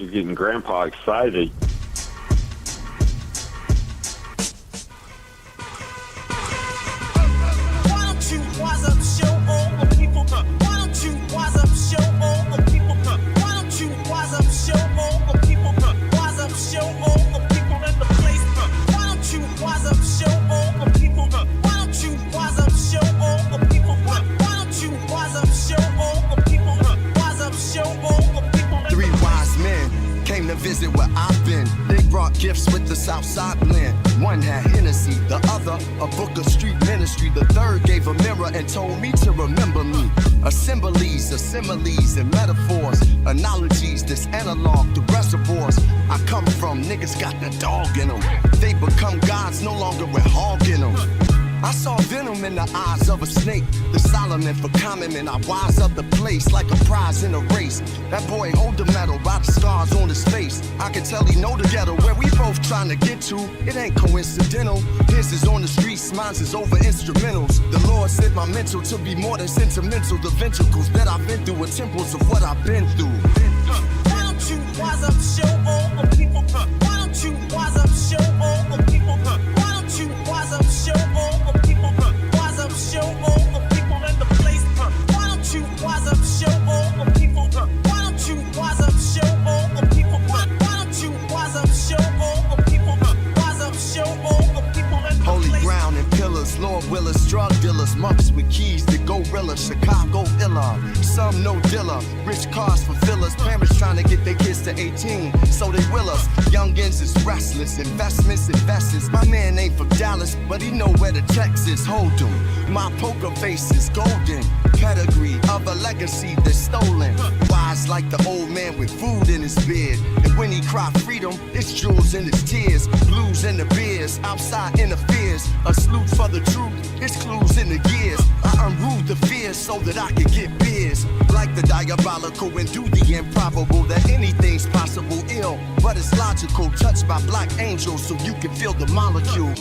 is getting Grandpa excited. Visit where I've been. They brought gifts with the Southside blend. One had Hennessy, the other a book of street ministry. The third gave a mirror and told me to remember me. Assemblies, similes, and metaphors. Analogies, this analog, the reservoirs I come from. Niggas got the dog in them. They become gods, no longer with hog in them. I saw venom in the eyes of a snake. The Solomon for common men, I wise up the place like a prize in a race. That boy hold the medal by the scars on his face. I can tell he know the ghetto where we both trying to get to. It ain't coincidental. His is on the streets, mine's is over instrumentals. The Lord said my mental to be more than sentimental. The ventricles that I've been through are temples of what I've been through. Why don't you wise up, show all the people? Why don't you wise up, show all the people? Why don't you wise up, show all the people? Wise up, show all the people in the place. Why don't you wise up, show all the people? Why don't you wise up, show all the people? Why don't you wise up, show all the people? Wise up, show all the people in the place. Holy ground and pillars, Lord Willers, drug dealers, monks with keys to gorilla, Chicago illa. Some no dealer, rich cars for fillers. Parents trying to get their kids to 18, so they will us. Youngins is restless, investments, investors. My man ain't from Dallas, but he know where the Texas hold him. My poker face is golden, pedigree of a legacy that's stolen. Wise like the old man with food in his beard. And when he cry freedom, it's jewels in his tears. Blues in the beers, outside interferes. A salute for the truth, it's clues in the gears. I unroot the fears so that I can get beers. Like the diabolical and do the improbable. That anything's possible ill, but it's logical. Touched by black angels so you can feel the molecule.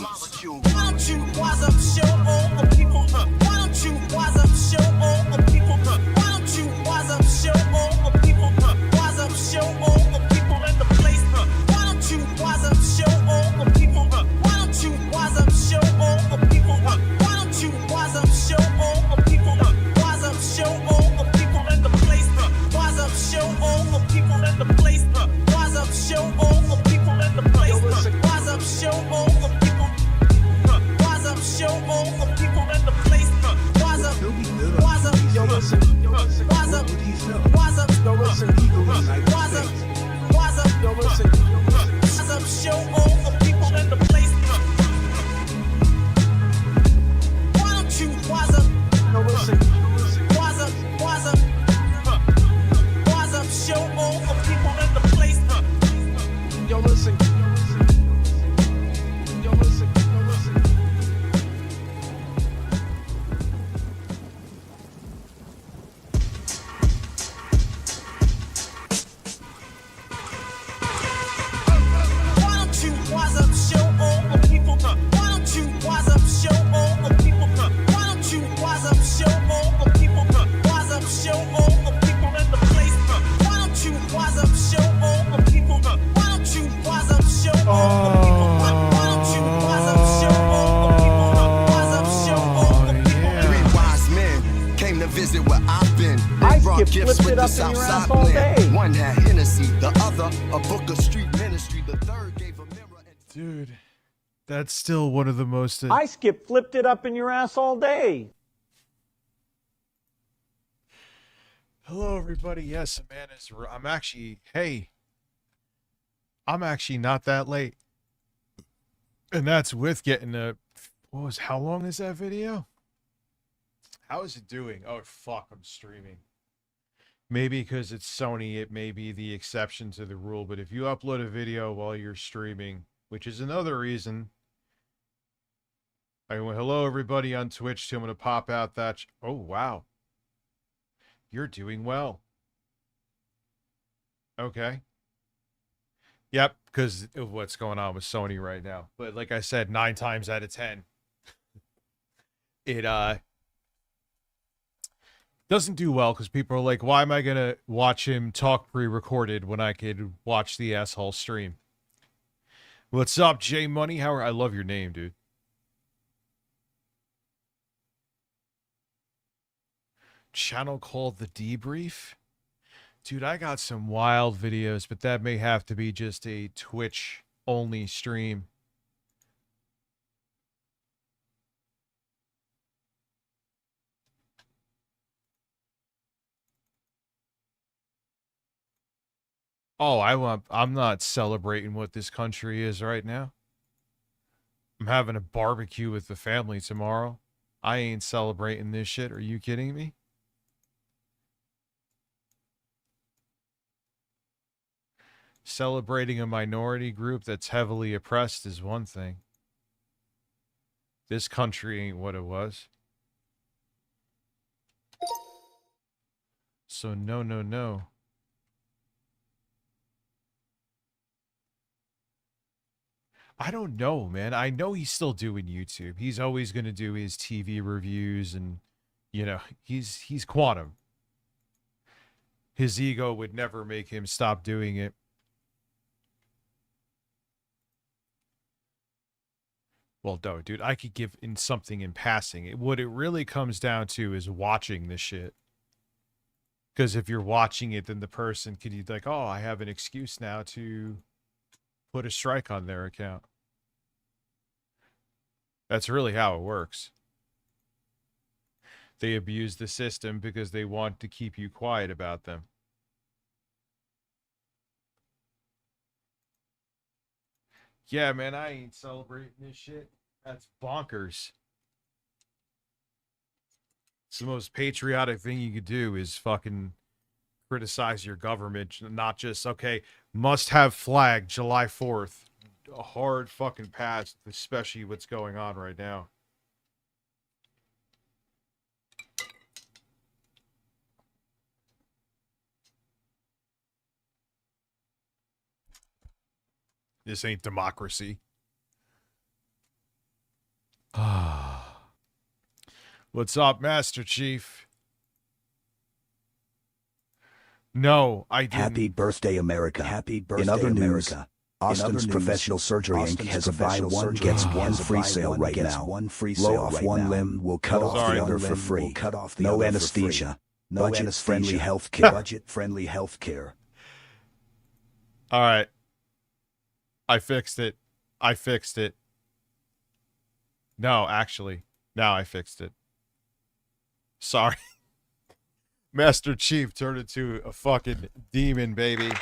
Why don't you wise up, show all the people? Why don't you wise up, show all the people? Why don't you wise up, show all the people? Wise up, show all the people in the place. Why don't you wise up, show all the people? Why don't you wise up, show all the people? Why don't you wise up, show all the people? Wise up, show all the people in the place. Wise up, show all the people in the place. Wise up, show all the people in the place. Wise up, show all the people. Wise up, show all the people in the place. Wise up, wise up, yo listen, wise up, wise up, yo listen, wise up, wise up, yo listen, wise up, show all the people in the place. Why don't you wise up, yo listen, wise up, wise up, wise up, show all the people in the place. Yo listen. Wise up, show all the people. Why don't you wise up, show all the people? Why don't you wise up, show all the people? Wise up, show all the people in the place. Why don't you wise up, show all the people? Why don't you wise up, show all the people? Why don't you wise up, show all the people? Wise up, show all the people. Three wise men came to visit where I've been. They brought gifts with the Southside blend. One had Hennessy, the other a book of street ministry. The third gave a mirror. Dude, that's still one of the most... I flipped it up in your ass all day. Hello, everybody. Yes, I'm actually not that late. And that's with getting a... how long is that video? How is it doing? Oh, fuck, I'm streaming. Maybe because it's Sony, it may be the exception to the rule. But if you upload a video while you're streaming... which is another reason I went, hello, everybody on Twitch, too. I'm going to pop out that. Oh, wow. You're doing well. Okay. Yep, because of what's going on with Sony right now. But like I said, 9 times out of 10, Doesn't do well because people are like, why am I going to watch him talk pre-recorded when I could watch the asshole stream? What's up, J Money? I love your name, dude. Channel called The Debrief? Dude, I got some wild videos, but that may have to be just a Twitch-only stream. Oh, I'm not celebrating what this country is right now. I'm having a barbecue with the family tomorrow. I ain't celebrating this shit. Are you kidding me? Celebrating a minority group that's heavily oppressed is one thing. This country ain't what it was. So no, no, no. I don't know, man. I know he's still doing YouTube. He's always going to do his TV reviews and, you know, he's Quantum. His ego would never make him stop doing it. Well, no, dude, I could give in something in passing. What it really comes down to is watching the shit. Because if you're watching it, then the person could be like, oh, I have an excuse now to put a strike on their account. That's really how it works. They abuse the system because they want to keep you quiet about them. Yeah, man, I ain't celebrating this shit. That's bonkers. It's the most patriotic thing you could do is fucking criticize your government, not just, okay, must have flag July 4th. A hard fucking pass, especially what's going on right now. This ain't democracy. What's up, Master Chief? No, I didn't. Happy birthday, America. Happy birthday, in other America. News, Austin's Professional Surgery Inc. has a buy one gets one free sale right now. Blow off one limb, we'll cut off the other for free. No anesthesia. Budget-friendly health care. Budget-friendly health care. All right. I fixed it. I fixed it. No, actually. Now I fixed it. Sorry. Master Chief turned into a fucking demon, baby.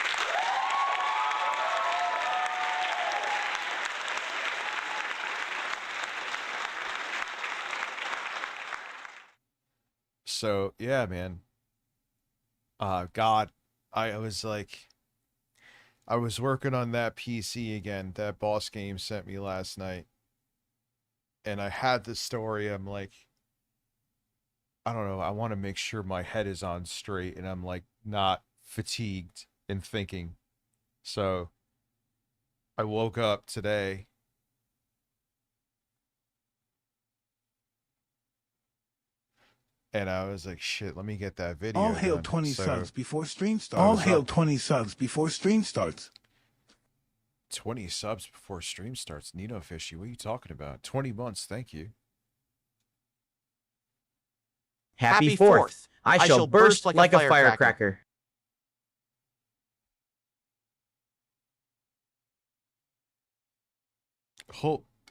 So, yeah, man. God, I was like, I was working on that PC again, that boss game sent me last night. And I had the story. I'm like, I don't know. I want to make sure my head is on straight and I'm like not fatigued in thinking. So I woke up today. And I was like, shit, let me get that video. All hail done. 20 So, subs before stream starts. All hail 20 subs before stream starts. 20 subs before stream starts. Nino Fishy, what are you talking about? 20 months, thank you. Happy 4th. I shall burst like a firecracker.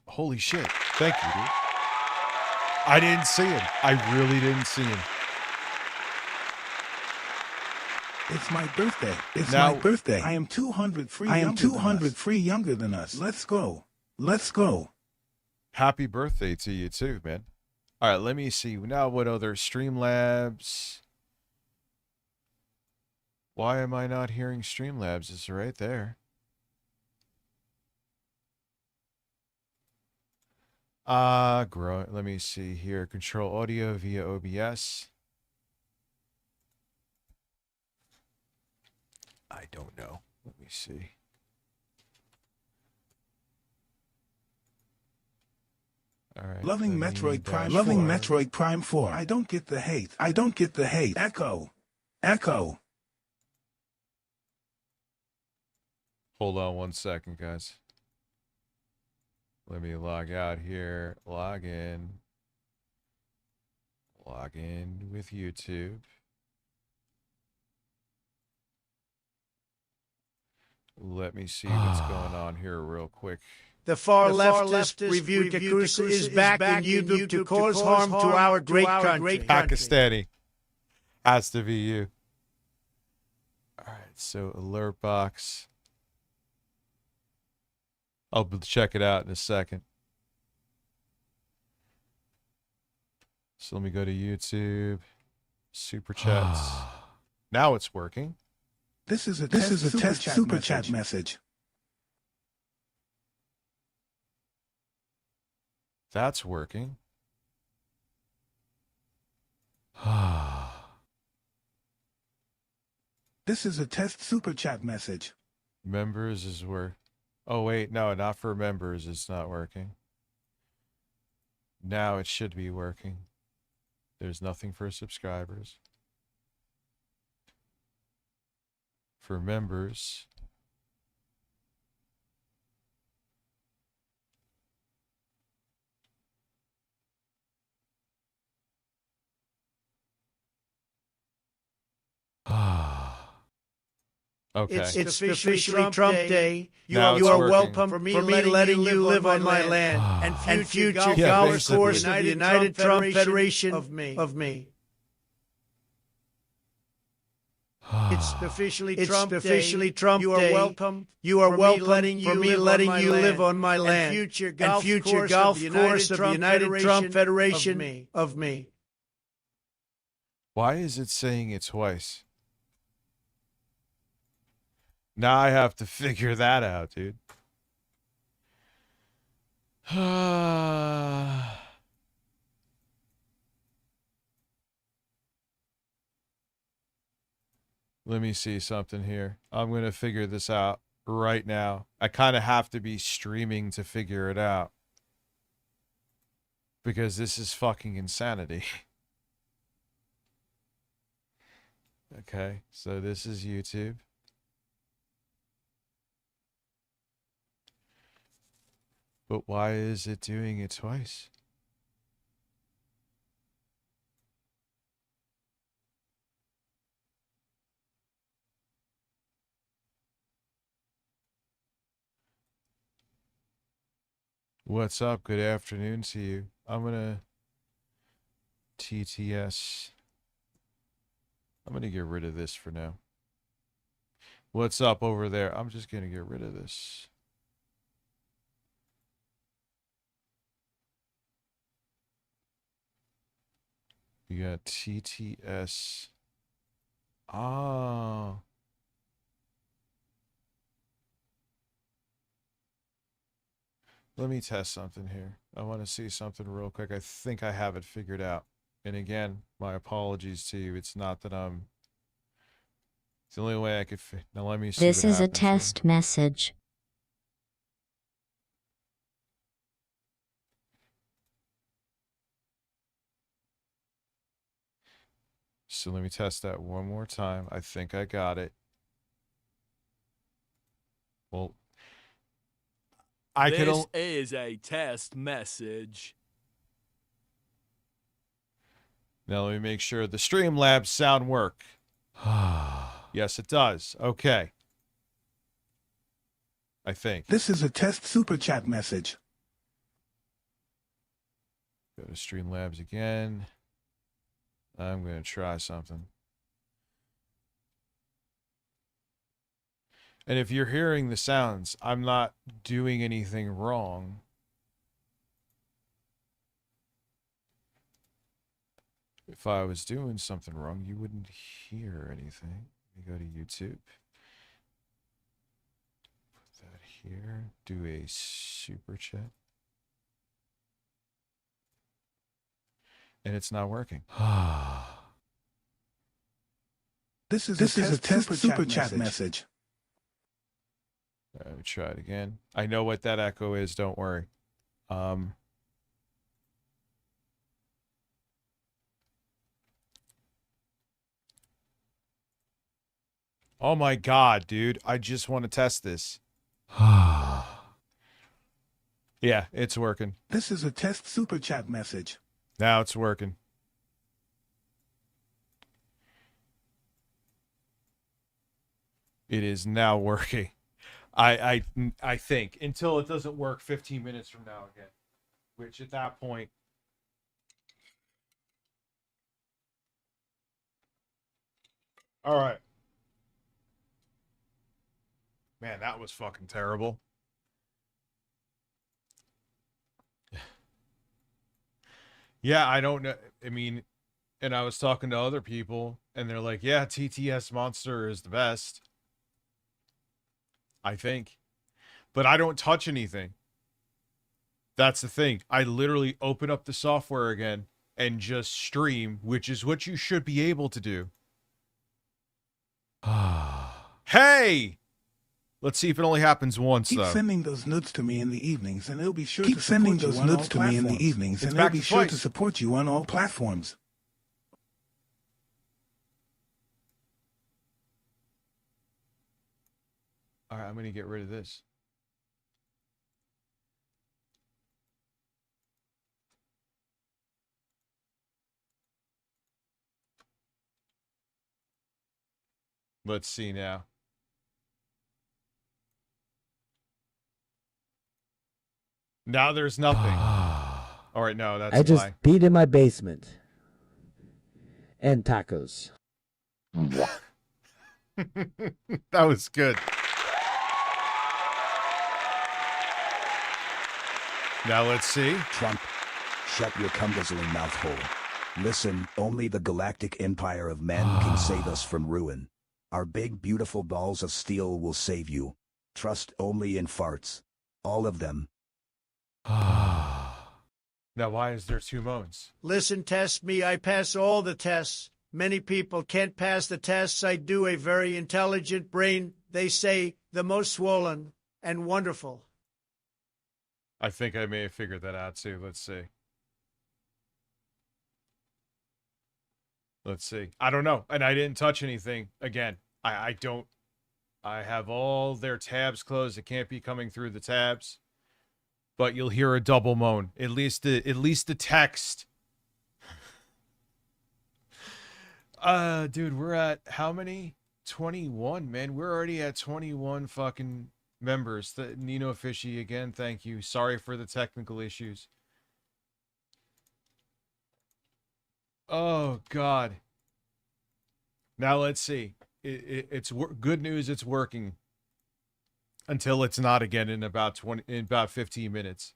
Holy shit. Thank you, dude. I didn't see him. I really didn't see him. It's my birthday. It's Now- my birthday. I am 200 free. I am 200 free younger than us. Let's go. Let's go. Happy birthday to you too, man. All right, let me see. Now what other Streamlabs? Why am I not hearing Streamlabs? It's right there. Grow. Let me see here. Control audio via OBS. I don't know. Let me see. All right. Loving let me Metroid Prime dash 4. Loving forward. Metroid Prime 4. I don't get the hate. I don't get the hate. Echo. Echo. Hold on 1 second, guys. Let me log out here. Log in. Log in with YouTube. Let me see what's going on here real quick. The far leftist review Yakuza is back in YouTube to cause harm to our great country. Pakistani. Has to be you. All right, so alert box. I'll check it out in a second. So let me go to YouTube. Super chats. Now it's working. This is a test super chat message. That's working. This is a test super chat message. Members is where. Oh, wait. No, not for members. It's not working. Now it should be working. There's nothing for subscribers. For members. Okay. It's officially Trump Day. You Now are it's working. welcome for me letting you live on my land and future golf course of the United Trump Federation of me. It's officially Trump Day. You are welcome. You are welcome for me letting you live on my land and future golf course of the United Trump Federation of me. Why is it saying it twice? Now I have to figure that out, dude. Let me see something here. I'm going to figure this out right now. I kind of have to be streaming to figure it out. Because this is fucking insanity. Okay, so this is YouTube. But why is it doing it twice? What's up? Good afternoon to you. I'm gonna TTS. I'm gonna get rid of this for now. What's up over there? I'm just gonna get rid of this. You got TTS. Ah. Let me test something here. I want to see something real quick. I think I have it figured out. And again, my apologies to you. It's not that I'm... It's the only way I could... Now let me see. This is a test message. So let me test that one more time. I think I got it. Well, This is a test message. Now let me make sure the Streamlabs sound work. Yes, it does. Okay. I think. This is a test super chat message. Go to Streamlabs again. I'm going to try something. And if you're hearing the sounds, I'm not doing anything wrong. If I was doing something wrong, you wouldn't hear anything. Let me go to YouTube. Put that here. Do a super chat. And it's not working. This is a test super chat message. Let me try it again. I know what that echo is. Don't worry. Oh my god, dude. I just want to test this. Yeah, it's working. This is a test super chat message. Now it's working. It is now working. I think until it doesn't work 15 minutes from now again, which at that point. All right. Man, that was fucking terrible. Yeah, I don't know. I mean, and I was talking to other people, and they're like, yeah, TTS Monster is the best. I think. But I don't touch anything. That's the thing. I literally open up the software again and just stream, which is what you should be able to do. Hey! Let's see if it only happens once, Keep though. sending those nudes to me in the evenings, and it'll be sure to support you on all platforms. It's back to sure to twice. support you on all platforms. All right, I'm going to get rid of this. Let's see now. Now there's nothing. All right, no, that's I just why. peed in my basement. And tacos. That was good. Now let's see. Trump, shut your cum-guzzling mouth hole. Listen, only the galactic empire of men can save us from ruin. Our big, beautiful balls of steel will save you. Trust only in farts. All of them. Now, why is there two moans? Listen, test me. I pass all the tests. Many people can't pass the tests. I do. A very intelligent brain, they say, the most swollen and wonderful. I think I may have figured that out too. Let's see. Let's see. I don't know. And I didn't touch anything. Again, I don't. I have all their tabs closed. It can't be coming through the tabs. But you'll hear a double moan. At least the text. Dude, we're at how many? 21, man. We're already at 21 fucking members. Nino Fishy, again, thank you. Sorry for the technical issues. Oh, God. Now let's see. It's good news. It's working. Until it's not again in about 15 minutes.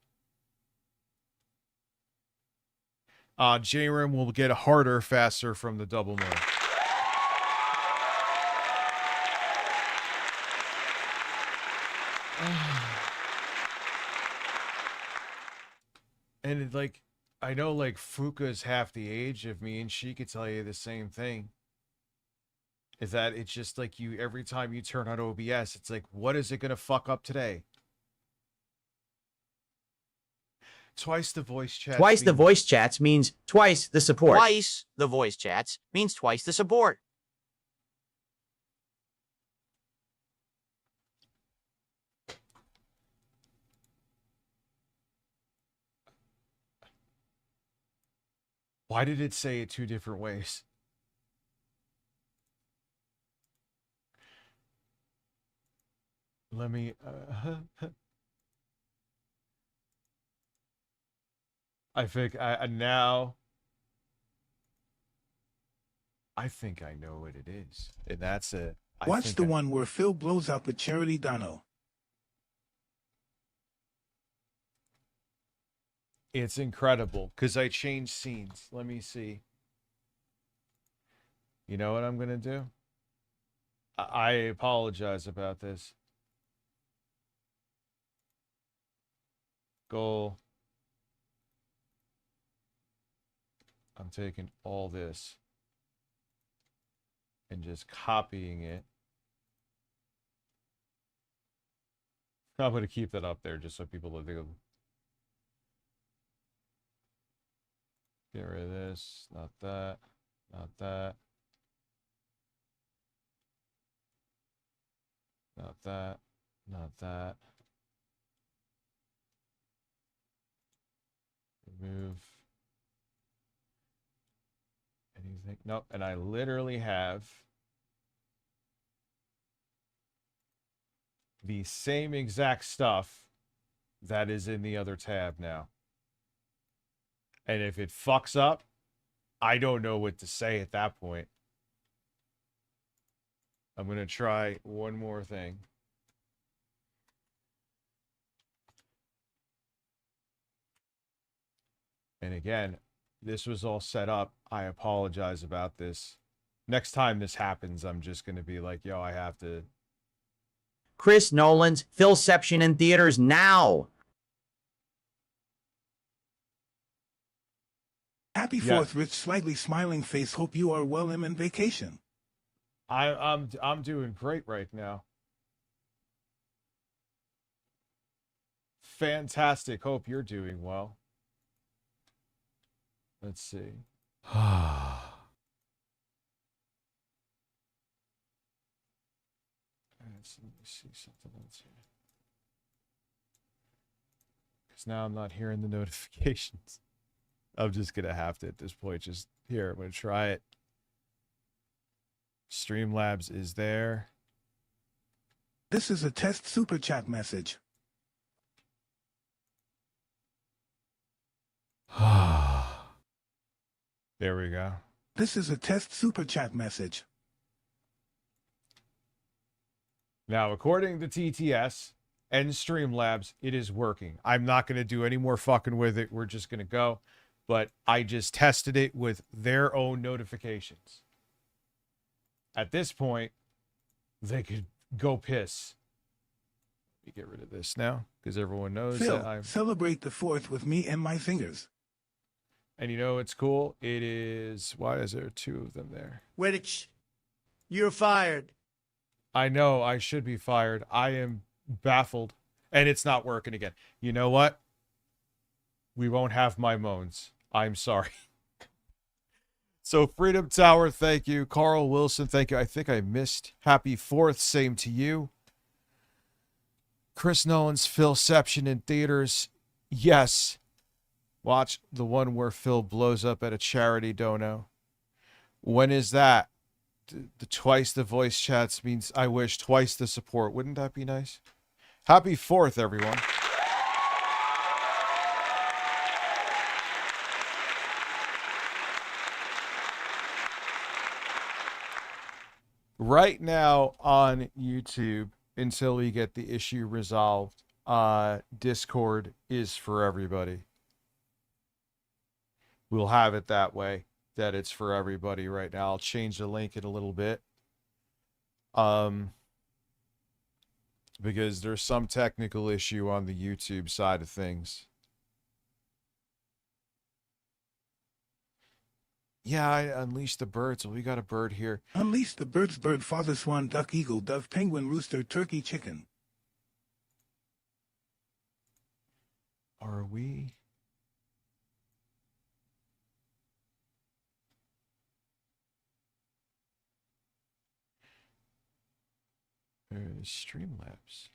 JRM will get harder faster from the double mode. And it, like, I know like Fuka's half the age of me, and she could tell you the same thing. Is that it's just like you, every time you turn on OBS, it's like, what is it going to fuck up today? Twice the voice chat. Twice the voice chats means twice the support. Twice the voice chats means twice the support. Why did it say it two different ways? Let me... I think now... I think I know what it is. And that's it. Watch the one where Phil blows out the Charity Dono. It's incredible, because I changed scenes. Let me see. You know what I'm going to do? I apologize about this. Goal. I'm taking all this and just copying it. I'm going to keep that up there just so people will think of. Get rid of this, not that, not that. Not that. Not that. Remove anything. Nope. And I literally have the same exact stuff that is in the other tab now. And if it fucks up, I don't know what to say at that point. I'm going to try one more thing. And again, this was all set up. I apologize about this. Next time this happens, I'm just going to be like, yo, I have to. Chris Nolan's Philception in theaters now. Happy 4th, Rich, slightly smiling face. Hope you are well and in vacation. I'm doing great right now. Fantastic. Hope you're doing well. Let's see. Let me see something else here. Because now I'm not hearing the notifications. I'm just going to have to, at this point, just here. I'm going to try it. Streamlabs is there. This is a test super chat message. There we go. This is a test super chat message. Now, according to TTS and Streamlabs, it is working. I'm not going to do any more fucking with it. We're just going to go. But I just tested it with their own notifications. At this point, they could go piss. Let me get rid of this now, because everyone knows Phil, that I'm... celebrate the 4th with me and my fingers. And you know what's cool? It is... Why is there two of them there? Wittich, you're fired. I know I should be fired. I am baffled. And it's not working again. You know what? We won't have my moans. I'm sorry. So Freedom Tower, thank you. Carl Wilson, thank you. I think I missed. Happy 4th, same to you. Chris Nolan's Philception in theaters. Yes. Watch the one where Phil blows up at a charity dono. When is that? The twice the voice chats means I wish twice the support. Wouldn't that be nice? Happy 4th, everyone. Right now on YouTube, until we get the issue resolved, Discord is for everybody. We'll have it that way, that it's for everybody right now. I'll change the link in a little bit. Because there's some technical issue on the YouTube side of things. Yeah, I unleashed the birds. We got a bird here. Unleash the birds, bird, father, swan, duck, eagle, dove, penguin, rooster, turkey, chicken. Are we? There's Streamlabs.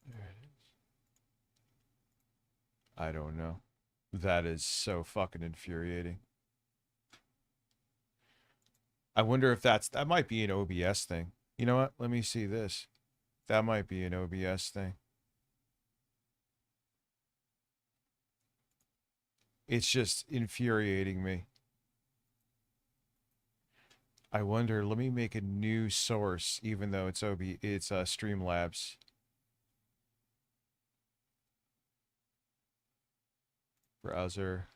There it is. I don't know. That is so fucking infuriating. I wonder if that might be an OBS thing. You know what? Let me see this. That might be an OBS thing. It's just infuriating me. I wonder, let me make a new source, even though it's Streamlabs. Browser.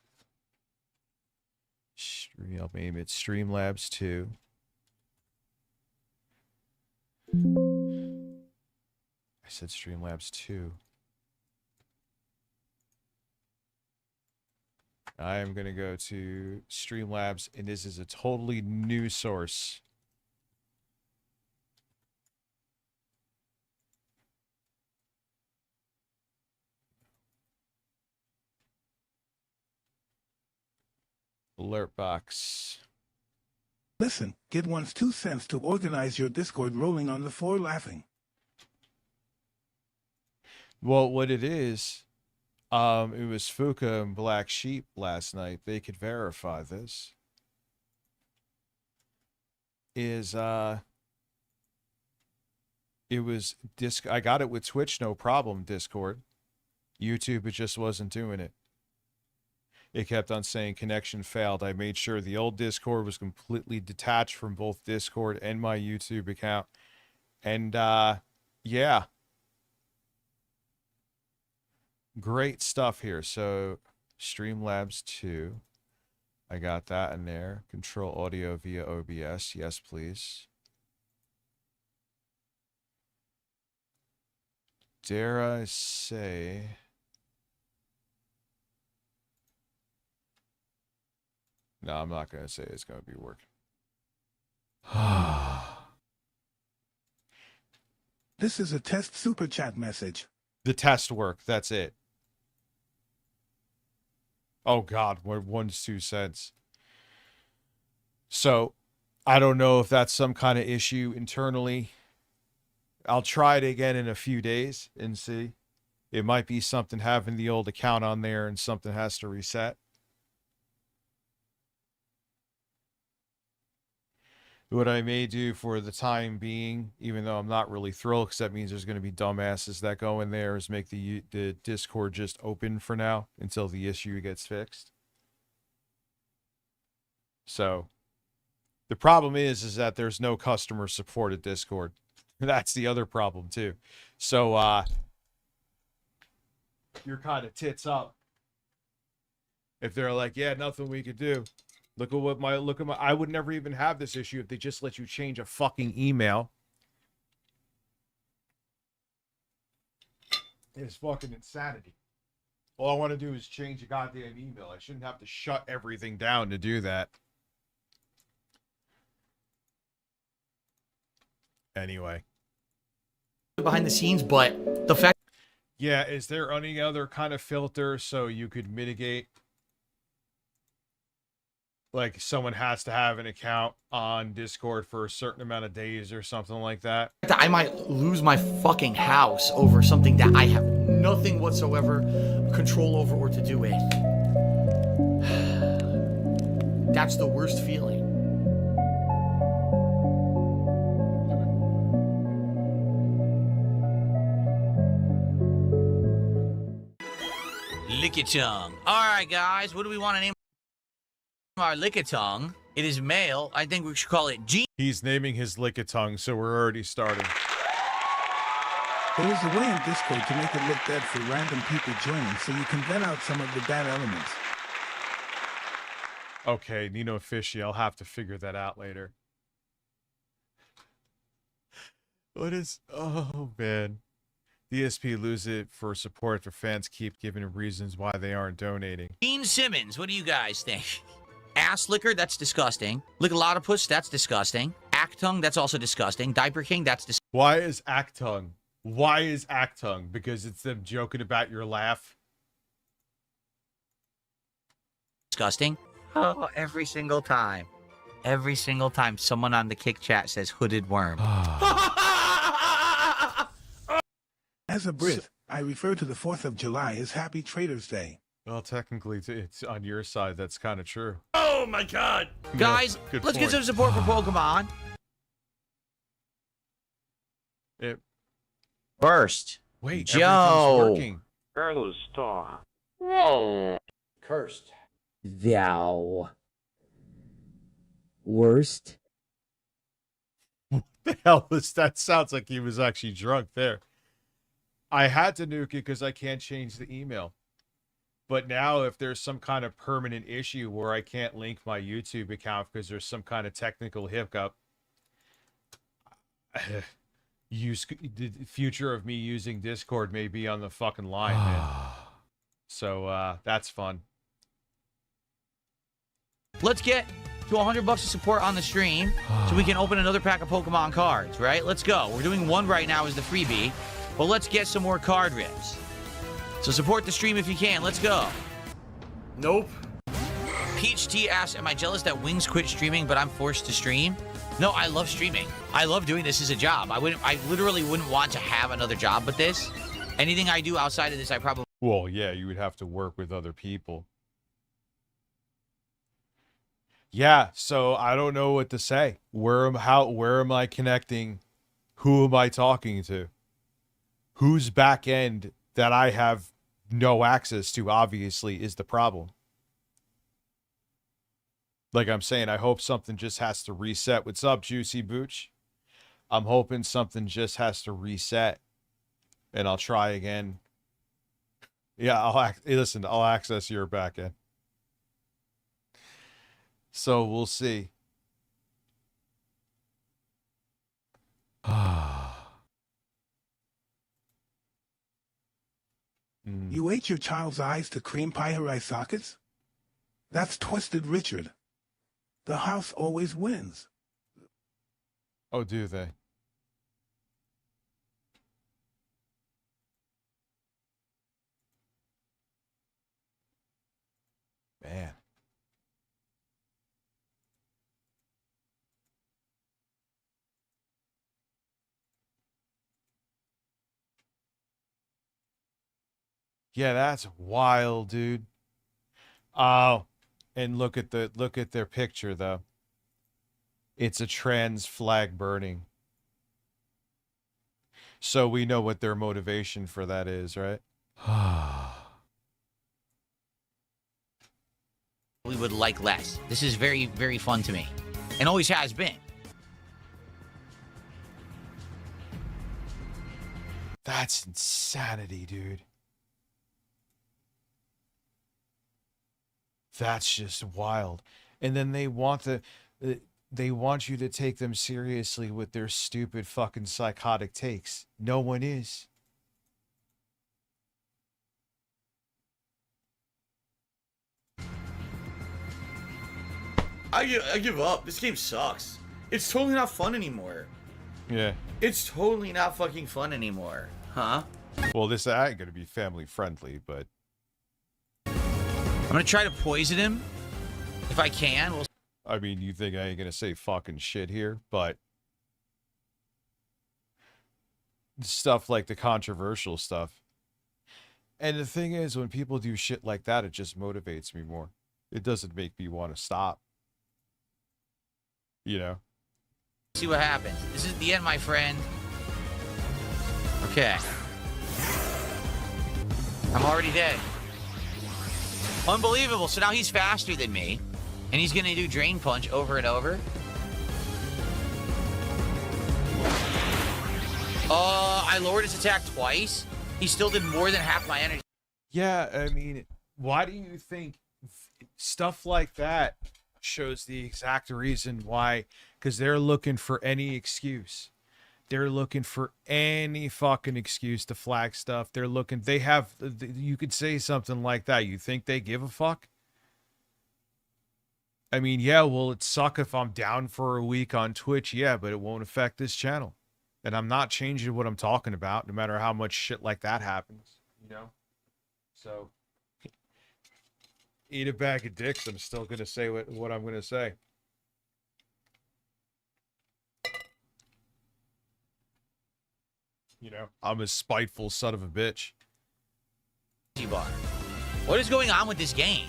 I'll name it Streamlabs 2. I said Streamlabs 2. I am going to go to Streamlabs, and this is a totally new source. Alert box. Listen, get one's 2 cents to organize your Discord rolling on the floor laughing. Well, what it is, it was Fuka and Black Sheep last night. They could verify this. It was I got it with Twitch, no problem, Discord. YouTube, it just wasn't doing it. It kept on saying connection failed. I made sure the old Discord was completely detached from both Discord and my YouTube account. And, yeah. Great stuff here. So, Streamlabs 2. I got that in there. Control audio via OBS. Yes, please. Dare I say... No, I'm not going to say it's going to be working. This is a test super chat message. The test worked. That's it. Oh, God. 1's 2 cents. So, I don't know if that's some kind of issue internally. I'll try it again in a few days and see. It might be something having the old account on there and something has to reset. What I may do for the time being, even though I'm not really thrilled because that means there's going to be dumbasses that go in there, is make the Discord just open for now until the issue gets fixed. So, the problem is that there's no customer support at Discord. That's the other problem too. So, you're kind of tits up. If they're like, yeah, nothing we could do. Look at my, I would never even have this issue if they just let you change a fucking email. It's fucking insanity. All I want to do is change a goddamn email. I shouldn't have to shut everything down to do that. Anyway. Behind the scenes, but the fact... Yeah, is there any other kind of filter so you could mitigate... Like, someone has to have an account on Discord for a certain amount of days or something like that? I might lose my fucking house over something that I have nothing whatsoever control over or to do with. That's the worst feeling. Lickitung. Alright, guys, what do we want to name our Lickitung? It is male. I think we should call it G. He's naming his Lickitung, so we're already starting. There is a way in Discord to make it look dead for random people joining, so you can vet out some of the bad elements. Okay, Nino Fishy, I'll have to figure that out later. What is... Oh, man. DSP lose it for support for fans keep giving reasons why they aren't donating. Gene Simmons, what do you guys think? Ass liquor, that's disgusting. Lickalotopus, that's disgusting. Actung, that's also disgusting. Diaper King, that's disgusting. Why is Actung? Why is Actung? Because it's them joking about your laugh? Disgusting. Oh, every single time. Every single time someone on the Kick chat says hooded worm. As a Brit, I refer to the 4th of July as Happy Trader's Day. Well, technically, it's on your side. That's kind of true. Oh, my God. Guys, let's get some support for Pokemon. Burst. Wait, Joe. Working. Cursed. Thou. Worst. What the hell was that? Sounds like he was actually drunk there. I had to nuke it because I can't change the email. But now if there's some kind of permanent issue where I can't link my YouTube account because there's some kind of technical hiccup, the future of me using Discord may be on the fucking line, man. So that's fun. Let's get to $100 of support on the stream so we can open another pack of Pokemon cards, right? Let's go. We're doing one right now as the freebie, but let's get some more card rips. So support the stream if you can. Let's go. Nope. Peach T asks, am I jealous that Wings quit streaming, but I'm forced to stream? No, I love streaming. I love doing this as a job. I literally wouldn't want to have another job but this. Anything I do outside of this, I probably... Well, yeah, you would have to work with other people. Yeah, so I don't know what to say. Where am I connecting? Who am I talking to? Whose back end that I have no access to, obviously, is the problem. Like I'm saying, I hope something just has to reset. What's up, Juicy Booch? I'm hoping something just has to reset, and I'll try again. Yeah, I'll access your back end. So we'll see. You ate your child's eyes to cream pie her eye sockets? That's Twisted Richard. The house always wins. Oh, do they? Man. Yeah, that's wild, dude. Oh, and look at their picture though. It's a trans flag burning. So we know what their motivation for that is, right? We would like less. This is very, very fun to me. And always has been. That's insanity, dude. That's just wild. And then they want you to take them seriously with their stupid fucking psychotic takes. No one is. I give up. This game sucks. It's totally not fun anymore. Yeah. It's totally not fucking fun anymore. Huh? Well, this ain't gonna be family friendly, but I'm gonna try to poison him if I can. I mean, you think I ain't gonna say fucking shit here, but stuff like the controversial stuff. And the thing is, when people do shit like that, it just motivates me more. It doesn't make me want to stop. You know? See what happens. This is the end, my friend. Okay. I'm already dead. Unbelievable. So now he's faster than me. And he's going to do Drain Punch over and over. I lowered his attack twice. He still did more than half my energy. Yeah, I mean, why do you think stuff like that shows the exact reason why? Because they're looking for any excuse. They're looking for any fucking excuse to flag stuff. You could say something like that. You think they give a fuck? I mean, yeah, well, it'd suck if I'm down for a week on Twitch, yeah, but it won't affect this channel. And I'm not changing what I'm talking about, no matter how much shit like that happens, you know? So, eat a bag of dicks, I'm still going to say what I'm going to say. You know, I'm a spiteful son of a bitch. Bar. What is going on with this game?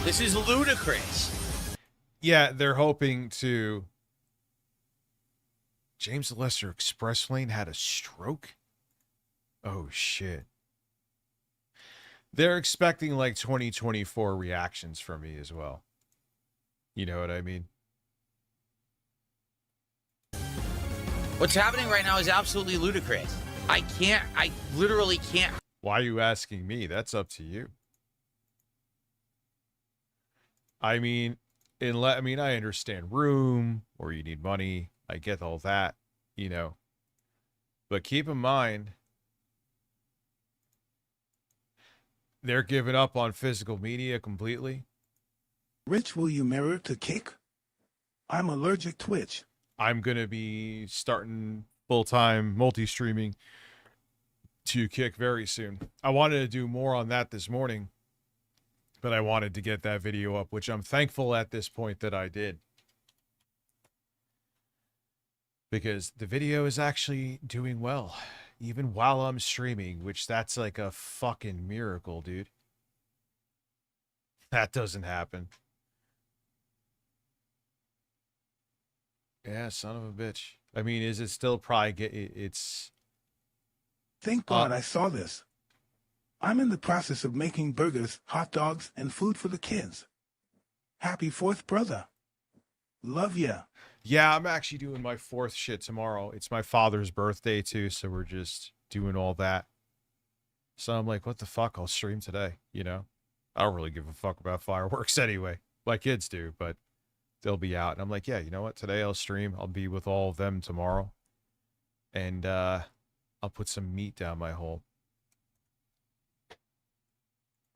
This is ludicrous. Yeah, they're hoping to... James Lester Express Lane had a stroke? Oh, shit. They're expecting, like, 2024 reactions from me as well. You know what I mean? What's happening right now is absolutely ludicrous. I literally can't. Why are you asking me? That's up to you. I mean, I understand room, or you need money. I get all that, you know. But keep in mind, they're giving up on physical media completely. Rich, will you mirror to kick? I'm allergic Twitch. I'm going to be starting full-time multi-streaming to kick very soon. I wanted to do more on that this morning, but I wanted to get that video up, which I'm thankful at this point that I did. Because the video is actually doing well, even while I'm streaming, which that's like a fucking miracle, dude. That doesn't happen. Yeah, son of a bitch. I mean, is it still probably it's... Thank God I saw this. I'm in the process of making burgers, hot dogs, and food for the kids. Happy 4th, brother. Love ya. Yeah, I'm actually doing my 4th shit tomorrow. It's my father's birthday, too, so we're just doing all that. So I'm like, what the fuck? I'll stream today, you know? I don't really give a fuck about fireworks anyway. My kids do, but they'll be out. And I'm like, yeah, you know what? Today I'll stream. I'll be with all of them tomorrow. And I'll put some meat down my hole.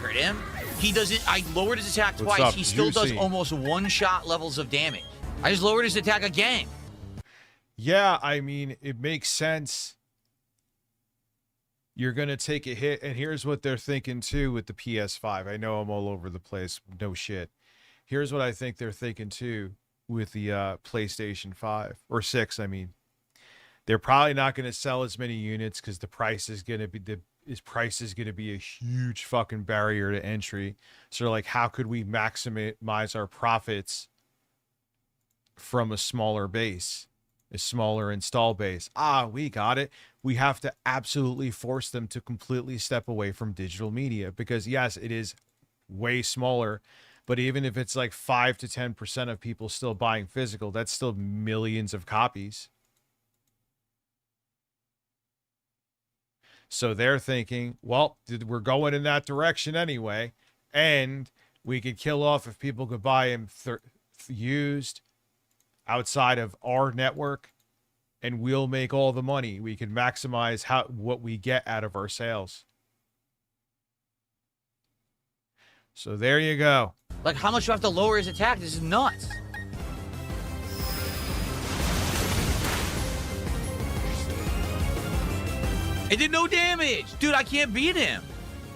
Hurt him. He doesn't. I lowered his attack What's twice. up, He still does Juicy? almost one-shot levels of damage. I just lowered his attack again. Yeah, I mean, it makes sense. You're going to take a hit, and here's what they're thinking, too, with the PS5. I know I'm all over the place. No shit. Here's what I think they're thinking, too, with the PlayStation 5. Or 6, I mean. They're probably not going to sell as many units because the price is going to be a huge fucking barrier to entry. So they're like, how could we maximize our profits from a smaller base, a smaller install base? We got it. We have to absolutely force them to completely step away from digital media because yes, it is way smaller, but even if it's like 5 to 10% of people still buying physical, that's still millions of copies. So they're thinking, well, we're going in that direction anyway, and we could kill off if people could buy them used outside of our network, and we'll make all the money. We can maximize what we get out of our sales. So there you go. Like, how much do I have to lower his attack? This is nuts. It did no damage. Dude, I can't beat him.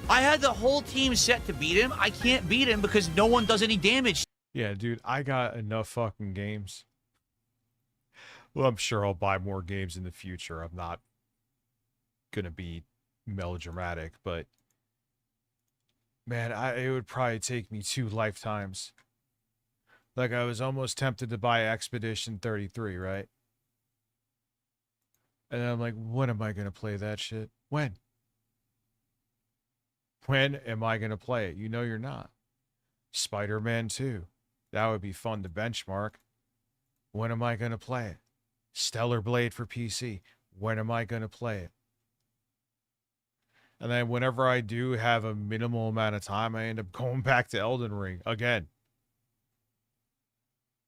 I had the whole team set to beat him. I can't beat him because no one does any damage. Yeah, dude, I got enough fucking games. Well, I'm sure I'll buy more games in the future. I'm not going to be melodramatic, but man, it would probably take me 2 lifetimes. Like, I was almost tempted to buy Expedition 33, right? And I'm like, when am I going to play that shit? When? When am I going to play it? You know you're not. Spider-Man 2. That would be fun to benchmark. When am I going to play it? Stellar Blade for PC. When am I going to play it? And then whenever I do have a minimal amount of time, I end up going back to Elden Ring again.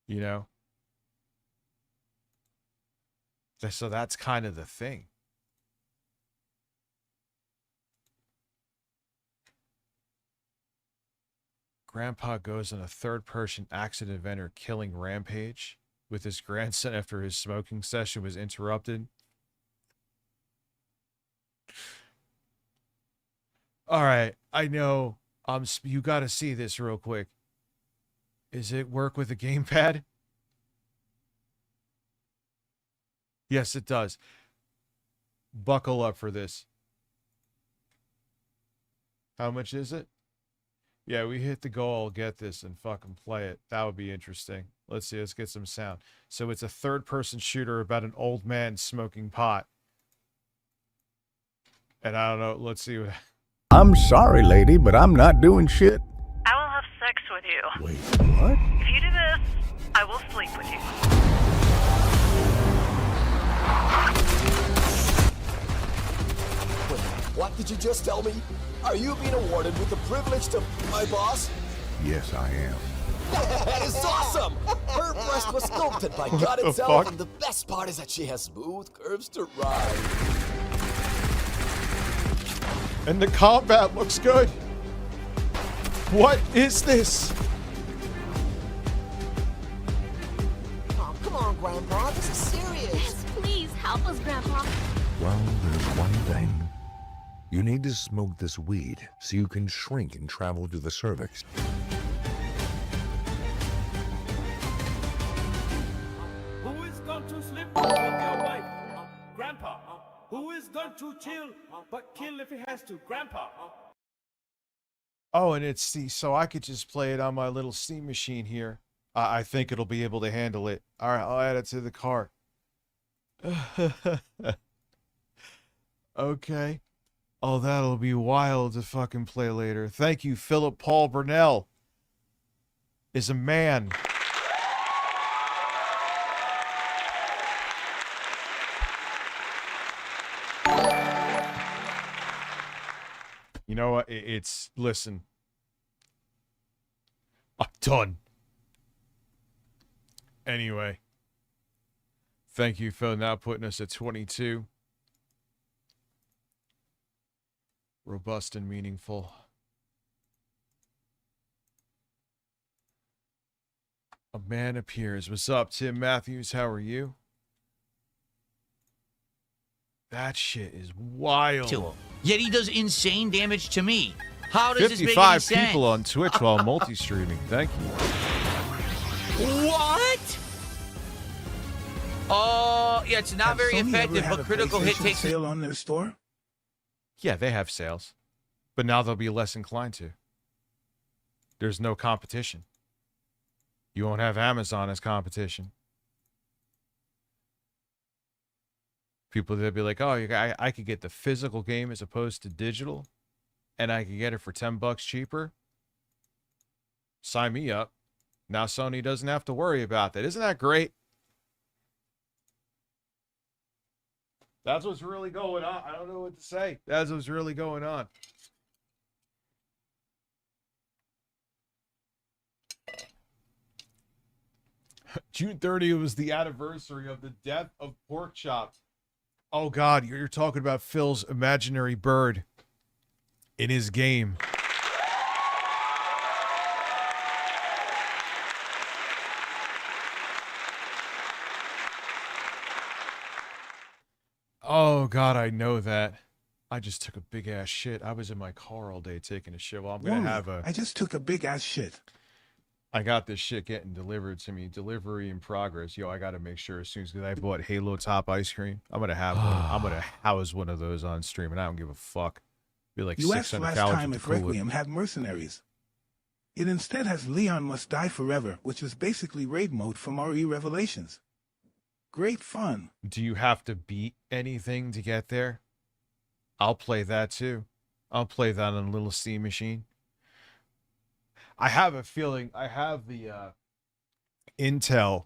You know? So that's kind of the thing. Grandpa goes on a third-person accident adventure killing rampage with his grandson after his smoking session was interrupted. All right, I know. You got to see this real quick. Is it work with a gamepad? Yes, it does. Buckle up for this. How much is it? Yeah, we hit the goal. I'll get this and fucking play it. That would be interesting. Let's see. Let's get some sound. So it's a third-person shooter about an old man smoking pot. And I don't know. Let's see what... I'm sorry, lady, but I'm not doing shit. I will have sex with you. Wait, what? If you do this, I will sleep with you. Wait, what did you just tell me? Are you being awarded with the privilege to my boss? Yes, I am. That is awesome! Her breast was sculpted by God itself, and the best part is that she has smooth curves to ride. And the combat looks good. What is this? Oh, come on, Grandpa. This is serious. Yes, please help us, Grandpa. Well, there's one thing You need to smoke this weed so you can shrink and travel to the cervix. Who is going to sleep with your wife? Grandpa. Who is going to chill but kill if he has to? Grandpa. Oh, and it's so I could just play it on my little Steam machine here. I think it'll be able to handle it. All right, I'll add it to the cart. Okay. Oh, that'll be wild to fucking play later. Thank you, Philip Paul Burnell. Is a man. You know what? It's listen. I'm done. Anyway. Thank you for now putting us at 22. Robust and meaningful. A man appears. What's up, Tim Matthews? How are you? That shit is wild. Yet he does insane damage to me. How does this make any 55 sense? people on Twitch while multi-streaming. Thank you. What? Oh, yeah, it's not very Sony effective, ever had but a critical hit PlayStation takes sale on their store? Yeah, they have sales. But now they'll be less inclined to. There's no competition. You won't have Amazon as competition. People that'll be like, oh, I could get the physical game as opposed to digital, and I could get it for $10 cheaper. Sign me up. Now Sony doesn't have to worry about that. Isn't that great? That's what's really going on. I don't know what to say. That's what's really going on. June 30th was the anniversary of the death of Porkchop. Oh, God, you're talking about Phil's imaginary bird in his game. Oh, God, I know that. I just took a big-ass shit. I was in my car all day taking a shit. Well, I'm going to have a... I just took a big-ass shit. I got this shit getting delivered to me. Delivery in progress. Yo, I got to make sure as soon as I bought Halo Top ice cream, I'm going to have one. I'm going to house one of those on stream, and I don't give a fuck. Be like You asked 600 last calories time to if cool it. Requiem had mercenaries. It instead has Leon Must Die Forever, which is basically raid mode from RE Revelations. Great fun. Do you have to beat anything to get there? I'll play that too. I'll play that on a little Steam machine. I have a feeling I have the Intel,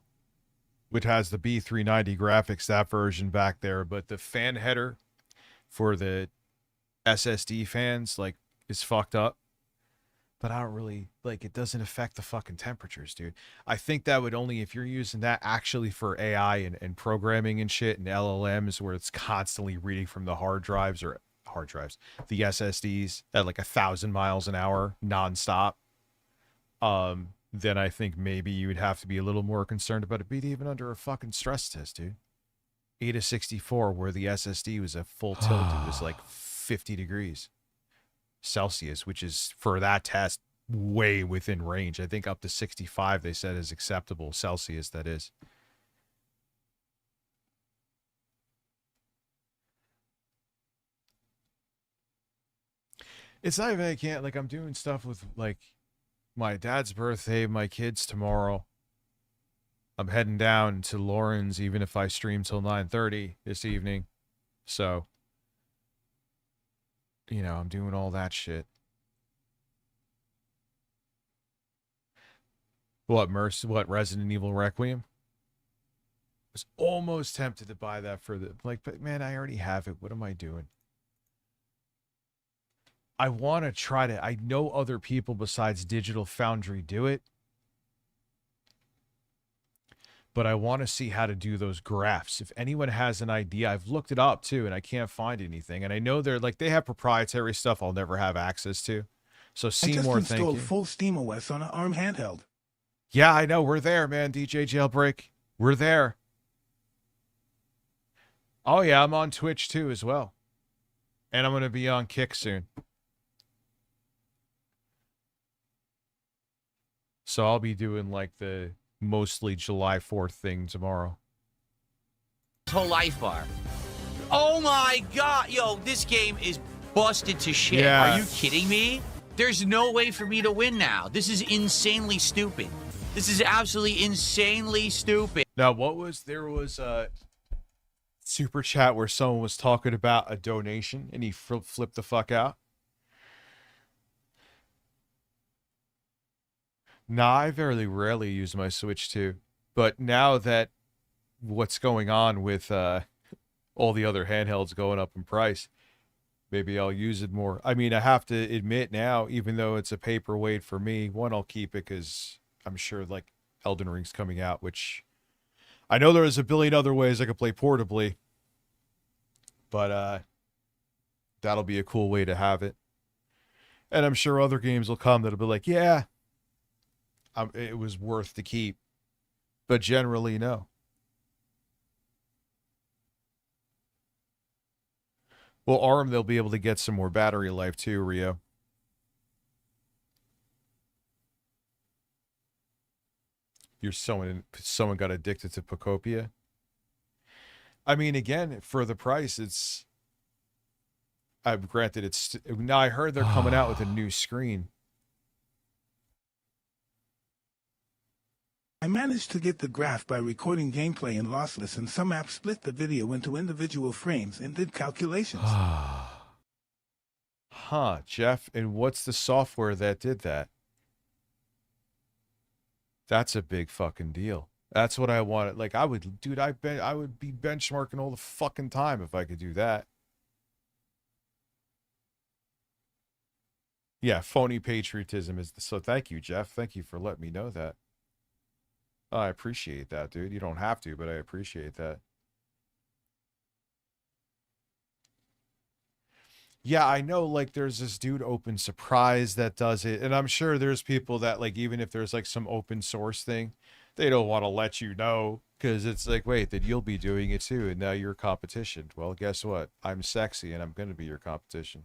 which has the B390 graphics, that version back there, but the fan header for the SSD fans is fucked up. But I don't really it doesn't affect the fucking temperatures, dude. I think that would only if you're using that actually for AI and programming and shit and LLMs where it's constantly reading from the the SSDs at 1,000 miles an hour nonstop. Then I think maybe you would have to be a little more concerned about it being even under a fucking stress test, dude. 8-64 where the SSD was at full tilt, it was 50 degrees Celsius, which is for that test way within range. I think up to 65 they said is acceptable Celsius, that is. It's not even I can't I'm doing stuff with my dad's birthday, my kids tomorrow. I'm heading down to Lauren's even if I stream till 9:30 this evening. So I'm doing all that shit. What Resident Evil Requiem? I was almost tempted to buy that for but man, I already have it. What am I doing? I want to try to, I know other people besides Digital Foundry do it, but I want to see how to do those graphs. If anyone has an idea, I've looked it up too, and I can't find anything. And I know they're they have proprietary stuff I'll never have access to. So Seymour, I just installed thank you. full SteamOS on an ARM handheld. Yeah, I know. We're there, man. DJ Jailbreak. We're there. Oh, yeah. I'm on Twitch too as well. And I'm going to be on Kick soon. So I'll be doing like the mostly July 4th thing tomorrow. Whole life bar. Oh my god, yo, this game is busted to shit. Yeah. Are you kidding me? There's no way for me to win now. This is insanely stupid. This is absolutely insanely stupid. Now, there was a super chat where someone was talking about a donation and he flipped the fuck out. Nah, I very rarely use my Switch 2, but now that what's going on with all the other handhelds going up in price, maybe I'll use it more. I mean, I have to admit now, even though it's a paperweight for me, one, I'll keep it because I'm sure like Elden Ring's coming out, which I know there's a billion other ways I could play portably, but that'll be a cool way to have it. And I'm sure other games will come that'll be like, yeah, it was worth to keep, but generally, no. Well, ARM, they'll be able to get some more battery life too, Rio. Someone got addicted to Pocopia. I mean, again, for the price, it's. Granted, it's now. I heard they're coming out with a new screen. I managed to get the graph by recording gameplay in lossless, and some apps split the video into individual frames and did calculations. Huh, Jeff, and what's the software that did that? That's a big fucking deal. That's what I wanted. Like, I would be benchmarking all the fucking time if I could do that. Yeah, phony patriotism is so thank you, Jeff. Thank you for letting me know that. I appreciate that, dude. You don't have to, but I appreciate that. Yeah, I know, like, there's this dude, Open Surprise, that does it. And I'm sure there's people that, like, even if there's, like, some open source thing, they don't want to let you know. Because it's like, wait, then you'll be doing it too, and now you're competition. Well, guess what? I'm sexy, and I'm going to be your competition.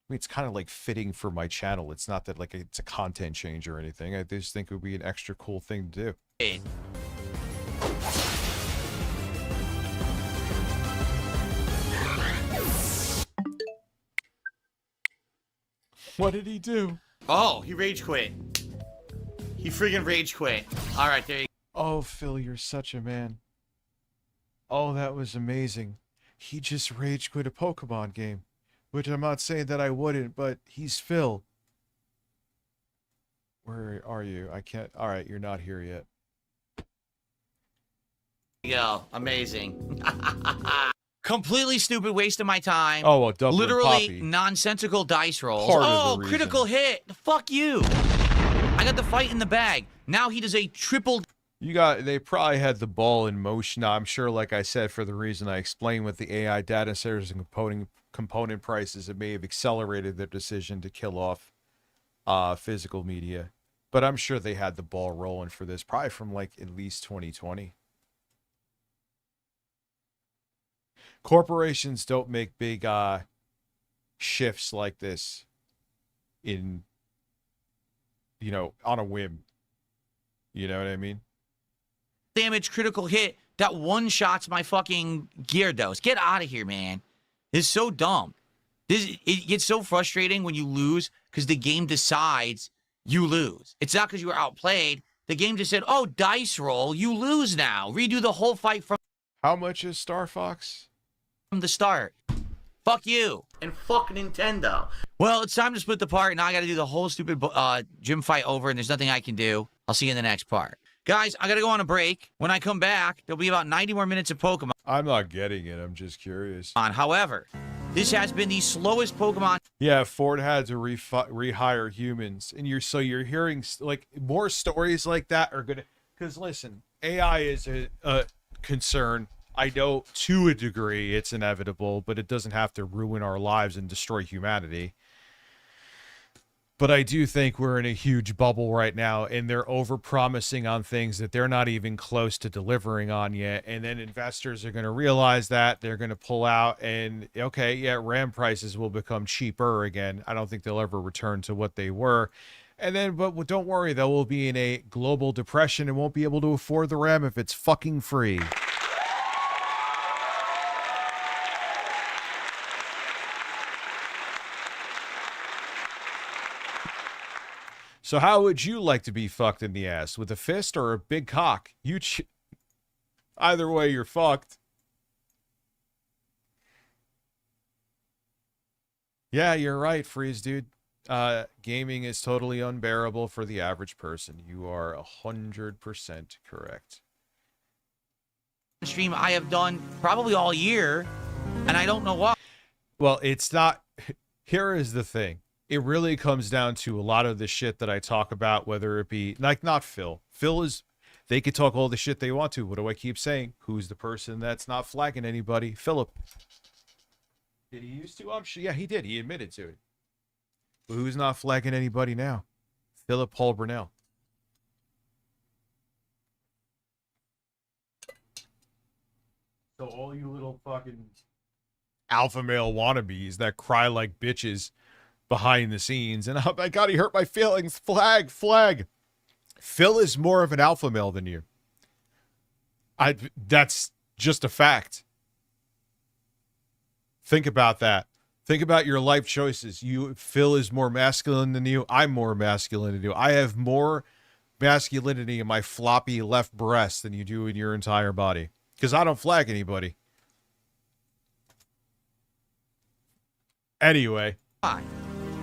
I mean, it's kind of like fitting for my channel. It's not that like it's a content change or anything. I just think it would be an extra cool thing to do. What did he do? Oh, he rage quit. He friggin' rage quit. All right, there you go. Oh, Phil, you're such a man. Oh, that was amazing. He just rage quit a Pokemon game. Which I'm not saying that I wouldn't, but he's Phil. Where are you? I can't. All right, you're not here yet. Go. Amazing. Completely stupid waste of my time. Oh, well, double literally Poppy. Nonsensical dice rolls. Part of Oh, the reason. critical hit. Fuck you. I got the fight in the bag. Now he does a triple. They probably had the ball in motion. Now, I'm sure, like I said, for the reason I explained with the AI data centers and component prices, it may have accelerated their decision to kill off physical media. But I'm sure they had the ball rolling for this, probably from like at least 2020. Corporations don't make big shifts like this on a whim. You know what I mean? Damage critical hit that one-shots my fucking Gyarados. Get out of here, man. This is so dumb. It gets so frustrating when you lose because the game decides you lose. It's not because you were outplayed. The game just said, oh, dice roll, you lose now. Redo the whole fight from... How much is Star Fox? From the start. Fuck you. And fuck Nintendo. Well, it's time to split the part. Now I got to do the whole stupid gym fight over, and there's nothing I can do. I'll see you in the next part. Guys, I got to go on a break. When I come back, there'll be about 90 more minutes of Pokemon. I'm not getting it. I'm just curious. However, this has been the slowest Pokemon. Yeah, Ford had to rehire humans, and you're hearing like more stories like that are gonna. Because listen, AI is a concern. I know to a degree it's inevitable, but it doesn't have to ruin our lives and destroy humanity. But I do think we're in a huge bubble right now, and they're over-promising on things that they're not even close to delivering on yet. And then investors are going to realize that they're going to pull out, and okay, yeah, RAM prices will become cheaper again. I don't think they'll ever return to what they were. And then, but don't worry, though, we'll be in a global depression and won't be able to afford the RAM if it's fucking free. So how would you like to be fucked in the ass? With a fist or a big cock? Either way, you're fucked. Yeah, you're right, Freeze, dude. Gaming is totally unbearable for the average person. You are 100% correct. Stream I have done probably all year, and I don't know why. Well, it's not... Here is the thing. It really comes down to a lot of the shit that I talk about, whether it be like not Phil. Phil is, they could talk all the shit they want to. What do I keep saying? Who's the person that's not flagging anybody? Philip. Did he used to? I'm sure. Yeah, he did. He admitted to it. But who's not flagging anybody now? Philip Paul Brunel. So all you little fucking alpha male wannabes that cry like bitches behind the scenes, and oh my god, he hurt my feelings. Flag. Phil is more of an alpha male than you. That's just a fact. Think about that. Think about your life choices. Phil is more masculine than you. I'm more masculine than you. I have more masculinity in my floppy left breast than you do in your entire body. Because I don't flag anybody. Anyway.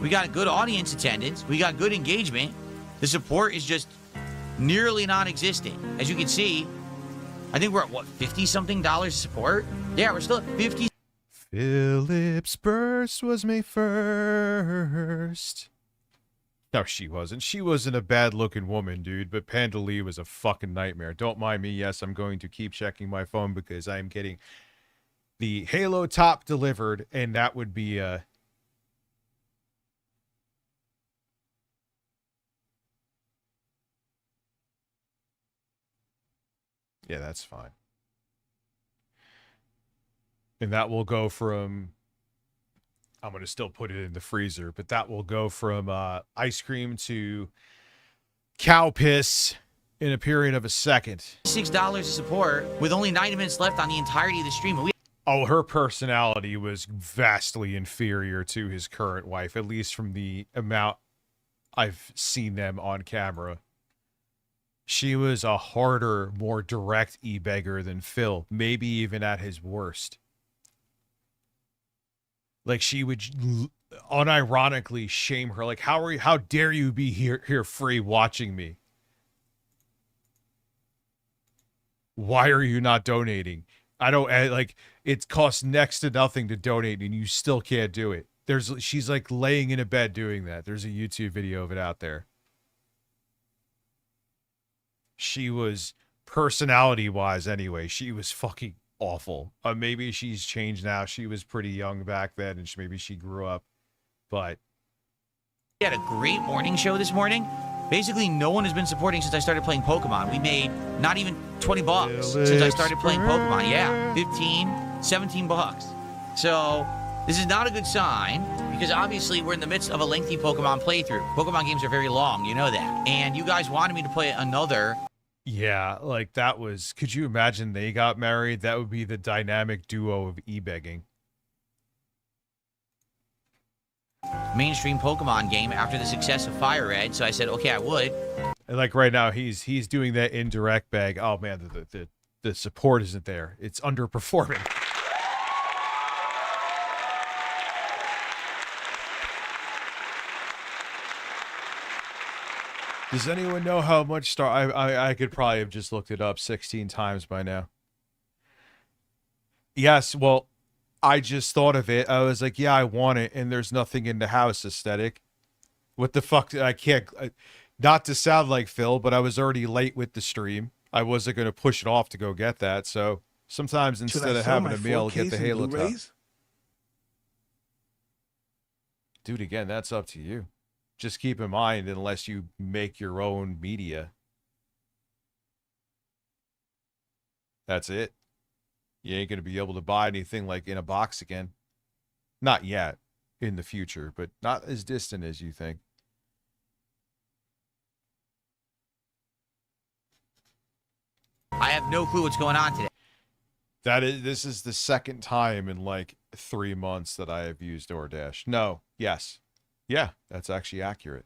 We got good audience attendance. We got good engagement. The support is just nearly non-existent. As you can see, I think we're at, what, $50-something support? Yeah, we're still at 50. Philip's burst was May 1st. No, she wasn't. She wasn't a bad-looking woman, dude, but Panda Lee was a fucking nightmare. Don't mind me. Yes, I'm going to keep checking my phone because I'm getting the Halo top delivered, and that would be, yeah, that's fine. And that will go from, I'm going to still put it in the freezer, but that will go from ice cream to cow piss in a period of a second. $6 of support with only 90 minutes left on the entirety of the stream. Oh, her personality was vastly inferior to his current wife, at least from the amount I've seen them on camera. She was a harder, more direct e-beggar than Phil, maybe even at his worst. Like, she would unironically shame her. Like, how dare you be here free watching me? Why are you not donating? I don't, like, it costs next to nothing to donate and you still can't do it. She's like laying in a bed doing that. There's a YouTube video of it out there. She was, personality-wise anyway, she was fucking awful. Maybe she's changed now. She was pretty young back then, and maybe she grew up. But we had a great morning show this morning. Basically, no one has been supporting since I started playing Pokemon. We made not even 20 bucks since I started playing Pokemon. Yeah, 15, 17 bucks. So this is not a good sign because obviously we're in the midst of a lengthy Pokemon playthrough. Pokemon games are very long, you know that. And you guys wanted me to play another. Yeah, like that was, could you imagine they got married? That would be the dynamic duo of e-begging. Mainstream Pokemon game after the success of Fire Red, so I said, okay, I would. And like right now, he's doing that indirect beg. Oh man, the support isn't there. It's underperforming. Does anyone know how much Star... I could probably have just looked it up 16 times by now. Yes, well, I just thought of it. I was like, yeah, I want it, and there's nothing in the house aesthetic. What the fuck? I can't... not to sound like Phil, but I was already late with the stream. I wasn't going to push it off to go get that, so sometimes instead of having a meal, get the Halo top. Dude, again, that's up to you. Just keep in mind, unless you make your own media, that's it. You ain't going to be able to buy anything like in a box again. Not yet. In the future, but not as distant as you think. I have no clue what's going on today. This is the second time in like 3 months that I have used DoorDash. No, yes. Yeah, that's actually accurate.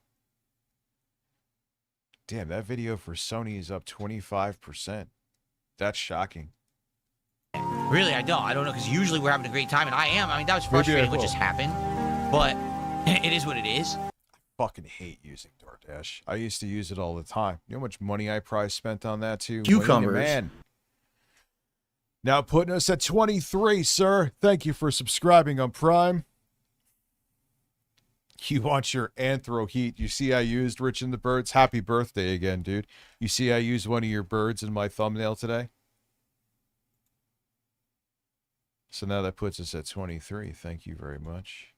Damn, that video for Sony is up 25%. That's shocking. Really, I don't know, because usually we're having a great time, and I am. I mean, that was frustrating what just happened, but it is what it is. I fucking hate using DoorDash. I used to use it all the time. You know how much money I probably spent on that too? Cucumbers. Man. Now putting us at 23, sir. Thank you for subscribing on Prime. You want your Anthro heat. You see I used Rich and the Birds? Happy birthday again, dude. You see I used one of your birds in my thumbnail today? So now that puts us at 23. Thank you very much.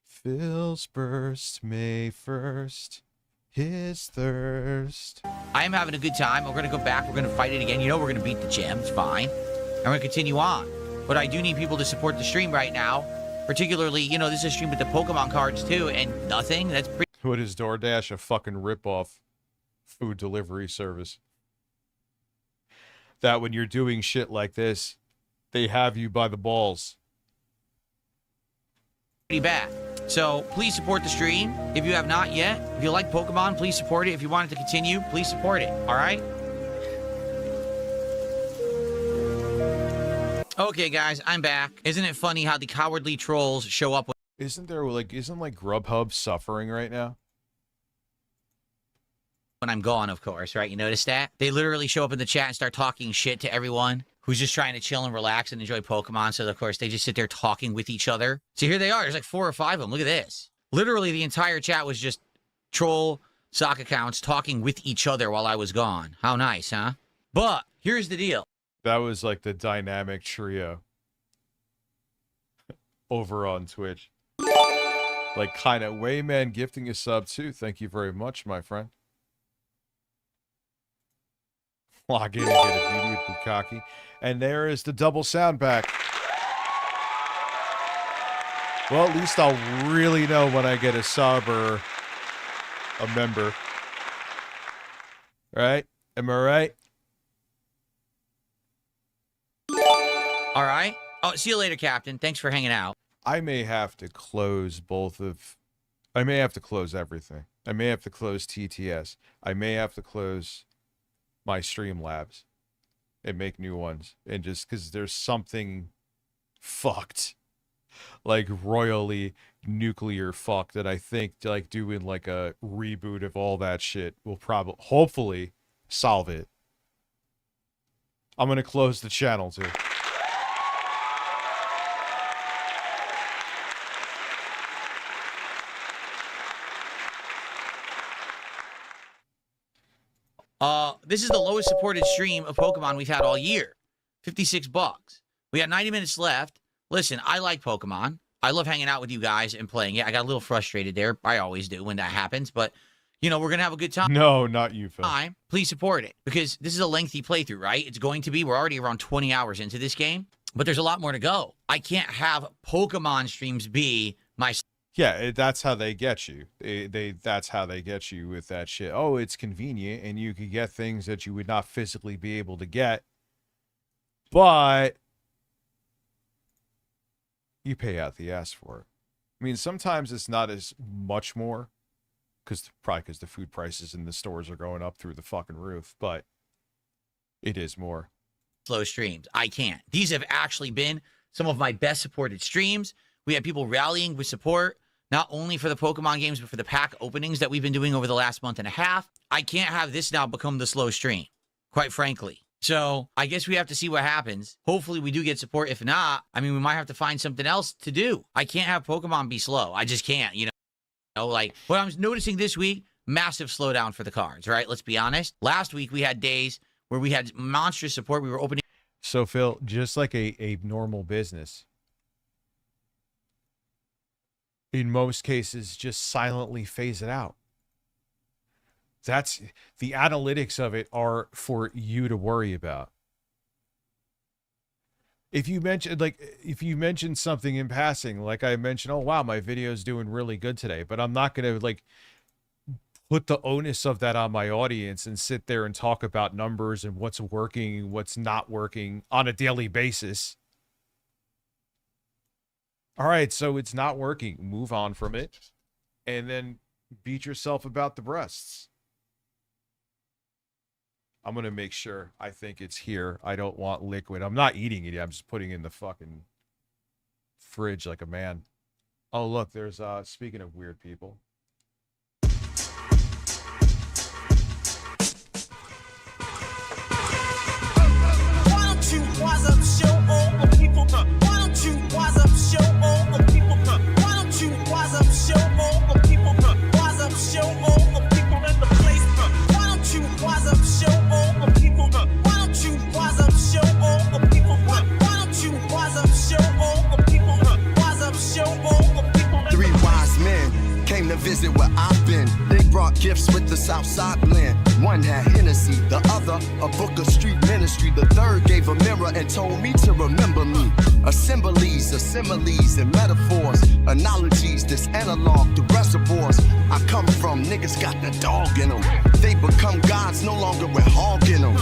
Phil's burst, May 1st. His thirst. I am having a good time. We're going to go back. We're going to fight it again. You know we're going to beat the gym. It's fine. And we're going to continue on. But I do need people to support the stream right now. Particularly, you know, this is a stream with the Pokemon cards too. And nothing. That's pretty... What is DoorDash? A fucking ripoff food delivery service. That when you're doing shit like this, they have you by the balls. Pretty bad. So please support the stream. If you have not yet, if you like Pokemon, please support it. If you want it to continue, please support it. All right? Okay, guys, I'm back. Isn't it funny how the cowardly trolls show up? Isn't Grubhub suffering right now? When I'm gone, of course, right? You notice that? They literally show up in the chat and start talking shit to everyone who's just trying to chill and relax and enjoy Pokemon. So, of course, they just sit there talking with each other. So here they are. There's like 4 or 5 of them. Look at this. Literally, the entire chat was just troll sock accounts talking with each other while I was gone. How nice, huh? But here's the deal. That was like the dynamic trio over on Twitch. Like, kind of Wayman gifting a sub, too. Thank you very much, my friend. Log in and get immediate Bukaki. And there is the double sound back. Well, at least I'll really know when I get a sub or a member. Right? Am I right? All right. Oh, see you later, Captain. Thanks for hanging out. I may have to close I may have to close everything. I may have to close TTS. I may have to close my Streamlabs and make new ones. And just because there's something fucked, like royally nuclear fucked, that I think like doing like a reboot of all that shit will probably, hopefully, solve it. I'm going to close the channel too. This is the lowest supported stream of Pokemon we've had all year. $56. We got 90 minutes left. Listen, I like Pokemon. I love hanging out with you guys and playing it. I got a little frustrated there. I always do when that happens. But, you know, we're going to have a good time. No, not you, Phil. Please support it. Because this is a lengthy playthrough, right? It's going to be. We're already around 20 hours into this game. But there's a lot more to go. I can't have Pokemon streams be my... Yeah, that's how they get you. That's how they get you with that shit. Oh, it's convenient, and you can get things that you would not physically be able to get, but you pay out the ass for it. I mean, sometimes it's not as much more, probably because the food prices in the stores are going up through the fucking roof, but it is more. Slow streams. I can't. These have actually been some of my best supported streams. We had people rallying with support. Not only for the Pokemon games, but for the pack openings that we've been doing over the last month and a half. I can't have this now become the slow stream, quite frankly. So I guess we have to see what happens. Hopefully we do get support. If not, I mean, we might have to find something else to do. I can't have Pokemon be slow. I just can't, you know, like what I'm noticing this week, massive slowdown for the cards, right? Let's be honest. Last week we had days where we had monstrous support. We were opening. So Phil, just like a normal business, in most cases, just silently phase it out. That's the analytics of it are for you to worry about. If you mention something in passing, like I mentioned, oh wow, my video's doing really good today, but I'm not going to like put the onus of that on my audience and sit there and talk about numbers and what's working, what's not working on a daily basis. All right, so it's not working. Move on from it and then beat yourself about the breasts. I'm going to make sure. I think it's here. I don't want liquid. I'm not eating it. I'm just putting it in the fucking fridge like a man. Oh, look, there's, speaking of weird people. Why don't you wise up, show all the people? Why don't you wise up, show all the people? Why don't you wise up, show all the people? Wise up, show all the people in the place. Why don't you wise up, show all the people? Why don't you wise up, show all the people? Why don't you wise up, show all the people? Wise up, show all the people. Three wise men came to visit where I've been. They brought gifts with the Southside blend. One had Hennessy, the other a book of street ministry. The third gave a mirror and told me to remember me. Similes, and metaphors, analogies, this analog to reservoirs I come from. Niggas got the dog in them. They become gods no longer with hog in them.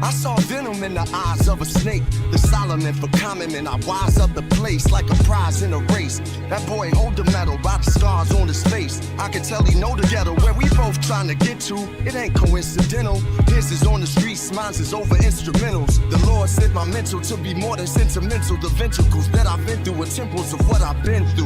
I saw venom in the eyes of a snake. The Solomon for common men, I wise up the place like a prize in a race. That boy hold the medal by the scars on his face. I can tell he know the ghetto where we both trying to get to. It ain't coincidental. His is on the streets, mine's is over instrumentals. The Lord said my mental to be more than sentimental. The ventricles that I've been through are temples of what I've been through.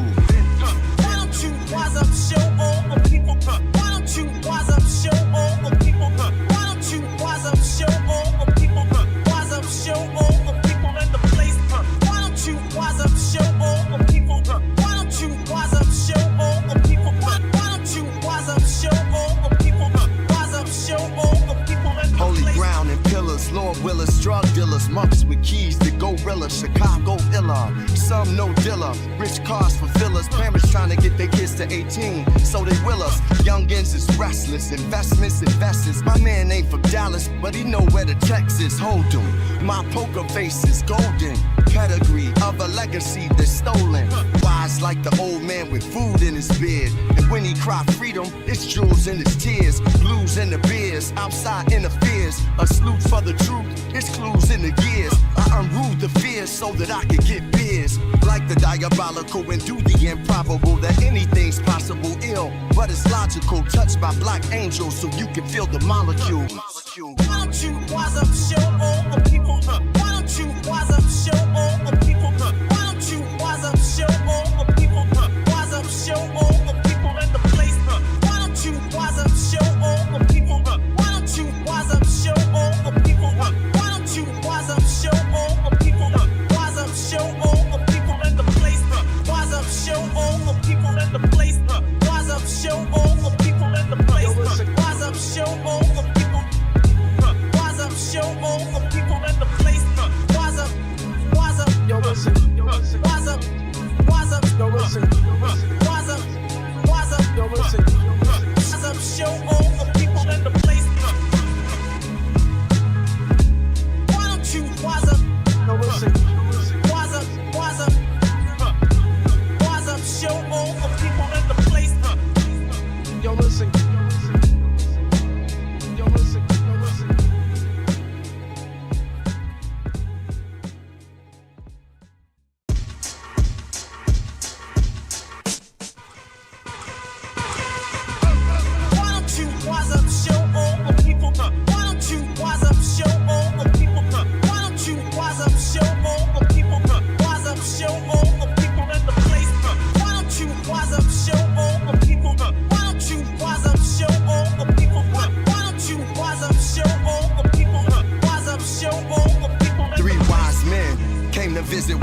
Why don't you wise up, show all the people? Why don't you wise up, show all the people? Why don't you wise up, show all the people? Wise up, show all the people in the place. Why don't you wise up, show all the people? Why don't you wise up, show all the people? Why don't you wise up, show all the people? Wise up, show all the people in the Holy place. ground and pillars, Lord Willis, drug dealers, monks with keys to gorilla, Chicago illa. Some no dealer, rich cars for fillers, parents trying to get their kids to 18, so they will us. Youngins is restless, investments, investors. My man ain't from Dallas, but he know where the Texas hold him. My poker face is golden, pedigree of a legacy that's stolen. Wise like the old man with food in his beard, and when he cry freedom, it's jewels in his tears, blues in the beers, outside interferes. A salute for the truth, it's clues in the gears. I unruled the fears so that I could get beers. Like the diabolical and do the improbable, that anything's possible ill, but it's logical. Touched by black angels so you can feel the molecule. Why don't you wise up, show all the people? Why don't you wise up, show all the people? Why don't you wise up, show all the people? Wise up, show all the people in the place. Why don't you wise up, show all the people? Why don't you wise up, show all the people? Why don't you wise up, show all the people? Wise up, show all the people in the place. Wise up, show all the people in the place. Wise up, show all the people in the place. Wise up, show all the people. Wise up, show all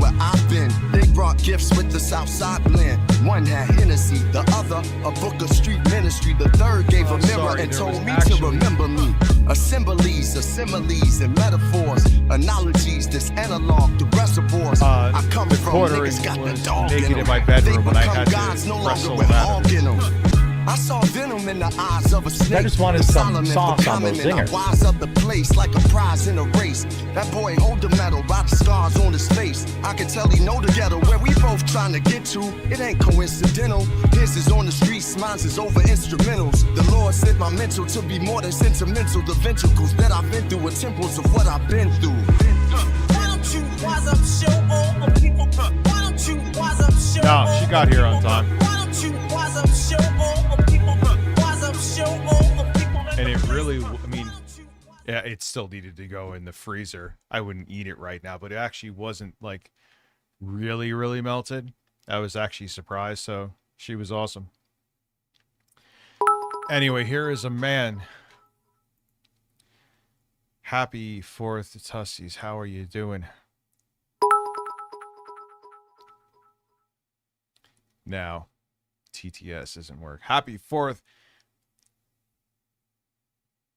where I've been. They brought gifts with the Southside blend. One had Hennessy, the other a book of street ministry. The third gave a mirror and told me to remember me. Assemblies, similes, and metaphors. Analogies, this analog, the reservoirs. I come from niggas got the dog naked in my bedroom when I had to wrestle with I saw venom in the eyes of a snake. I just wanted some sauce on those zingers. Wise up the place like a prize in a race. That boy hold the medal, rock the scars on his face. I can tell he know the ghetto where we both trying to get to. It ain't coincidental. His is on the streets, mine's is over instrumentals. The Lord said my mental to be more than sentimental. The ventricles that I've been through are temples of what I've been through. Why don't you wise up, show all the people? Why don't you wise up, show all? No, she got here on time. Why don't you wise up, show all the people? Wise up, show all the people. And it really, I mean, yeah, it still needed to go in the freezer. I wouldn't eat it right now, but it actually wasn't like really, really melted. I was actually surprised, so she was awesome. Anyway, here is a man. Happy 4th, Tussies. How are you doing? Now, TTS doesn't work. Happy 4th.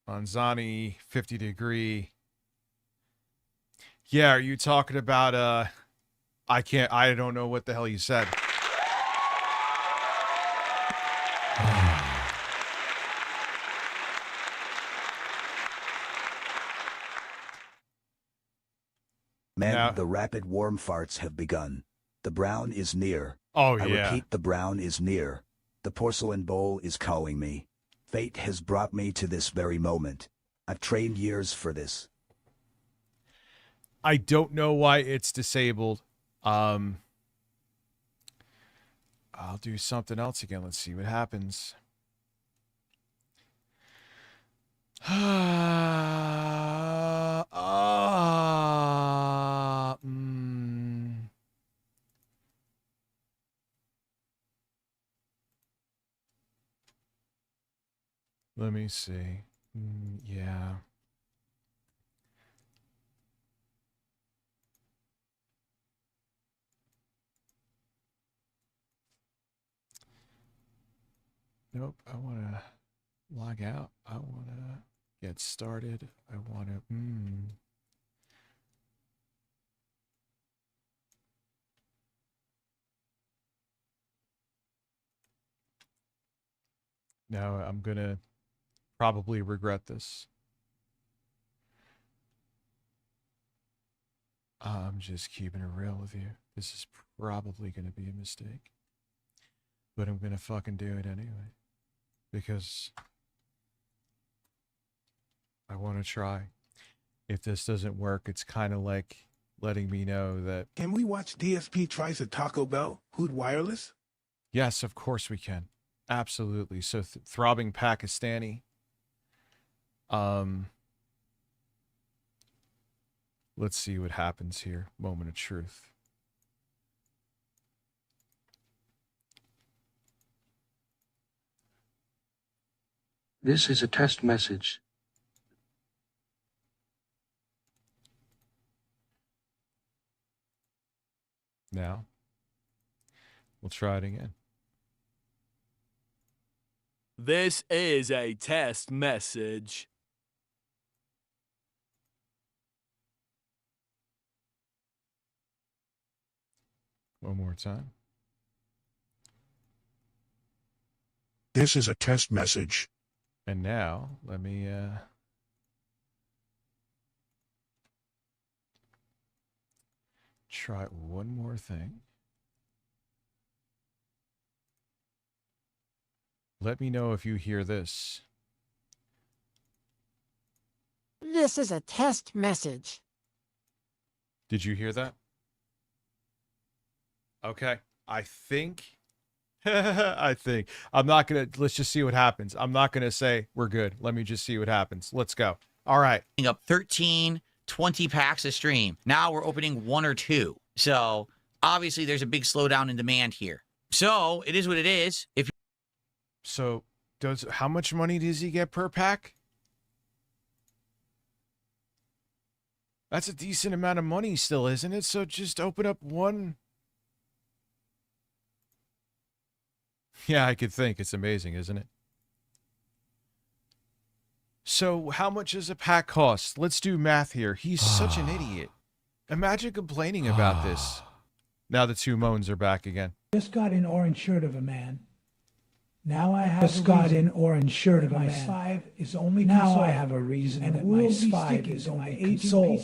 Manzani, 50 degree. Yeah, are you talking about, I don't know what the hell you said. Men, the rapid warm farts have begun. The brown is near. Oh, I yeah. repeat, the brown is near. The porcelain bowl is calling me. Fate has brought me to this very moment. I've trained years for this. I don't know why it's disabled. I'll do something else again. Let's see what happens. Let me see. Yeah. Nope. I want to log out. I want to get started. I want to... Now I'm going to probably regret this. I'm just keeping it real with you. This is probably going to be a mistake. But I'm going to fucking do it anyway. Because I want to try. If this doesn't work, it's kind of like letting me know that... Can we watch DSP tries a Taco Bell Hood Wireless? Yes, of course we can. Absolutely. So throbbing Pakistani. Let's see what happens here. Moment of truth. This is a test message. Now, we'll try it again. This is a test message. One more time. This is a test message. And now, let me, try one more thing. Let me know if you hear this. This is a test message. Did you hear that? Okay. I think... I'm not going to... Let's just see what happens. I'm not going to say we're good. Let me just see what happens. Let's go. All right. Up 13, 20 packs a stream. Now we're opening 1 or 2. So obviously there's a big slowdown in demand here. So it is what it is. If So how much money does he get per pack? That's a decent amount of money still, isn't it? So just open up one. Yeah, I could think. It's amazing, isn't it? So how much does a pack cost? Let's do math here. He's such an idiot. Imagine complaining about this. Now the two moans are back again. Just got an orange shirt of a man. Now I have just got an orange shirt of a man. My 5 is only now I have a reason, and that my 5 is only console,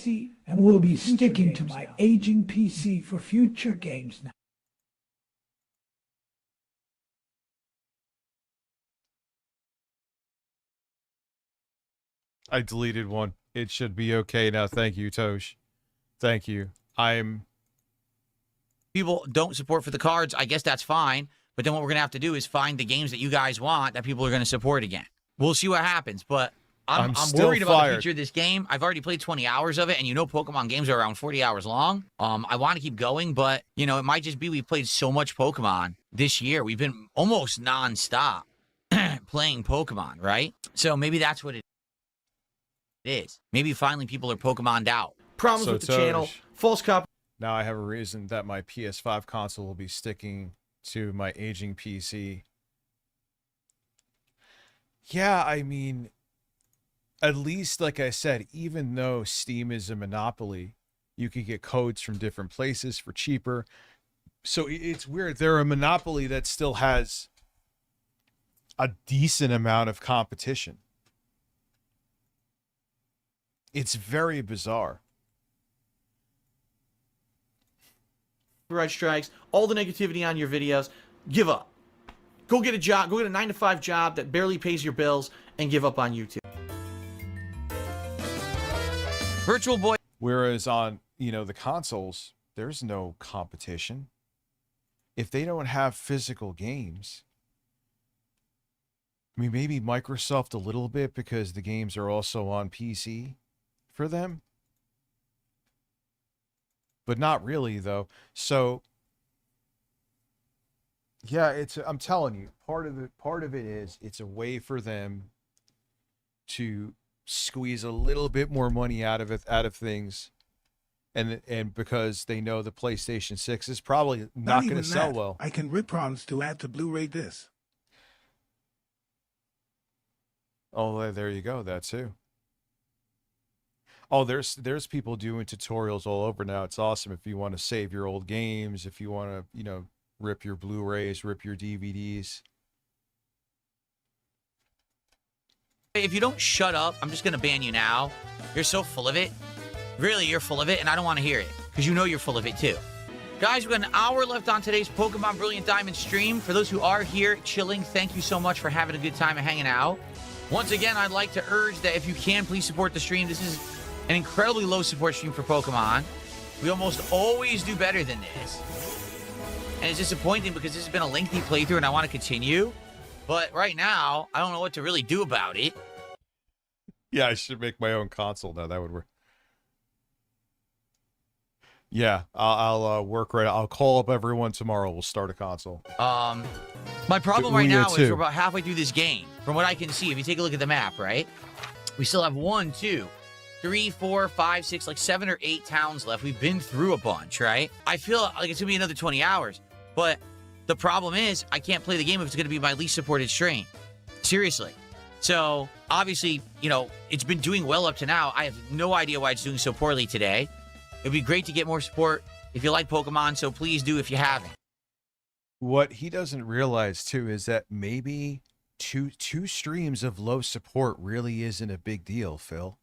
and will be sticking to my aging PC for future games now. I deleted one. It should be okay now. Thank you, Tosh. Thank you. People don't support for the cards. I guess that's fine. But then what we're going to have to do is find the games that you guys want that people are going to support again. We'll see what happens. But I'm worried about the future of this game. I've already played 20 hours of it. And you know Pokemon games are around 40 hours long. I want to keep going. But, you know, it might just be we've played so much Pokemon this year. We've been almost nonstop playing Pokemon, right? So maybe that's what it is. Maybe finally people are Pokemon'd out. Problems with the channel. False copy. Now I have a reason that my PS5 console will be sticking to my aging PC. Yeah, I mean, at least, like I said, even though Steam is a monopoly, you can get codes from different places for cheaper. So it's weird. They're a monopoly that still has a decent amount of competition. It's very bizarre. Copyright strikes, all the negativity on your videos, give up. Go get a job, go get a 9-to-5 job that barely pays your bills, and give up on YouTube. Virtual Boy. Whereas on, you know, the consoles, there's no competition. If they don't have physical games, I mean, maybe Microsoft a little bit because the games are also on PC for them. But not really, though. So, yeah, I'm telling you, part of it is it's a way for them to squeeze a little bit more money out of things, and because they know the PlayStation 6 is probably not going to sell well. I can rip ROMs to add to Blu-ray discs. Oh, there you go. That too. Oh, there's people doing tutorials all over now. It's awesome if you want to save your old games, if you want to, you know, rip your Blu-rays, rip your DVDs. If you don't shut up, I'm just going to ban you now. You're so full of it. Really, you're full of it, and I don't want to hear it because you know you're full of it too. Guys, we've got an hour left on today's Pokemon Brilliant Diamond stream. For those who are here chilling, thank you so much for having a good time and hanging out. Once again, I'd like to urge that if you can, please support the stream. This is an incredibly low support stream for Pokemon. We almost always do better than this. And it's disappointing because this has been a lengthy playthrough and I want to continue. But right now, I don't know what to really do about it. Yeah, I should make my own console now. That would work. Yeah, I'll work right. I'll call up everyone tomorrow. We'll start a console. My problem right now is we're about halfway through this game. From what I can see, if you take a look at the map, right? We still have 1, 2, 3, 4, 5, 6, like 7 or 8 towns left. We've been through a bunch, right? I feel like it's gonna be another 20 hours. But the problem is I can't play the game if it's gonna be my least supported stream. Seriously. So obviously, you know, it's been doing well up to now. I have no idea why it's doing so poorly today. It'd be great to get more support if you like Pokemon, so please do if you haven't. What he doesn't realize too is that maybe two streams of low support really isn't a big deal, Phil.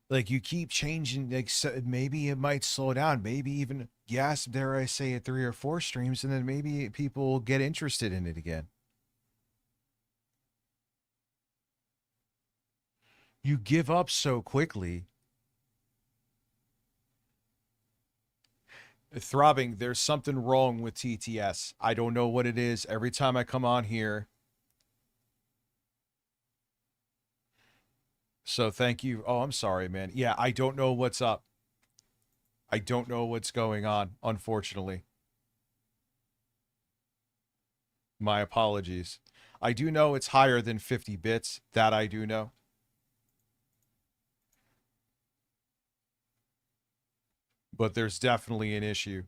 Like, you keep changing, like, so maybe it might slow down, maybe even, yes, dare I say it, 3 or 4 streams, and then maybe people will get interested in it again. You give up so quickly. Throbbing, there's something wrong with TTS. I don't know what it is. Every time I come on here. So thank you. Oh, I'm sorry, man. Yeah, I don't know what's up. I don't know what's going on, unfortunately. My apologies. I do know it's higher than 50 bits. That I do know. but there's definitely an issue.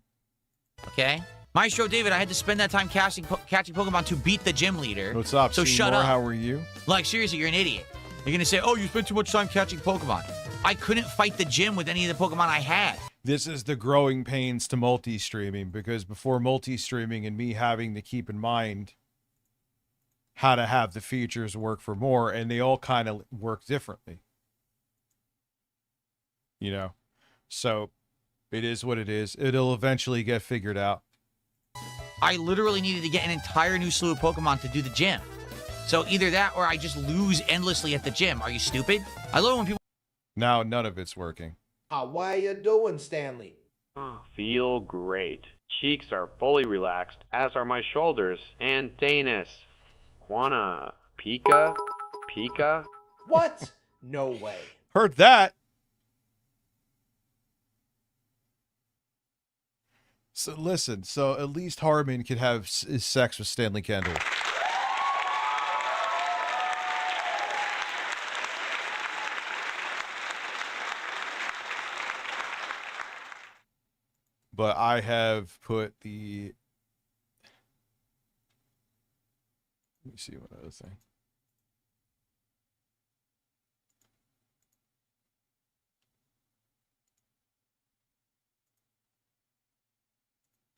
Okay? Maestro David, I had to spend that time catching Pokemon to beat the gym leader. What's up, So shut Seymour? up. How are you? Like, seriously, you're an idiot. You're going to say, oh, you spent too much time catching Pokemon. I couldn't fight the gym with any of the Pokemon I had. This is the growing pains to multi-streaming, because before multi-streaming and me having to keep in mind how to have the features work for more, and they all kind of work differently. You know? So, it is what it is. It'll eventually get figured out. I literally needed to get an entire new slew of Pokemon to do the gym. So either that or I just lose endlessly at the gym. Are you stupid? I love it when people... Now, none of it's working. How you doing, Stanley? Feel great. Cheeks are fully relaxed, as are my shoulders and Danis. Wanna Pika? Pika? What? No way. Heard that. So listen, so at least Harmon could have his sex with Stanley Kendall. But I have put the... Let me see one other thing.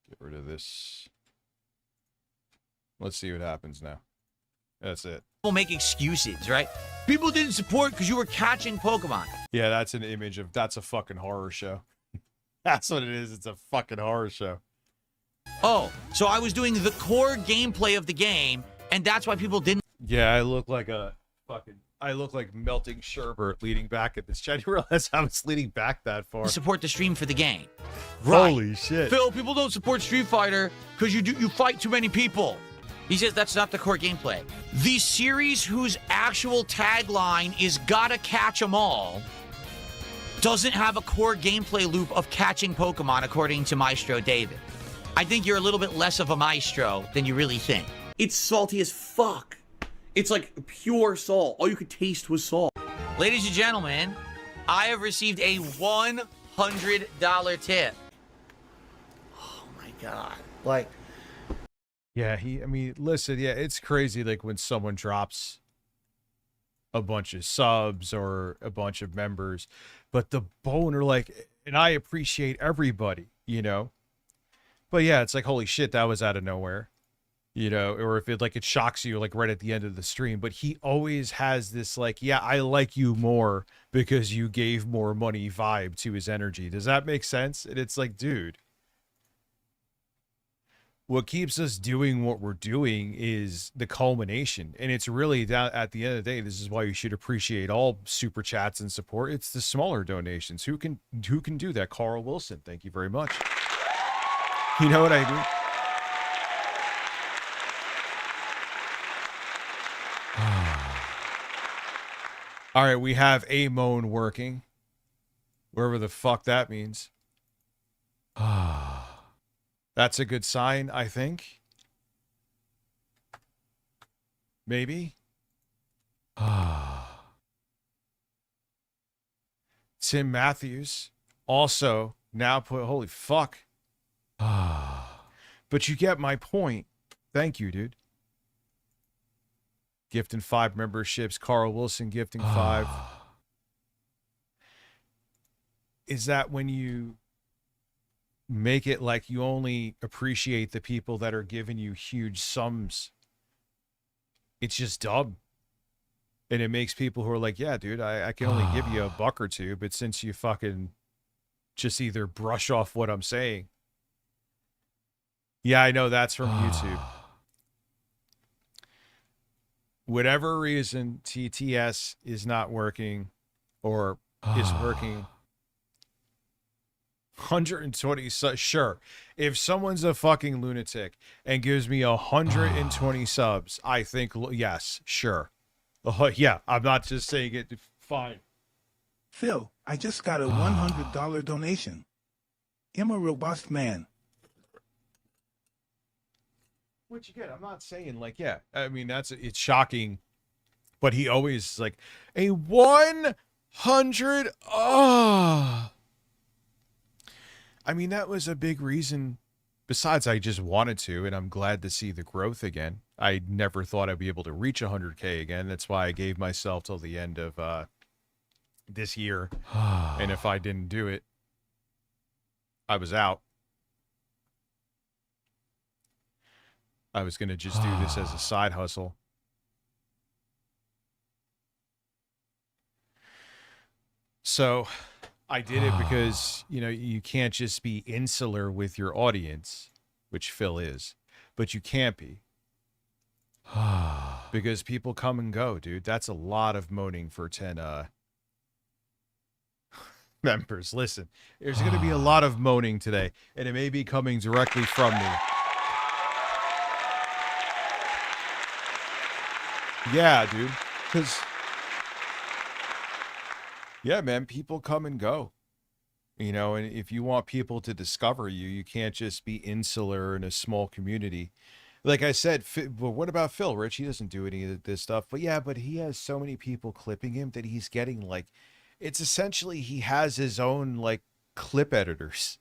Get rid of this. Let's see what happens now. That's it. People make excuses, right? People didn't support because you were catching Pokemon. Yeah, that's an image of... That's a fucking horror show. That's what it is. It's a fucking horror show. Oh, so I was doing the core gameplay of the game, and that's why people didn't... Yeah, I look like a fucking... I look like melting sherbet leading back at this chat. You realize how it's leading back that far? Support the stream for the game. Holy shit. Phil, people don't support Street Fighter because you fight too many people. He says that's not the core gameplay. The series whose actual tagline is gotta catch 'em all doesn't have a core gameplay loop of catching Pokemon, according to Maestro David. I think you're a little bit less of a maestro than you really think. It's salty as fuck. It's like pure salt. All you could taste was salt. Ladies and gentlemen, I have received a $100 tip. Oh my god. Like... Yeah, I mean, listen, yeah, it's crazy, like, when someone drops a bunch of subs or a bunch of members, but the boner, like, and I appreciate everybody, you know? But yeah, it's like, holy shit, that was out of nowhere, you know? Or if it, like, it shocks you, like, right at the end of the stream, but he always has this, like, yeah, I like you more because you gave more money vibe to his energy. Does that make sense? And it's like, dude, what keeps us doing what we're doing is the culmination. And it's really that at the end of the day, this is why you should appreciate all super chats and support. It's the smaller donations. Who can do that? Carl Wilson, thank you very much. You know what I mean? All right, we have Amon working. Wherever the fuck that means. That's a good sign, I think. Maybe. Tim Matthews also now put, holy fuck. But you get my point. Thank you, dude. Gifting 5 memberships. Carl Wilson gifting 5. Is that when you make it like you only appreciate the people that are giving you huge sums? It's just dumb. And it makes people who are like, yeah, dude, I can only give you $1 or $2, but since you fucking just either brush off what I'm saying. Yeah, I know that's from YouTube. Whatever reason TTS is not working or is working 120 sure. If someone's a fucking lunatic and gives me 120 subs, I think yes, sure. Yeah, I'm not just saying it. Fine. Phil, I just got a $100 donation. I'm a robust man. Which again, I'm not saying like, yeah, I mean, it's shocking, but he always like a 100. I mean, that was a big reason. Besides, I just wanted to, and I'm glad to see the growth again. I never thought I'd be able to reach 100K again. That's why I gave myself till the end of this year. And if I didn't do it, I was out. I was going to just do this as a side hustle. So I did it because, you know, you can't just be insular with your audience, which Phil is, but you can't be. Because people come and go, dude. That's a lot of moaning for 10 members. Listen, there's going to be a lot of moaning today, and it may be coming directly from me. Yeah, dude. Because, yeah, man, people come and go. You know, and if you want people to discover you, you can't just be insular in a small community. Like I said, well, what about Phil? Rich, he doesn't do any of this stuff. But yeah, but he has so many people clipping him that he's getting like, it's essentially he has his own like clip editors.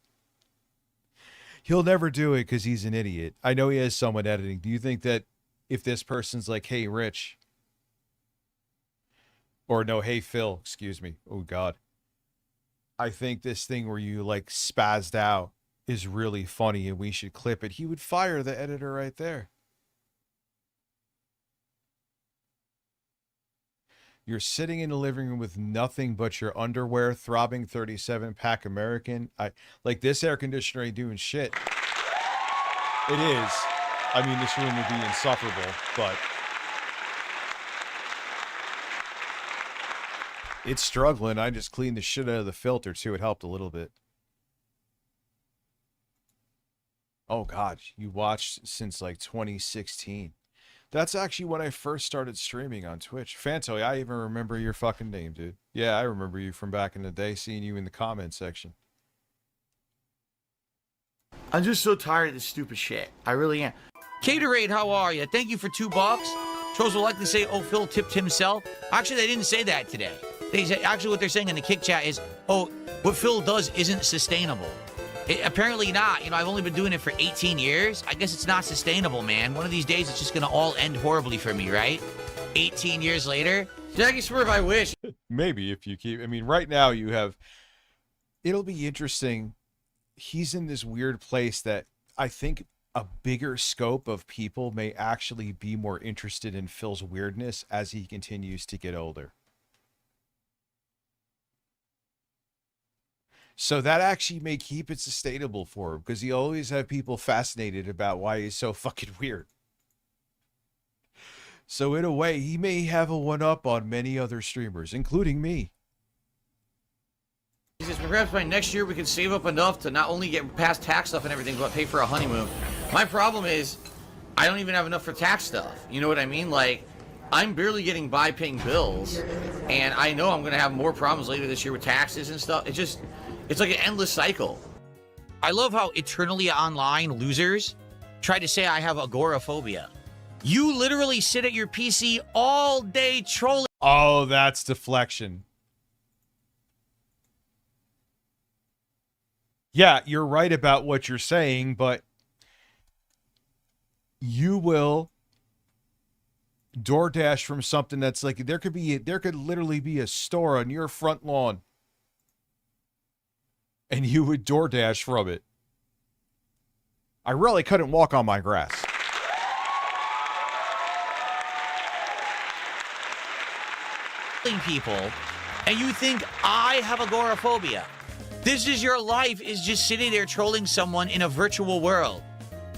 He'll never do it because he's an idiot. I know he has someone editing. Do you think that if this person's like, hey, Rich, or no, hey, Phil, excuse me. Oh, God. I think this thing where you like spazzed out is really funny and we should clip it. He would fire the editor right there. You're sitting in the living room with nothing but your underwear, throbbing 37-pack American. Like this air conditioner ain't doing shit. It is. I mean, this room would be insufferable, but it's struggling. I just cleaned the shit out of the filter too. It helped a little bit. Oh God, you watched since like 2016. That's actually when I first started streaming on Twitch. Fanto, I even remember your fucking name, dude. Yeah, I remember you from back in the day, seeing you in the comment section. I'm just so tired of this stupid shit. I really am. Caterade, how are you? Thank you for $2. Trolls will likely say, oh, Phil tipped himself. Actually, they didn't say that today. They say, actually, what they're saying in the kick chat is, oh, what Phil does isn't sustainable. Apparently not. You know, I've only been doing it for 18 years. I guess it's not sustainable, man. One of these days, it's just going to all end horribly for me, right? 18 years later. Jackie Swerve, I wish. Maybe if you keep, I mean, right now you have, it'll be interesting. He's in this weird place that I think a bigger scope of people may actually be more interested in Phil's weirdness as he continues to get older. So that actually may keep it sustainable for him because he always have people fascinated about why he's so fucking weird. So in a way, he may have a one-up on many other streamers, including me. He says, perhaps by next year we can save up enough to not only get past tax stuff and everything, but pay for a honeymoon. My problem is, I don't even have enough for tax stuff. You know what I mean? Like, I'm barely getting by paying bills, and I know I'm going to have more problems later this year with taxes and stuff. It's like an endless cycle. I love how eternally online losers try to say I have agoraphobia. You literally sit at your PC all day trolling. Oh, that's deflection. Yeah, you're right about what you're saying, but you will DoorDash from something that's like, there could literally be a store on your front lawn and you would DoorDash from it. I really couldn't walk on my grass. People, and you think I have agoraphobia. This is your life, is just sitting there trolling someone in a virtual world.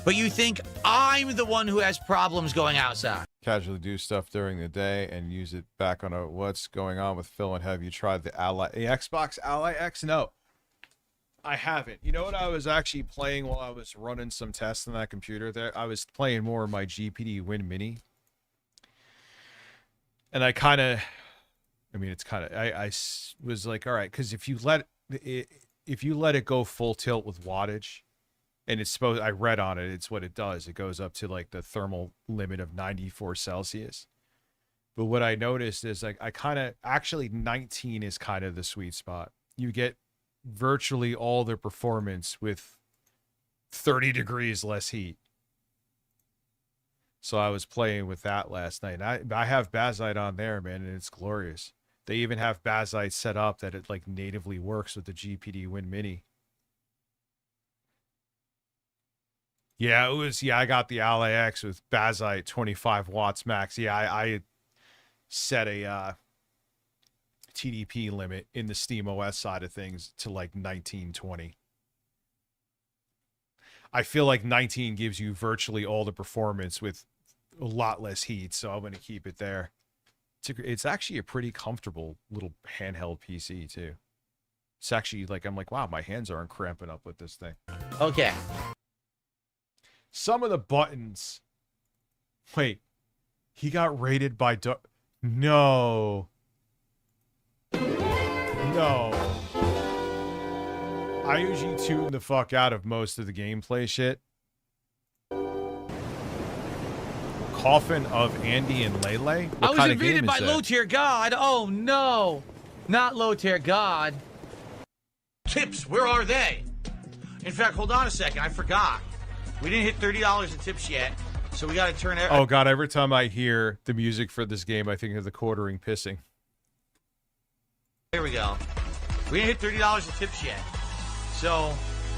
But you think I'm the one who has problems going outside. Casually do stuff during the day and use it back on a what's going on with Phil, and have you tried the Xbox Ally X? No, I haven't. You know what I was actually playing while I was running some tests on that computer there? I was playing more of my GPD Win Mini. And I kind of, I mean, it's kind of, I was like, all right, because if you let it go full tilt with wattage, and it's supposed, I read on it, it's what it does. It goes up to like the thermal limit of 94 Celsius. But what I noticed is like, I kind of, actually 19 is kind of the sweet spot. You get virtually all their performance with 30 degrees less heat. So I was playing with that last night. I have Bazite on there, man, and it's glorious. They even have Bazite set up that it like natively works with the GPD Win Mini. Yeah, it was. Yeah, I got the Ally X with Bazite 25 watts max. Yeah, I set a TDP limit in the SteamOS side of things to like 1920. I feel like 19 gives you virtually all the performance with a lot less heat, so I'm going to keep it there. It's actually a pretty comfortable little handheld PC too. It's actually like, I'm like, wow, my hands aren't cramping up with this thing. Okay. Some of the buttons. Wait, he got rated by No. No. I usually tune the fuck out of most of the gameplay shit. Coffin of Andy and Lele? I was invaded by low tier god. Oh no. Not low tier god. Tips, where are they? In fact, hold on a second. I forgot. We didn't hit $30 in tips yet. So we got to turn it. Oh god, every time I hear the music for this game, I think of the quartering pissing. There we go. We didn't hit $30 in tips yet. So,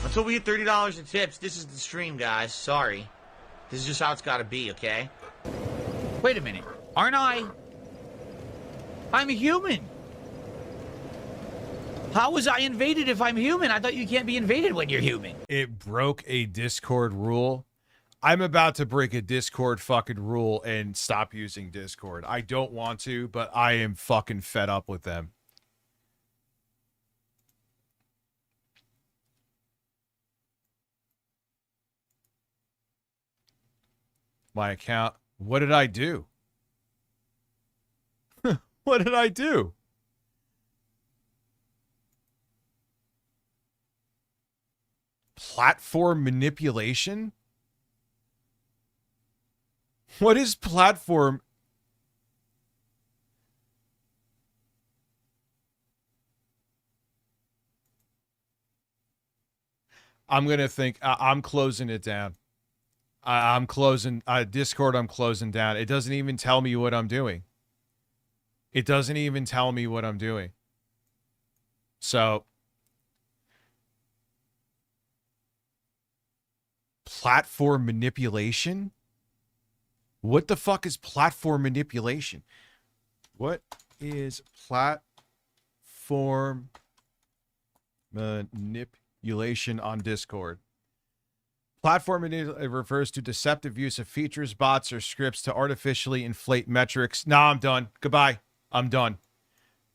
until we hit $30 in tips, this is the stream, guys. Sorry. This is just how it's got to be, okay? Wait a minute. Aren't I? I'm a human. How was I invaded if I'm human? I thought you can't be invaded when you're human. It broke a Discord rule. I'm about to break a Discord fucking rule and stop using Discord. I don't want to, but I am fucking fed up with them. My account. What did I do? What did I do? Platform manipulation? What is platform? I'm going to think I'm closing it down. I'm closing Discord. I'm closing down. It doesn't even tell me what I'm doing. It doesn't even tell me what I'm doing. So platform manipulation? What the fuck is platform manipulation? What is platform manipulation on Discord? Platform manipulation refers to deceptive use of features, bots, or scripts to artificially inflate metrics. Nah, I'm done. Goodbye. I'm done.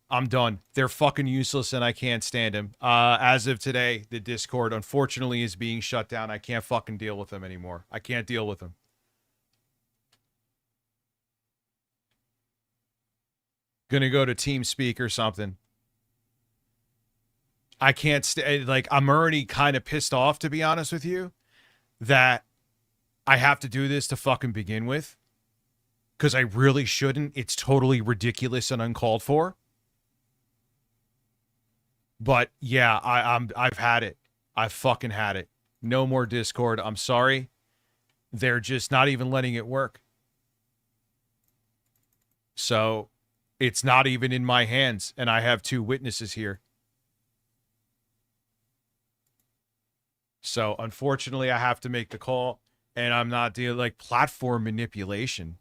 I'm done. They're fucking useless and I can't stand them. As of today, the Discord, unfortunately, is being shut down. I can't fucking deal with them anymore. I can't deal with them. Gonna go to TeamSpeak or something. I can't stay. Like, I'm already kind of pissed off, to be honest with you, that I have to do this to fucking begin with. Because I really shouldn't. It's totally ridiculous and uncalled for. But yeah, I've had it. I've fucking had it. No more Discord. I'm sorry. They're just not even letting it work. So it's not even in my hands, and I have 2 witnesses here. So unfortunately, I have to make the call, and I'm not dealing like platform manipulation.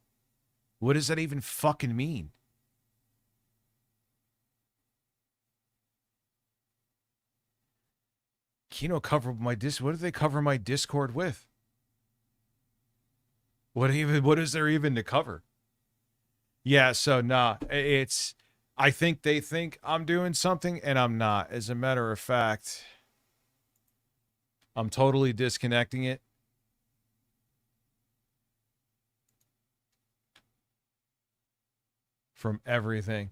What does that even fucking mean? Kino cover my What do they cover my Discord with? What is there even to cover? Yeah, so nah, it's I think they think I'm doing something and I'm not. As a matter of fact, I'm totally disconnecting it. From everything.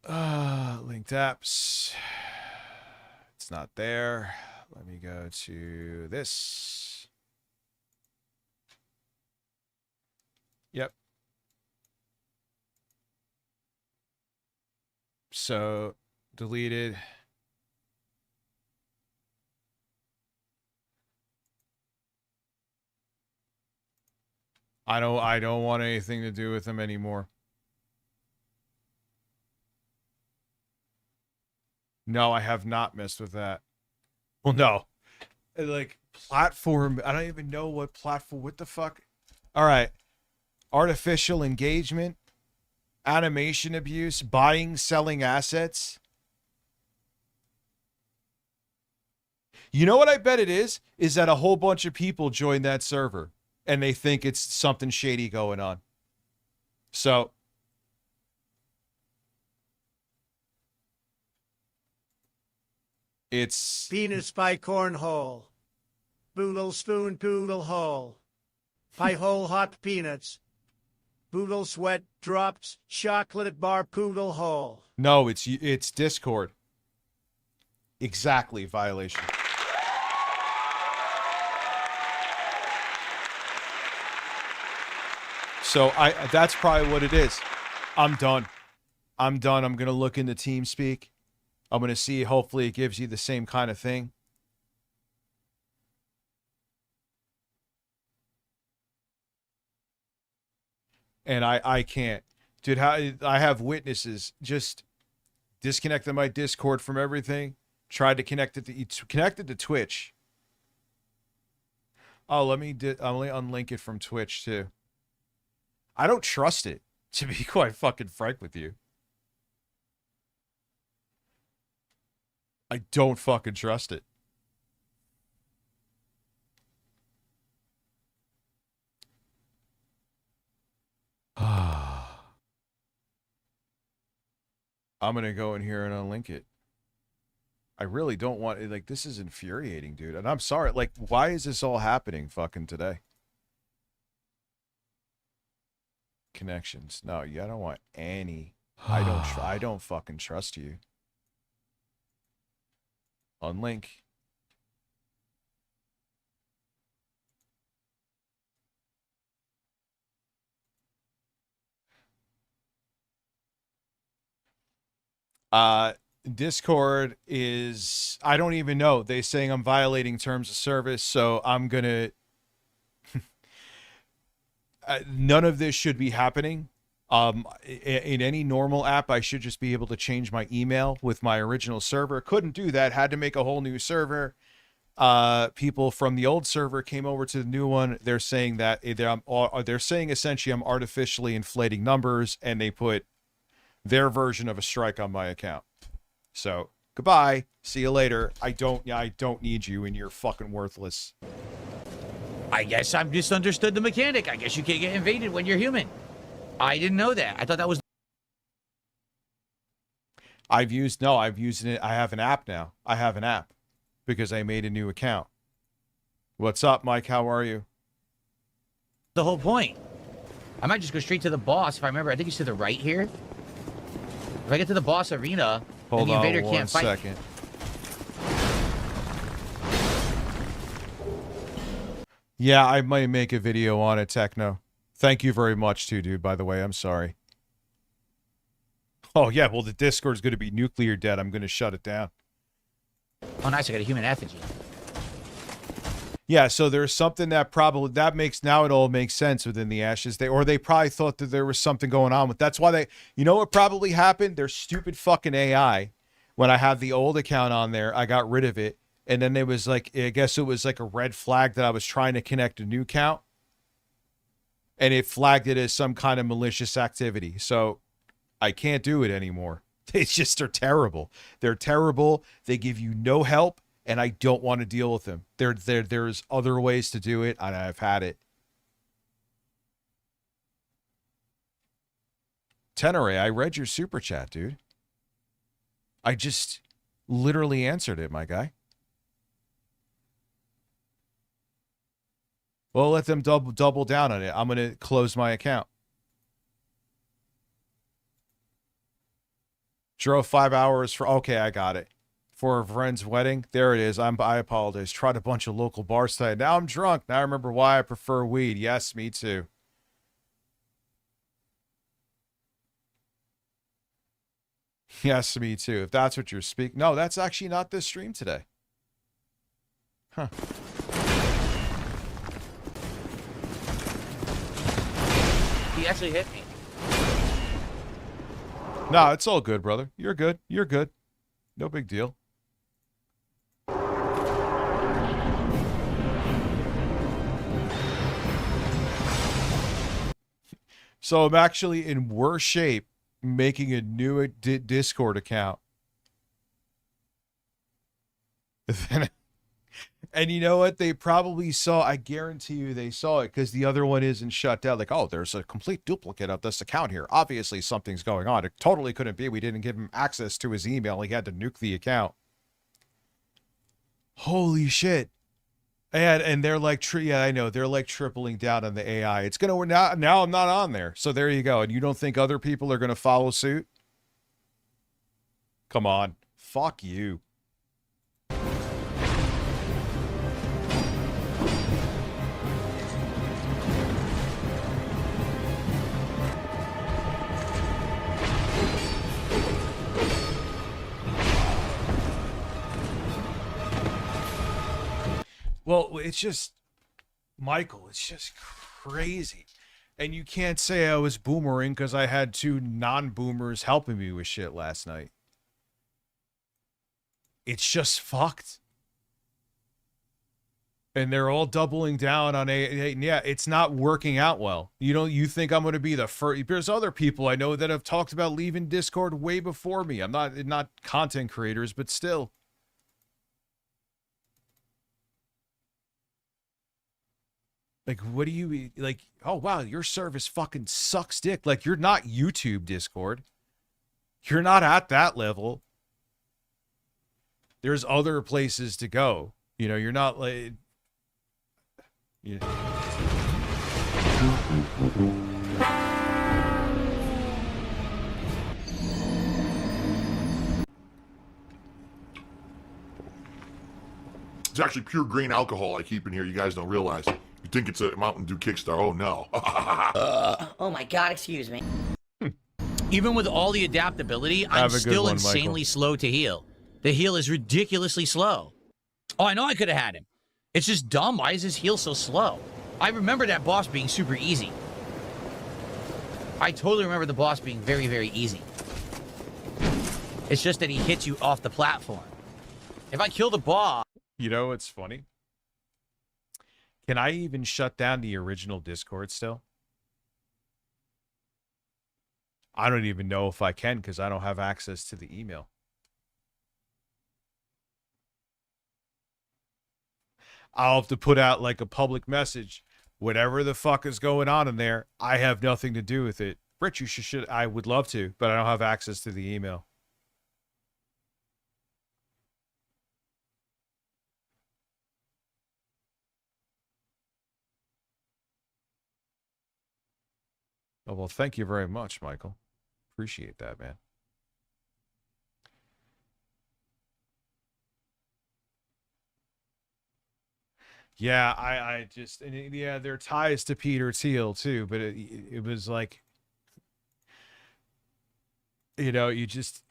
Linked apps. It's not there. Let me go to this. Yep. So deleted. I don't want anything to do with them anymore. No, I have not messed with that. Well, no. Like, platform, I don't even know what platform, what the fuck? All right. Artificial engagement, animation abuse, buying, selling assets. You know what I bet it is? Is that a whole bunch of people joined that server and they think it's something shady going on. So it's Penis by cornhole. Boodle spoon poodle hole. Pie hole hot peanuts. Boodle sweat drops. Chocolate bar poodle hole. no, it's Discord. Exactly, violation. So that's probably what it is. I'm done. I'm going to look into TeamSpeak. I'm going to see, hopefully it gives you the same kind of thing. And I can't. Dude, I have witnesses. Just disconnected my Discord from everything. Tried to connect it to connected to Twitch. Oh, let me unlink it from Twitch too. I don't trust it, to be quite fucking frank with you. I don't fucking trust it. I'm going to go in here and unlink it. I really don't want it. Like, this is infuriating, dude. And I'm sorry. Like, why is this all happening fucking today? Connections. No, I don't want any. I don't fucking trust you. Unlink. Discord is, I don't even know. They saying I'm violating terms of service, so I'm gonna none of this should be happening. In any normal app, I should just be able to change my email with my original server. Couldn't do that. Had to make a whole new server. People from the old server came over to the new one. They're saying that they're saying essentially I'm artificially inflating numbers, and they put their version of a strike on my account. So goodbye. See you later. I don't need you, and you're fucking worthless. I guess I've misunderstood the mechanic. I guess you can't get invaded when you're human. I didn't know that. I thought that was... I've used it. I have an app now. I have an app because I made a new account. What's up, Mike? How are you? The whole point. I might just go straight to the boss. If I remember, I think it's to the right here. If I get to the boss arena, then the invader can't fight. Hold on 1 second. Yeah, I might make a video on it, Techno. Thank you very much, too, dude, by the way. I'm sorry. Oh, yeah, well, the Discord's going to be nuclear dead. I'm going to shut it down. Oh, nice. I got a human effigy. Yeah, so there's something that probably, that makes, now it all makes sense within the Ashes. They probably thought that there was something going on with, that's why they, you know what probably happened? Their stupid fucking AI. When I had the old account on there, I got rid of it. And then there was like, I guess it was like a red flag that I was trying to connect a new account. And it flagged it as some kind of malicious activity. So I can't do it anymore. It's just, they're terrible. They're terrible. They give you no help, and I don't want to deal with them. There's other ways to do it, and I've had it. Tenere, I read your super chat, dude. I just literally answered it, my guy. Well, let them double down on it. I'm going to close my account. Drove 5 hours for... Okay, I got it. For a friend's wedding. There it is. I apologize. Tried a bunch of local bars today. Now I'm drunk. Now I remember why I prefer weed. Yes, me too. Yes, me too. If that's what you're speaking. No, that's actually not this stream today. Huh. He actually hit me. No, it's all good, brother. You're good. You're good. No big deal. So I'm actually in worse shape making a new Discord account. And you know what? They probably saw, I guarantee you they saw it because the other one isn't shut down. Like, oh, there's a complete duplicate of this account here. Obviously something's going on. It totally couldn't be. We didn't give him access to his email. He had to nuke the account. Holy shit. And they're like, yeah, I know. They're like tripling down on the AI. It's going to, now I'm not on there. So there you go. And you don't think other people are going to follow suit? Come on. Fuck you. Well, it's just, Michael, it's just crazy. And you can't say I was boomering because I had two non-boomers helping me with shit last night. It's just fucked. And they're all doubling down on yeah, it's not working out well. You think I'm going to be the first? There's other people I know that have talked about leaving Discord way before me. I'm not content creators, but still. Like, what do you, like, oh, wow, your service fucking sucks dick. Like, you're not YouTube Discord. You're not at that level. There's other places to go. You know, you're not like, you know. It's actually pure green alcohol I keep in here. You guys don't realize. You think it's a Mountain Dew Kickstar. Oh, no. Oh, my God. Excuse me. Even with all the adaptability, I'm still insanely slow to heal. The heal is ridiculously slow. Oh, I know I could have had him. It's just dumb. Why is his heal so slow? I remember that boss being super easy. I totally remember the boss being very, very easy. It's just that he hits you off the platform. If I kill the boss... You know what's funny? Can I even shut down the original Discord still? I don't even know if I can because I don't have access to the email. I'll have to put out like a public message. Whatever the fuck is going on in there, I have nothing to do with it. Rich, you should. I would love to, but I don't have access to the email. Oh, well, thank you very much, Michael. Appreciate that, man. Yeah, I just, and yeah, there are ties to Peter Thiel too, but it was like, you know, you just,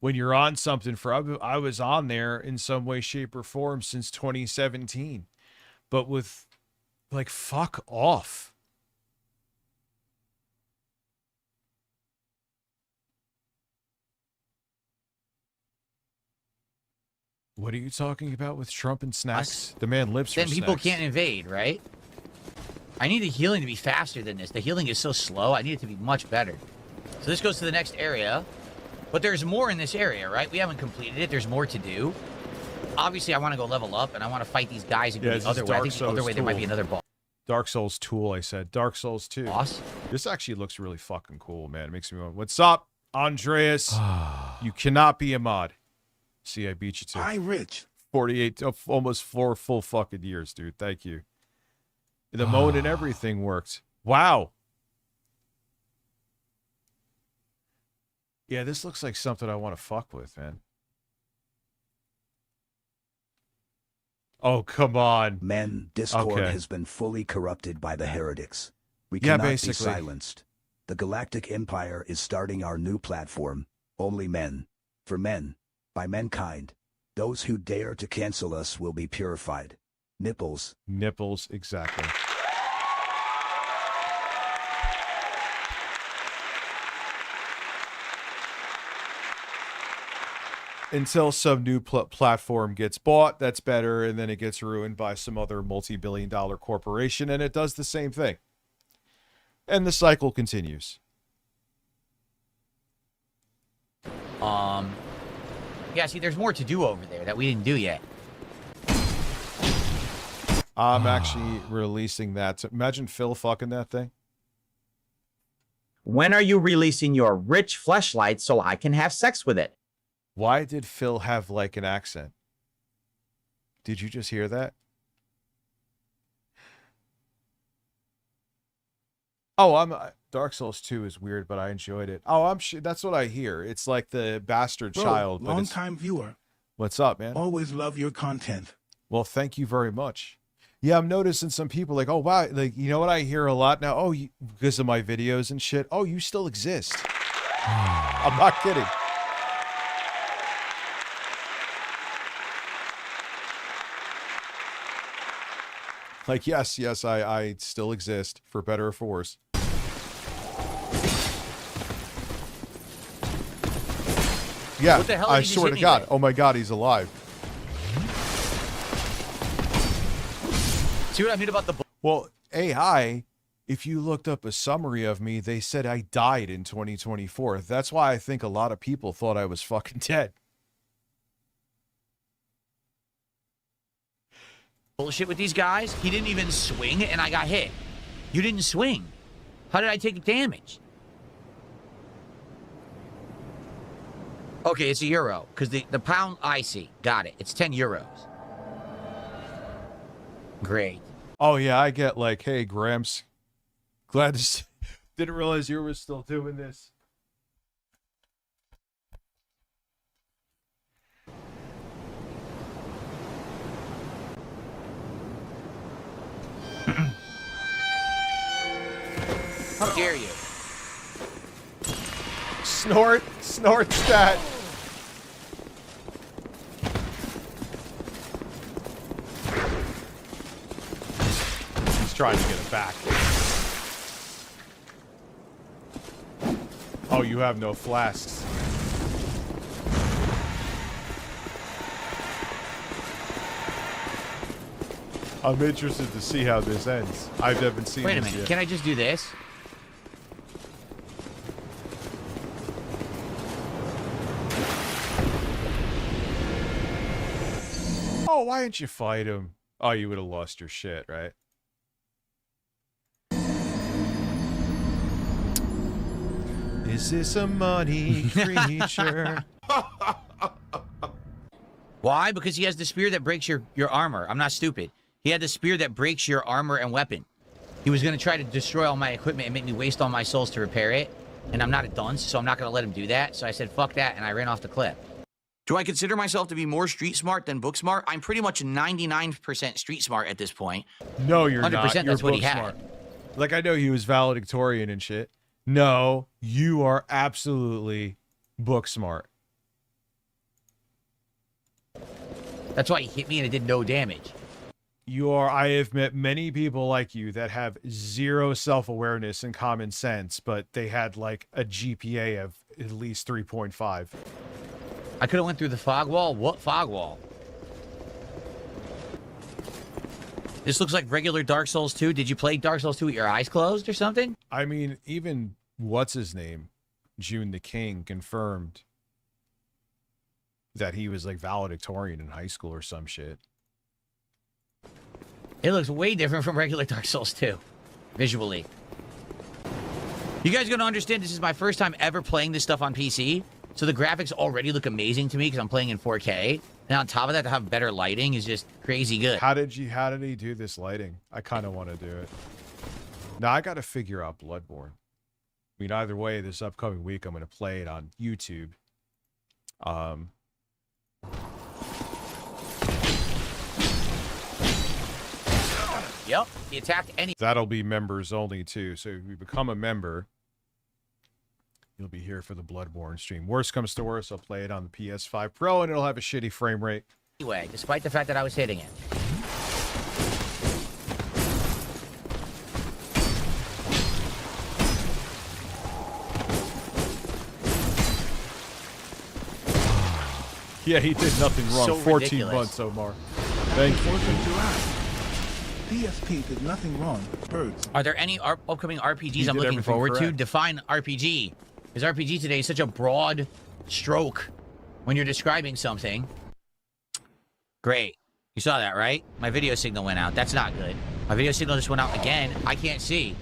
when you're on something I was on there in some way, shape, or form since 2017, but with, like, fuck off. What are you talking about with Trump and snacks? The man lives for snacks. Then people snacks. can't invade, right? I need the healing to be faster than this. The healing is so slow. I need it to be much better. So this goes to the next area. But there's more in this area, right? We haven't completed it. There's more to do. Obviously, I want to go level up, and I want to fight these guys and go the other way. I think the other way there might be another boss. Dark Souls Tool, I said. Dark Souls 2. Boss? This actually looks really fucking cool, man. It makes me want, what's up, Andreas? You cannot be a mod. See, I beat you too. Hi, Rich. 48, almost 4 full fucking years, dude. Thank you. The mode and everything worked. Wow. Yeah, this looks like something I want to fuck with, man. Oh, come on. Men, Discord has been fully corrupted by the heretics. We Yeah, cannot be basically. silenced. The Galactic Empire is starting our new platform, Only men. For men. By mankind. Those who dare to cancel us will be purified. Nipples. Nipples, exactly. Until some new platform gets bought, that's better, and then it gets ruined by some other multi-billion-dollar corporation, and it does the same thing. And the cycle continues. Yeah, see, there's more to do over there that we didn't do yet. I'm actually releasing that. Imagine Phil fucking that thing. When are you releasing your rich fleshlight so I can have sex with it? Why did Phil have like an accent? Did you just hear that? Oh, Dark Souls 2 is weird, but I enjoyed it. Oh, that's what I hear. It's like the bastard Bro, child. long-time viewer. What's up, man? Always love your content. Well, thank you very much. Yeah, I'm noticing some people like, oh, wow, like, you know what I hear a lot now? Oh, because of my videos and shit. Oh, you still exist. I'm not kidding. Like, yes, I still exist, for better or for worse. Yeah, What the hell I did he swear just to hit me God. with? Oh my God, he's alive. See what I mean about the... Well, AI, if you looked up a summary of me, they said I died in 2024. That's why I think a lot of people thought I was fucking dead. bullshit with these guys. He didn't even swing, and I got hit. You didn't swing. How did I take damage? Okay, it's a euro, because the pound I see. Got it. It's 10 euros. Great. Oh, yeah, I get like, hey, Gramps. Glad to didn't realize you were still doing this. How dare you? Snort stat. He's trying to get it back. Oh, you have no flasks. I'm interested to see how this ends. I've never seen Wait a this minute. yet. Can I just do this? Oh, why didn't you fight him? Oh, you would have lost your shit, right? Is this a money creature? Why? Because he has the spear that breaks your armor. I'm not stupid. He had the spear that breaks your armor and weapon. He was going to try to destroy all my equipment and make me waste all my souls to repair it. And I'm not a dunce, so I'm not going to let him do that. So I said, fuck that, and I ran off the cliff. Do I consider myself to be more street smart than book smart? I'm pretty much 99% street smart at this point. No, you're 100% not. You're that's what he book had. smart. Like, I know he was valedictorian and shit. No, you are absolutely book smart. That's why he hit me and it did no damage. You are, I have met many people like you that have zero self-awareness and common sense, but they had like a GPA of at least 3.5. I could have went through the fog wall. What fog wall? This looks like regular Dark Souls 2. Did you play Dark Souls 2 with your eyes closed or something? I mean, even what's his name, June the King, confirmed that he was like valedictorian in high school or some shit. It looks way different from regular Dark Souls 2, visually. You guys are going to understand this is my first time ever playing this stuff on PC, so the graphics already look amazing to me because I'm playing in 4K. And on top of that, to have better lighting is just crazy good. How did he do this lighting? I kind of want to do it. Now, I got to figure out Bloodborne. I mean, either way, this upcoming week, I'm going to play it on YouTube. Yep, he attacked any... That'll be members only, too. So if you become a member, you'll be here for the Bloodborne stream. Worst comes to worst, I'll play it on the PS5 Pro, and it'll have a shitty frame rate. Anyway, despite the fact that I was hitting it. Yeah, he did nothing wrong. So 14 ridiculous. months, Omar. Thank you. 4th of July. PSP did nothing wrong. Birds. Are there any upcoming RPGs He I'm did looking everything forward to? correct. Define RPG. Because RPG today is such a broad stroke when you're describing something. Great. You saw that, right? My video signal went out. That's not good. My video signal just went out again. I can't see.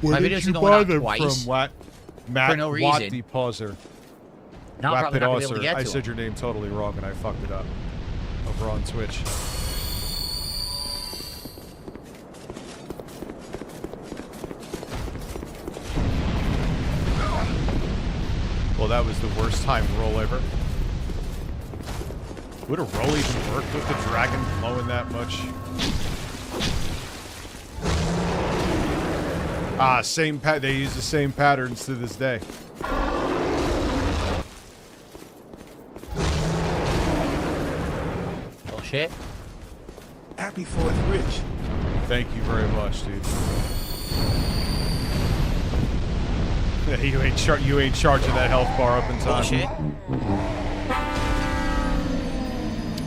Where My did video you signal buy went out them twice. from? Matt For no Watt reason. the Pauser. Now I'm probably not gonna be able to get to I him. said your name totally wrong and I fucked it up over on Twitch. Well, that was the worst time roll ever. Would a roll even work with the dragon blowing that much? Ah, same they use the same patterns to this day. Bullshit. Happy 4th, Rich. Thank you very much, dude. Yeah, you ain't charging that health bar up in time. Bullshit.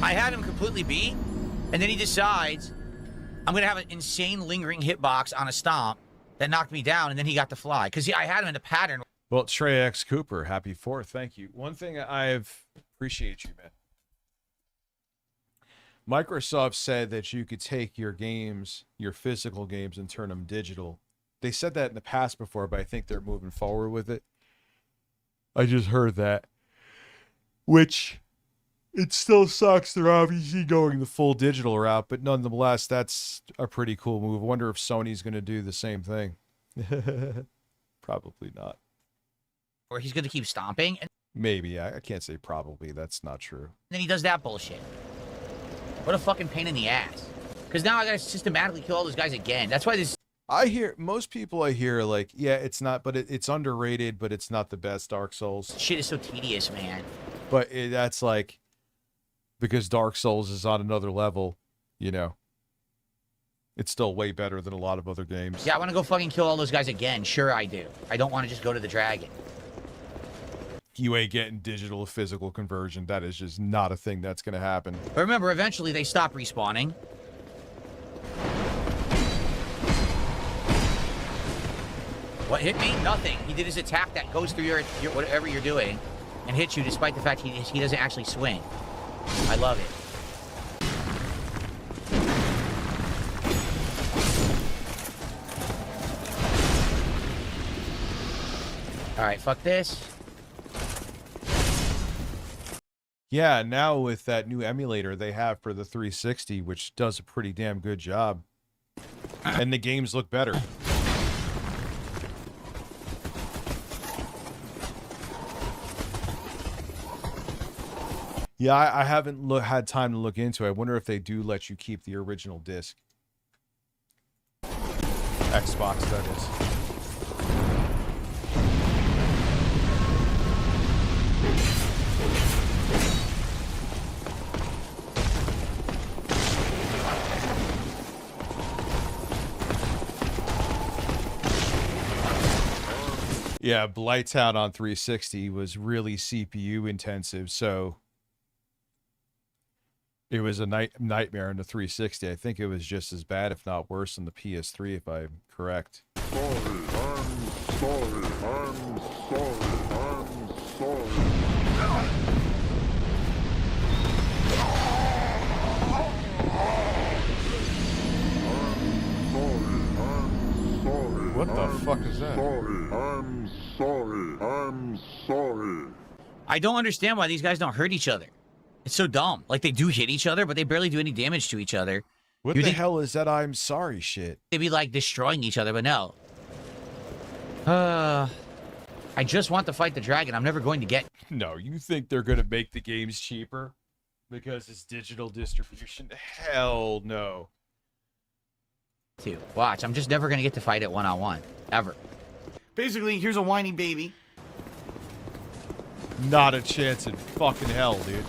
I had him completely beat, and then he decides I'm going to have an insane lingering hitbox on a stomp that knocked me down, and then he got to fly. Because I had him in a pattern. Well, Trey X Cooper, happy 4th. Thank you. One thing appreciate you, man. Microsoft said that you could take your games, your physical games, and turn them digital. They said that in the past before, but I think they're moving forward with it. I just heard that. Which, it still sucks. They're obviously going the full digital route, but nonetheless, that's a pretty cool move. I wonder if Sony's going to do the same thing. Probably not. Or he's going to keep stomping, and Maybe. I can't say probably. That's not true. then he does that bullshit. What a fucking pain in the ass. Because now I got to systematically kill all those guys again. That's why this... Most people I hear like, yeah, it's not, but it's underrated, but it's not the best Dark Souls. Shit is so tedious, man. But that's like, because Dark Souls is on another level, you know. It's still way better than a lot of other games. Yeah, I want to go fucking kill all those guys again. Sure I do. I don't want to just go to the dragon. You ain't getting digital to physical conversion. That is just not a thing that's going to happen. But remember, eventually they stop respawning. What hit me? Nothing. He did his attack that goes through your whatever you're doing and hits you despite the fact he doesn't actually swing. I love it. Alright, fuck this. Yeah, now with that new emulator they have for the 360, which does a pretty damn good job. And the games look better. Yeah, I haven't had time to look into it. I wonder if they do let you keep the original disc. Xbox, that is. Yeah, Blighttown on 360 was really CPU intensive, so it was a nightmare in the 360. I think it was just as bad, if not worse, in the PS3, if I'm correct. What the fuck is that? I'm sorry. I don't understand why these guys don't hurt each other. It's so dumb. Like, they do hit each other, but they barely do any damage to each other. What the hell is that I'm sorry shit? They'd be, like, destroying each other, but no. I just want to fight the dragon. I'm never going to get... No, you think they're going to make the games cheaper because it's digital distribution? Hell no. Watch, I'm just never going to get to fight it one-on-one. Ever. Basically, here's a whiny baby. Not a chance in fucking hell, dude.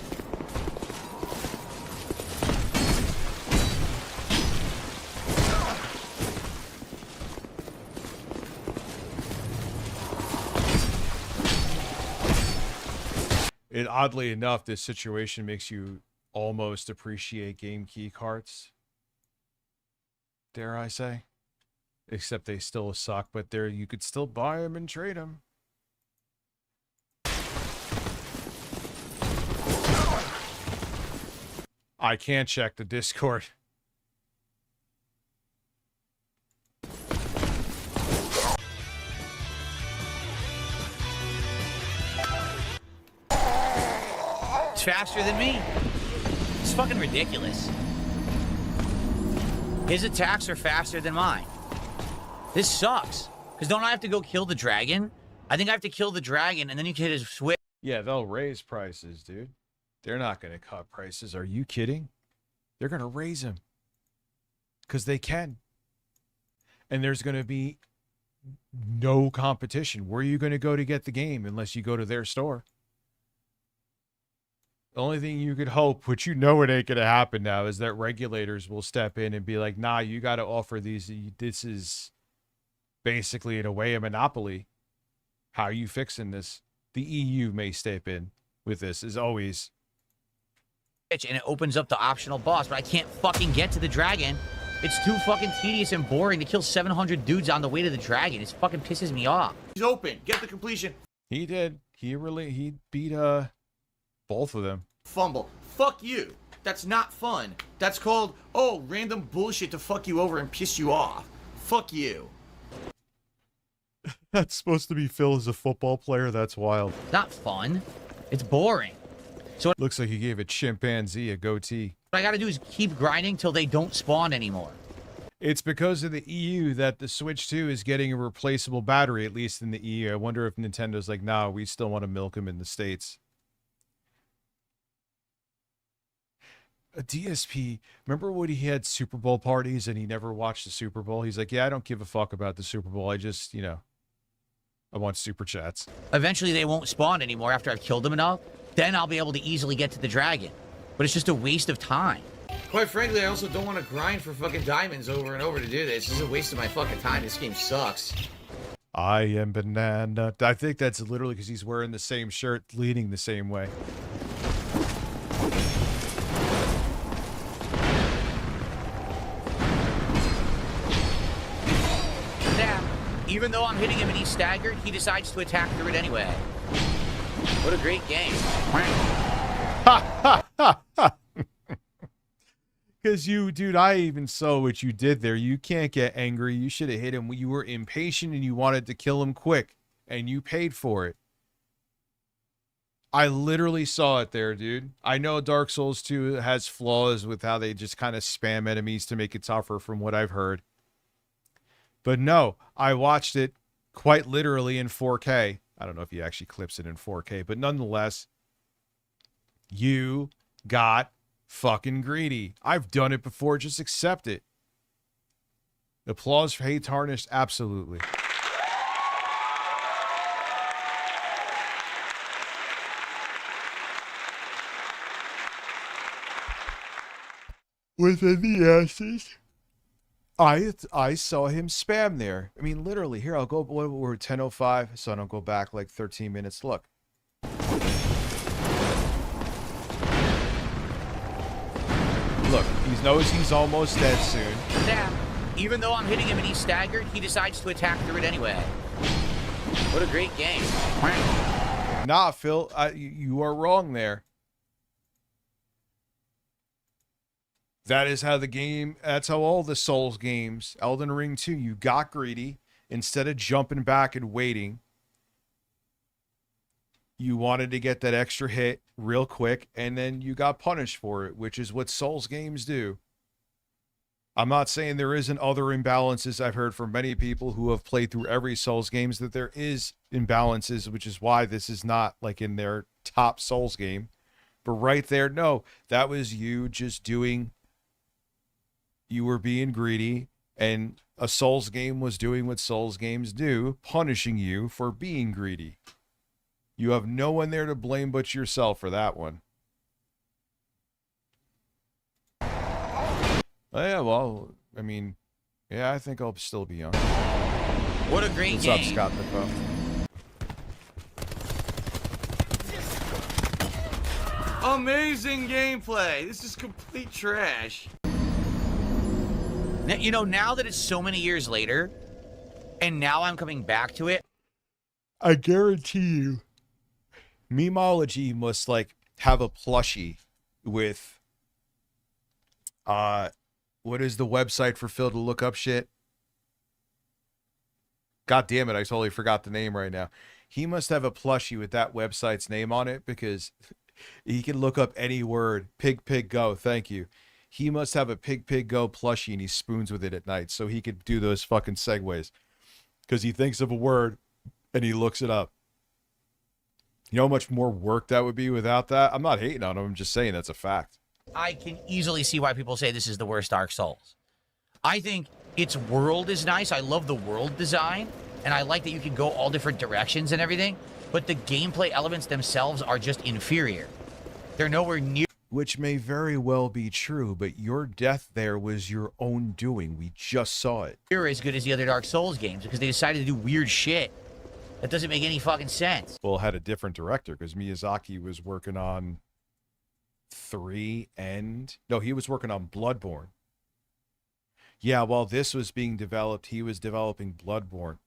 Oddly enough, this situation makes you almost appreciate game key carts. Dare I say? Except they still suck, but there you could still buy them and trade them. I can't check the Discord. It's faster than me. It's fucking ridiculous. His attacks are faster than mine. This sucks. Because don't I have to go kill the dragon? I think I have to kill the dragon and then you can hit his switch. Yeah, they'll raise prices, dude. They're not going to cut prices. Are you kidding? They're going to raise them. Because they can. And there's going to be no competition. Where are you going to go to get the game unless you go to their store? The only thing you could hope, which you know it ain't going to happen now, is that regulators will step in and be like, nah, you got to offer these. This is basically, in a way, a monopoly. How are you fixing this? The EU may step in with this, as always. And it opens up the optional boss, but I can't fucking get to the dragon. It's too fucking tedious and boring to kill 700 dudes on the way to the dragon. It fucking pisses me off. He's open. Get the completion. He did. He beat both of them. Fumble. Fuck you. That's not fun. That's called, oh, random bullshit to fuck you over and piss you off. Fuck you. That's supposed to be Phil as a football player? That's wild. Not fun. It's boring. So it looks like he gave a chimpanzee a goatee. What I gotta do is keep grinding till they don't spawn anymore. It's because of the EU that the Switch 2 is getting a replaceable battery, at least in the EU. I wonder if Nintendo's like, nah, we still want to milk them in the States. A DSP, remember when he had Super Bowl parties and he never watched the Super Bowl? He's like, yeah, I don't give a fuck about the Super Bowl. I just, I want super chats. Eventually they won't spawn anymore after I've killed them enough. Then I'll be able to easily get to the dragon. But it's just a waste of time. Quite frankly, I also don't want to grind for fucking diamonds over and over to do this. This is a waste of my fucking time. This game sucks. I am banana. I think that's literally because he's wearing the same shirt, leading the same way. Even though I'm hitting him and he's staggered, he decides to attack through it anyway. What a great game. Because dude, I even saw what you did there. You can't get angry. You should have hit him. You were impatient and you wanted to kill him quick. And you paid for it. I literally saw it there, dude. I know Dark Souls 2 has flaws with how they just kind of spam enemies to make it tougher from what I've heard. But no, I watched it quite literally in 4K. I don't know if he actually clips it in 4K, but nonetheless, you got fucking greedy. I've done it before, just accept it. Applause for Hey Tarnished, absolutely. Within the asses. I saw him spam there. I mean, literally. Here, I'll go. We're 10:05, so I don't go back like 13 minutes. Look. Look, he knows he's almost dead soon. Damn. Even though I'm hitting him and he's staggered, he decides to attack through it anyway. What a great game. Nah, Phil, you are wrong there. That is how the game, that's how all the Souls games, Elden Ring 2, you got greedy. Instead of jumping back and waiting, you wanted to get that extra hit real quick, and then you got punished for it, which is what Souls games do. I'm not saying there isn't other imbalances. I've heard from many people who have played through every Souls games that there is imbalances, which is why this is not like in their top Souls game. But right there, no, that was you just doing... You were being greedy, and a Souls game was doing what Souls games do, punishing you for being greedy. You have no one there to blame but yourself for that one. Oh, yeah, well, I mean, yeah, I think I'll still be young. What a great What's game. up, Scott the Puff? Amazing gameplay. This is complete trash. Now, you know, now that it's so many years later, and now I'm coming back to it, I guarantee you, Memeology must, like, have a plushie with, what is the website for Phil to look up shit? God damn it, I totally forgot the name right now. He must have a plushie with that website's name on it because he can look up any word. Pig, pig, go. Thank you. He must have a pig, pig, go plushie and he spoons with it at night so he could do those fucking segues. Because he thinks of a word and he looks it up. You know how much more work that would be without that? I'm not hating on him. I'm just saying that's a fact. I can easily see why people say this is the worst Dark Souls. I think its world is nice. I love the world design. And I like that you can go all different directions and everything. But the gameplay elements themselves are just inferior. They're nowhere near... Which may very well be true, but your death there was your own doing. We just saw it. They're as good as the other Dark Souls games because they decided to do weird shit. That doesn't make any fucking sense. Well, it had a different director because Miyazaki was working on 3 and... No, he was working on Bloodborne. Yeah, while this was being developed, he was developing Bloodborne.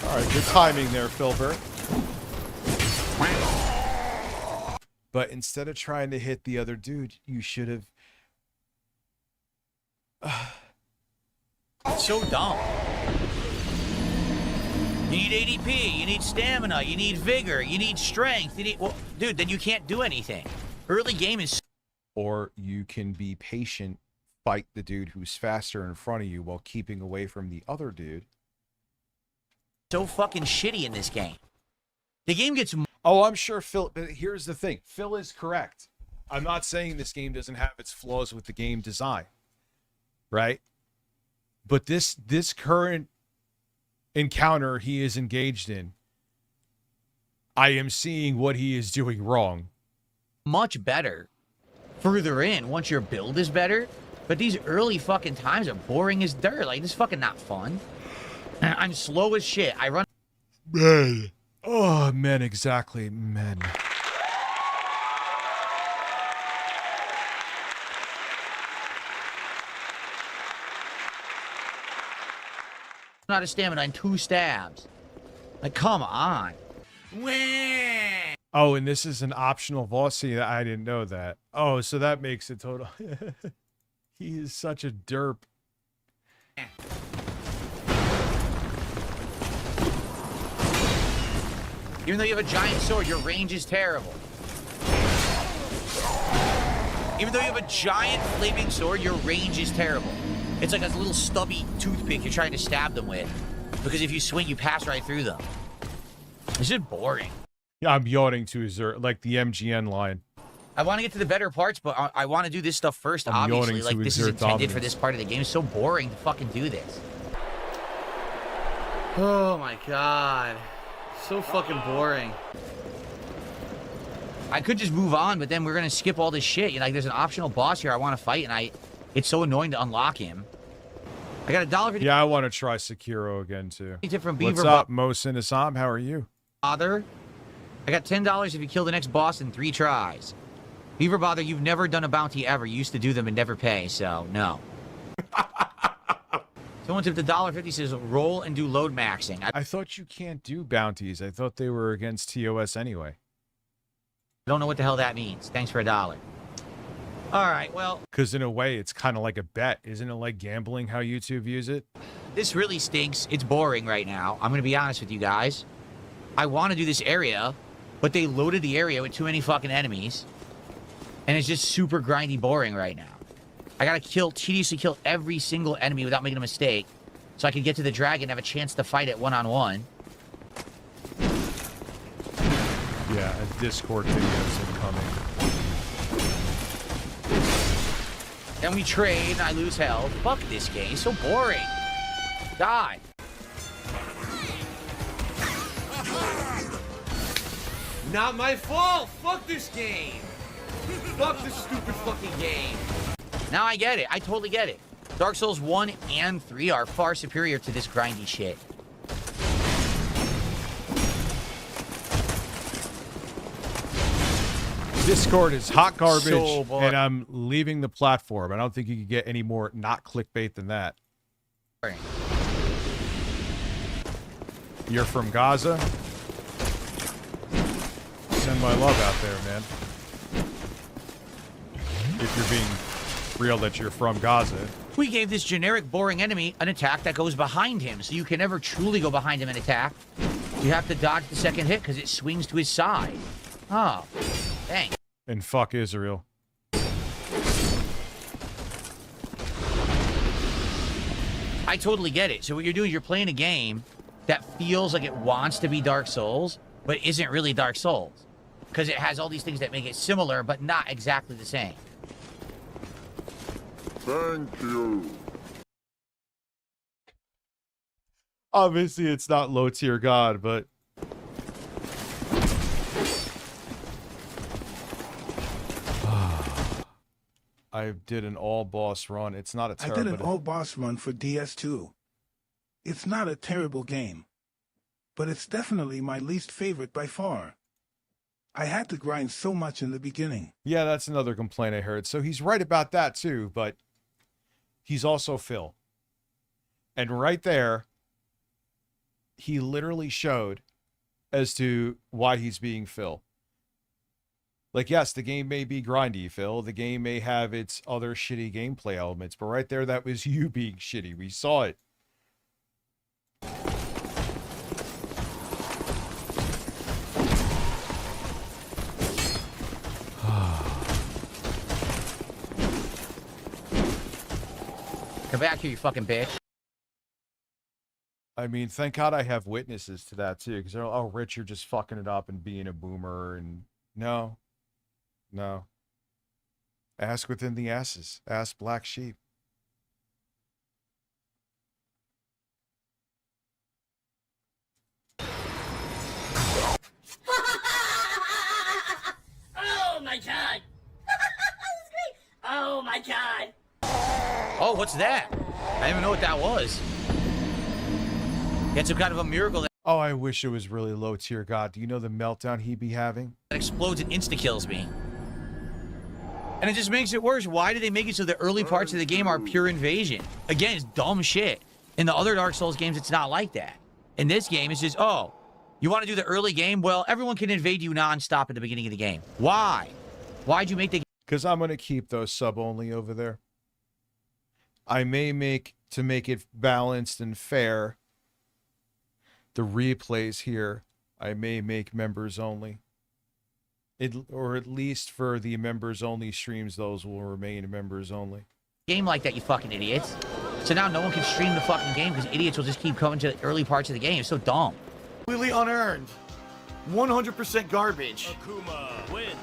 All right, good timing there, Filbert. But instead of trying to hit the other dude, you should have... It's so dumb. You need ADP, you need stamina, you need vigor, you need strength, you need... Well, dude, then you can't do anything. Early game is... Or you can be patient, fight the dude who's faster in front of you while keeping away from the other dude. So fucking shitty in this game. The game gets... Oh, I'm sure Phil... Here's the thing. Phil is correct. I'm not saying this game doesn't have its flaws with the game design. Right? But this current encounter he is engaged in, I am seeing what he is doing wrong. Much better further in once your build is better. But these early fucking times are boring as dirt. Like, this is fucking not fun. I'm slow as shit. I run... Men. Oh, men, exactly. Men. Out of stamina in 2 stabs. Like, come on. Oh, and this is an optional boss. See, I didn't know that. Oh, so that makes it total. He is such a derp. Even though you have a giant sword, your range is terrible. Even though you have a giant flaming sword, your range is terrible. It's like a little stubby toothpick you're trying to stab them with. Because if you swing, you pass right through them. It's just boring. Yeah, I'm yawning to his, like the MGN line. I want to get to the better parts, but I want to do this stuff first, I'm obviously. Like, this is exert intended dominance. for this part of the game. It's so boring to fucking do this. Oh my god. So fucking boring. I could just move on, but then we're gonna skip all this shit. You know, like, there's an optional boss here I want to fight, and it's so annoying to unlock him. I got $1.50. Yeah, I want to try Sekiro again too. From What's Beaver up, Mohsin Assam? How are you? Bother. I got $10 if you kill the next boss in 3 tries. Beaver Bother, you've never done a bounty ever. You used to do them and never pay, so no. Someone tipped $1.50, says roll and do load maxing. I thought you can't do bounties. I thought they were against TOS anyway. I don't know what the hell that means. Thanks for $1. All right, well... Because in a way, it's kind of like a bet. Isn't it like gambling how YouTube views it? This really stinks. It's boring right now. I'm going to be honest with you guys. I want to do this area, but they loaded the area with too many fucking enemies. And it's just super grindy boring right now. I got to tediously kill every single enemy without making a mistake. So I can get to the dragon and have a chance to fight it one-on-one. Yeah, Discord videos incoming. Then we trade and I lose health. Fuck this game. It's so boring. Die. Not my fault. Fuck this game. Fuck this stupid fucking game. Now I get it. I totally get it. Dark Souls 1 and 3 are far superior to this grindy shit. Discord is hot garbage, So boring. and I'm leaving the platform. I don't think you can get any more not clickbait than that. You're from Gaza? Send my love out there, man. If you're being real that you're from Gaza. We gave this generic, boring enemy an attack that goes behind him, so you can never truly go behind him and attack. You have to dodge the second hit because it swings to his side. Oh, dang. And fuck Israel. I totally get it. So what you're doing is you're playing a game that feels like it wants to be Dark Souls, but isn't really Dark Souls. Because it has all these things that make it similar, but not exactly the same. Thank you. Obviously, it's not low tier God, but I did an all boss run. It's not a I terrible. did an all boss run for DS2. It's not a terrible game, but it's definitely my least favorite by far. I had to grind so much in the beginning. Yeah, that's another complaint I heard. So he's right about that too, but he's also Phil. And right there, he literally showed as to why he's being Phil. Like, yes, the game may be grindy, Phil. The game may have its other shitty gameplay elements, but right there, that was you being shitty. We saw it. Come back here, you fucking bitch. I mean, thank God I have witnesses to that too, because they're, oh, Rich, you're just fucking it up and being a boomer. And no. Ask within the asses. Ask black sheep. Oh my god! That's great! Oh my god! Oh, what's that? I didn't even know what that was. It's some kind of a miracle that Oh, I wish it was really low tier God. Do you know the meltdown he'd be having? explodes and insta-kills me. And it just makes it worse. Why do they make it so the early parts of the game are pure invasion? Again, it's dumb shit. In the other Dark Souls games, it's not like that. In this game, it's just, oh, you want to do the early game? Well, everyone can invade you non-stop at the beginning of the game. Why? Why'd you make the... Because I'm going to keep those sub-only over there. I may make, to make it balanced and fair, the replays here, I may make members only. Or at least for the members only streams, those will remain members only. game like that, you fucking idiots. So now no one can stream the fucking game because idiots will just keep coming to the early parts of the game. It's so dumb. Completely unearned. 100% garbage. Akuma win.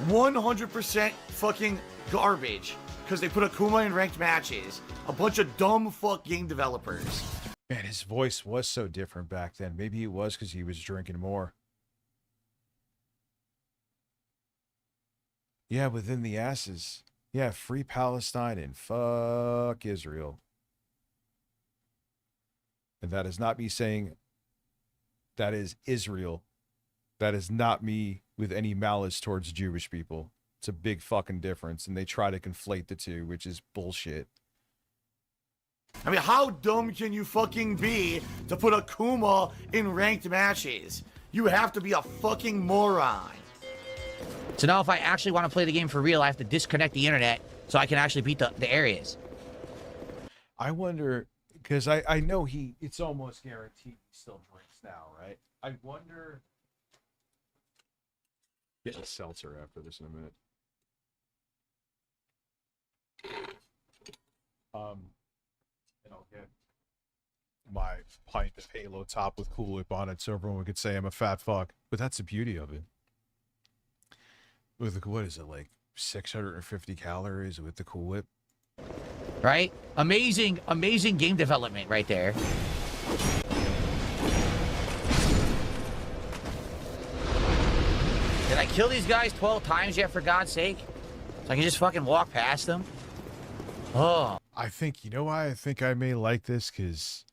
100% fucking garbage. Because they put Akuma in ranked matches. A bunch of dumb fuck game developers. Man, his voice was so different back then. Maybe it was because he was drinking more. Yeah, within the asses. Yeah, free Palestine and fuck Israel. And that is not me saying that is Israel. That is not me with any malice towards Jewish people. It's a big fucking difference, and they try to conflate the two, which is bullshit. I mean, how dumb can you fucking be to put Akuma in ranked matches? You have to be a fucking moron. So now if I actually want to play the game for real, I have to disconnect the internet so I can actually beat the areas. I wonder, because I know it's almost guaranteed he still drinks now, right? I wonder... Get a seltzer after this in a minute. And I'll get my pint of Halo top with Cool Whip on it so everyone could say I'm a fat fuck. But that's the beauty of it. With the, what is it, like 650 calories with the Cool Whip? Right? Amazing, amazing game development right there. Did I kill these guys 12 times yet, for God's sake? So I can just fucking walk past them? Oh. I think, you know why I think I may like this? Because,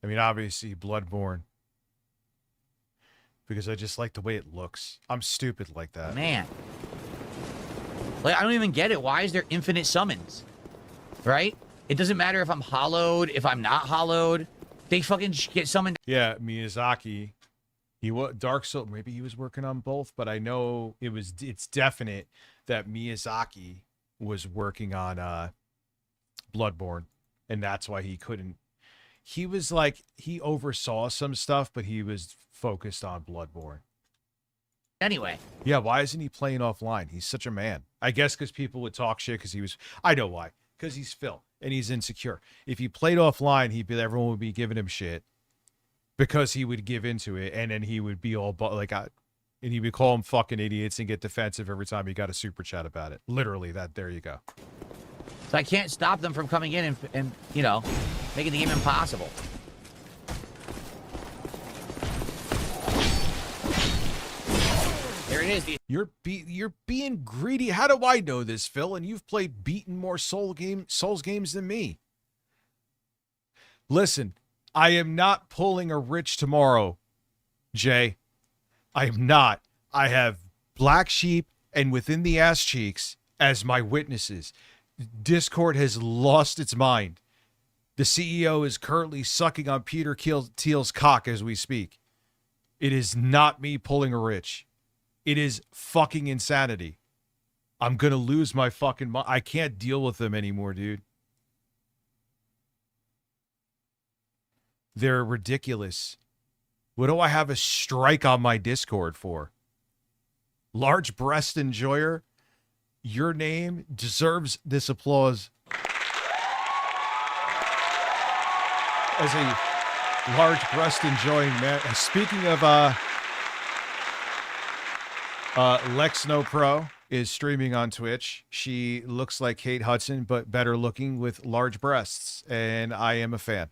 I mean, obviously, Bloodborne. Because I just like the way it looks. I'm stupid like that. Man. Like, I don't even get it. Why is there infinite summons? Right? It doesn't matter if I'm hollowed, if I'm not hollowed. They fucking get summoned. Yeah, Miyazaki. He was Dark Souls. Maybe he was working on both, but I know it's definite that Miyazaki was working on Bloodborne, and that's why he couldn't. He was like, he oversaw some stuff, but he was focused on Bloodborne. Anyway. Yeah, why isn't he playing offline? He's such a man. I guess because people would talk shit because he was. I know why. Because he's Phil and he's insecure. If he played offline, everyone would be giving him shit because he would give into it, and then he would be all and he would call them fucking idiots and get defensive every time he got a super chat about it. Literally, that. There you go. So I can't stop them from coming in and you know, making the game impossible. There it is. You're being greedy. How do I know this, Phil? And you've beaten more Souls games than me. Listen, I am not pulling a Rich tomorrow, Jay. I am not. I have Black Sheep and Within the Ass Cheeks as my witnesses. Discord has lost its mind. The CEO is currently sucking on Peter Thiel's cock as we speak. It is not me pulling a Rich. It is fucking insanity. I'm going to lose my fucking mind. I can't deal with them anymore, dude. They're ridiculous. What do I have a strike on my Discord for? Large breast enjoyer? Your name deserves this applause. As a large breast enjoying man. And speaking of Lex No Pro is streaming on Twitch. She looks like Kate Hudson, but better looking with large breasts, and I am a fan.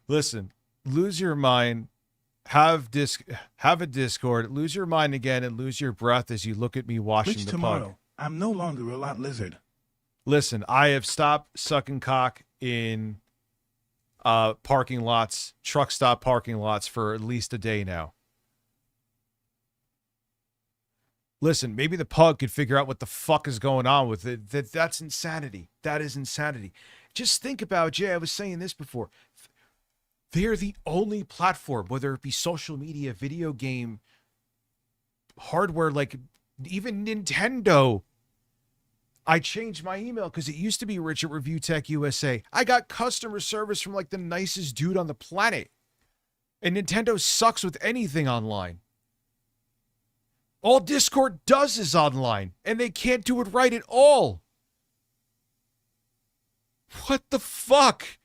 Listen, lose your mind, have a Discord, lose your mind again, and lose your breath as you look at me washing Which the tomorrow, pug. I'm no longer a lot lizard. Listen, I have stopped sucking cock in parking lots, truck stop parking lots for at least a day now. Listen, maybe the pug could figure out what the fuck is going on with it. That's insanity. That is insanity. Just think about, Jay, I was saying this before. They're the only platform, whether it be social media, video game, hardware, like even Nintendo. I changed my email because it used to be Rich at Review Tech USA. I got customer service from like the nicest dude on the planet. And Nintendo sucks with anything online. All Discord does is online, and they can't do it right at all. What the fuck?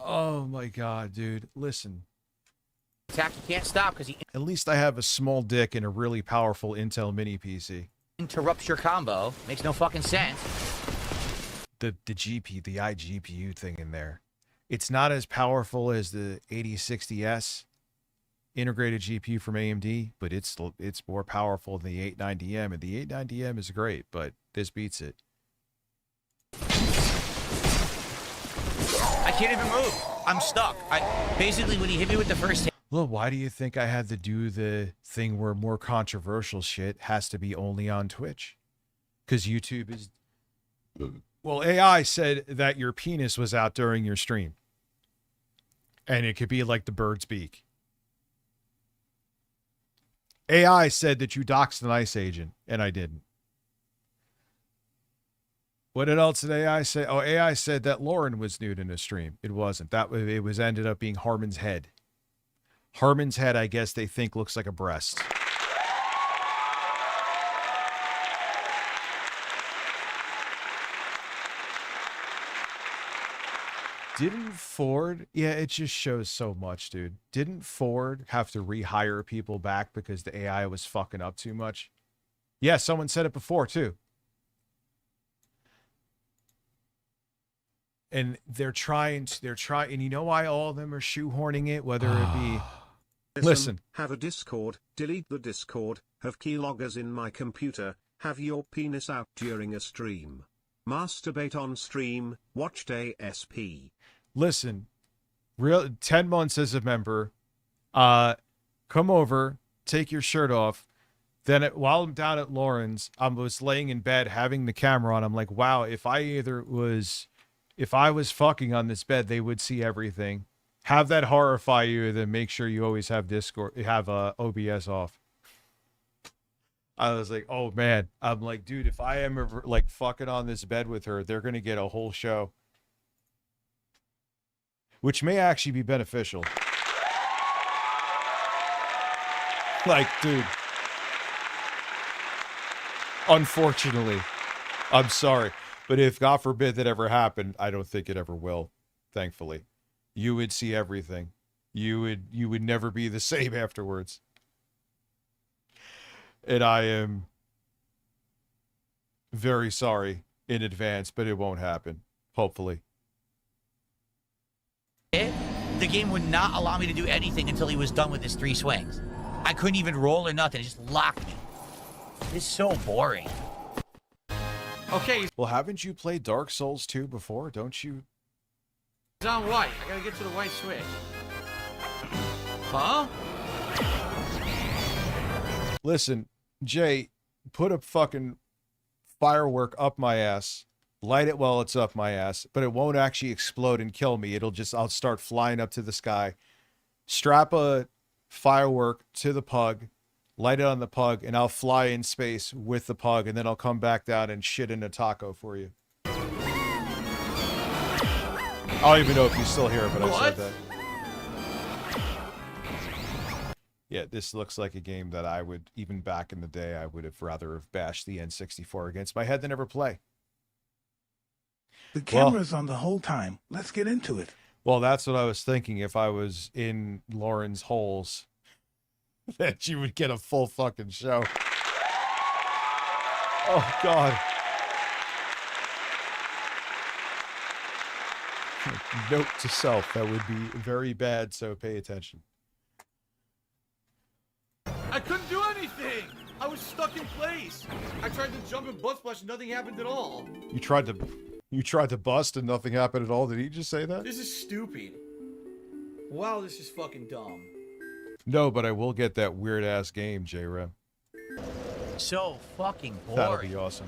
Oh my god, dude. Listen. Attack, you can't stop because he At least I have a small dick and a really powerful Intel mini PC. interrupts your combo. Makes no fucking sense. The iGPU thing in there. It's not as powerful as the 8060S integrated GPU from AMD, but it's more powerful than the 890M, and the 890M is great, but this beats it. I can't even move. I'm stuck. Basically, when he hit me with the first hit. Well, why do you think I had to do the thing where more controversial shit has to be only on Twitch? Because YouTube is... Well, AI said that your penis was out during your stream. And it could be like the bird's beak. AI said that you doxed an ICE agent, and I didn't. What else did AI say? Oh, AI said that Lauren was nude in a stream. It wasn't. It was ended up being Harmon's head. Harmon's head, I guess they think looks like a breast. Didn't Ford? Yeah, it just shows so much, dude. Didn't Ford have to rehire people back because the AI was fucking up too much? Yeah, someone said it before too. And they're trying, and you know why all of them are shoehorning it, whether it be... Listen. Have a Discord, delete the Discord, have keyloggers in my computer, have your penis out during a stream. Masturbate on stream, watched ASP. Listen, 10 months as a member, come over, take your shirt off. Then while I'm down at Lauren's, I was laying in bed having the camera on. I'm like, wow, if I was fucking on this bed, they would see everything. Have that horrify you, then make sure you always have Discord, have OBS off. I was like, oh man. I'm like, dude, if I am ever like fucking on this bed with her, they're gonna get a whole show. Which may actually be beneficial. Like, dude. Unfortunately. I'm sorry. But if God forbid that ever happened, I don't think it ever will, thankfully. You would see everything. You would never be the same afterwards. And I am very sorry in advance, but it won't happen. Hopefully. The game would not allow me to do anything until he was done with his 3 swings. I couldn't even roll or nothing. It just locked me. It's so boring. Okay. Well, haven't you played Dark Souls 2 before? Don't you? It's on white. I gotta get to the white switch. Huh? Listen, Jay, put a fucking firework up my ass. Light it while it's up my ass, but it won't actually explode and kill me. I'll start flying up to the sky. Strap a firework to the pug, light it on the pug, and I'll fly in space with the pug, and then I'll come back down and shit in a taco for you. I don't even know if you still hear it, but I said that. Yeah, this looks like a game that I would, even back in the day, I would have rather have bashed the N64 against my head than ever play. The camera's on the whole time. Let's get into it. Well, that's what I was thinking. If I was in Lauren's holes, that you would get a full fucking show. Oh, God. Note to self, that would be very bad, so pay attention. I couldn't do anything! I was stuck in place! I tried to jump and butt splash and nothing happened at all. You tried to bust and nothing happened at all? Did he just say that? This is stupid. Wow, this is fucking dumb. No, but I will get that weird-ass game, J-Rem. So fucking boring. That'll be awesome.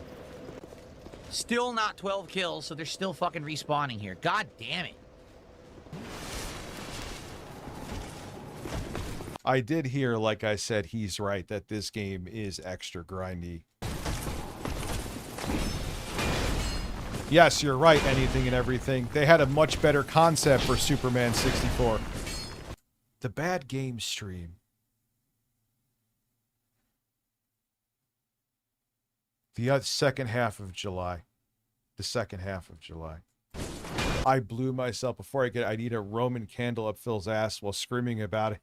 Still not 12 kills, so they're still fucking respawning here. God damn it. I did hear, like I said, he's right, that this game is extra grindy. Yes, you're right, anything and everything. They had a much better concept for Superman 64. The Bad Game stream. The second half of July. The second half of July. I blew myself before I need a Roman candle up Phil's ass while screaming about it.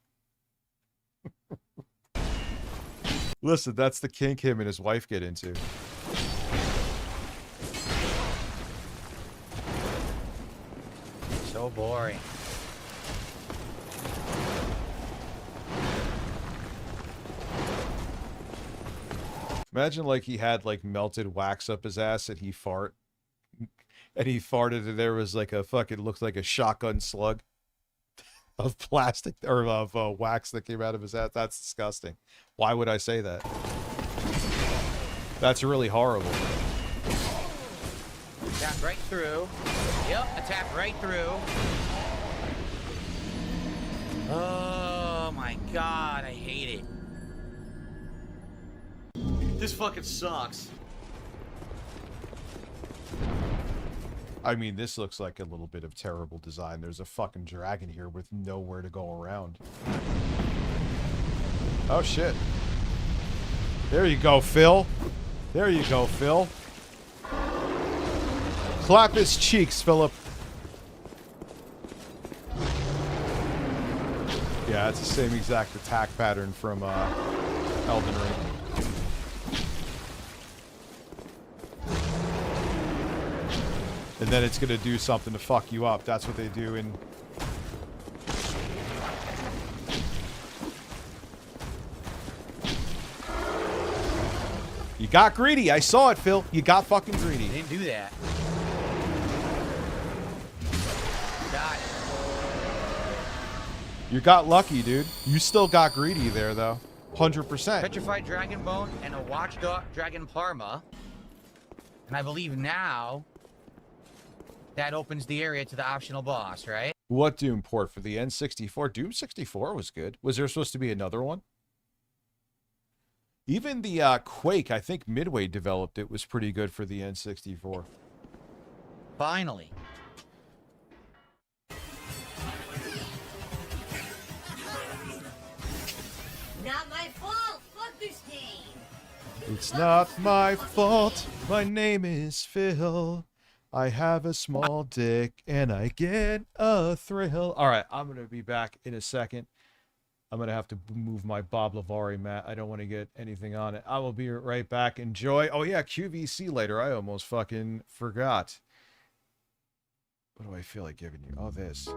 Listen, that's the kink him and his wife get into. So boring. Imagine like he had like melted wax up his ass and he farted and there was like a fucking, looked like a shotgun slug of plastic or of wax that came out of his ass. That's disgusting. Why would I say that? That's really horrible. Tap right through. Yep, I tap right through. Oh my God, I hate it. This fucking sucks. I mean, this looks like a little bit of terrible design. There's a fucking dragon here with nowhere to go around. Oh, shit. There you go, Phil. There you go, Phil. Clap his cheeks, Philip. Yeah, it's the same exact attack pattern from Elden Ring. And then it's going to do something to fuck you up. That's what they do in... You got greedy. I saw it, Phil. You got fucking greedy. You didn't do that. Got it. You got lucky, dude. You still got greedy there, though. 100%. Petrified Dragon Bone and a Watchdog Dragon Parma. And I believe now that opens the area to the optional boss, right? What Doom port for the N64? Doom 64 was good. Was there supposed to be another one? Even the Quake, I think Midway developed it, was pretty good for the N64. Finally. Not my fault. Fuck this game. It's not my fault. My name is Phil. I have a small dick and I get a thrill. All right, I'm going to be back in a second. I'm going to have to move my Bob Lavari mat. I don't want to get anything on it. I will be right back. Enjoy. Oh, yeah, QVC later. I almost fucking forgot. What do I feel like giving you? Oh, this.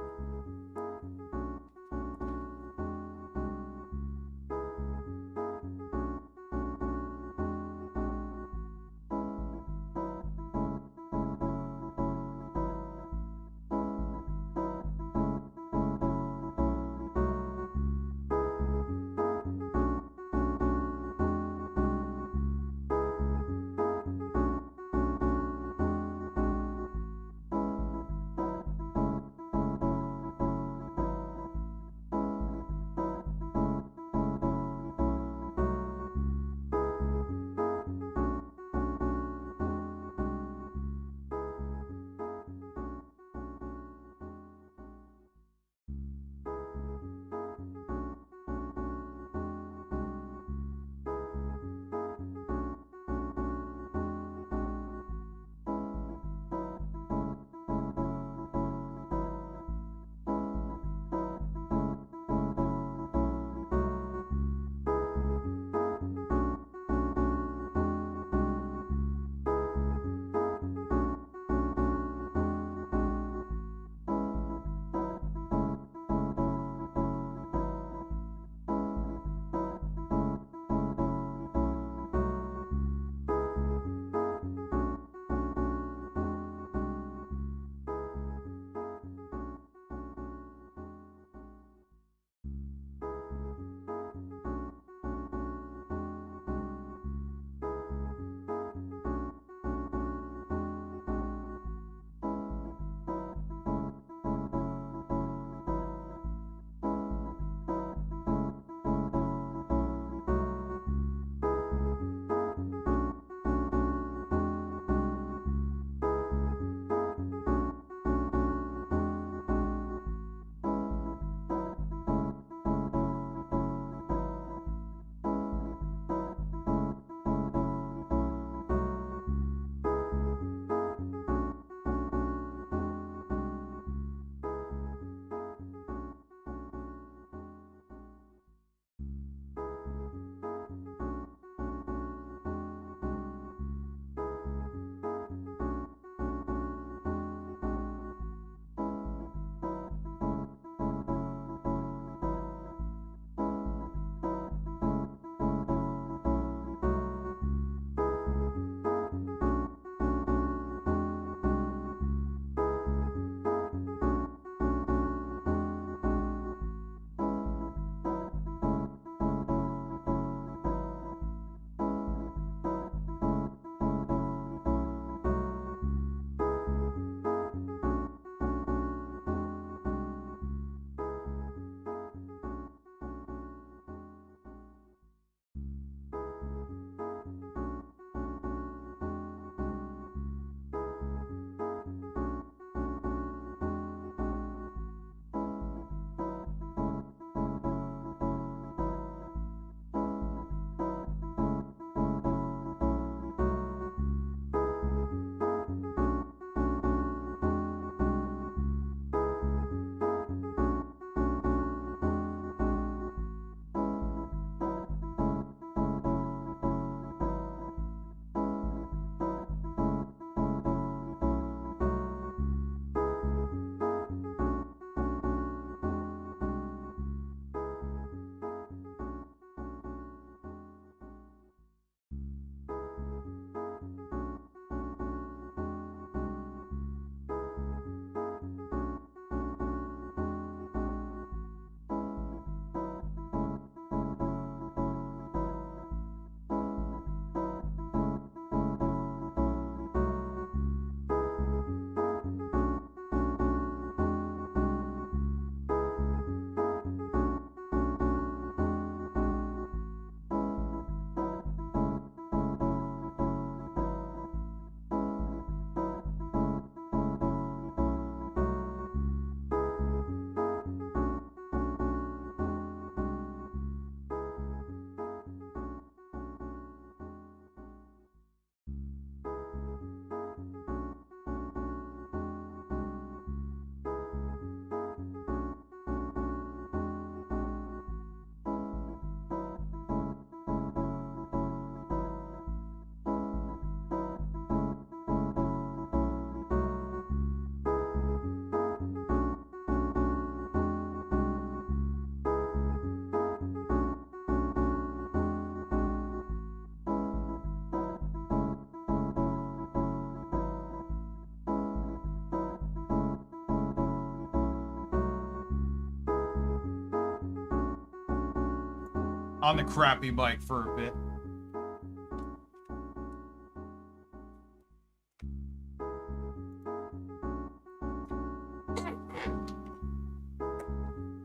on the crappy mic for a bit.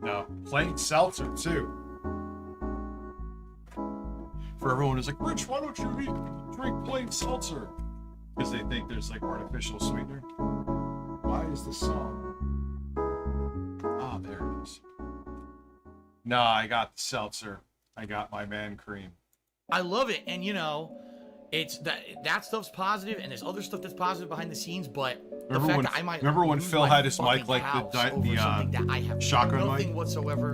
No, plain seltzer too. For everyone who's like, Rich, why don't you drink plain seltzer? Because they think there's like artificial sweetener. Why is the song? Ah, there it is. No, I got the seltzer. I got my man cream. I love it, and you know, it's that stuff's positive, and there's other stuff that's positive behind the scenes. But the fact that I might remember when lose Phil my had his fucking mic like house the over something that I have shotgun nothing mic whatsoever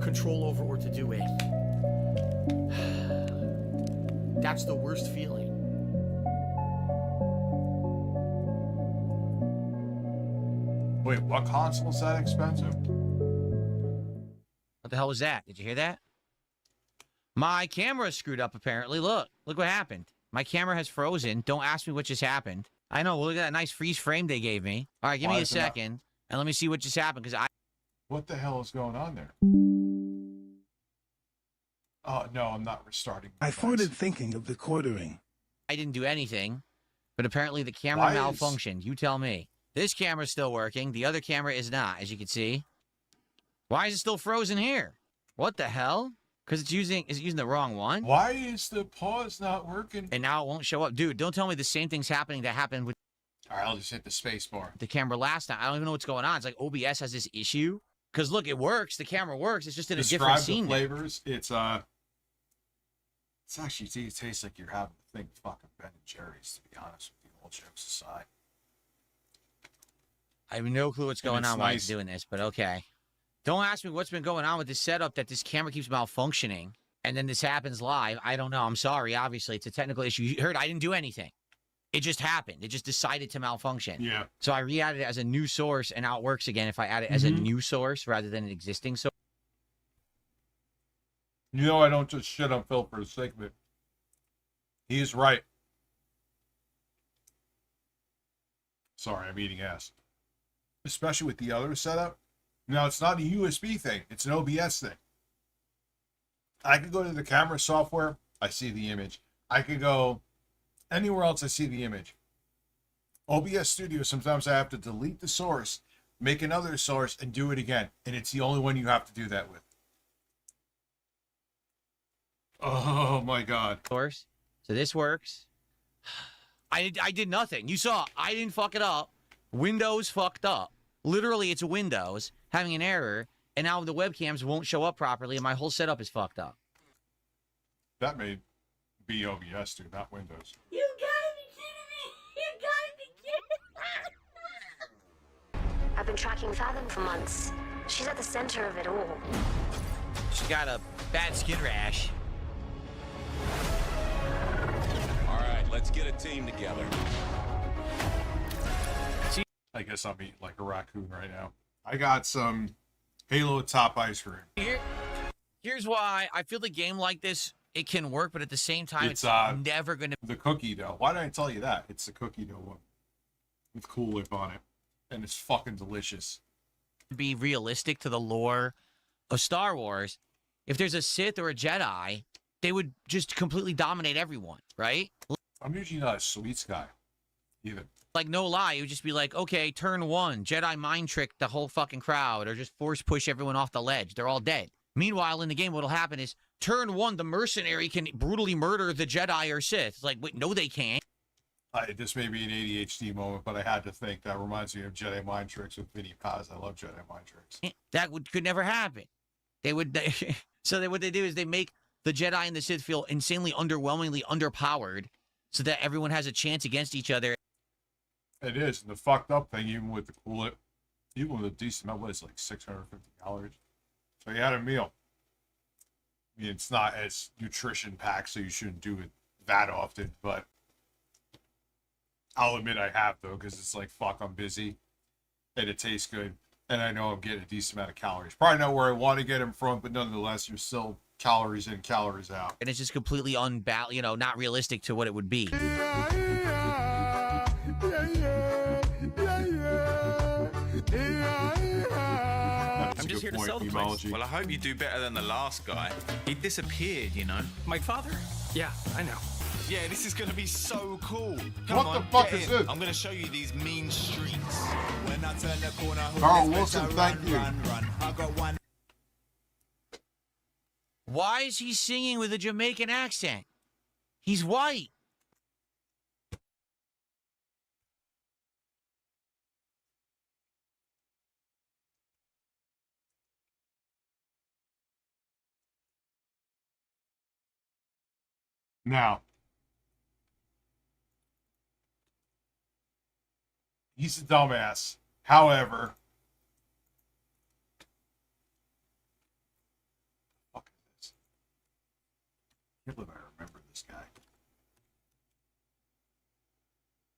control over or to do with. That's the worst feeling. Wait, what console's that expensive? What the hell was that? Did you hear that? My camera screwed up, apparently. Look what happened. My camera has frozen. Don't ask me what just happened. I know. Well, look at that nice freeze frame they gave me. All right, give me a second, and let me see what just happened, because I... What the hell is going on there? Oh, no, I'm not restarting. I started thinking of the quartering. I didn't do anything, but apparently the camera malfunctioned. You tell me. This camera's still working. The other camera is not, as you can see. Why is it still frozen here? What the hell? Because it's using the wrong one. Why is the pause not working? And now it won't show up. Dude, don't tell me the same thing's happening that happened with... All right, I'll just hit the space bar. The camera last time. I don't even know what's going on. It's like OBS has this issue. Because look, it works. The camera works. It's just in a different scene. Describe the flavors. It's actually, it tastes like you're having to think fucking Ben and Jerry's, to be honest with you, all jokes aside. I have no clue what's going on while he's doing this, but okay. Don't ask me what's been going on with this setup that this camera keeps malfunctioning, and then this happens live. I don't know. I'm sorry. Obviously, it's a technical issue. You heard I didn't do anything. It just happened. It just decided to malfunction. Yeah. So I re-added it as a new source, and now it works again if I add it as a new source rather than an existing source. You know I don't just shit on Phil for the sake of it. He is right. Sorry, I'm eating ass. Especially with the other setup. Now, it's not a USB thing. It's an OBS thing. I could go to the camera software. I see the image. I could go anywhere else. I see the image. OBS Studio, sometimes I have to delete the source, make another source, and do it again. And it's the only one you have to do that with. Oh, my God. Source. So this works. I did nothing. You saw, I didn't fuck it up. Windows fucked up. Literally, it's Windows having an error, and now the webcams won't show up properly, and my whole setup is fucked up. That may be OBS, dude, not Windows. You gotta be kidding me! You gotta be kidding me! I've been tracking Fathom for months. She's at the center of it all. She got a bad skin rash. All right, let's get a team together. I guess I'm eating like a raccoon right now. I got some Halo Top ice cream. Here's why I feel the game like this, it can work, but at the same time, it's never going to... The cookie dough. Why did I tell you that? It's the cookie dough one with Cool Whip on it. And it's fucking delicious. Be realistic to the lore of Star Wars. If there's a Sith or a Jedi, they would just completely dominate everyone, right? I'm usually not a sweets guy, either. Like, no lie, it would just be like, okay, turn one, Jedi mind trick the whole fucking crowd, or just force push everyone off the ledge. They're all dead. Meanwhile, in the game, what'll happen is, turn one, the mercenary can brutally murder the Jedi or Sith. It's like, wait, no, they can't. This may be an ADHD moment, but I had to think. That reminds me of Jedi mind tricks with Vinny Paz. I love Jedi mind tricks. That could never happen. What they do is they make the Jedi and the Sith feel insanely underwhelmingly underpowered, so that everyone has a chance against each other. It is. And the fucked up thing, even with the Cool Whip, even with a decent amount, it's like $650. So you had a meal. I mean, it's not as nutrition packed, so you shouldn't do it that often, but I'll admit I have, though, because it's like, fuck, I'm busy, and it tastes good, and I know I'm getting a decent amount of calories. Probably not where I want to get them from, but nonetheless, you're still calories in, calories out. And it's just completely not realistic to what it would be. I'm just here to point, sell the Emology. place. Well, I hope you do better than the last guy. He disappeared, you know. My father? Yeah, I know. Yeah, this is gonna be so cool. Come What on, the fuck get is in. this? I'm gonna show you these mean streets. When I turn the corner, Carl Wilson, thank you. I got one. Why is he singing with a Jamaican accent? He's white. Now, he's a dumbass. However, fuck is this? I can't believe I remember this guy.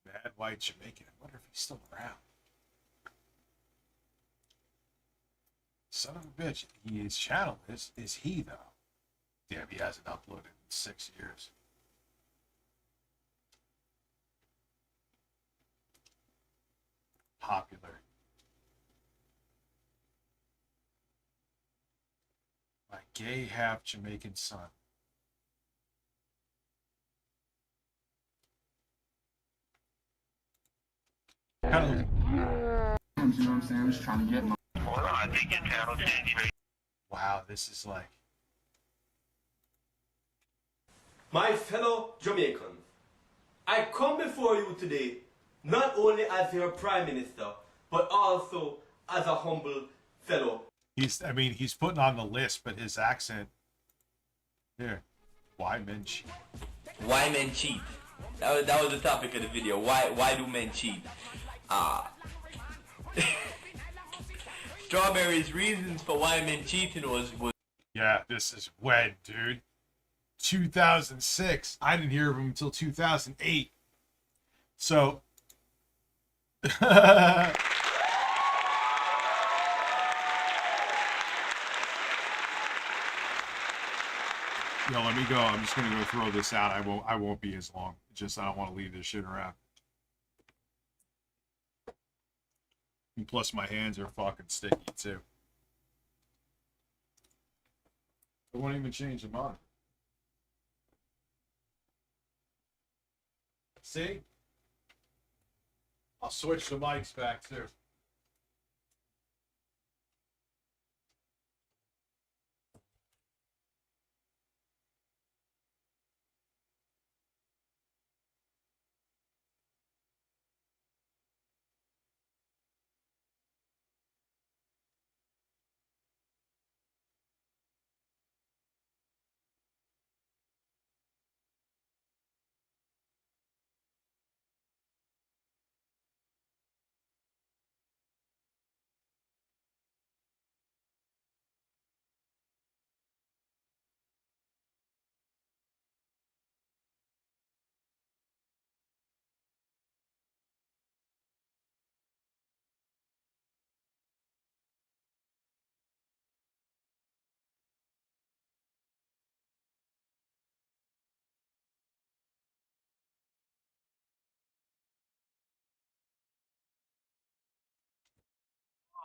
Bad white Jamaican. I wonder if he's still around. Son of a bitch. His channel is he though? Damn, he hasn't uploaded in 6 years. Popular. My gay half Jamaican son. Kind of. You know what I'm saying? I'm just trying to get my. Wow, this is like. My fellow Jamaicans, I come before you today not only as your Prime Minister, but also as a humble fellow. He's putting on the list, but his accent. Here. Why men cheat? Why men cheat? That was the topic of the video. Why do men cheat? Strawberry's reasons for why men cheating was Yeah, this is when, dude. 2006. I didn't hear of him until 2008. So. Yo, let me go. I'm just gonna go throw this out. I won't be as long. Just I don't want to leave this shit around. And plus my hands are fucking sticky too. I won't even change the monitor. See? I'll switch the mics back too.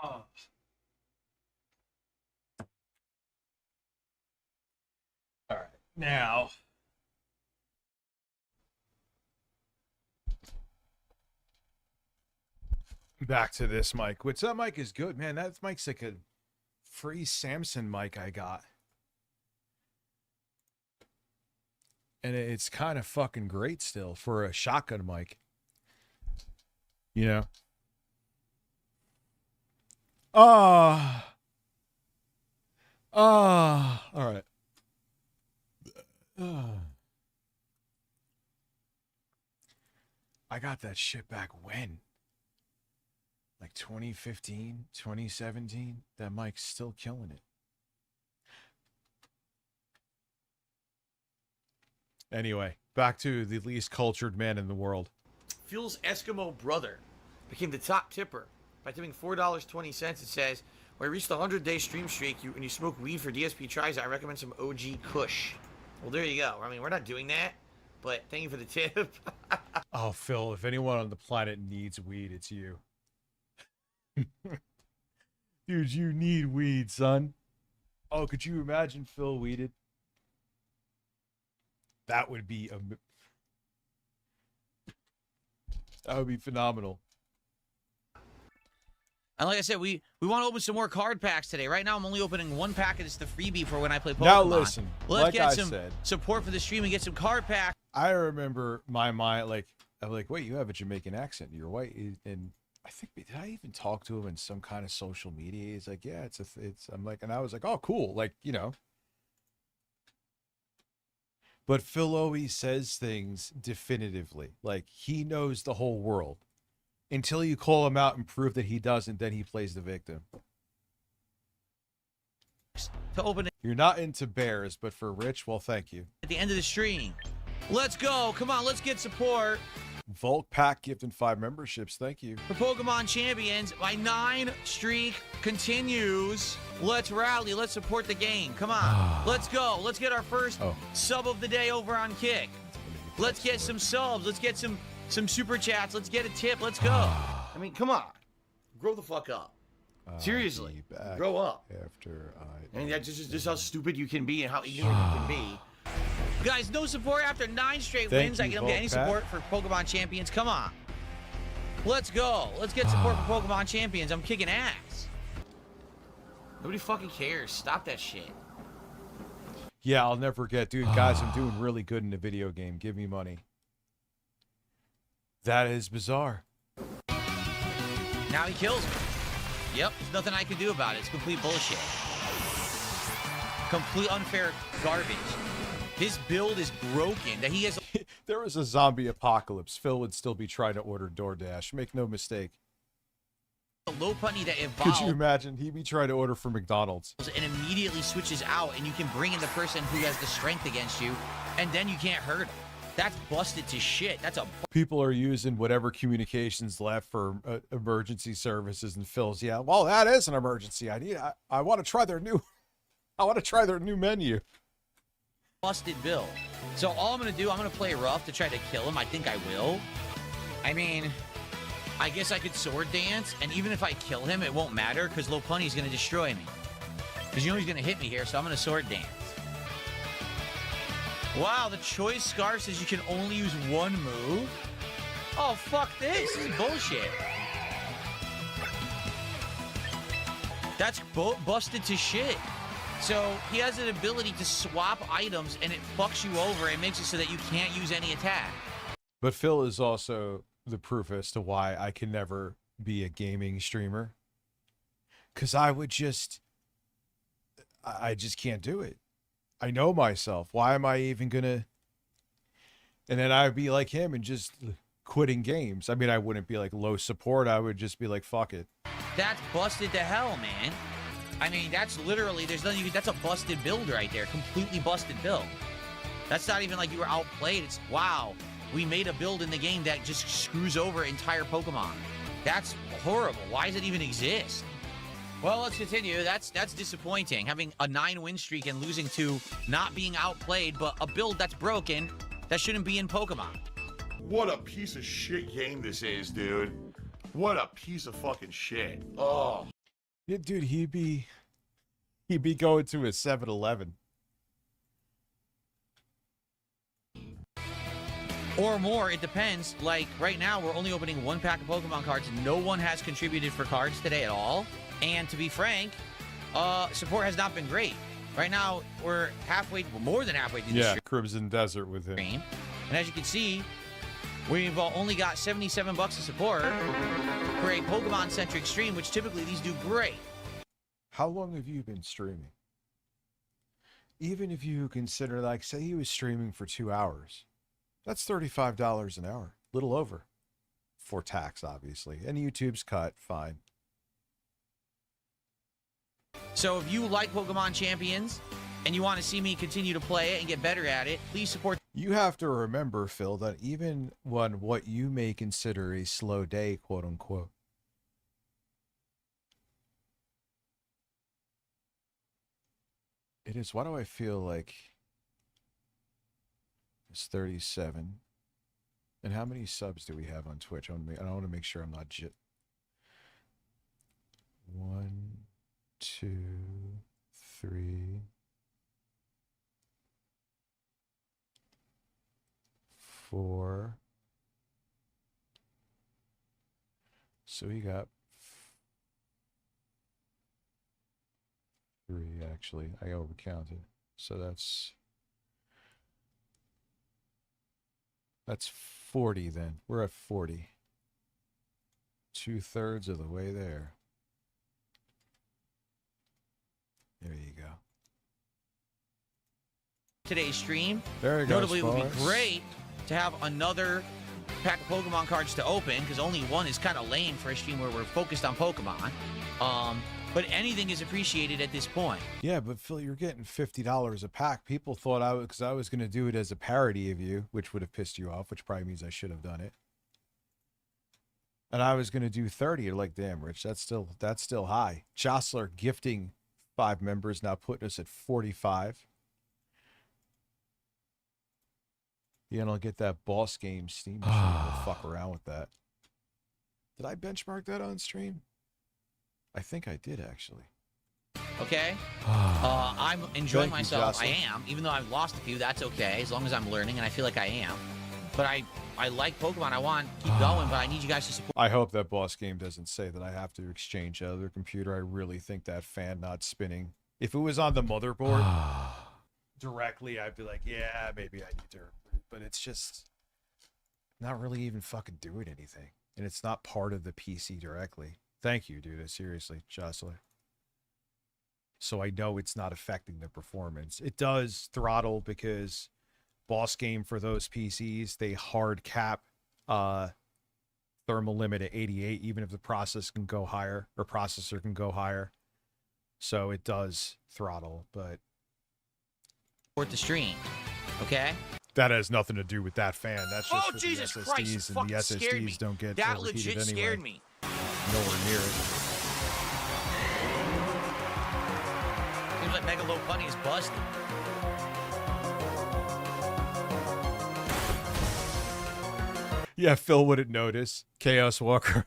Oh. All right, now back to this mic. Which that mic is good, man. That mic's like a free Samson mic I got, and it's kind of fucking great still for a shotgun mic. You know. All right. I got that shit back when? Like 2015, 2017? That mic's still killing it. Anyway, back to the least cultured man in the world. Fuel's Eskimo brother became the top tipper by tipping $4.20. It says, when I reached the 100-day stream streak and you smoke weed for DSP tries, I recommend some OG Kush. Well, there you go. I mean, we're not doing that, but thank you for the tip. Oh, Phil, if anyone on the planet needs weed, it's you. Dude, you need weed, son. Oh, could you imagine Phil weeded? That would be that would be phenomenal. And like I said, we want to open some more card packs today. Right now, I'm only opening one pack, and it's the freebie for when I play Pokemon. Now listen, let's like get I some said, support for the stream and get some card packs. I remember my mind, like, I'm like, wait, you have a Jamaican accent. You're white. And I think, did I even talk to him in some kind of social media? He's like, yeah, I'm like, and I was like, oh, cool. Like, you know. But Phil always says things definitively. Like, he knows the whole world. Until you call him out and prove that he doesn't, then he plays the victim. To open it. You're not into bears, but for Rich, well, thank you. At the end of the stream. Let's go. Come on, let's get support. Volk Pack gifting 5 memberships. Thank you. For Pokemon Champions, my 9 streak continues. Let's rally. Let's support the game. Come on. Let's go. Let's get our first sub of the day over on Kick. Let's get some subs. Let's get some super chats. Let's get a tip. Let's go. I mean, come on. Grow the fuck up. Seriously. Grow up. After and that's just how stupid you can be and how ignorant you can be. Guys, no support after 9 straight wins. I don't get any support for Pokemon Champions. Come on. Let's go. Let's get support for Pokemon Champions. I'm kicking ass. Nobody fucking cares. Stop that shit. Yeah, I'll never forget. Dude, guys, I'm doing really good in the video game. Give me money. That is bizarre. Now he kills me. Yep, there's nothing I can do about it. It's complete bullshit. Complete unfair garbage. His build is broken. That he has. There was a zombie apocalypse. Phil would still be trying to order DoorDash. Make no mistake. A Lopunny that evolved. Could you imagine? He'd be trying to order from McDonald's. And immediately switches out, and you can bring in the person who has the strength against you, and then you can't hurt him. That's busted to shit. That's a. People are using whatever communications left for emergency services, and Phil's, yeah, well, that is an emergency. I want to try their new. I want to try their new menu. Busted build. So all I'm going to do, I'm going to play rough to try to kill him. I think I will. I mean, I guess I could sword dance, and even if I kill him, it won't matter because Lopunny's going to destroy me. Because you know he's going to hit me here, so I'm going to sword dance. Wow, the choice scarf says you can only use one move? Oh, fuck this. This is bullshit. That's busted to shit. So he has an ability to swap items, and it fucks you over. It makes it so that you can't use any attack. But Phil is also the proof as to why I can never be a gaming streamer. Because I just can't do it. I know myself. Why am I even going to... And then I'd be like him and just quitting games. I mean, I wouldn't be like low support. I would just be like, fuck it. That's busted to hell, man. I mean, that's literally, there's nothing, that's a busted build right there. Completely busted build. That's not even like you were outplayed. It's, wow, we made a build in the game that just screws over entire Pokemon. That's horrible. Why does it even exist? Well, let's continue. That's disappointing. Having a 9-win streak and losing to not being outplayed, but a build that's broken that shouldn't be in Pokemon. What a piece of shit game this is, dude. What a piece of fucking shit. Oh. Yeah, dude, he'd be going to a 7-Eleven. Or more, it depends. Like, right now, we're only opening 1 pack of Pokemon cards. No one has contributed for cards today at all. And to be frank, support has not been great. Right now, we're more than halfway through the stream. Crimson Desert with him. And as you can see, we've only got $77 of support for a Pokemon-centric stream, which typically these do great. How long have you been streaming? Even if you consider, like, say he was streaming for 2 hours, that's $35 an hour. Little over. For tax, obviously. And YouTube's cut, fine. So if you like Pokemon Champions and you want to see me continue to play it and get better at it, please support. You have to remember, Phil, that even when what you may consider a slow day, quote unquote, it is. Why do I feel like it's 37? And how many subs do we have on Twitch? I want to make sure I'm not 1, 2, 3, 4. So we got 3 actually. I overcounted. So that's 40 then. We're at 40. 2/3 of the way there. There you go. Today's stream. There you go. Notably, it would be great to have another pack of Pokemon cards to open, because only one is kind of lame for a stream where we're focused on Pokemon. But anything is appreciated at this point. Yeah, but Phil, you're getting $50 a pack. People thought because I was going to do it as a parody of you, which would have pissed you off, which probably means I should have done it. And I was going to do 30. You're like, damn, Rich, that's still high. Jostler gifting 5 members, now putting us at 45. You don't get that boss game Steam machine. We'll fuck around with that. Did I benchmark that on stream? I think I did, actually. Okay? I'm enjoying Thank you, myself. Jocelyn. I am. Even though I've lost a few, that's okay, as long as I'm learning, and I feel like I am. But I like Pokemon. I want to keep going, but I need you guys to support. I hope that boss game doesn't say that I have to exchange other computer. I really think that fan not spinning. If it was on the motherboard directly, I'd be like, yeah, maybe I need to. But it's just not really even fucking doing anything. And it's not part of the PC directly. Thank you, dude. Seriously, Jostler. So I know it's not affecting the performance. It does throttle because boss game for those PCs, they hard cap thermal limit at 88, even if the processor can go higher. So it does throttle, but the stream, okay? That has nothing to do with that fan. That's just Oh, for Jesus the SSDs, Christ, and the fucking scared me. SSDs don't get That overheated legit anyway. scared me. Nowhere near it. Seems like Mega Low Bunny is busted. Yeah, Phil wouldn't notice. Chaos Walker.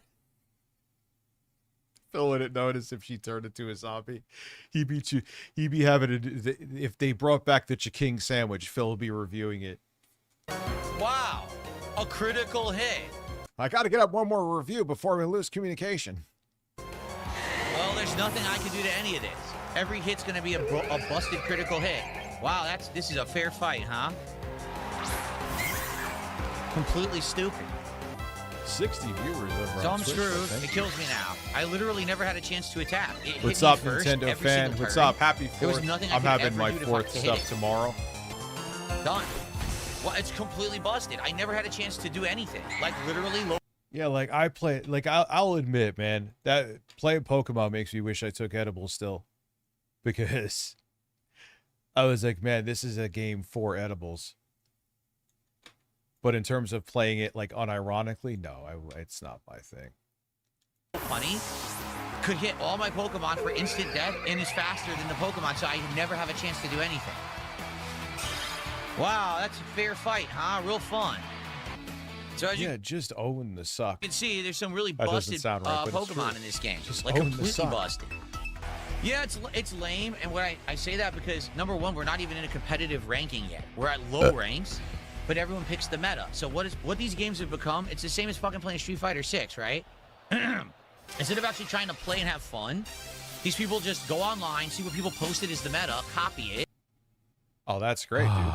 Phil wouldn't notice if she turned into a zombie. He'd be having if they brought back the Chiking sandwich, Phil would be reviewing it. Wow, a critical hit. I got to get up one more review before we lose communication. Well, there's nothing I can do to any of this. Every hit's gonna be a busted critical hit. Wow, this is a fair fight, huh? Completely stupid. 60 viewers over So on I'm Twitch, screwed. thank It you. kills me now. I literally never had a chance to attack. It hit What's me up, first, Nintendo every fan? single What's turn. up? Happy 4th. There was nothing I I'm could having ever my do to 4th hit stuff it. tomorrow. Done. Well, it's completely busted. I never had a chance to do anything. Like literally. Yeah, like I play, like I'll admit, man, that playing Pokemon makes me wish I took edibles still, because I was like, man, this is a game for edibles. But in terms of playing it like unironically, no, it's not my thing. Funny. Could hit all my Pokemon for instant death and is faster than the Pokemon, so I never have a chance to do anything. Wow, that's a fair fight, huh? Real fun. So as you just own the suck. can see, there's some really That doesn't busted sound right, but it's Pokemon true. in this game. Just Like own the completely suck. busted. Yeah, it's lame, and what I say that because, number one, we're not even in a competitive ranking yet. We're at low ranks, but everyone picks the meta. So what these games have become, it's the same as fucking playing Street Fighter 6, right? Instead of actually trying to play and have fun, these people just go online, see what people posted as the meta, copy it. Oh, that's great, dude.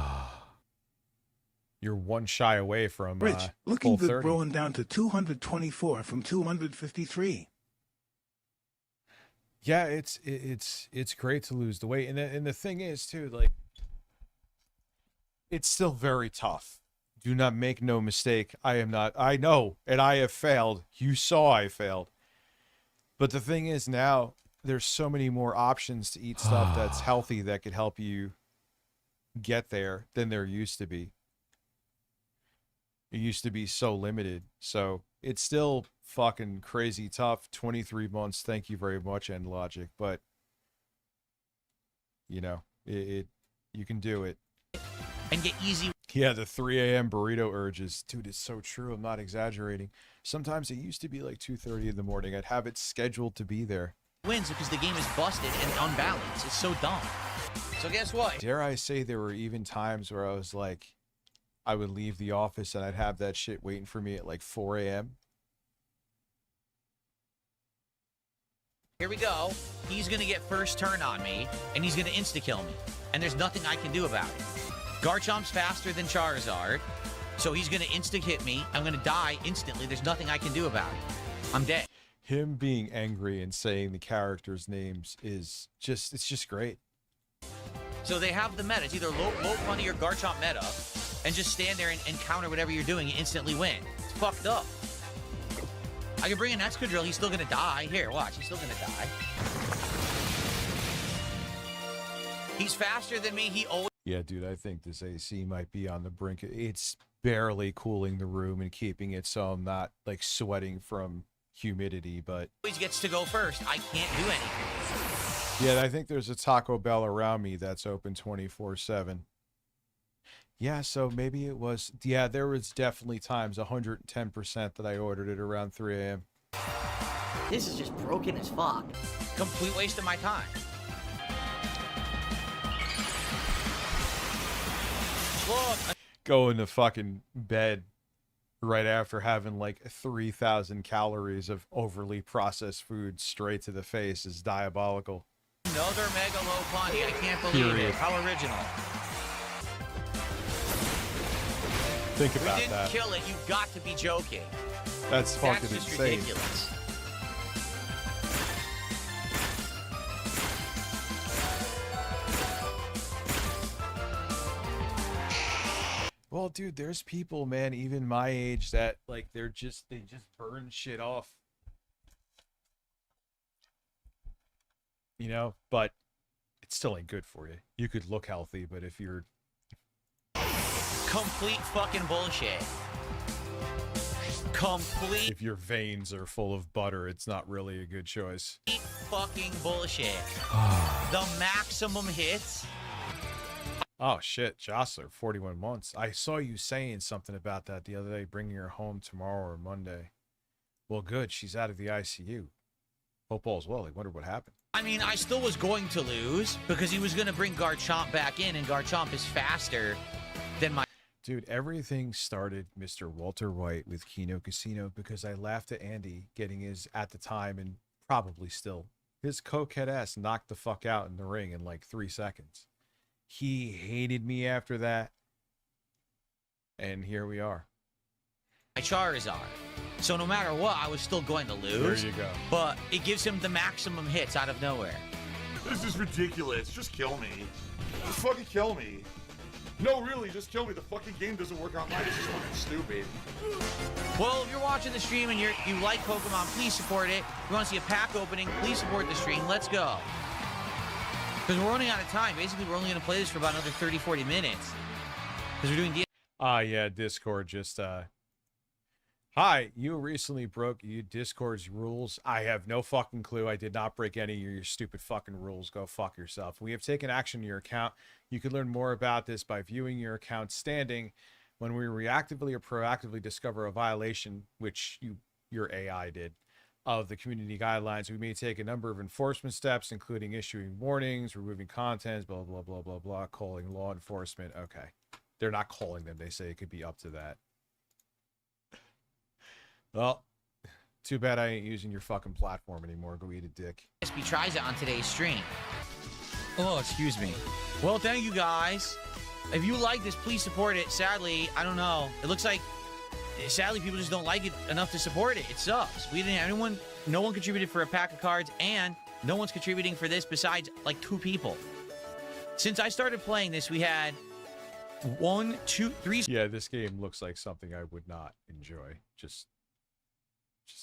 You're one shy away from Rich, looking full good 30. rolling down to 224 from 253. Yeah, it's great to lose the weight, and the thing is too, like, it's still very tough. Do not make no mistake. I know, and I have failed. You saw I failed. But the thing is, now there's so many more options to eat stuff that's healthy that could help you get there than there used to be. It used to be so limited. So it's still fucking crazy tough. 23 months. Thank you very much, EndLogic. But, you know, you can do it. And get easy. Yeah, the 3 a.m. burrito urges. Dude, it's so true. I'm not exaggerating. Sometimes it used to be like 2:30 in the morning. I'd have it scheduled to be there. wins because the game is busted and unbalanced. It's so dumb. So guess what? Dare I say there were even times where I was like, I would leave the office and I'd have that shit waiting for me at like 4 a.m. Here we go. He's going to get first turn on me, and he's going to insta-kill me. And there's nothing I can do about it. Garchomp's faster than Charizard, so he's going to insta-hit me. I'm going to die instantly. There's nothing I can do about it. I'm dead. Him being angry and saying the characters' names is just, it's just great. So they have the meta. It's either low funny or Garchomp meta, and just stand there and counter whatever you're doing and instantly win. It's fucked up. I can bring in Excadrill, he's still gonna die. Here, watch, he's still gonna die. He's faster than me, he always... Yeah, dude, I think this AC might be on the brink. It's barely cooling the room and keeping it so I'm not, like, sweating from humidity, but... always gets to go first. I can't do anything. Yeah, I think there's a Taco Bell around me that's open 24/7. Yeah, so maybe it was... Yeah, there was definitely times, 110%, that I ordered it around 3 a.m. This is just broken as fuck. Complete waste of my time. Look. Going to fucking bed right after having like 3,000 calories of overly processed food straight to the face is diabolical. Another Mega Lopunny. I can't believe it. How original. Think about we didn't that. Kill it. You've got to be joking. That's fucking just insane. Ridiculous. Well, dude, there's people, man, even my age that like they just burn shit off. You know, but it still ain't good for you. You could look healthy, but if you're complete fucking bullshit. Complete. If your veins are full of butter, it's not really a good choice. Fucking bullshit. The maximum hits. Oh shit, Jostler, 41 months. I saw you saying something about that the other day, bringing her home tomorrow or Monday. Well, good. She's out of the ICU. Hope all's well. I wonder what happened. I mean, I still was going to lose because he was going to bring Garchomp back in, and Garchomp is faster than my... Dude, everything started, Mr. Walter White, with Kino Casino because I laughed at Andy getting his, at the time, and probably still, his cokehead ass knocked the fuck out in the ring in like 3 seconds. He hated me after that, and here we are. My Charizard. So no matter what, I was still going to lose. There you go. But it gives him the maximum hits out of nowhere. This is ridiculous. Just kill me. Just fucking kill me. No, really, just kill me. The fucking game doesn't work online. It's just fucking stupid. Well, if you're watching the stream and you like Pokemon, please support it. If you want to see a pack opening, please support the stream. Let's go. Because we're running out of time. Basically, we're only going to play this for about another 30, 40 minutes. Because we're doing... yeah, Discord just, Hi, you recently broke Discord's rules. I have no fucking clue. I did not break any of your stupid fucking rules. Go fuck yourself. We have taken action to your account. You can learn more about this by viewing your account standing. When we reactively or proactively discover a violation, which your AI did, of the community guidelines, we may take a number of enforcement steps, including issuing warnings, removing contents, blah, blah, blah, blah, blah, calling law enforcement. Okay. They're not calling them. They say it could be up to that. Well, too bad I ain't using your fucking platform anymore. Go eat a dick. SB tries it on today's stream. Oh, excuse me. Well, thank you guys. If you like this, please support it. Sadly, I don't know. It looks like, sadly, people just don't like it enough to support it. It sucks. We didn't have anyone, no one contributed for a pack of cards, and no one's contributing for this besides like 2 people. Since I started playing this, we had 1, 2, 3. Yeah, this game looks like something I would not enjoy. Just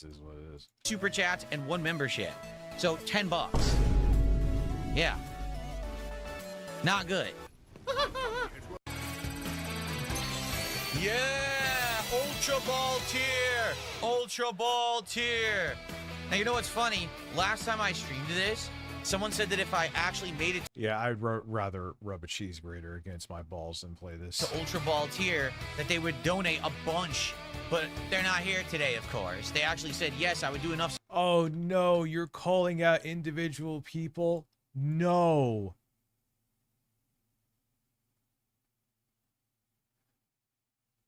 is what it is. Super chats and 1 membership. So $10. Yeah. Not good. Yeah! Ultra Ball tier! Ultra Ball tier! Now, you know what's funny? Last time I streamed this, Someone said that if I actually made it Yeah, I'd rather rub a cheese grater against my balls than play this. to Ultra Ball tier, that they would donate a bunch. But they're not here today, of course. They actually said, yes, I would do enough. Oh, no, you're calling out individual people? No.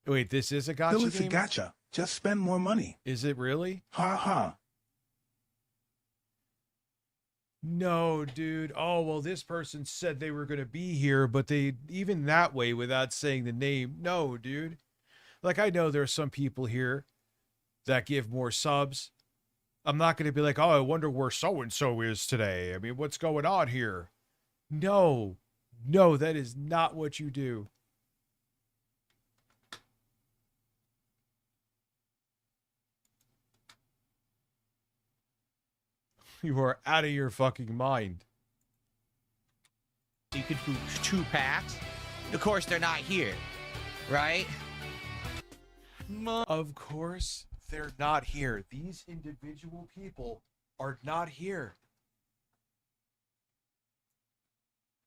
Wait, this is a gacha Still, it's a game? gacha. Just spend more money. Is it really? Ha ha. No, dude. Oh, well, this person said they were going to be here, but they, even that way, without saying the name. No, dude. Like, I know there are some people here that give more subs. I'm not going to be like, oh, I wonder where so-and-so is today. I mean, what's going on here? No. No, that is not what you do. You are out of your fucking mind. You could do 2 packs. Of course, they're not here, right? Of course, they're not here. These individual people are not here.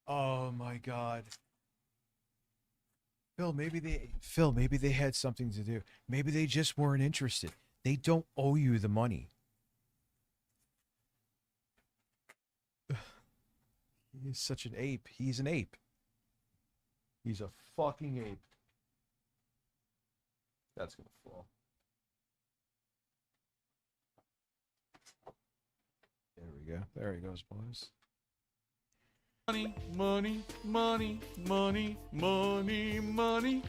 Oh my God. Phil, maybe they had something to do. Maybe they just weren't interested. They don't owe you the money. He is such an ape. He's an ape. He's a fucking ape. That's gonna fall. There we go. There he goes, boys. Money, money, money, money, money, money.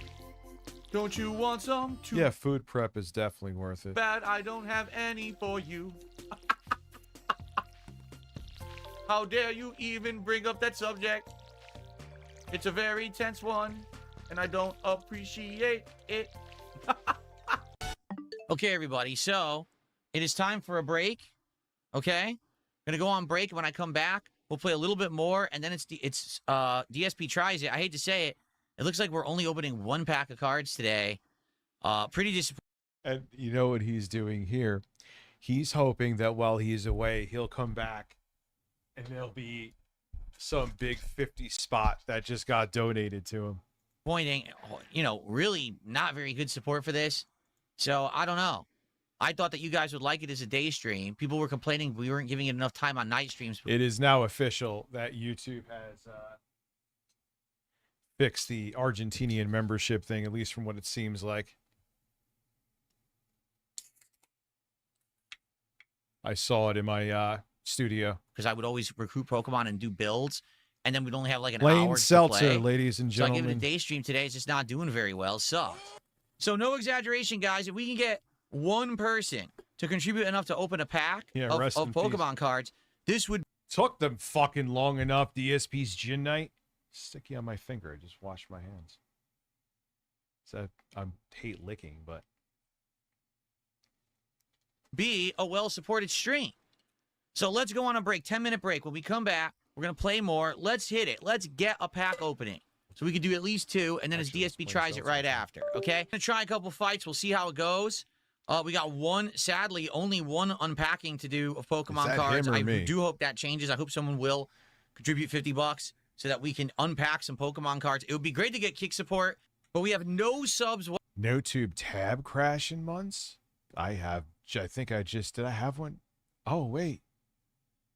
Don't you want some too? Yeah, food prep is definitely worth it. Bad, I don't have any for you. How dare you even bring up that subject? It's a very tense one, and I don't appreciate it. Okay, everybody. So it is time for a break. Okay, gonna go on break. When I come back, we'll play a little bit more, and then it's DSP tries it. I hate to say it. It looks like we're only opening 1 pack of cards today. Pretty disappointing. And you know what he's doing here? He's hoping that while he's away, he'll come back and there'll be some big 50 spot that just got donated to him. You know, really not very good support for this. So I don't know. I thought that you guys would like it as a day stream. People were complaining we weren't giving it enough time on night streams. It is now official that YouTube has fixed the Argentinian membership thing, at least from what it seems like. I saw it in my studio. Because I would always recruit Pokemon and do builds, and then we'd only have like an Lane hour Seltzer, to play. ladies and So I give gentlemen. it a day stream today. It's just not doing very well. Sucked. So no exaggeration, guys. If we can get one person to contribute enough to open a pack Yeah, of rest in Pokemon cards, this would Took them fucking long enough, DSP's Gin Night. Sticky on my finger. I just washed my hands. So I hate licking, but be a well-supported stream. So let's go on a break, 10-minute break. When we come back, we're going to play more. Let's hit it. Let's get a pack opening. So we can do at least 2, and then as DSP tries it right after, okay? I'm going to try a couple fights. We'll see how it goes. We got sadly, only 1 unpacking to do of Pokemon that cards. him or I me? do hope that changes. I hope someone will contribute $50 so that we can unpack some Pokemon cards. It would be great to get kick support, but we have no subs. no tube tab crash in months. I think I just did. I have one. Oh wait,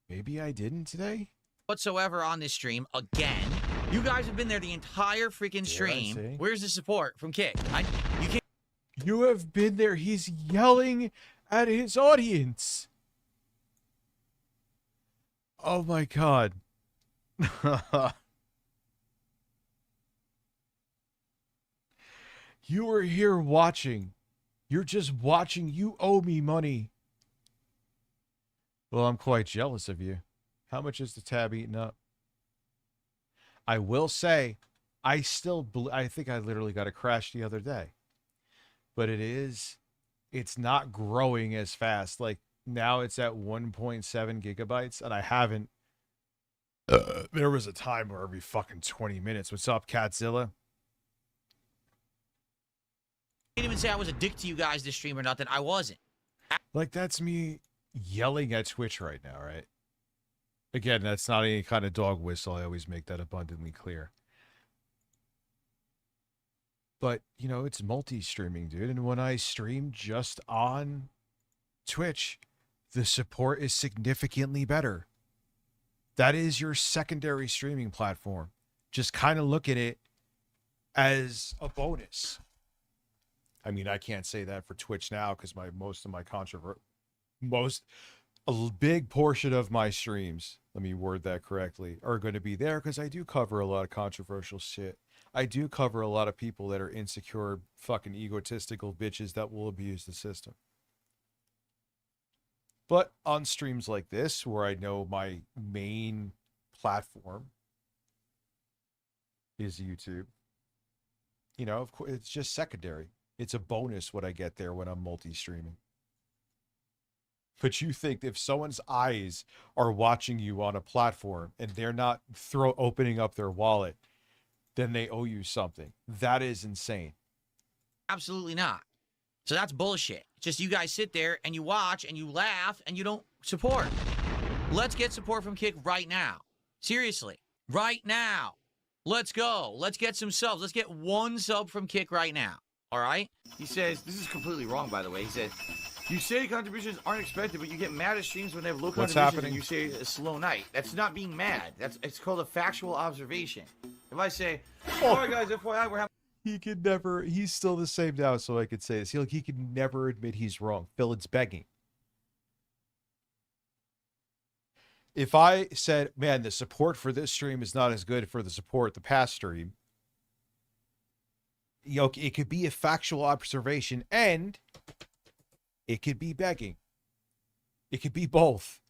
maybe I didn't today. Whatsoever on this stream again. You guys have been there the entire freaking stream. see. Where's the support from Kick? You can't. You have been there. He's yelling at his audience. Oh my God. You were here watching. You're just watching. You owe me money. Well, I'm quite jealous of you. How much is the tab eaten up? I will say, I think I literally got a crash the other day. But it's not growing as fast. Like now it's at 1.7 gigabytes and I haven't. There was a time where every fucking 20 minutes. What's up, Catzilla? I didn't even say I was a dick to you guys this stream or nothing. I wasn't. Like that's me yelling at Twitch right now, right? Again, that's not any kind of dog whistle. I always make that abundantly clear. But, you know, it's multi-streaming, dude. And when I stream just on Twitch, the support is significantly better. That is your secondary streaming platform. Just kind of look at it as a bonus. I mean, I can't say that for Twitch now because a big portion of my streams, let me word that correctly, are going to be there because I do cover a lot of controversial shit. I do cover a lot of people that are insecure, fucking egotistical bitches that will abuse the system. But on streams like this, where I know my main platform is YouTube, you know, of course, it's just secondary. It's a bonus what I get there when I'm multi-streaming. But you think if someone's eyes are watching you on a platform and they're not opening up their wallet, then they owe you something. That is insane. Absolutely not. So that's bullshit. Just you guys sit there and you watch and you laugh and you don't support. Let's get support from Kick right now. Seriously. Right now. Let's go. Let's get some subs. Let's get one sub from Kick right now. All right? He says, this is completely wrong, by the way. He says, you say contributions aren't expected, but you get mad at streams when they have low What's contributions happening? and you say a slow night. That's not being mad. It's called a factual observation. If I say, all right, guys, FYI, we're having... He's still the same now, so I could say this. He could never admit he's wrong. Phil, it's begging. If I said, man, the support for this stream is not as good for the support the past stream, you know, it could be a factual observation and it could be begging. It could be both.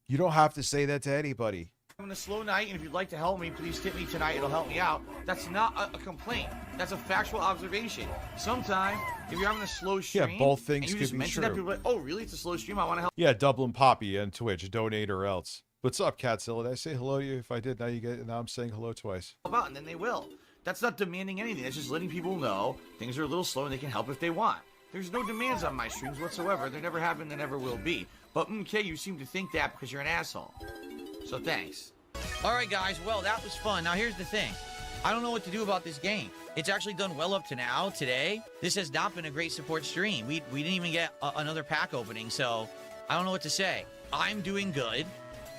You don't have to say that to anybody. having a slow night, and if you'd like to help me, please tip me tonight. It'll help me out. That's not a complaint. That's a factual observation. Sometimes, if you're having a slow stream, both things and you could just be mention true. that, people are like, oh, really? It's a slow stream. I want to help. Yeah, Dublin Poppy on Twitch, donate or else. What's up, Catzilla? Did I say hello to you? If I did, now I'm saying hello twice. Out, and then they will. That's not demanding anything. That's just letting people know things are a little slow and they can help if they want. There's no demands on my streams whatsoever. There never have been, there never will be. But okay, you seem to think that because you're an asshole. So thanks. All right, guys. Well, that was fun. Now, here's the thing. I don't know what to do about this game. It's actually done well up to now. Today, this has not been a great support stream. We didn't even get another pack opening, so I don't know what to say. I'm doing good,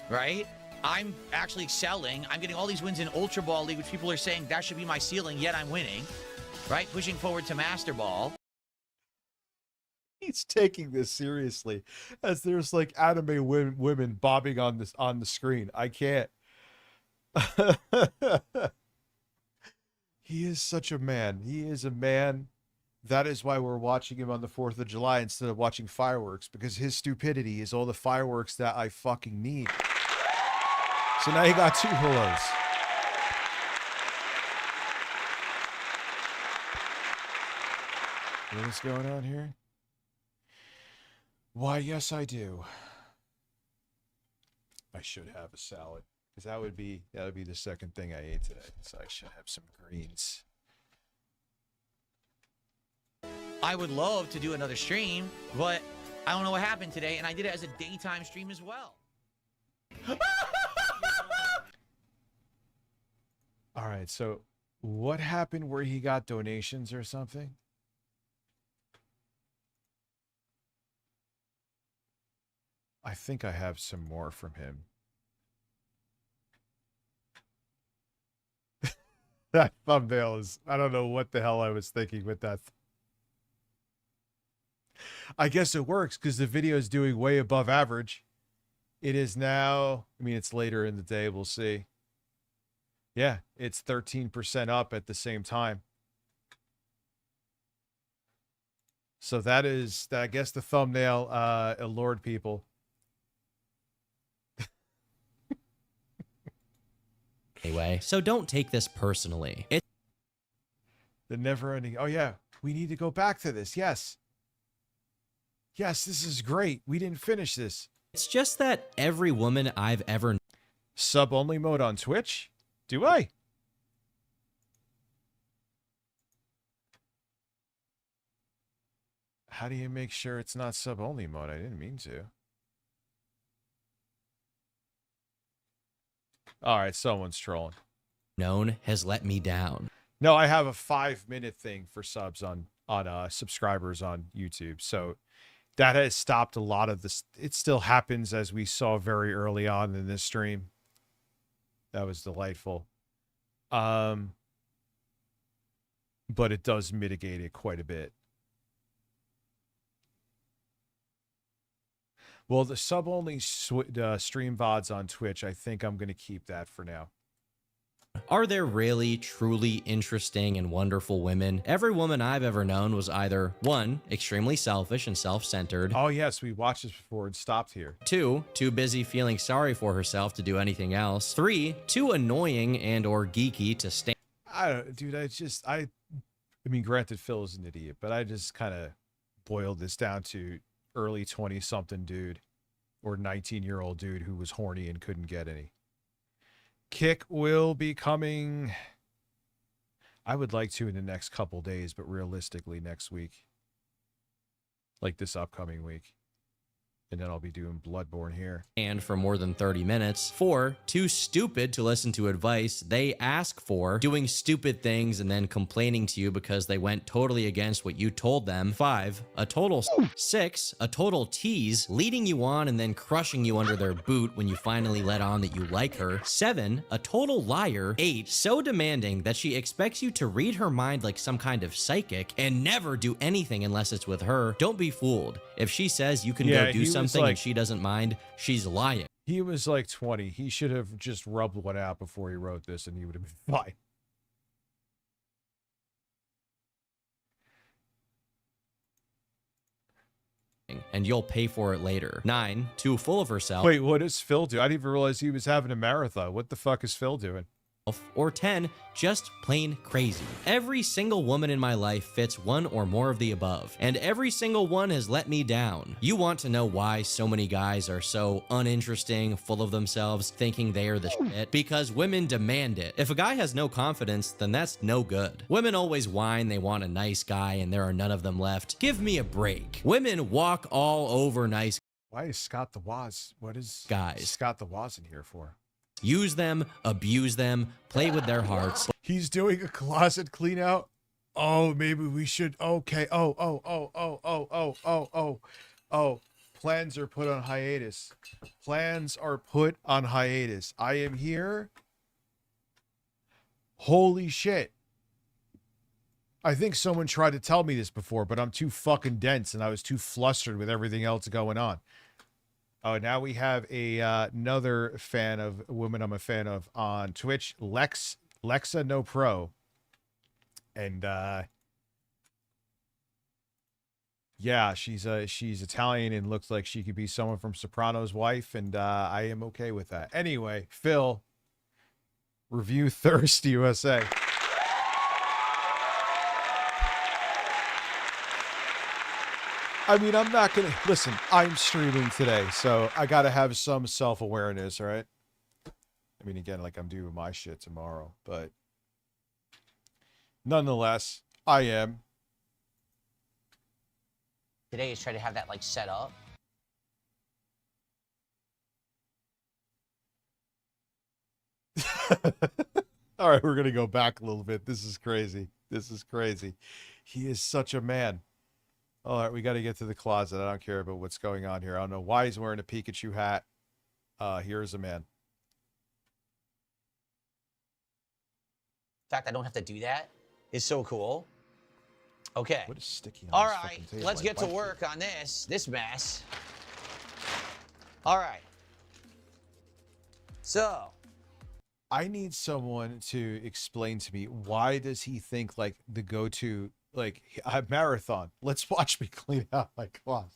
right? I'm actually excelling. I'm getting all these wins in Ultra Ball League, which people are saying that should be my ceiling, yet I'm winning, right? Pushing forward to Master Ball. He's taking this seriously, as there's like anime women bobbing on the screen. I can't. He is such a man. He is a man. That is why we're watching him on the 4th of July instead of watching fireworks, because his stupidity is all the fireworks that I fucking need. So now you got 2 hellos. What is going on here? Why, yes, I do. I should have a salad, because that would be the second thing I ate today. So I should have some greens. I would love to do another stream, but I don't know what happened today, and I did it as a daytime stream as well. All right, so what happened where he got donations or something? I think I have some more from him. That thumbnail is, I don't know what the hell I was thinking with that. I guess it works because the video is doing way above average. It is now, I mean, it's later in the day, we'll see. Yeah, it's 13% up at the same time. So that is, I guess the thumbnail allured people. Anyway, so don't take this personally. The never ending. Oh yeah, we need to go back to this. Yes. Yes, this is great. We didn't finish this. It's just that every woman I've ever... Sub only mode on Twitch? Do I? How do you make sure it's not sub only mode? I didn't mean to. All right, someone's trolling. Known has let me down. No, I have a 5-minute thing for subs on subscribers on YouTube. So that has stopped a lot of this. It still happens, as we saw very early on in this stream. That was delightful. But it does mitigate it quite a bit. Well, the sub-only stream VODs on Twitch, I think I'm going to keep that for now. Are there really, truly interesting and wonderful women? Every woman I've ever known was either 1, extremely selfish and self-centered. Oh, yes, we watched this before and stopped here. 2, too busy feeling sorry for herself to do anything else. 3, too annoying and or geeky to stand. I don't, dude, I mean, granted, Phil is an idiot, but I just kind of boiled this down to early 20-something dude or 19-year-old dude who was horny and couldn't get any. Kick will be coming. I would like to in the next couple days, but realistically next week. Like this upcoming week. And then I'll be doing Bloodborne here. And for more than 30 minutes. 4, too stupid to listen to advice they ask for, doing stupid things and then complaining to you because they went totally against what you told them. 5, a total. 6, a total tease, leading you on and then crushing you under their boot when you finally let on that you like her. 7, a total liar. 8, so demanding that she expects you to read her mind like some kind of psychic and never do anything unless it's with her. Don't be fooled. If she says you can go do something and she doesn't mind, she's lying. He was like 20. He should have just rubbed one out before he wrote this and he would have been fine. And you'll pay for it later. 9, too full of herself. Wait, what does Phil do? I didn't even realize he was having a marathon. What the fuck is Phil doing? Or 10, just plain crazy. Every single woman in my life fits one or more of the above, and every single one has let me down. You want to know why so many guys are so uninteresting, full of themselves, thinking they are the shit? Because women demand it. If a guy has no confidence, then that's no good. Women always whine they want a nice guy and there are none of them left. Give me a break. Women walk all over nice. Why is Scott the Woz? What is guys? Scott the Woz in here for? Use them, abuse them, play with their hearts. He's doing a closet clean out. Oh, maybe we should. Okay. Oh. Plans are put on hiatus. Plans are put on hiatus. I am here. Holy shit. I think someone tried to tell me this before, but I'm too fucking dense and I was too flustered with everything else going on. Oh, now we have another fan of a woman I'm a fan of on Twitch, Lexa No Pro. And yeah, she's Italian and looks like she could be someone from Soprano's wife, and I am okay with that. Anyway, Phil, review Thirst USA. I mean, I'm not going to... Listen, I'm streaming today, so I got to have some self-awareness, right? I mean, again, like I'm doing my shit tomorrow, but... Nonetheless, I am. Today is trying to have that, like, set up. All right, we're going to go back a little bit. This is crazy. This is crazy. He is such a man. All right, we got to get to the closet. I don't care about what's going on here. I don't know why he's wearing a Pikachu hat. Here's a man. The fact I don't have to do that is so cool. Okay. What is sticky on All this right, fucking table? let's get to Like, work on this mess. All right. So. I need someone to explain to me, why does he think like the go-to, like a marathon? Let's watch me clean out my closet.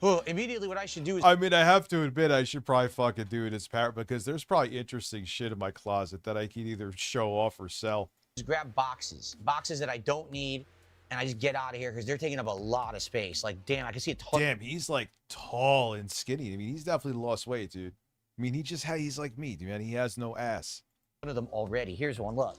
Well, immediately what I should do is... I mean, I have to admit, I should probably fucking do it as parent, because there's probably interesting shit in my closet that I can either show off or sell. Just grab boxes that I don't need, and I just get out of here because they're taking up a lot of space. Like, damn, I can see a ton. Damn, he's like tall and skinny. I mean, he's definitely lost weight, dude. I mean, he's like me, dude, man. He has no ass. One of them already. Here's one, look.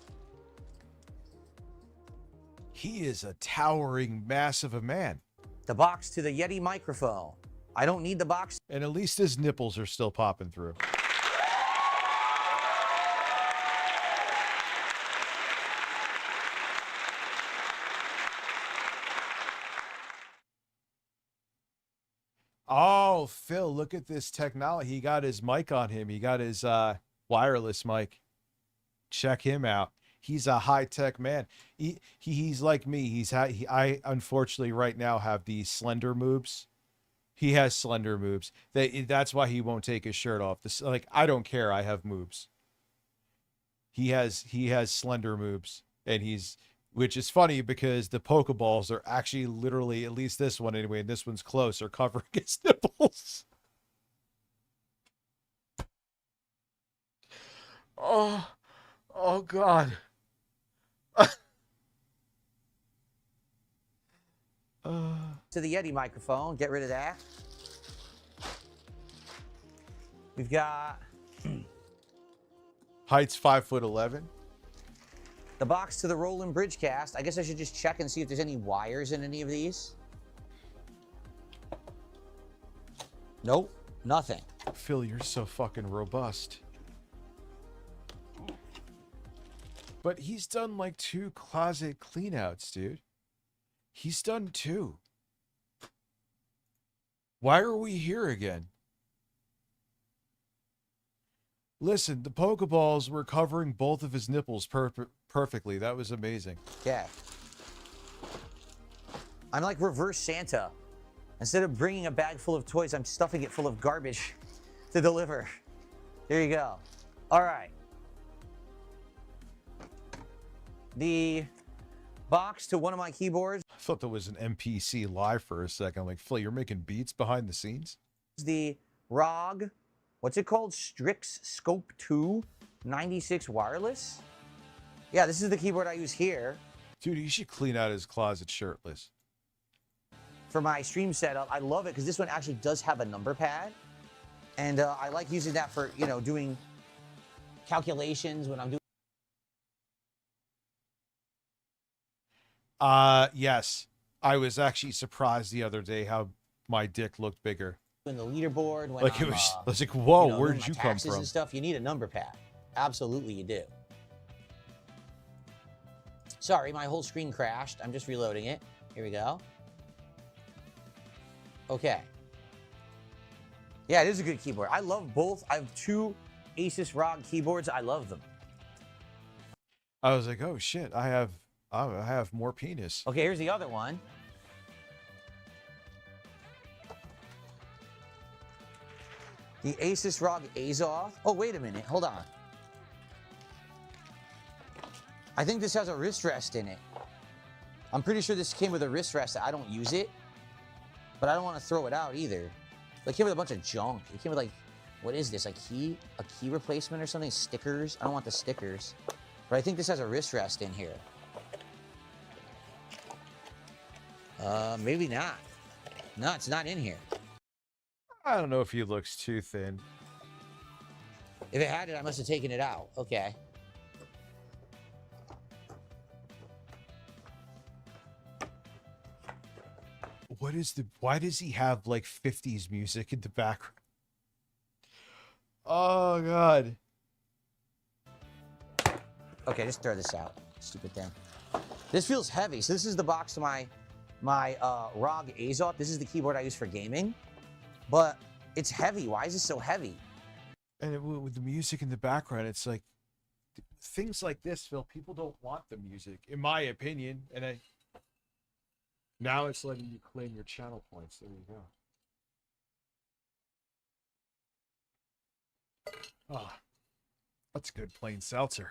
He is a towering mass of a man. The box to the Yeti microphone. I don't need the box. And at least his nipples are still popping through. Oh, Phil, look at this technology. He got his mic on him. He got his wireless mic. Check him out. He's a high-tech man. He's like me. I unfortunately right now have these slender moves. He has slender moves. That's why he won't take his shirt off. Like, I don't care. I have moves. He has slender moves, and which is funny because the Pokeballs are actually literally, at least this one anyway, and this one's close, are covering his nipples. Oh God. To the Yeti microphone, get rid of that. We've got Height's 5'11". the box to the Roland Bridgecast. I guess I should just check and see if there's any wires in any of these. Nope, nothing. Phil, you're so fucking robust. But he's done like 2 closet cleanouts, dude. He's done 2. Why are we here again? Listen, the Pokeballs were covering both of his nipples perfectly. That was amazing. Yeah. I'm like reverse Santa. Instead of bringing a bag full of toys, I'm stuffing it full of garbage to deliver. There you go. All right. The box to one of my keyboards. I thought that was an NPC live for a second. Like, Phil, you're making beats behind the scenes? The ROG, what's it called? Strix Scope 2 96 wireless. Yeah, this is the keyboard I use here. Dude, he should clean out his closet shirtless. For my stream setup, I love it because this one actually does have a number pad. And I like using that for, you know, doing calculations when I'm doing. Yes. I was actually surprised the other day how my dick looked bigger. In the leaderboard, when like, I'm, I was like, whoa, you know, where doing did you my come taxes from? and stuff, you need a number pad. Absolutely, you do. Sorry, my whole screen crashed. I'm just reloading it. Here we go. Okay. Yeah, it is a good keyboard. I love both. I have 2 Asus ROG keyboards. I love them. I was like, oh shit, I have more penis. Okay, here's the other one. The Asus ROG Azoth. Oh, wait a minute. Hold on. I think this has a wrist rest in it. I'm pretty sure this came with a wrist rest. I don't use it, but I don't want to throw it out either. It came with a bunch of junk. It came with, like, what is this? A key replacement or something? Stickers? I don't want the stickers. But I think this has a wrist rest in here. Maybe not. No, it's not in here. I don't know if he looks too thin. If it had it, I must have taken it out. Okay. Why does he have like 50s music in the background? Oh God. Okay, just throw this out. Stupid thing. This feels heavy. So this is the box to my ROG Azoth. This is the keyboard I use for gaming. But it's heavy. Why is it so heavy? And with the music in the background, it's like things like this, Phil. People don't want the music, in my opinion. And now it's letting you claim your channel points. There you go. Ah, that's good plain seltzer.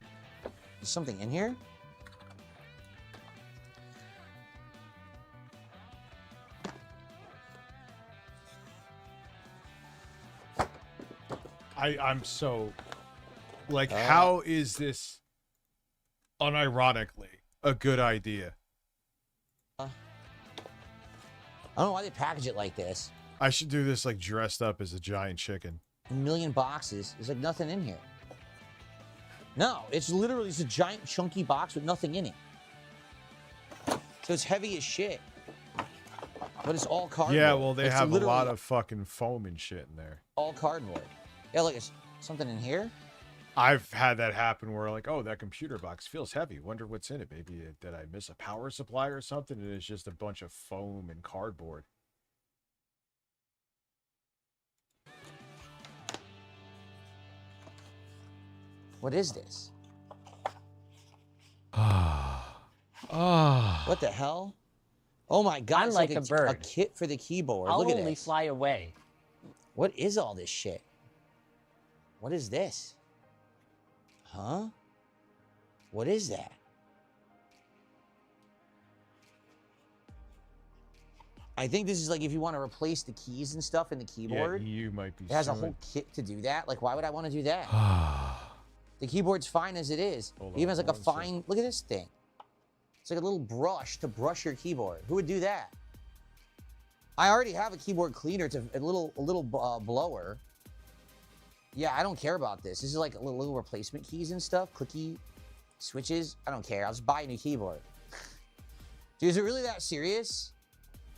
There's something in here? I'm so like, how is this unironically a good idea? I don't know why they package it like this. I should do this like dressed up as a giant chicken. A million boxes. There's like nothing in here. No, it's literally just a giant chunky box with nothing in it. So it's heavy as shit. But it's all cardboard. Yeah, well, they It's have a literally lot of fucking foam and shit in there. all cardboard. Yeah, look, it's something in here. I've had that happen where like, oh, that computer box feels heavy. Wonder what's in it. Maybe did I miss a power supply or something? And it's just a bunch of foam and cardboard. What is this? Ah. What the hell? Oh my God! It's like like a bird. a kit for the keyboard. I'll Look at only this. fly away. What is all this shit? What is this? Huh? What is that? I think this is like if you want to replace the keys and stuff in the keyboard. Yeah, you might be. It has a suing. whole kit to do that. Like, why would I want to do that? The keyboard's fine as it is. Hold It even on has like a one second. fine. Look at this thing. It's like a little brush to brush your keyboard. Who would do that? I already have a keyboard cleaner. It's a little blower. Yeah, I don't care about this. This is like little replacement keys and stuff. Clicky switches. I don't care. I'll just buy a new keyboard. Dude, is it really that serious?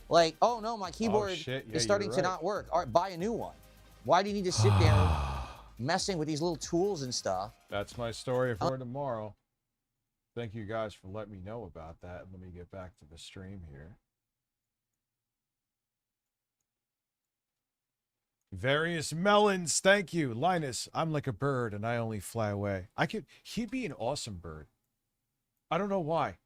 Like, oh no, my keyboard shit. Yeah, is starting you're to right. not work. All right, buy a new one. Why do you need to sit there messing with these little tools and stuff? That's my story for tomorrow. Thank you guys for letting me know about that. Let me get back to the stream here. Various melons, thank you. Linus, I'm like a bird and I only fly away. He'd be an awesome bird. I don't know why.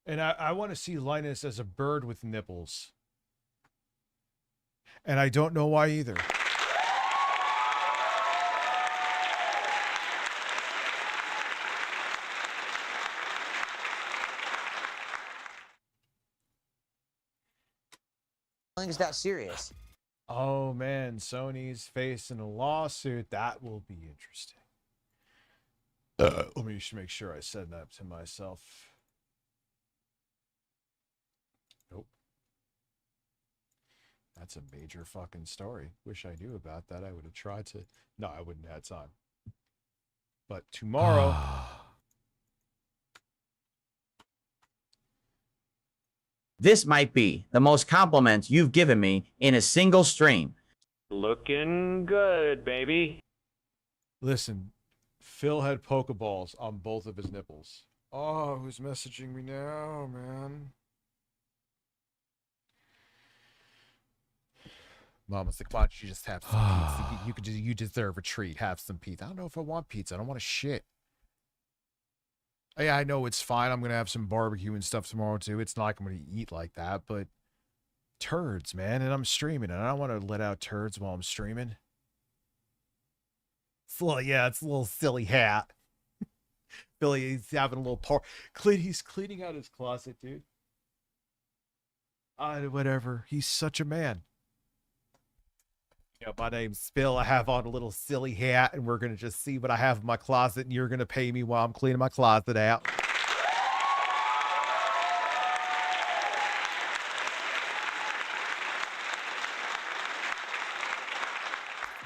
And I want to see Linus as a bird with nipples. And I don't know why either. I think it's that serious. Oh man, Sony's facing a lawsuit. That will be interesting. Let me just make sure I said that to myself. Nope. That's a major fucking story. Wish I knew about that. I would have tried to. No, I wouldn't have had time. But tomorrow. This might be the most compliments you've given me in a single stream. Looking good, baby. Listen, Phil had Pokeballs on both of his nipples. Oh, who's messaging me now, man? Mama's like, why don't you just have some pizza? You deserve a treat. Have some pizza. I don't know if I want pizza. I don't want to shit. Yeah, I know it's fine. I'm going to have some barbecue and stuff tomorrow, too. It's not like I'm going to eat like that, but turds, man. And I'm streaming, and I don't want to let out turds while I'm streaming. So, yeah, it's a little silly hat. Billy's having a little he's cleaning out his closet, dude. Whatever. He's such a man. My name's Phil. I have on a little silly hat, and we're going to just see what I have in my closet, and you're going to pay me while I'm cleaning my closet out.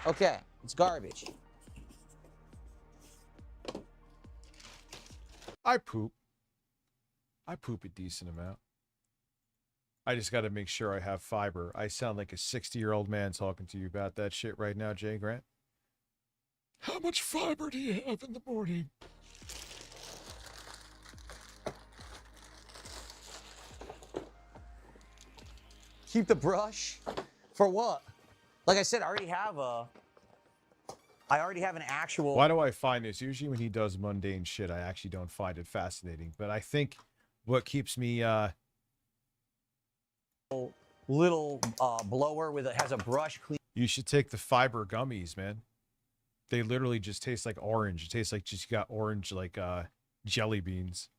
Okay, it's garbage. I poop a decent amount. I just got to make sure I have fiber. I sound like a 60-year-old man talking to you about that shit right now, Jay Grant. How much fiber do you have in the morning? Keep the brush? For what? Like I said, I already have an actual... Why do I find this? Usually when he does mundane shit, I actually don't find it fascinating. But I think what keeps me... little blower with has a brush clean. You should take the fiber gummies, man. They literally just taste like orange. It tastes like just got orange like jelly beans.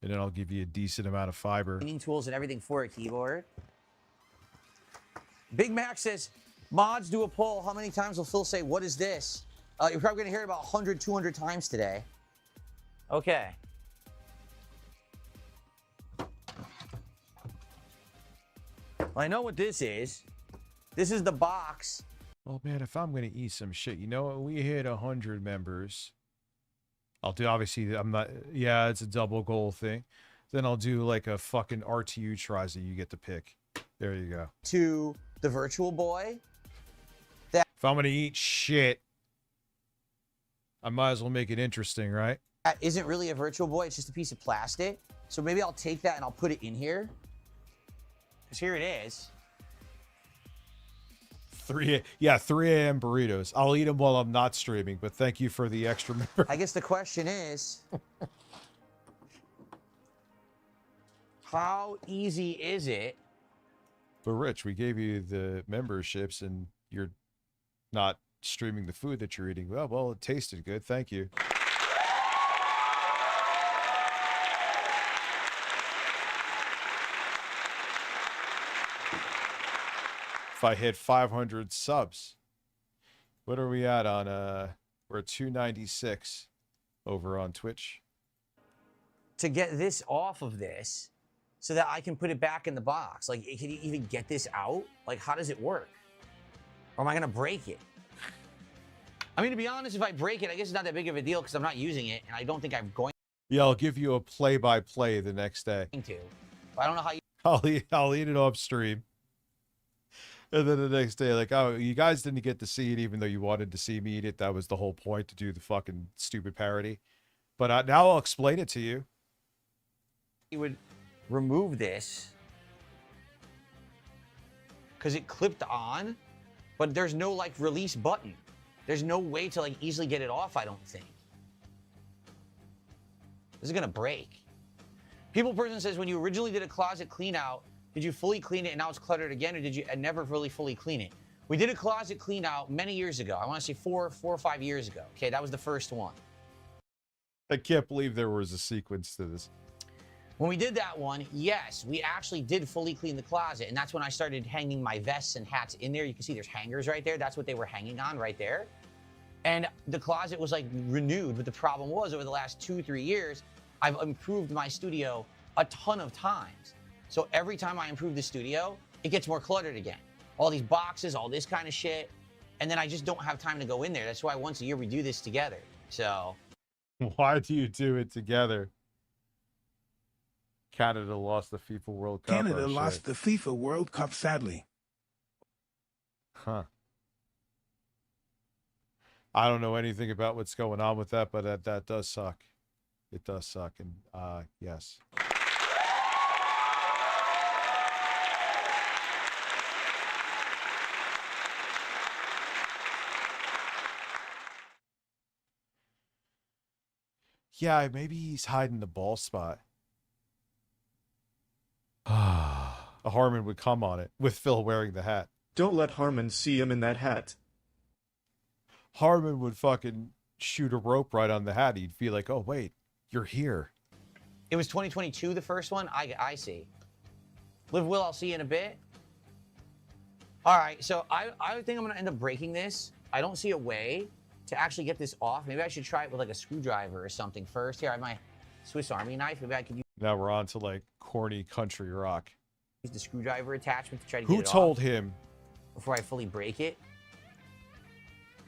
And then I'll give you a decent amount of fiber. Cleaning tools and everything for a keyboard. Big Mac says, mods, do a poll. How many times will Phil say, what is this? You're probably going to hear it about 100, 200 times today. Okay. I know what this is. This is the box. Oh man, if I'm gonna eat some shit, you know what? We hit 100 members. I'll do, obviously, I'm not, yeah, it's a double goal thing. Then I'll do like a fucking RTU tries that you get to pick. There you go. To the Virtual Boy. If I'm gonna eat shit, I might as well make it interesting, right? That isn't really a Virtual Boy, it's just a piece of plastic. So maybe I'll take that and I'll put it in here. Because here it is. 3 a.m. burritos. I'll eat them while I'm not streaming, but thank you for the extra member. I guess the question is, how easy is it? But Rich, we gave you the memberships and you're not streaming the food that you're eating. Well, it tasted good. Thank you. If I hit 500 subs, what are we at on, we're at 296 over on Twitch. To get this off of this so that I can put it back in the box. Like, can you even get this out? Like, how does it work? Or am I going to break it? I mean, to be honest, if I break it, I guess it's not that big of a deal because I'm not using it, and I don't think I'm going Yeah, I'll give you a play-by-play the next day. to. But I don't know how you... I'll eat it off stream. And then the next day, like, oh, you guys didn't get to see it even though you wanted to see me eat it. That was the whole point, to do the fucking stupid parody. But now I'll explain it to you. You would remove this because it clipped on, but there's no, like, release button. There's no way to, like, easily get it off, I don't think. This is going to break. People Person says, when you originally did a closet clean out, did you fully clean it and now it's cluttered again, or did you never really fully clean it? We did a closet clean out many years ago. I want to say four or 5 years ago. Okay, that was the first one. I can't believe there was a sequence to this. When we did that one, yes, we actually did fully clean the closet, and that's when I started hanging my vests and hats in there. You can see there's hangers right there. That's what they were hanging on right there. And the closet was like renewed, but the problem was over the last 2-3 years, I've improved my studio a ton of times. So every time I improve the studio, it gets more cluttered again. All these boxes, all this kind of shit. And then I just don't have time to go in there. That's why once a year we do this together. So. Why do you do it together? Canada lost the FIFA World Cup. Canada lost the FIFA World Cup, sadly. Huh. I don't know anything about what's going on with that, but that does suck. It does suck. And yes. Yeah, maybe he's hiding the ball spot. Harmon would come on it with Phil wearing the hat. Don't let Harmon see him in that hat. Harmon would fucking shoot a rope right on the hat. He'd be like, oh, wait, you're here. It was 2022, the first one? I see. Live Will, I'll see you in a bit. All right, so I think I'm going to end up breaking this. I don't see a way to actually get this off. Maybe I should try it with like a screwdriver or something first. Here, I have my Swiss Army knife. Maybe I could use Now we're on to like corny country rock. the screwdriver attachment to try to get it off. Who told him? Before I fully break it.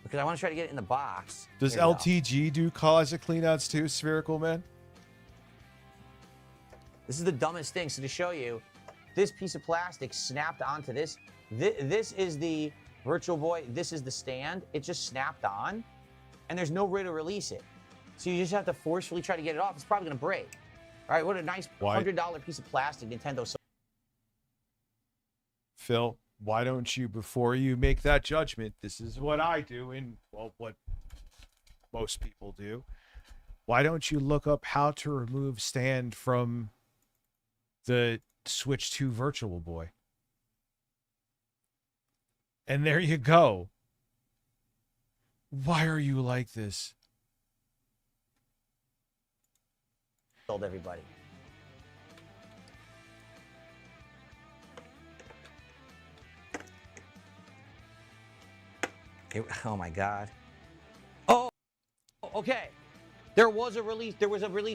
Because I want to try to get it in the box. Does There we go. LTG do closet cleanouts too, Spherical Man? This is the dumbest thing. So to show you, this piece of plastic snapped onto this. This is the Virtual Boy. This is the stand. It just snapped on, and there's no way to release it. So you just have to forcefully try to get it off. It's probably going to break. All right, what a nice $100 piece of plastic Nintendo. Phil, why don't you, before you make that judgment, this is what I do and, well, what most people do. Why don't you look up how to remove stand from the Switch 2 Virtual Boy? And there you go. Why are you like this? Told everybody. Oh my God. Oh, okay. There was a release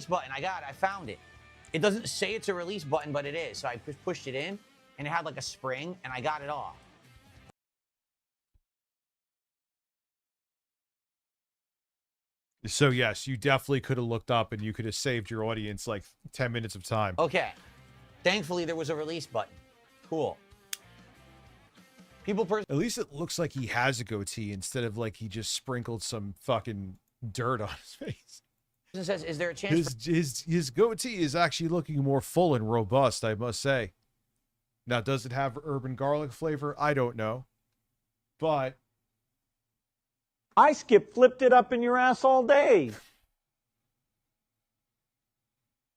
button. I got it. I found it. It doesn't say it's a release button, but it is. So I pushed it in, and it had like a spring, and I got it off. So yes, you definitely could have looked up and you could have saved your audience like 10 minutes of time. Okay. Thankfully, there was a release button. Cool. At least it looks like he has a goatee instead of like he just sprinkled some fucking dirt on his face. It says, is there a chance His goatee is actually looking more full and robust, I must say. Now, does it have urban garlic flavor? I don't know. But I flipped it up in your ass all day.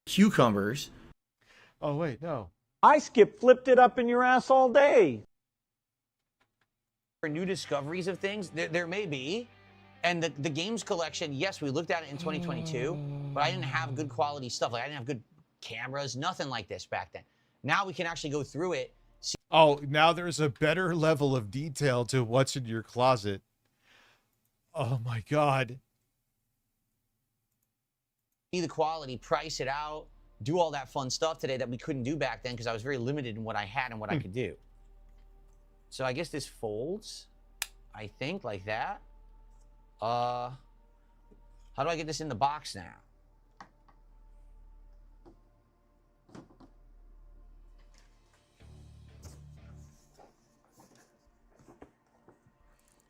Cucumbers. Oh wait, no. I flipped it up in your ass all day. For new discoveries of things, there may be. And the games collection, yes, we looked at it in 2022, but I didn't have good quality stuff. Like I didn't have good cameras, nothing like this back then. Now we can actually go through it. Oh, now there's a better level of detail to what's in your closet. Oh my God. See the quality, price it out, do all that fun stuff today that we couldn't do back then because I was very limited in what I had and what I could do. So I guess this folds, I think, like that. How do I get this in the box now?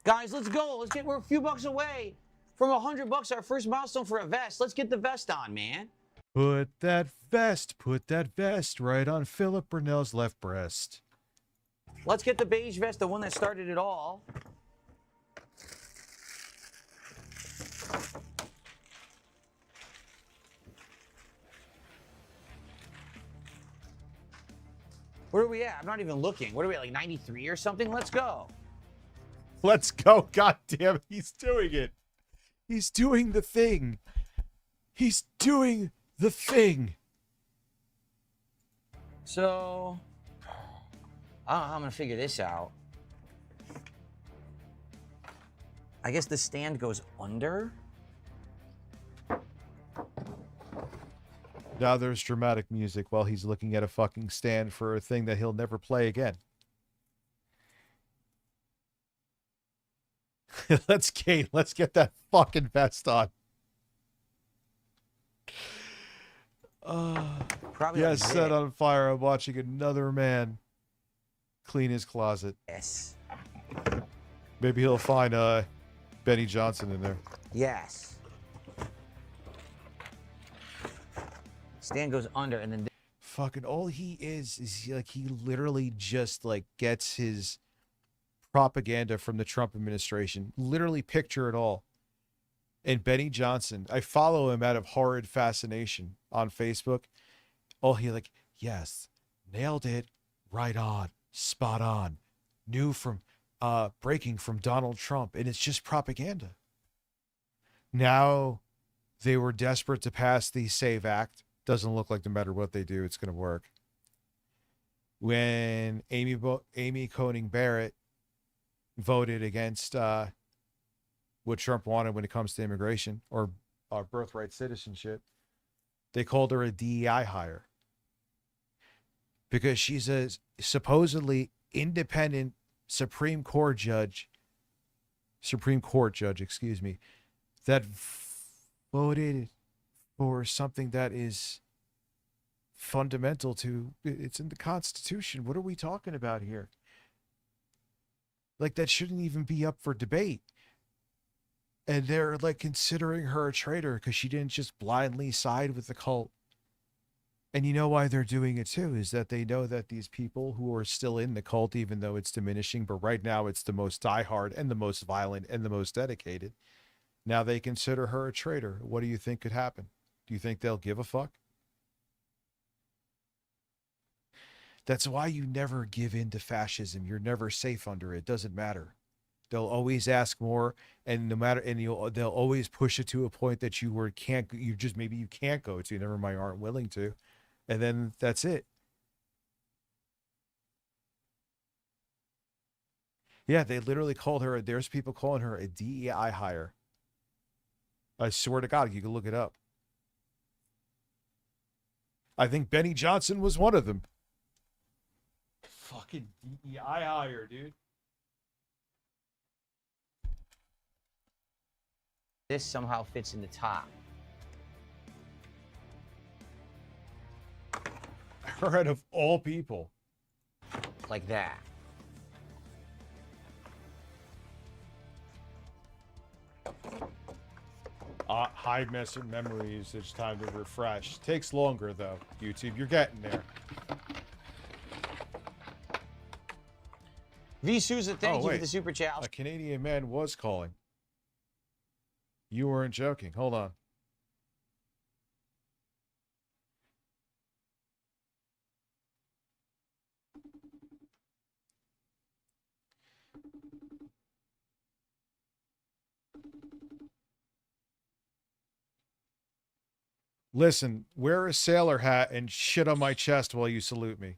Guys, let's go. We're a few bucks away from $100, our first milestone for a vest. Let's get the vest on, man. Put that vest right on Philip Brunel's left breast. Let's get the beige vest, the one that started it all. Where are we at? I'm not even looking. What are we at, like 93 or something? Let's go. Let's go. God damn it. He's doing it. He's doing the thing. He's doing the thing. So, I don't know how I'm going to figure this out. I guess the stand goes under. Now there's dramatic music while he's looking at a fucking stand for a thing that he'll never play again. Let's get that fucking vest on. Probably yeah, like set on fire. I'm watching another man clean his closet. Yes. Maybe he'll find Benny Johnson in there. Yes. Stand goes under and then... Fucking all he is he literally just like gets his propaganda from the Trump administration. Literally picture it all. And Benny Johnson, I follow him out of horrid fascination on Facebook. Oh, he like, yes, nailed it, right on, spot on. New from breaking from Donald Trump, and it's just propaganda. Now they were desperate to pass the SAVE Act. Doesn't look like no matter what they do, it's going to work. When Amy Coney Barrett voted against what Trump wanted when it comes to immigration or birthright citizenship, they called her a DEI hire because she's a supposedly independent Supreme Court judge, excuse me, that voted for something that is fundamental to, it's in the Constitution. What are we talking about here? Like, that shouldn't even be up for debate. And they're like considering her a traitor because she didn't just blindly side with the cult. And you know why they're doing it too, is that they know that these people who are still in the cult, even though it's diminishing, but right now it's the most diehard and the most violent and the most dedicated. Now they consider her a traitor. What do you think could happen? Do you think they'll give a fuck? That's why you never give in to fascism. You're never safe under it. Doesn't matter. They'll always ask more, and no matter, and they'll always push it to a point that you can't go to. Never mind, aren't willing to, and then that's it. Yeah, they literally called her. There's people calling her a DEI hire. I swear to God, you can look it up. I think Benny Johnson was one of them. Fucking DEI hire, dude. This somehow fits in the top. Out of all people. Like that. High memory usage, time to refresh. Takes longer though, YouTube. You're getting there. V. Souza, thank you for wait. the super chat. A Canadian man was calling. You weren't joking. Hold on. Listen, wear a sailor hat and shit on my chest while you salute me.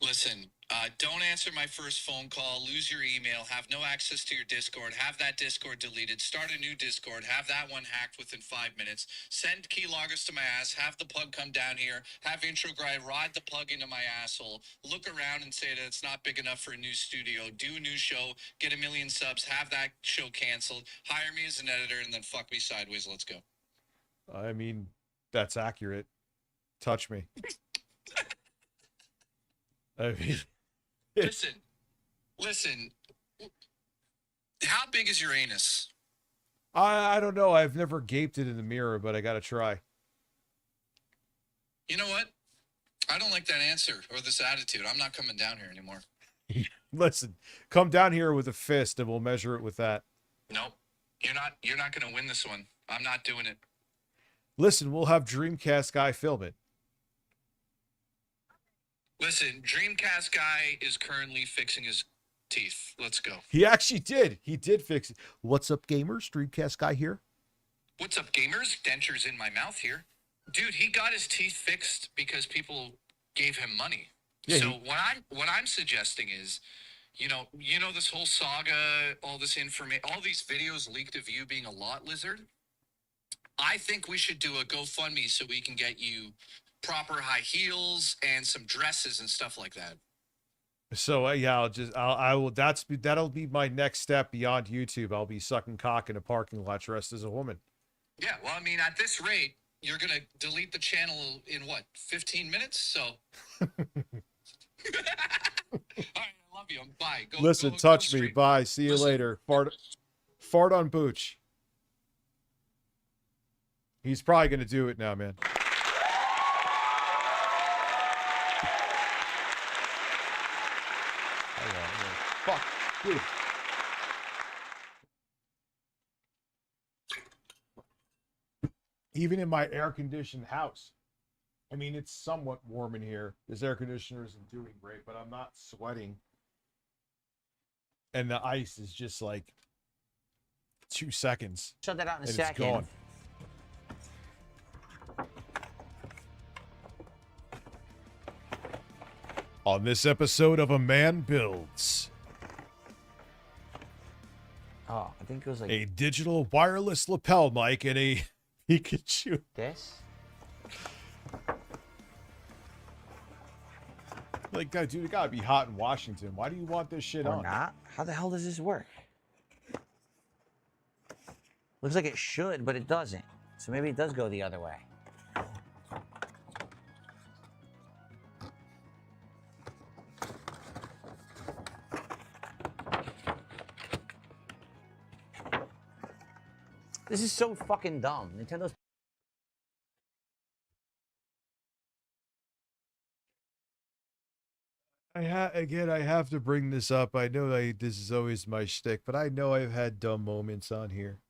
Listen, don't answer my first phone call, lose your email, have no access to your Discord, have that Discord deleted, start a new Discord, have that one hacked within 5 minutes, send keyloggers to my ass, have the plug come down here, have intro guy ride the plug into my asshole, look around and say that it's not big enough for a new studio, do a new show, get 1 million subs, have that show canceled, hire me as an editor, and then fuck me sideways. Let's go. I mean, that's accurate. Touch me. I mean, listen. How big is your anus? I don't know. I've never gaped it in the mirror, but I gotta try. You know what? I don't like that answer or this attitude. I'm not coming down here anymore. Listen, come down here with a fist and we'll measure it with that. Nope. You're not gonna win this one. I'm not doing it. Listen, we'll have Dreamcast guy film it. Listen, Dreamcast guy is currently fixing his teeth. Let's go. He actually did. He did fix it. What's up, gamers? Dreamcast guy here. What's up, gamers? Dentures in my mouth here. Dude, he got his teeth fixed because people gave him money. Yeah, so what I'm suggesting is, you know this whole saga, all this information, all these videos leaked of you being a lot lizard. I think we should do a GoFundMe so we can get you proper high heels and some dresses and stuff like that. So yeah, that'll be my next step beyond YouTube. I'll be sucking cock in a parking lot dressed as a woman. Yeah, well, I mean, at this rate, you're gonna delete the channel in what, 15 minutes? So. All right, I love you. Bye. Listen, touch me. Bye. See you later. Fart on Booch. He's probably gonna do it now, man. Fuck. Dude. Even in my air-conditioned house. I mean, it's somewhat warm in here. This air conditioner isn't doing great, but I'm not sweating. And the ice is just like 2 seconds. Shut that out in a and second. It's gone. On this episode of A Man Builds. Oh, I think it was like a digital wireless lapel mic and a Pikachu. This? Like, dude, it gotta be hot in Washington. Why do you want this shit Or on? not? How the hell does this work? Looks like it should, but it doesn't. So maybe it does go the other way. This is so fucking dumb. Nintendo's. I have to bring this up. I know this is always my shtick, but I know I've had dumb moments on here.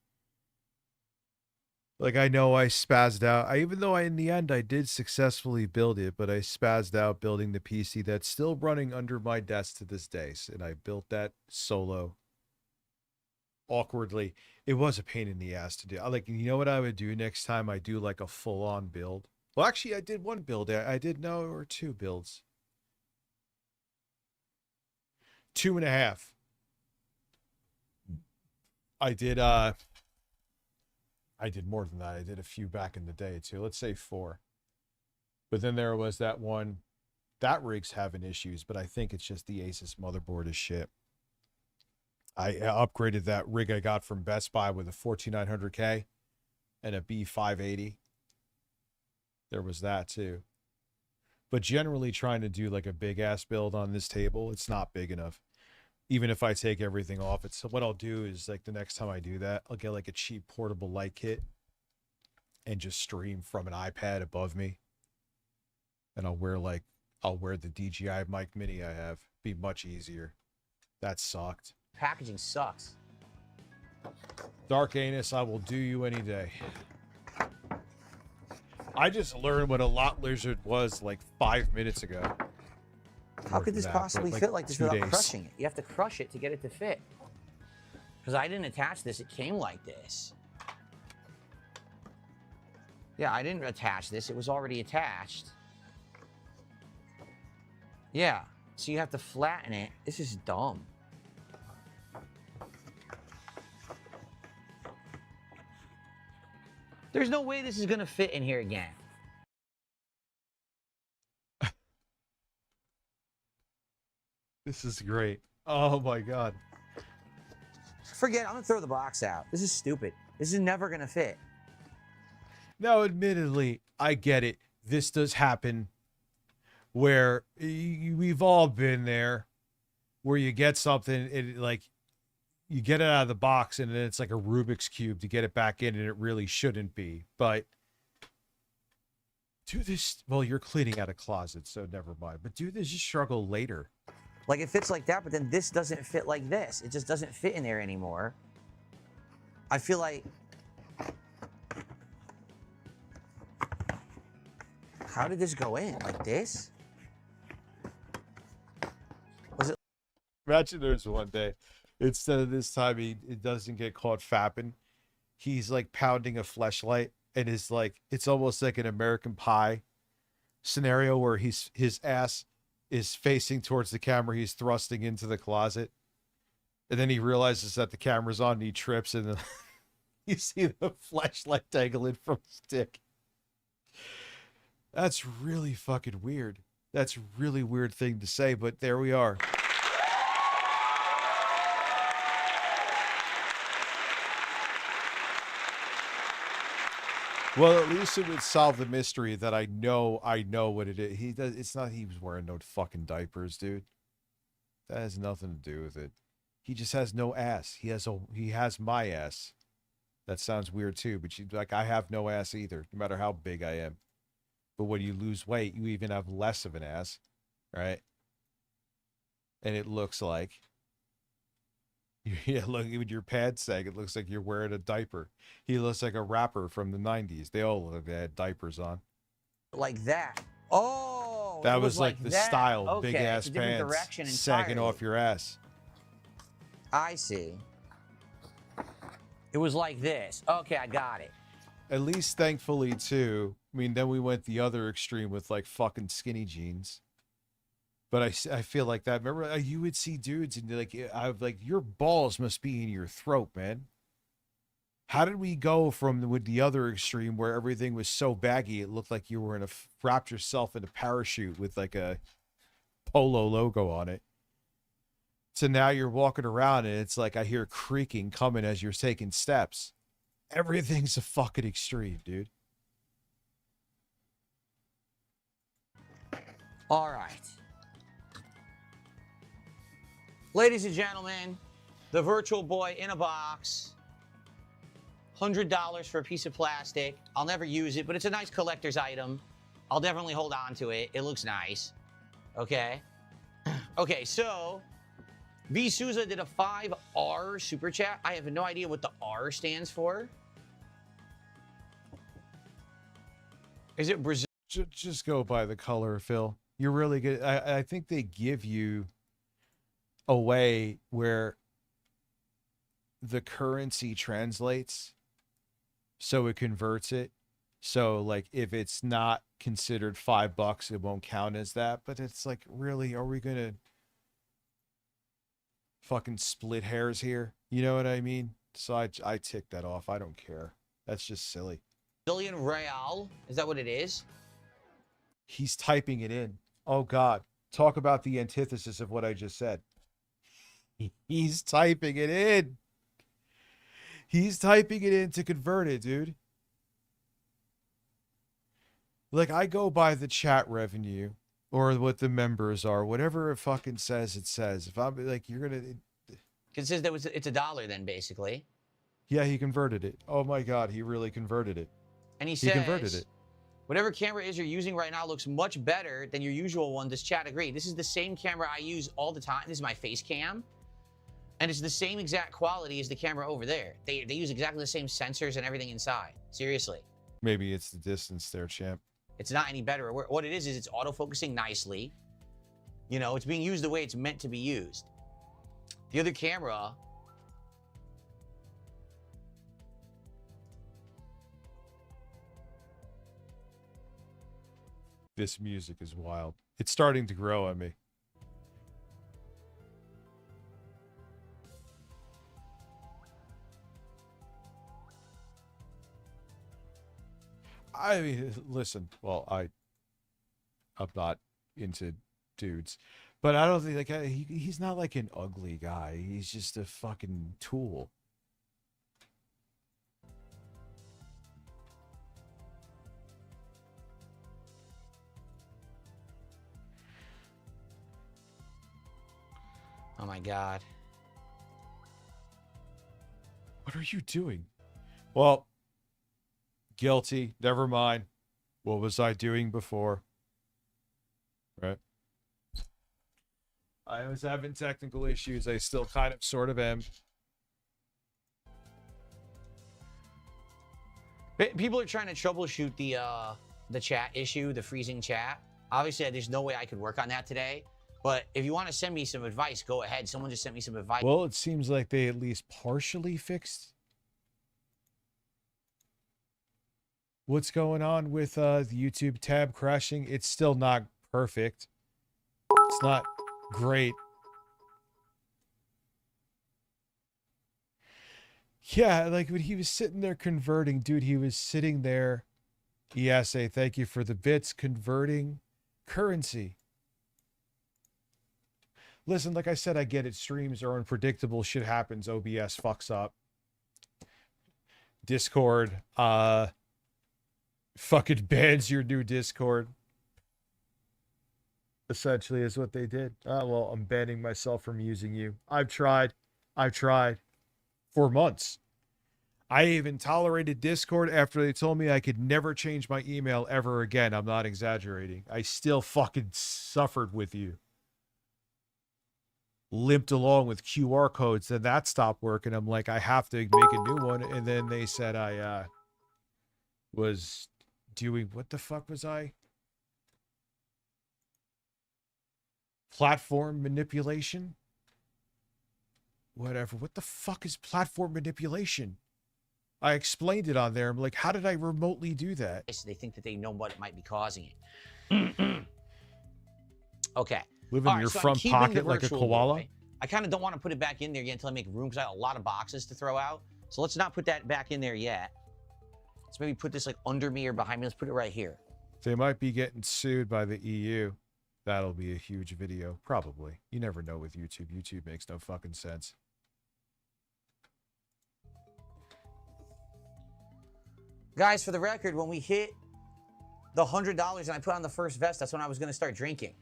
Like, I know I spazzed out. Even though in the end I did successfully build it, but I spazzed out building the PC that's still running under my desk to this day. And I built that solo. Awkwardly. It was a pain in the ass to do. Like, you know what I would do next time I do like a full-on build? Well, actually, I did one build. I did or 2 builds. 2.5. I did more than that. I did a few back in the day too. Let's say 4. But then there was that one. That rig's having issues, but I think it's just the Asus motherboard is shit. I upgraded that rig I got from Best Buy with a 14900K and a B580. There was that too. But generally trying to do like a big ass build on this table, it's not big enough. Even if I take everything off it. So what I'll do is like the next time I do that, I'll get like a cheap portable light kit and just stream from an iPad above me. And I'll wear the DJI mic mini I have. Be much easier. That sucked. Packaging sucks. Dark Anus, I will do you any day. I just learned what a lot lizard was like 5 minutes ago. How could this possibly fit like this without 2 days. crushing it? You have to crush it to get it to fit. Because I didn't attach this, it came like this. Yeah, I didn't attach this, it was already attached. Yeah, so you have to flatten it. This is dumb. There's no way this is gonna fit in here again. This is great. Oh my god. Forget it, I'm gonna throw the box out. This is stupid. This is never gonna fit. Now, admittedly, I get it. This does happen where we've all been there, where you get something, it like you get it out of the box and then it's like a Rubik's Cube to get it back in, and it really shouldn't be. But do this, well, you're cleaning out a closet, so never mind. But do this struggle later. Like it fits like that, but then this doesn't fit like this. It just doesn't fit in there anymore. I feel like... How did this go in? Like this? Was it? Imagine there's one day, instead of this time, it doesn't get caught fapping. He's like pounding a fleshlight, and is like, it's almost like an American Pie scenario where his ass is facing towards the camera. He's thrusting into the closet, and then he realizes that the camera's on, and he trips, and then you see the fleshlight dangling from his dick. That's really fucking weird. That's a really weird thing to say, but there we are. Well, at least it would solve the mystery that I know what it is. It's not he was wearing no fucking diapers, dude. That has nothing to do with it. He just has no ass. He has my ass. That sounds weird too, but like, I have no ass either, no matter how big I am. But when you lose weight, you even have less of an ass, right? And it looks like, yeah, look, with your pants sag, it looks like you're wearing a diaper. He looks like a rapper from the 90s. They all look like they had diapers on. Like that. Oh! That it was like the that. style, Okay, big ass it's a different pants direction sagging entirely. off your ass. I see. It was like this. Okay, I got it. At least, thankfully, too. I mean, then we went the other extreme with like fucking skinny jeans. But I feel like that. Remember, you would see dudes and like, your balls must be in your throat, man. How did we go from with the other extreme where everything was so baggy it looked like you were wrapped yourself in a parachute with like a polo logo on it? So now you're walking around and it's like I hear creaking coming as you're taking steps. Everything's a fucking extreme, dude. All right. Ladies and gentlemen, the Virtual Boy in a box. $100 for a piece of plastic. I'll never use it, but it's a nice collector's item. I'll definitely hold on to it. It looks nice. Okay. Okay, so V. Souza did a 5R super chat. I have no idea what the R stands for. Is it Brazil? Just go by the color, Phil. You're really good. I think they give you a way where the currency translates, so it converts it. So like if it's not considered $5, it won't count as that. But it's like, really, are we gonna fucking split hairs here? You know what I mean? So I tick that off. I don't care. That's just silly. Brazilian real. Is that what it is? He's typing it in. Oh God. Talk about the antithesis of what I just said. He's typing it in. He's typing it in to convert it, dude. Like, I go by the chat revenue or what the members are. Whatever it fucking says, it says. If I'm like, you're gonna... It says that it's $1 then, basically. Yeah, he converted it. Oh my God, he really converted it. And he says, converted it. Whatever camera is you're using right now looks much better than your usual one. Does chat agree? This is the same camera I use all the time. This is my face cam. And it's the same exact quality as the camera over there. They use exactly the same sensors and everything inside. Seriously. Maybe it's the distance there, champ. It's not any better. What it is it's autofocusing nicely. You know, it's being used the way it's meant to be used. The other camera... This music is wild. It's starting to grow on me. I mean, listen, well, I'm not into dudes, but I don't think like he's not like an ugly guy. He's just a fucking tool. Oh my God. What are you doing? Well, guilty. Never mind. What was I doing before? Right. I was having technical issues. I still kind of sort of am. People are trying to troubleshoot the chat issue, the freezing chat. Obviously, there's no way I could work on that today. But if you want to send me some advice, go ahead. Someone just sent me some advice. Well, it seems like they at least partially fixed what's going on with the YouTube tab crashing. It's still not perfect. It's not great. Yeah, like when he was sitting there converting, dude, he was sitting there. ESA, thank you for the bits, converting currency. Listen, like I said, I get it. Streams are unpredictable. Shit happens. OBS fucks up. Discord, fucking bans your new Discord. Essentially is what they did. Well, I'm banning myself from using you. I've tried for months. I even tolerated Discord after they told me I could never change my email ever again. I'm not exaggerating. I still fucking suffered with you. Limped along with QR codes, then that stopped working. I'm like, I have to make a new one. And then they said I was doing, what the fuck was I? Platform manipulation? Whatever. What the fuck is platform manipulation? I explained it on there. I'm like, how did I remotely do that? They think that they know what might be causing it. Okay. Live in your front pocket like a koala? Boy. I kind of don't want to put it back in there yet until I make room because I have a lot of boxes to throw out. So let's not put that back in there yet. Let's maybe put this like under me or behind me. Let's put it right here. They might be getting sued by the EU. That'll be a huge video. Probably. You never know with YouTube. YouTube makes no fucking sense. Guys, for the record, when we hit the $100 and I put on the first vest, that's when I was going to start drinking.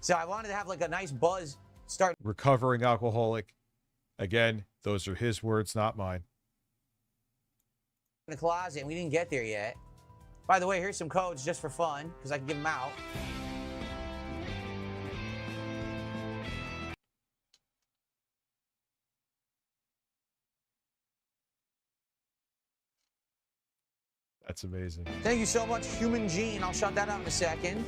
So I wanted to have like a nice buzz start. Recovering alcoholic. Again, those are his words, not mine. In the closet, and we didn't get there yet. By the way, here's some codes just for fun, because I can give them out. That's amazing. Thank you so much, Human Gene. I'll shout that out in a second.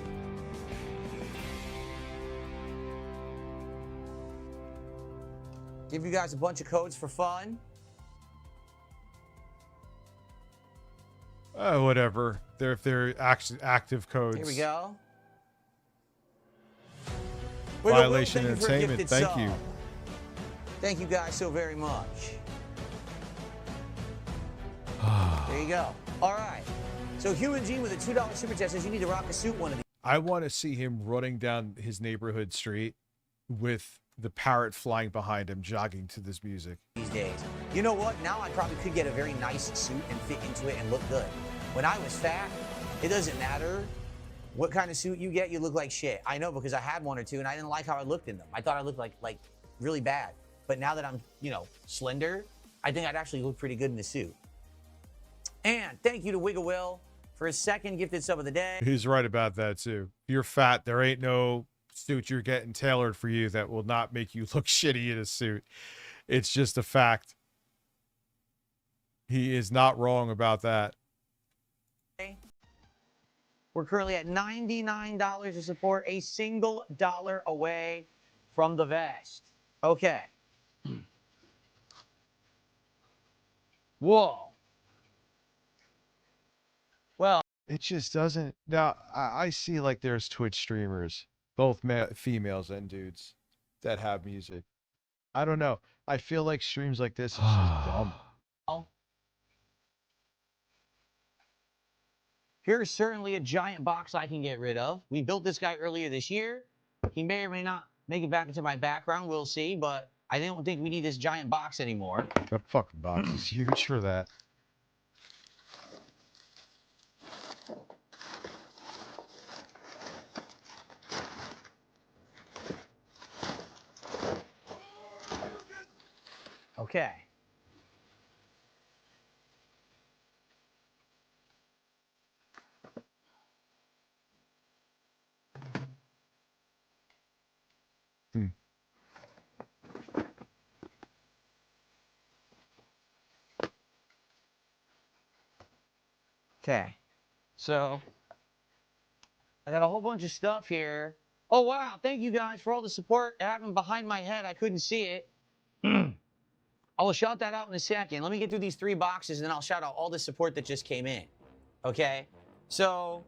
Give you guys a bunch of codes for fun. Whatever. If they're active codes. Here we go. Violation Entertainment, thank you. Thank you guys so very much. There you go. All right. So Human Gene with a $2 super chat says you need to rock a suit one of these. I want to see him running down his neighborhood street with the parrot flying behind him, jogging to this music. These days. You know what? Now I probably could get a very nice suit and fit into it and look good. When I was fat, it doesn't matter what kind of suit you get, you look like shit. I know because I had one or two and I didn't like how I looked in them. I thought I looked like really bad. But now that I'm, slender, I think I'd actually look pretty good in the suit. And thank you to Wiggle Will for his second gifted sub of the day. He's right about that too. If you're fat, there ain't no suit you're getting tailored for you that will not make you look shitty in a suit. It's just a fact. He is not wrong about that. We're currently at $99 to support, a single dollar away from the vest. Okay. Whoa. Well, It just doesn't. Now, I see like there's Twitch streamers, both females and dudes, that have music. I don't know. I feel like streams like this is just dumb. here's certainly a giant box I can get rid of. We built this guy earlier this year. He may or may not make it back into my background. We'll see, but I don't think we need this giant box anymore. That fucking box is huge for that. Okay. Okay. So, I got a whole bunch of stuff here. Oh, wow. Thank you guys for all the support. It happened behind my head. I couldn't see it. I will shout that out in a second. Let me get through these 3 boxes, and then I'll shout out all the support that just came in. Okay? So,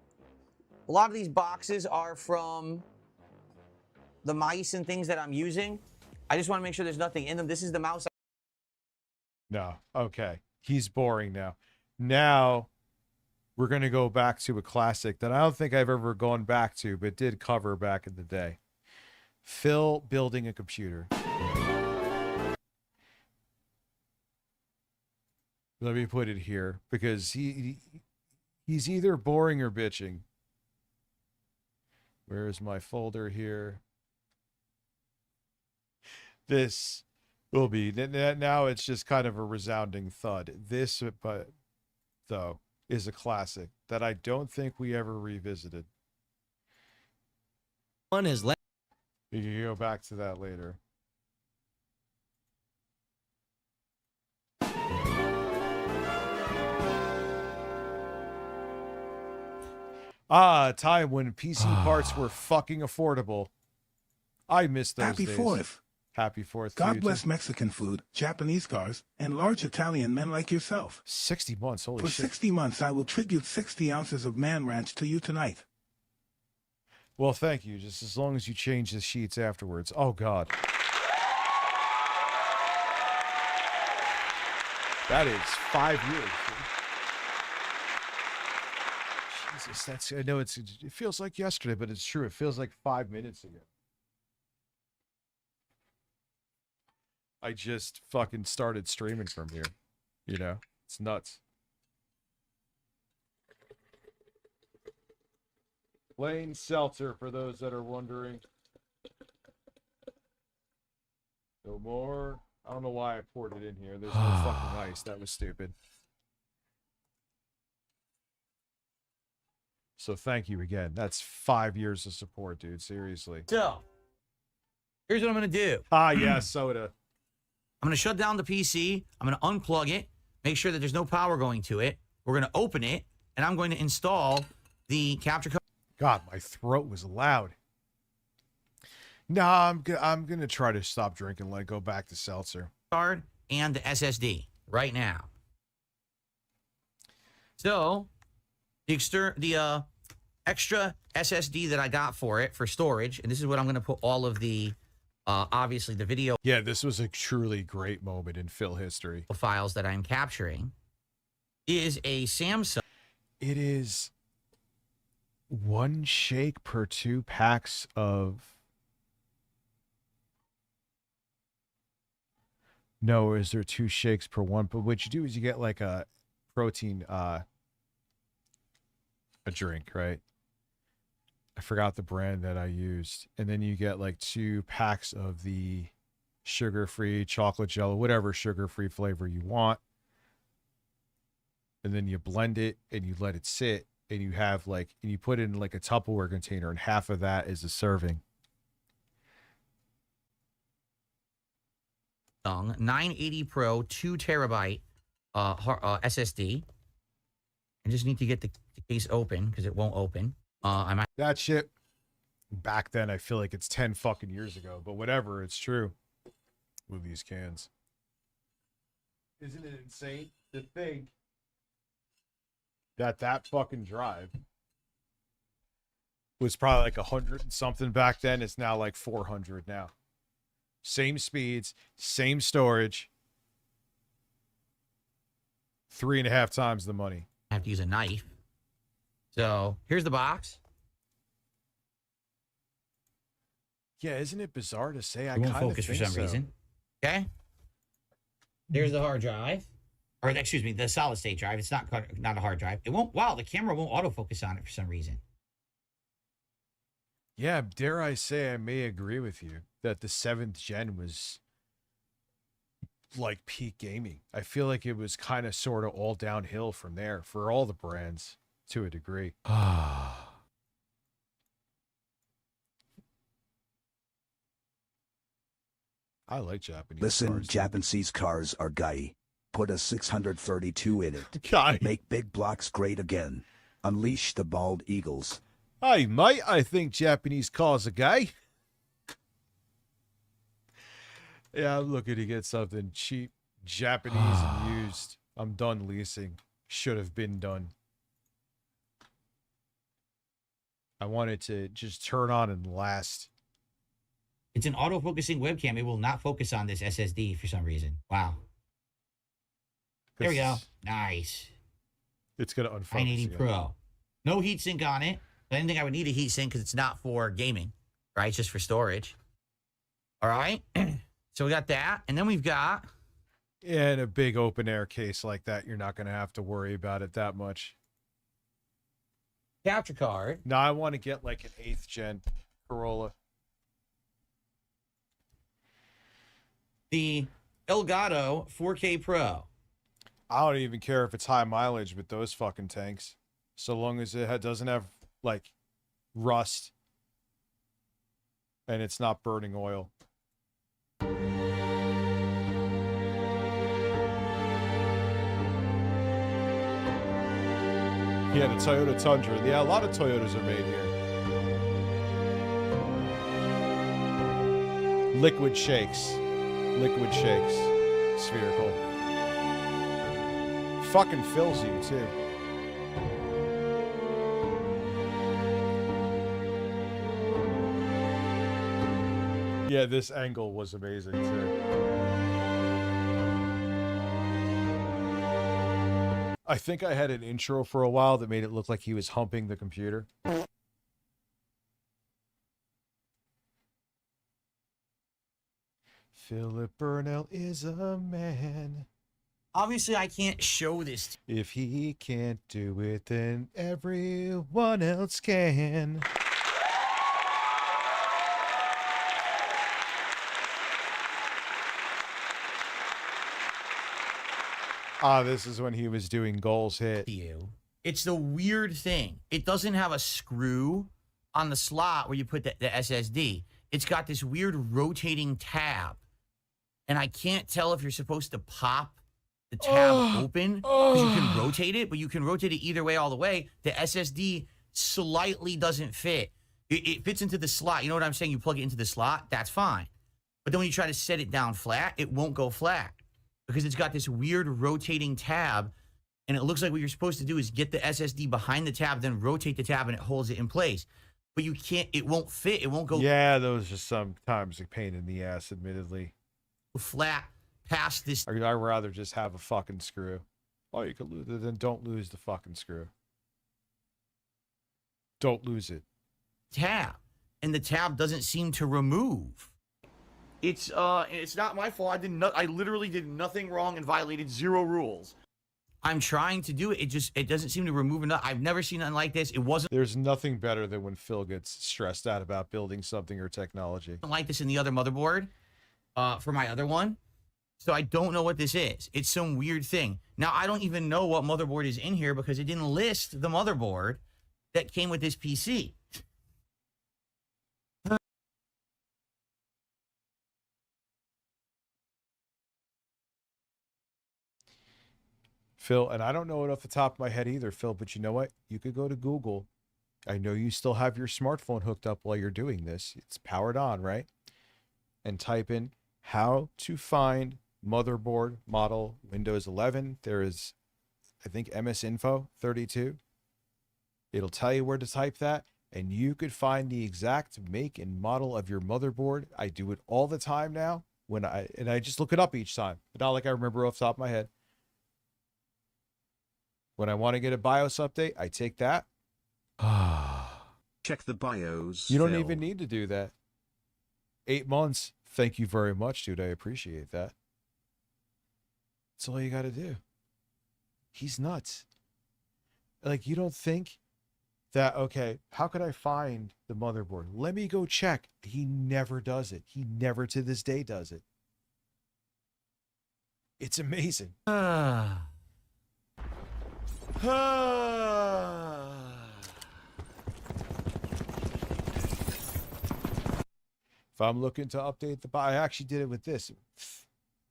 a lot of these boxes are from the mice and things that I'm using. I just want to make sure there's nothing in them. This is the mouse. No. Okay. He's boring now. Now, we're going to go back to a classic that I don't think I've ever gone back to, but did cover back in the day. Phil building a computer. Let me put it here, because he's either boring or bitching. Where's my folder here? This will be, now it's just kind of a resounding thud. This, but though, is a classic that I don't think we ever revisited. One is you can go back to that later. Time when PC parts were fucking affordable. I miss those Happy days. 4th. Happy 4th. God bless Mexican food, Japanese cars, and large Italian men like yourself. 60 months, holy For shit. 60 months, I will tribute 60 ounces of Man Ranch to you tonight. Well, thank you. Just as long as you change the sheets afterwards. Oh, God. That is 5 years. Jesus, that's, I know it feels like yesterday, but it's true. It feels like 5 minutes ago. I just fucking started streaming from here. You know, it's nuts. Plain seltzer, for those that are wondering. No more. I don't know why I poured it in here. There's no fucking ice. That was stupid. So thank you again. That's 5 years of support, dude. Seriously. So, here's what I'm going to do. Yeah, soda. I'm going to shut down the PC. I'm going to unplug it, make sure that there's no power going to it. We're going to open it, and I'm going to install the capture card. God, my throat was loud. Nah, I'm gonna try to stop drinking, like go back to seltzer. Card and the SSD right now. So, the extra SSD that I got for it for storage, and this is what I'm going to put all of the obviously the video. Yeah, this was a truly great moment in Phil history. Files that I'm capturing is a Samsung. It is 1 shake per 2 packs of. No, is there 2 shakes per 1? But what you do is you get like a protein, a drink, right? I forgot the brand that I used. And then you get like 2 packs of the sugar-free chocolate jello, whatever sugar-free flavor you want. And then you blend it and you let it sit, and you have like, and you put it in like a Tupperware container, and half of that is a serving. Samsung 980 Pro 2 terabyte SSD. I just need to get the case open because it won't open. I might. That shit back then, I feel like it's 10 fucking years ago, but whatever, it's true. With these cans. Isn't it insane to think that fucking drive was probably like 100 and something back then? It's now like 400 now. Same speeds, same storage. 3.5 times the money. I have to use a knife. So here's the box. Yeah, isn't it bizarre to say? I It won't kind of focus for think some so. reason. Okay. There's the hard drive. Or excuse me, the solid state drive. It's not a hard drive. It won't. Wow, the camera won't autofocus on it for some reason. Yeah, dare I say I may agree with you that the 7th gen was like peak gaming. I feel like it was kind of sort of all downhill from there for all the brands to a degree. I like Japanese Listen, cars. Japanese cars are gai. Put a 632 in it. Guy. Make big blocks great again. Unleash the bald eagles. Hey, mate, I think Japanese cars are gay. Yeah, I'm looking to get something cheap, Japanese and used. I'm done leasing. Should have been done. I want it to just turn on and last. It's an auto-focusing webcam. It will not focus on this SSD for some reason. Wow. There we go. Nice. It's going to unfocus 980 again. Pro. No heatsink on it. I didn't think I would need a heatsink because it's not for gaming, right? It's just for storage. All right. So we got that. And then we've got... Yeah, in a big open air case like that, you're not going to have to worry about it that much. capture card. No, I want to get like an 8th gen Corolla. The Elgato 4K Pro. I don't even care if it's high mileage with those fucking tanks. So long as it doesn't have, like, rust. And it's not burning oil. Yeah, the Toyota Tundra. Yeah, a lot of Toyotas are made here. Liquid shakes. Liquid shakes. Spherical. Fucking fills you, too. Yeah, this angle was amazing, too. I think I had an intro for a while that made it look like he was humping the computer. Philip Burnell is a man. Obviously, I can't show this. If he can't do it, then everyone else can. This is when he was doing goals hit. It's the weird thing. It doesn't have a screw on the slot where you put the SSD. It's got this weird rotating tab. And I can't tell if you're supposed to pop the tab open because you can rotate it, but you can rotate it either way, all the way. The SSD slightly doesn't fit. It fits into the slot. You know what I'm saying? You plug it into the slot, that's fine. But then when you try to set it down flat, it won't go flat because it's got this weird rotating tab. And it looks like what you're supposed to do is get the SSD behind the tab, then rotate the tab, and it holds it in place. But you can't, it won't fit. It won't go Yeah, those are sometimes a pain in the ass, admittedly. Flat past this. I'd rather just have a fucking screw. Oh, you could lose it, then don't lose the fucking screw. Don't lose it. Tab. And the tab doesn't seem to remove. It's not my fault. I literally did nothing wrong and violated 0 rules. I'm trying to do it. It doesn't seem to remove enough. I've never seen nothing like this. It wasn't There's nothing better than when Phil gets stressed out about building something or technology. like this in the other motherboard for my other one. So I don't know what this is. It's some weird thing. Now, I don't even know what motherboard is in here because it didn't list the motherboard that came with this PC. Phil, and I don't know it off the top of my head either, Phil, but you know what? You could go to Google. I know you still have your smartphone hooked up while you're doing this. It's powered on, right? And type in how to find motherboard model Windows 11. There is, I think, MS Info 32. It'll tell you where to type that, and you could find the exact make and model of your motherboard. I do it all the time now and I just look it up each time. But not like I remember off the top of my head. When I want to get a BIOS update, I take that. Check the BIOS. You don't Phil. even need to do that. 8 months. Thank you very much, dude. I appreciate that. That's all you got to do. He's nuts. Like, you don't think that, okay, how could I find the motherboard? Let me go check. He never does it. He never to this day does it. It's amazing. If I'm looking to update I actually did it with this.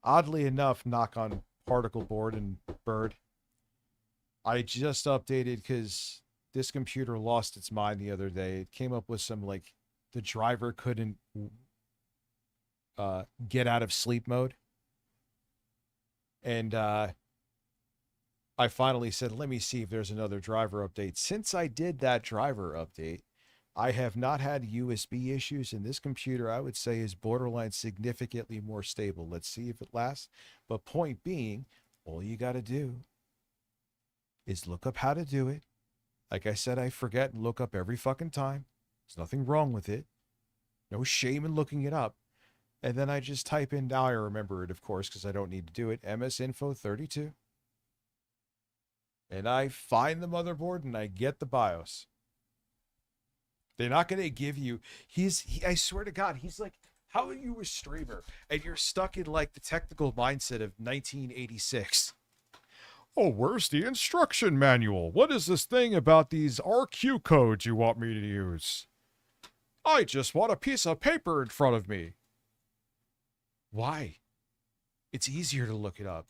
Oddly enough, knock on particle board and bird. I just updated because this computer lost its mind the other day. It came up with some, like, the driver couldn't get out of sleep mode. And I finally said, let me see if there's another driver update. Since I did that driver update, I have not had USB issues, and this computer, I would say, is borderline significantly more stable. Let's see if it lasts. But point being, all you got to do is look up how to do it. Like I said, I forget and look up every fucking time. There's nothing wrong with it. No shame in looking it up. And then I just type in, now I remember it, of course, because I don't need to do it, MS Info 32. And I find the motherboard and I get the BIOS. They're not going to give you, I swear to God, he's like, how are you a streamer and you're stuck in like the technical mindset of 1986? Oh, where's the instruction manual? What is this thing about these RQ codes you want me to use? I just want a piece of paper in front of me. Why? It's easier to look it up.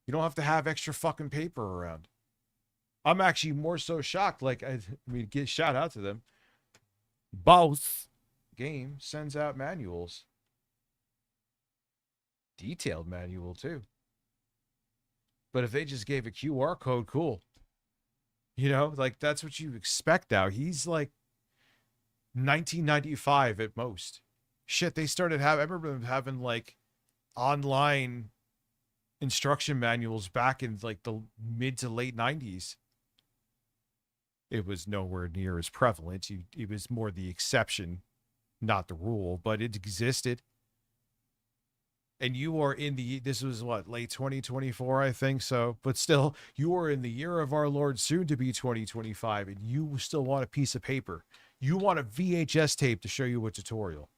You don't have to have extra fucking paper around. I'm actually more so shocked. Like, I mean, shout out to them. Both game sends out manuals. Detailed manual, too. But if they just gave a QR code, cool. You know, like, that's what you expect now. He's like 1995 at most. Shit, they started having, I remember them having like online instruction manuals back in like the mid to late 90s. It was nowhere near as prevalent. It was more the exception, not the rule, but it existed. And you are in this was what, late 2024, I think so. But still, you are in the year of our Lord, soon to be 2025, and you still want a piece of paper. You want a VHS tape to show you a tutorial.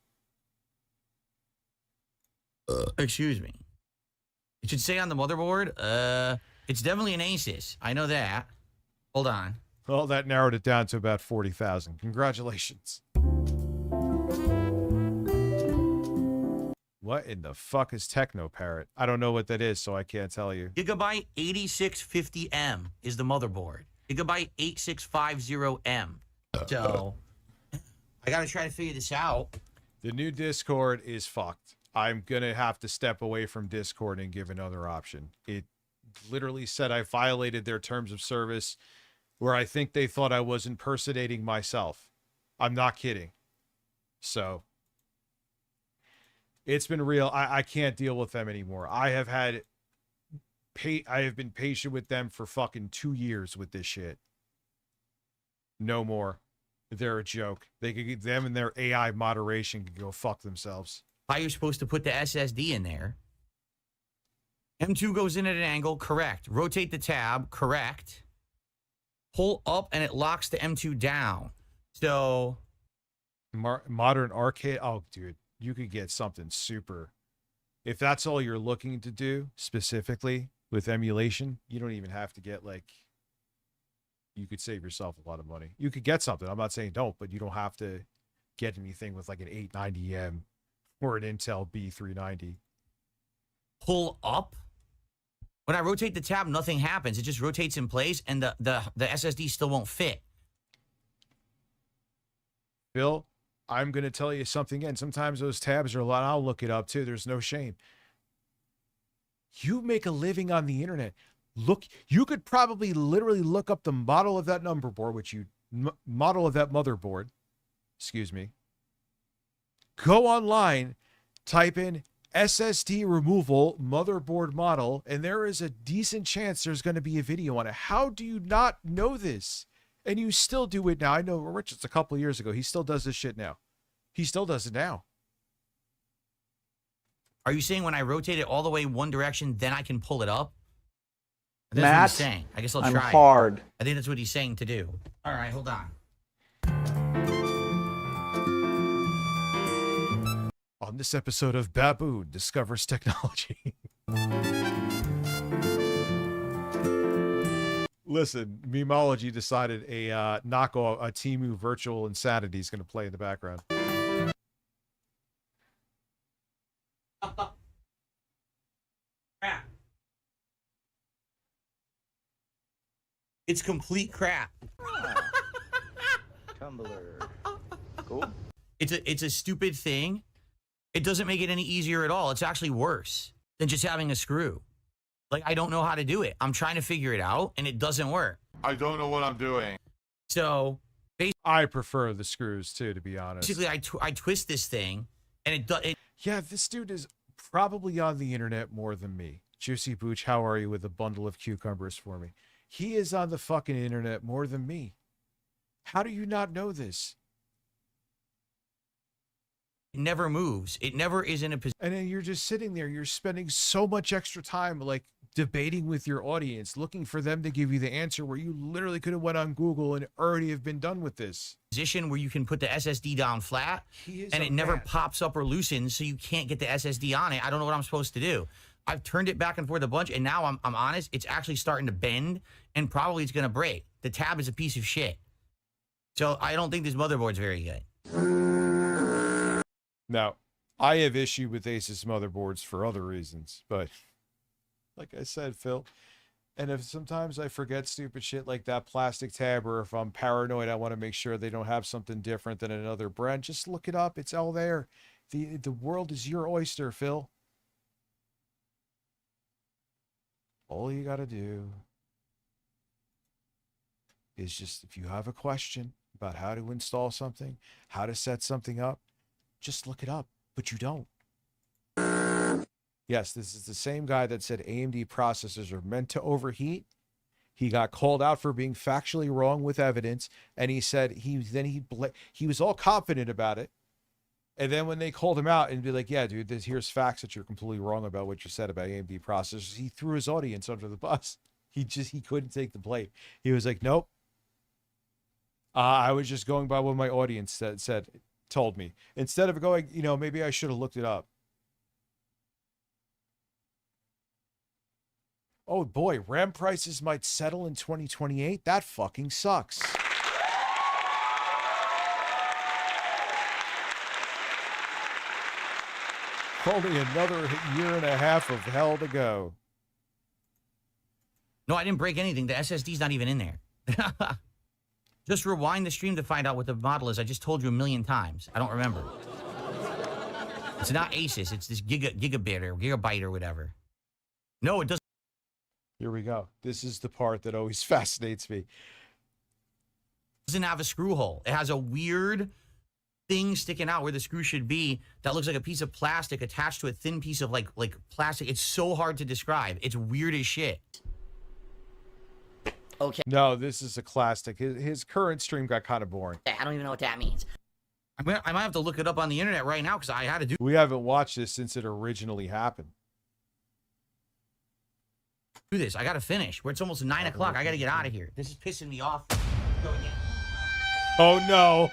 Excuse me. It should say on the motherboard, it's definitely an Asus. I know that. Hold on. Well, that narrowed it down to about 40,000. Congratulations. What in the fuck is Techno Parrot? I don't know what that is, so I can't tell you. Gigabyte 8650M is the motherboard. Gigabyte 8650M. So, I gotta try to figure this out. The new Discord is fucked. I'm gonna have to step away from Discord and give another option. It literally said I violated their terms of service, where I think they thought I was impersonating myself. I'm not kidding. So, it's been real. I can't deal with them anymore. I have been patient with them for fucking 2 years with this shit. No more. They're a joke. Them and their AI moderation can go fuck themselves. How you're supposed to put the SSD in there. M2 goes in at an angle, correct. Rotate the tab, correct. Pull up and it locks the M2 down. So, modern arcade. Oh, dude, you could get something super. If that's all you're looking to do specifically with emulation, you don't even have to get like. You could save yourself a lot of money. You could get something. I'm not saying don't, but you don't have to get anything with like an 890M or an Intel B390. Pull up? When I rotate the tab, nothing happens. It just rotates in place, and the SSD still won't fit. Phil, I'm going to tell you something again. Sometimes those tabs are a lot. I'll look it up too. There's no shame. You make a living on the internet. Look, you could probably literally look up the model of that number board, model of that motherboard. Excuse me. Go online, type in SSD removal motherboard model, and there is a decent chance there's going to be a video on it. How do you not know this? And you still do it now. I know Richard's a couple years ago. He still does this shit now. He still does it now. Are you saying when I rotate it all the way one direction, then I can pull it up? That's Matt, what he's saying. I guess I'll I'm try. hard. I think that's what he's saying to do. All right, hold on. On this episode of Baboon Discovers Technology. Listen, Memology decided a knockoff, a Temu Virtual Insanity is going to play in the background. Crap. It's complete crap. Tumbler. Cool. It's a stupid thing. It doesn't make it any easier at all. It's actually worse than just having a screw. Like, I don't know how to do it. I'm trying to figure it out, and it doesn't work. I don't know what I'm doing. So, I prefer the screws, too, to be honest. basically, I twist this thing, and it does. Yeah, this dude is probably on the internet more than me. Juicy Booch, how are you with a bundle of cucumbers for me? He is on the fucking internet more than me. How do you not know this? It never moves. It never is in a position. And then you're just sitting there. You're spending so much extra time, like, debating with your audience, looking for them to give you the answer where you literally could have went on Google and already have been done with this. Position where you can put the SSD down flat, and it never pops up or loosens, so you can't get the SSD on it. I don't know what I'm supposed to do. I've turned it back and forth a bunch, and now I'm honest, it's actually starting to bend, and probably it's going to break. The tab is a piece of shit. So I don't think this motherboard's very good. Now, I have issue with Asus motherboards for other reasons, but like I said, Phil, and if sometimes I forget stupid shit like that plastic tab, or if I'm paranoid, I want to make sure they don't have something different than another brand, just look it up. It's all there. The world is your oyster, Phil. All you got to do is just, if you have a question about how to install something, how to set something up, just look it up, but you don't. Yes, this is the same guy that said AMD processors are meant to overheat. He got called out for being factually wrong with evidence, and he said he was all confident about it. And then when they called him out and be like, yeah, dude, here's facts that you're completely wrong about what you said about AMD processors, he threw his audience under the bus. He couldn't take the blame. He was like, nope. I was just going by what my audience told me. Instead of going, maybe I should have looked it up. Oh boy, RAM prices might settle in 2028? That fucking sucks. Only another year and a half of hell to go. No, I didn't break anything. The SSD's not even in there. Just rewind the stream to find out what the model is. I just told you a million times. I don't remember. It's not Asus. It's this gigabit or gigabyte or whatever. No, it doesn't. Here we go. This is the part that always fascinates me. It doesn't have a screw hole. It has a weird thing sticking out where the screw should be that looks like a piece of plastic attached to a thin piece of like plastic. It's so hard to describe. It's weird as shit. Okay. No, this is a classic. His current stream got kind of boring. I don't even know what that means. I might have to look it up on the internet right now because I had to do. We haven't watched this since it originally happened. Do this. I got to finish. It's almost 9 o'clock. I got to get out of here. This is pissing me off. Oh no.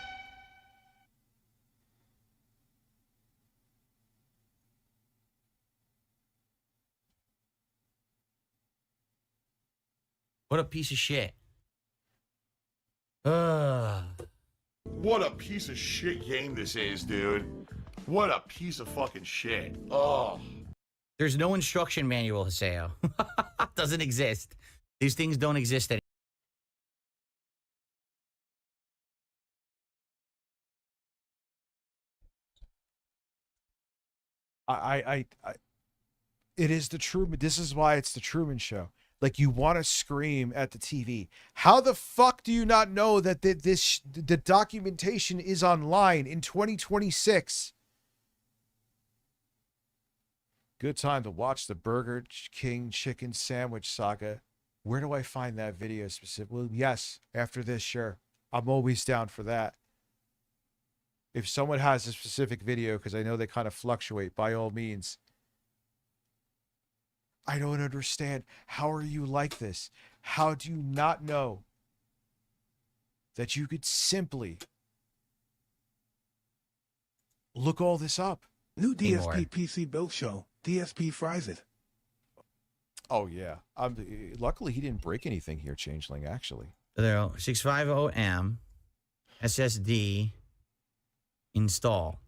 What a piece of shit. What a piece of shit game this is, dude. What a piece of fucking shit. Oh. There's no instruction manual, Haseo. Doesn't exist. These things don't exist anymore. It is the Truman. This is why it's the Truman Show. Like, you want to scream at the TV. How the fuck do you not know that the documentation is online in 2026? Good time to watch the Burger King chicken sandwich saga. Where do I find that video specific? Well, yes, after this, sure. I'm always down for that. If someone has a specific video, because I know they kind of fluctuate, by all means. I don't understand. How are you like this? How do you not know that you could simply look all this up? New DSP PC build show. DSP fries it. Oh, yeah. Luckily, he didn't break anything here, Changeling, actually. There, 650M SSD install.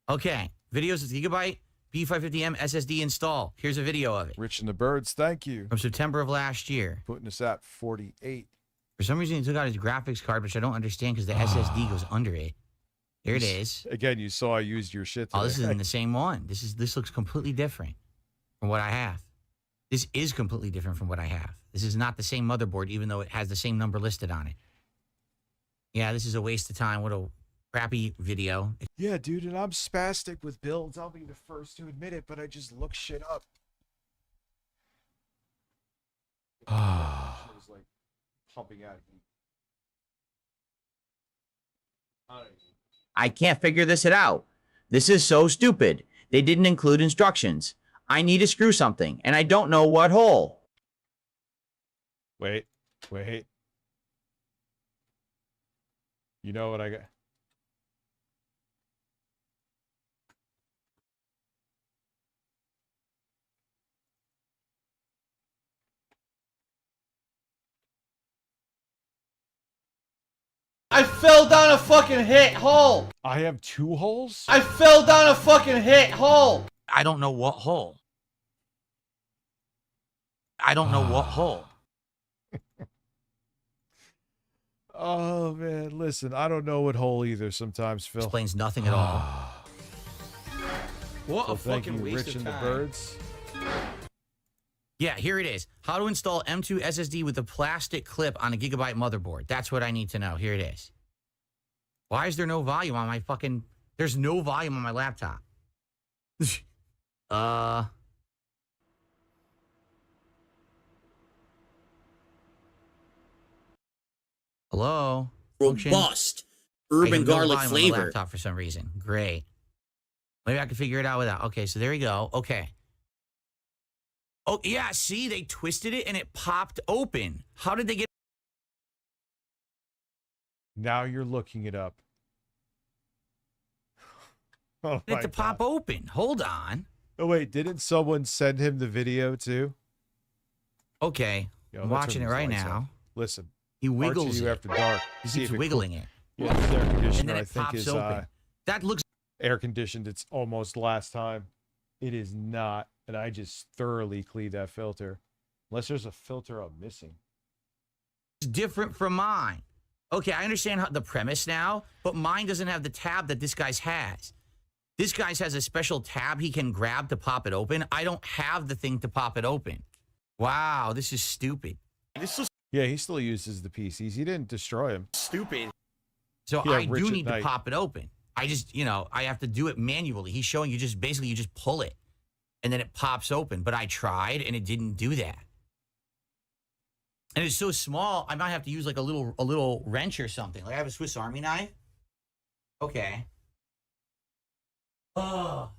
Okay. Videos with Gigabyte B550M SSD install. Here's a video of it. Rich and the Birds, thank you. From September of last year. Putting us at 48. For some reason, he took out his graphics card, which I don't understand because the SSD goes under it. There it is. Again, you saw I used your shit today. Oh, this isn't the same one. This looks completely different from what I have. This is completely different from what I have. This is not the same motherboard, even though it has the same number listed on it. Yeah, this is a waste of time. What a crappy video. Yeah, dude, and I'm spastic with builds. I'll be the first to admit it, but I just look shit up. Ah. It was like pumping out heat. I can't figure this out. This is so stupid. They didn't include instructions. I need to screw something, and I don't know what hole. Wait. You know what I got? I fell down a fucking hole. I have 2 holes? I fell down a fucking hole. I don't know what hole. I don't know what hole. Oh, man, listen, I don't know what hole either sometimes, Phil. Explains nothing at all. What So a thank fucking you, waste Rich of and the time. Birds. Yeah, here it is. How to install M2 SSD with a plastic clip on a Gigabyte motherboard. That's what I need to know. Here it is. Why is there no volume on my fucking... There's no volume on my laptop. Hello? Function? Robust I urban have no garlic volume on the flavor. laptop for some reason. Great. Maybe I can figure it out without. Okay, so there we go. Okay. Oh, yeah, see? They twisted it and it popped open. How did they get... Now you're looking it up. Oh, it to pop open? Hold on. Oh, wait, didn't someone send him the video, too? Okay. Yo, I'm let's watching turn it these right lights now. up. Listen. He wiggles RTU it. after dark. He See keeps if it wiggling it. Yeah, this air conditioner, And then I it think, pops is open. That looks... air conditioned. It's almost last time. It is not, and I just thoroughly cleaned that filter. Unless there's a filter I'm missing. different from mine. Okay, I understand the premise now, but mine doesn't have the tab that this guy's has. This guy's has a special tab he can grab to pop it open. I don't have the thing to pop it open. Wow, this is stupid. Yeah, he still uses the PCs. He didn't destroy them. Stupid. So Yeah, I Rich do at need to night. pop it open. I just, I have to do it manually. He's showing you just basically you just pull it and then it pops open. But I tried and it didn't do that. And it's so small, I might have to use like a little wrench or something. Like I have a Swiss Army knife. Okay. Oh.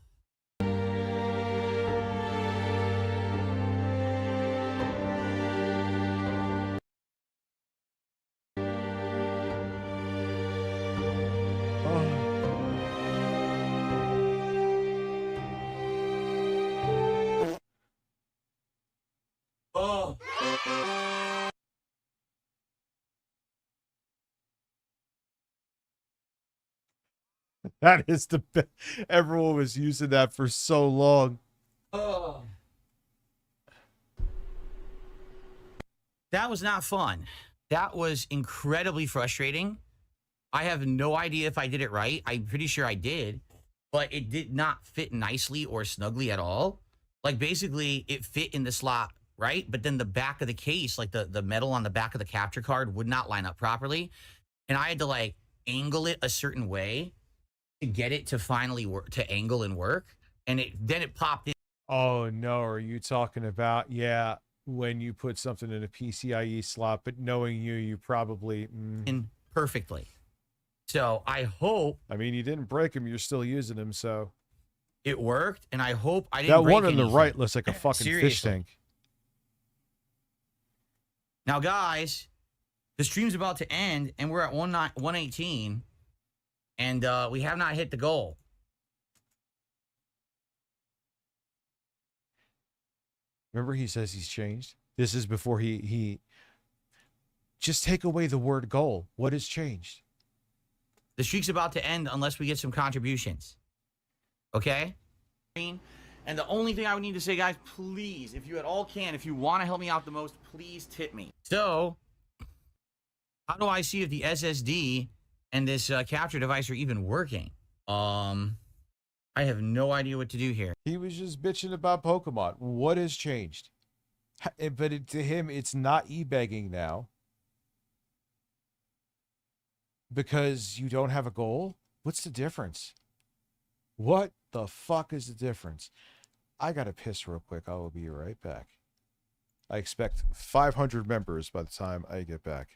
Oh. That is the best. Everyone was using that for so long. Oh. That was not fun. That was incredibly frustrating. I have no idea if I did it right. I'm pretty sure I did, but it did not fit nicely or snugly at all. Like, basically, it fit in the slot, right? But then the back of the case, like the metal on the back of the capture card, would not line up properly. And I had to, like, angle it a certain way to get it to finally work, to angle and work. And then it popped in. Oh, no. Are you talking about, yeah, when you put something in a PCIe slot, but knowing you probably... in perfectly. So I hope... I mean, you didn't break them. You're still using them, so... It worked, and I hope I didn't break That one on the anything. right looks like a fucking fish Seriously. tank. Now, guys, the stream's about to end, and we're at 118, and we have not hit the goal. Remember, he says he's changed. This is before he... Just take away the word goal. What has changed? The streak's about to end unless we get some contributions. Okay? And the only thing I would need to say, guys, please, if you at all can, if you want to help me out the most, please tip me. So, how do I see if the SSD and this capture device are even working? I have no idea what to do here. He was just bitching about Pokemon. What has changed? But to him, it's not e-begging now. Because you don't have a goal? What's the difference? What the fuck is the difference? I gotta piss real quick. I will be right back. I expect 500 members by the time I get back.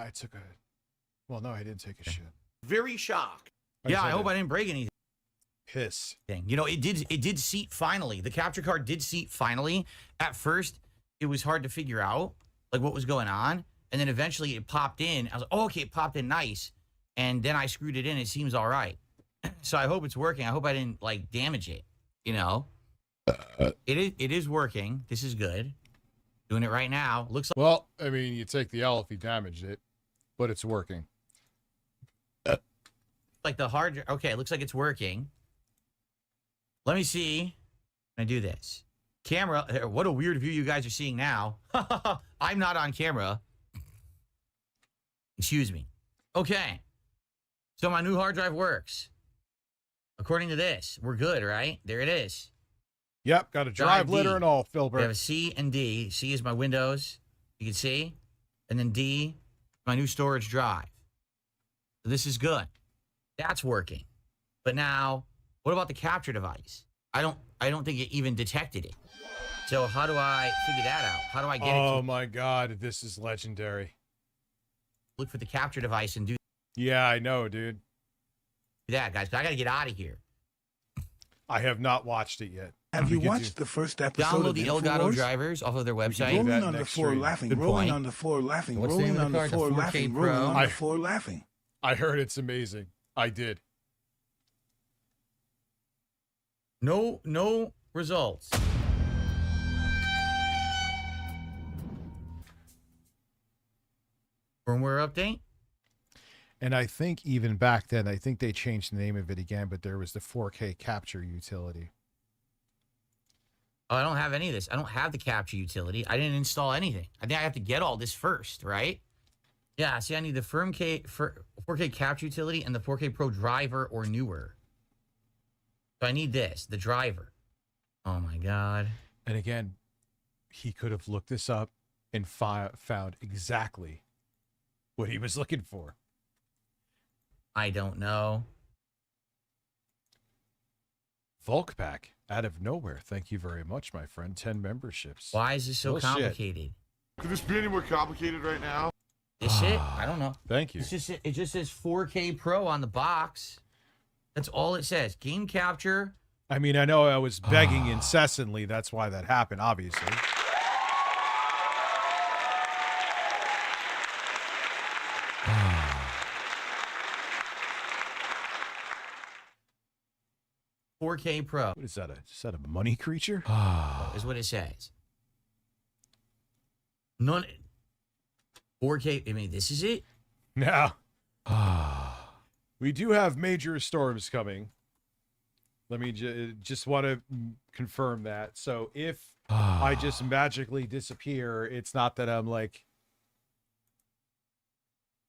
Yeah, I took a. Well, no, I didn't take a shit. Very shocked. Yeah, I hope I didn't break anything. Piss. You know, it did seat finally. The capture card did seat finally. At first, it was hard to figure out like what was going on, and then eventually it popped in. I was like, oh, okay, it popped in nice, and then I screwed it in. It seems all right. So I hope it's working. I hope I didn't like damage it. You know, it is working. This is good. Doing it right now. Looks like. Well, I mean, you take the L if you damaged it, but it's working. Like the hard. Okay, it looks like it's working. Let me see. Can I do this? Camera. What a weird view you guys are seeing now. I'm not on camera. Excuse me. Okay. So my new hard drive works. According to this, we're good, right? There it is. Yep, got a drive litter D. and all, Filbert. We have a C and D. C is my Windows. You can see. And then D, my new storage drive. So this is good. That's working. But now, what about the capture device? I don't think it even detected it. So how do I figure that out? How do I get it? Oh my God, this is legendary. Look for the capture device and do Yeah, I know, dude. that, guys. I got to get out of here. I have not watched it yet. Have you watched the first episode Download of the Infowars? Elgato drivers off of their website. Rolling on the floor laughing, Good rolling point. on the floor laughing, What's the name rolling of on the the card? The floor 4K laughing, Pro? rolling on the floor laughing. I heard it's amazing. I did. No results. Firmware update. And I think even back then, I think they changed the name of it again, but there was the 4K capture utility. Oh, I don't have any of this. I don't have the capture utility. I didn't install anything. I think I have to get all this first, right? Yeah, see, I need the 4K capture utility and the 4K Pro driver or newer. So I need this, the driver. Oh my God. And again, he could have looked this up and found exactly what he was looking for. I don't know. Volk pack out of nowhere. Thank you very much, my friend. 10 memberships. Why is this so Bullshit. complicated? Could this be any more complicated right now? This it? I don't know. Thank you. It's just, it just says 4K Pro on the box. That's all it says. Game capture. I mean, I know I was begging incessantly. That's why that happened, obviously. $4K Pro. What is that? Is that a money creature? Is what it says. None. 4K. I mean, this is it. Now, we do have major storms coming. Let me just want to confirm that. So if I just magically disappear, it's not that I'm like,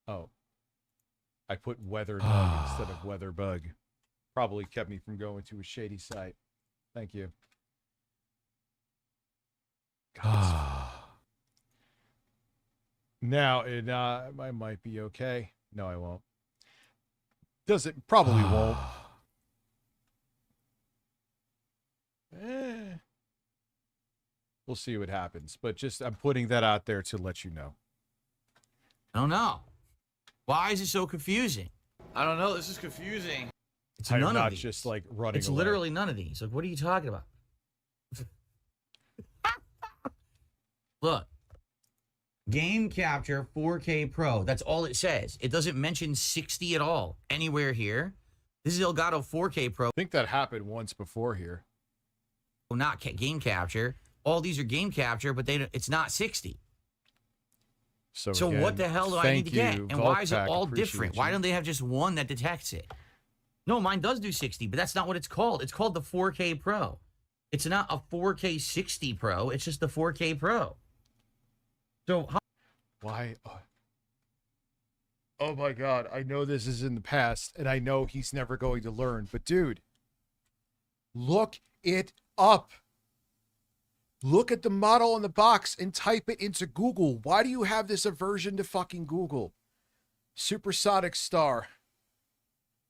oh, I put weather bug instead of weather bug. Probably kept me from going to a shady site. Thank you. Now, I might be okay. No, I won't. Probably won't. We'll see what happens. But just, I'm putting that out there to let you know. I don't know. Why is it so confusing? I don't know. This is confusing. It's I'm none not of these. just like running It's away. literally none of these. Like, what are you talking about? Look. Game capture 4K Pro. That's all it says. It doesn't mention 60 at all anywhere here. This is Elgato 4K Pro. I think that happened once before here. Well, not game capture. All these are game capture, but it's not 60. So again, what the hell do I need to get? you, And why is it Volkpack, all appreciate different? you. Why don't they have just one that detects it? No, mine does do 60, but that's not what it's called. It's called the 4K Pro. It's not a 4K 60 Pro. It's just the 4K Pro. So why? Oh my God. I know this is in the past, and I know he's never going to learn. But dude, look it up. Look at the model on the box and type it into Google. Why do you have this aversion to fucking Google? Supersonic Star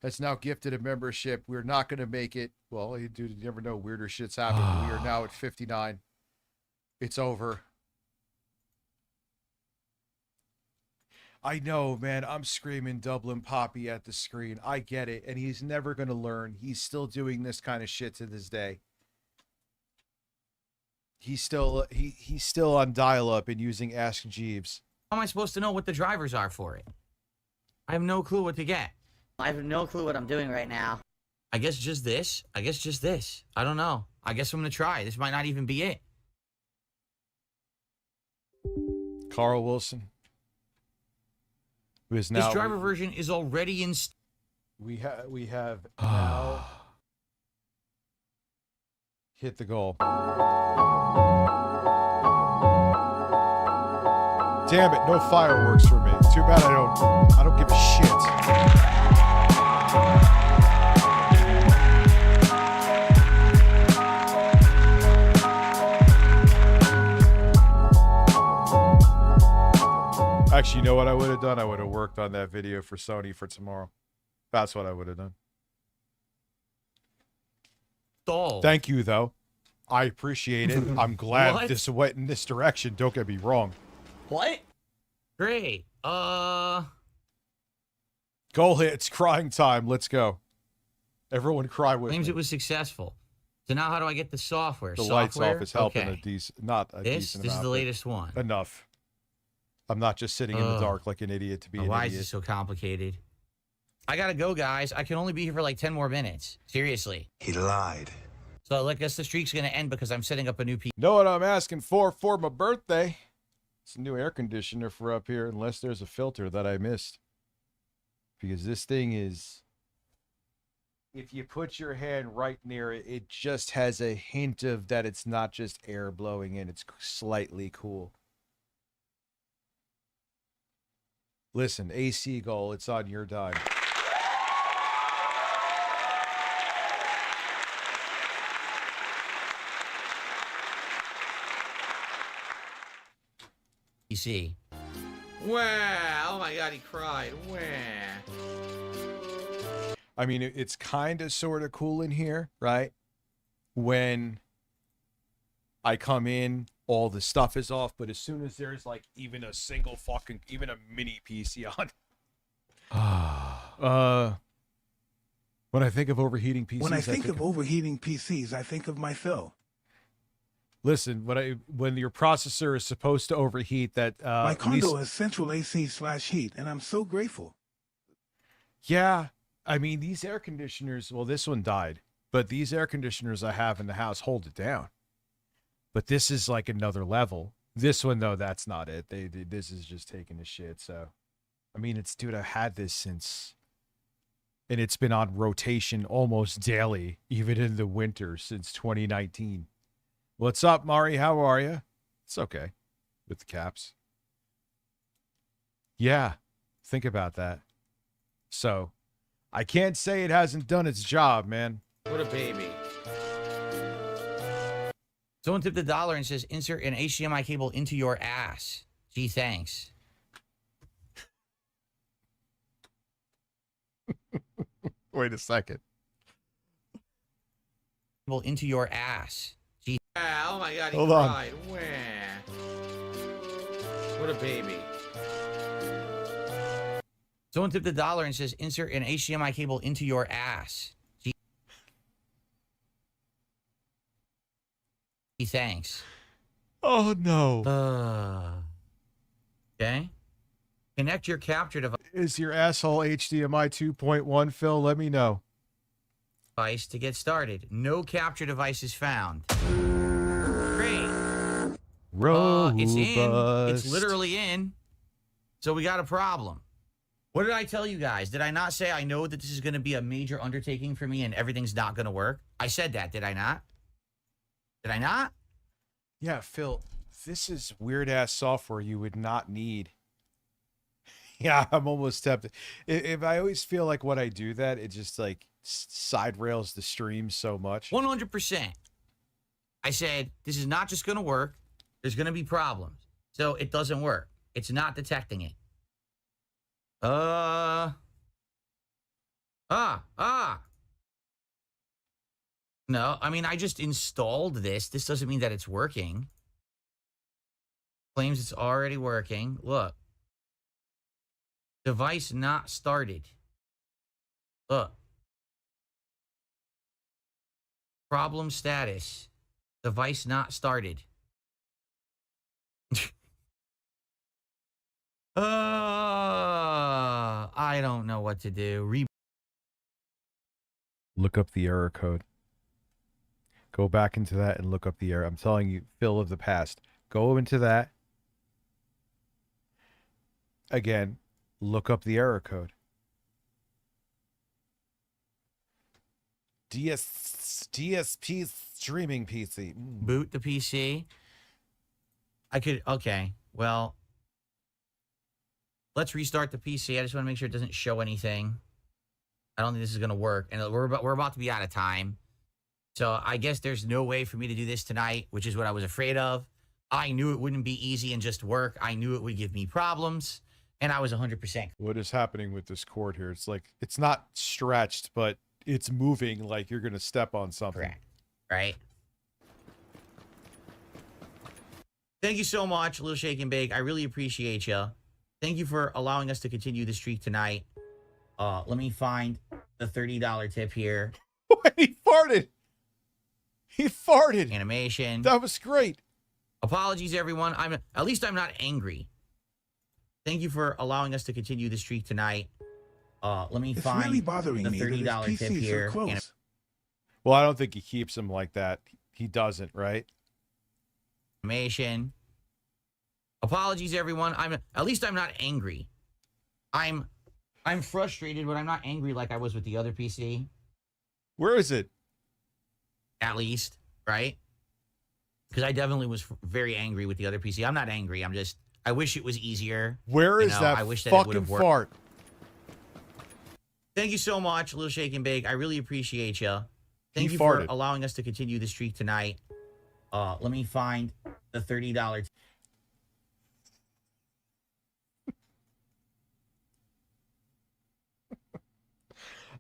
has now gifted a membership. We're not going to make it. Well, you never know. Weirder shit's happened. We are now at 59. It's over. I know, man. I'm screaming Dublin Poppy at the screen. I get it. And he's never going to learn. He's still doing this kind of shit to this day. He's still he's still on dial-up and using Ask Jeeves. How am I supposed to know what the drivers are for it? I have no clue what to get. I have no clue what I'm doing right now. I guess just this. I guess just this. I don't know. I guess I'm going to try. This might not even be it. Carl Wilson. Who is now... This driver version is already in... We have now hit the goal. Damn it, no fireworks for me. Too bad I don't give a shit. Actually, you know what I would have done? I would have worked on that video for Sony for tomorrow. That's what I would have done. Thank you, though. I appreciate it. I'm glad this went in this direction. Don't get me wrong. What? Great. Goal hit. It's crying time. Let's go. Everyone cry with Claims me. it was successful. So now how do I get the software? The lights Software? off is helping Okay. not a This decent is amount, the but latest one. Enough. I'm not just sitting in the Ugh. dark like an idiot to be an Why idiot. is this so complicated? I gotta go, guys. I can only be here for like 10 more minutes. Seriously. He lied. So I guess the streak's gonna end because I'm setting up a new PC. Know what I'm asking for my birthday? It's a new air conditioner for up here, unless there's a filter that I missed. Because this thing is... If you put your hand right near it, it just has a hint of that it's not just air blowing in. It's slightly cool. Listen, AC goal, it's on your dime. PC. Wow. Oh my God, he cried. Wow. I mean, it's kind of sort of cool in here, right? When I come in, all the stuff is off, but as soon as there's like even a single fucking, even a mini PC on. When I think of overheating PCs, When I think of overheating PCs, I think of my Phil. Listen, when your processor is supposed to overheat, that My at least- condo has central AC/heat, and I'm so grateful. Yeah, I mean, these air conditioners, well, this one died, but these air conditioners I have in the house hold it down. But this is like another level. This one, though, that's not it. This is just taking the shit. So, I mean, dude, I've had this since, and it's been on rotation almost daily, even in the winter since 2019. What's up, Mari? How are you? It's okay with the caps. Yeah, think about that. So, I can't say it hasn't done its job, man. What a baby. Someone tipped $1 and says, insert an HDMI cable into your ass. Gee, thanks. Wait a second. Cable into your ass. Gee. Wow. Oh my God, he Hold on. cried. Wow. What a baby. Someone tipped $1 and says, insert an HDMI cable into your ass. Gee. Thanks. Oh, no. Okay. Connect your capture Is your asshole HDMI 2.1, Phil? Let me know. device to get started. No capture devices found. Great. It's in. It's literally in. So we got a problem. What did I tell you guys? Did I not say I know that this is going to be a major undertaking for me and everything's not going to work? I said that, did I not? Did I not? Yeah, Phil, this is weird-ass software you would not need. Yeah, I'm almost tempted. If I always feel like when I do that, it just like side rails the stream so much. 100%. I said, this is not just going to work. There's going to be problems. So it doesn't work. It's not detecting it. No, I mean, I just installed this. This doesn't mean that it's working. Claims it's already working. Look. Device not started. Look. Problem status. Device not started. I don't know what to do. Look up the error code. Go back into that and look up the error. I'm telling you, Phil of the past. Go into that. Again, look up the error code. DSP streaming PC. Boot the PC. Okay. Well, let's restart the PC. I just want to make sure it doesn't show anything. I don't think this is going to work. And we're about to be out of time. So I guess there's no way for me to do this tonight, which is what I was afraid of. I knew it wouldn't be easy and just work. I knew it would give me problems. And I was 100%. What is happening with this cord here? It's like, it's not stretched, but it's moving like you're going to step on something. Correct. Right? Thank you so much, Little Shake and Bake. I really appreciate you. Thank you for allowing us to continue the streak tonight. Let me find the $30 tip here. He farted. He farted. Animation. That was great. Apologies, everyone. At least I'm not angry. Thank you for allowing us to continue the streak tonight. Let me find really bothering the me that $30 his tip PC is so here. close. Well, I don't think he keeps them like that. He doesn't, right? Animation. Apologies, everyone. At least I'm not angry. I'm frustrated, but I'm not angry like I was with the other PC. Where is it? At least, right? Because I definitely was very angry with the other PC. I'm not angry. I wish it was easier. Where is that I wish that it would fucking have worked. fart? Thank you so much, Little Shake and Bake. I really appreciate you. Thank He you farted. for allowing us to continue the streak tonight. Let me find the $30.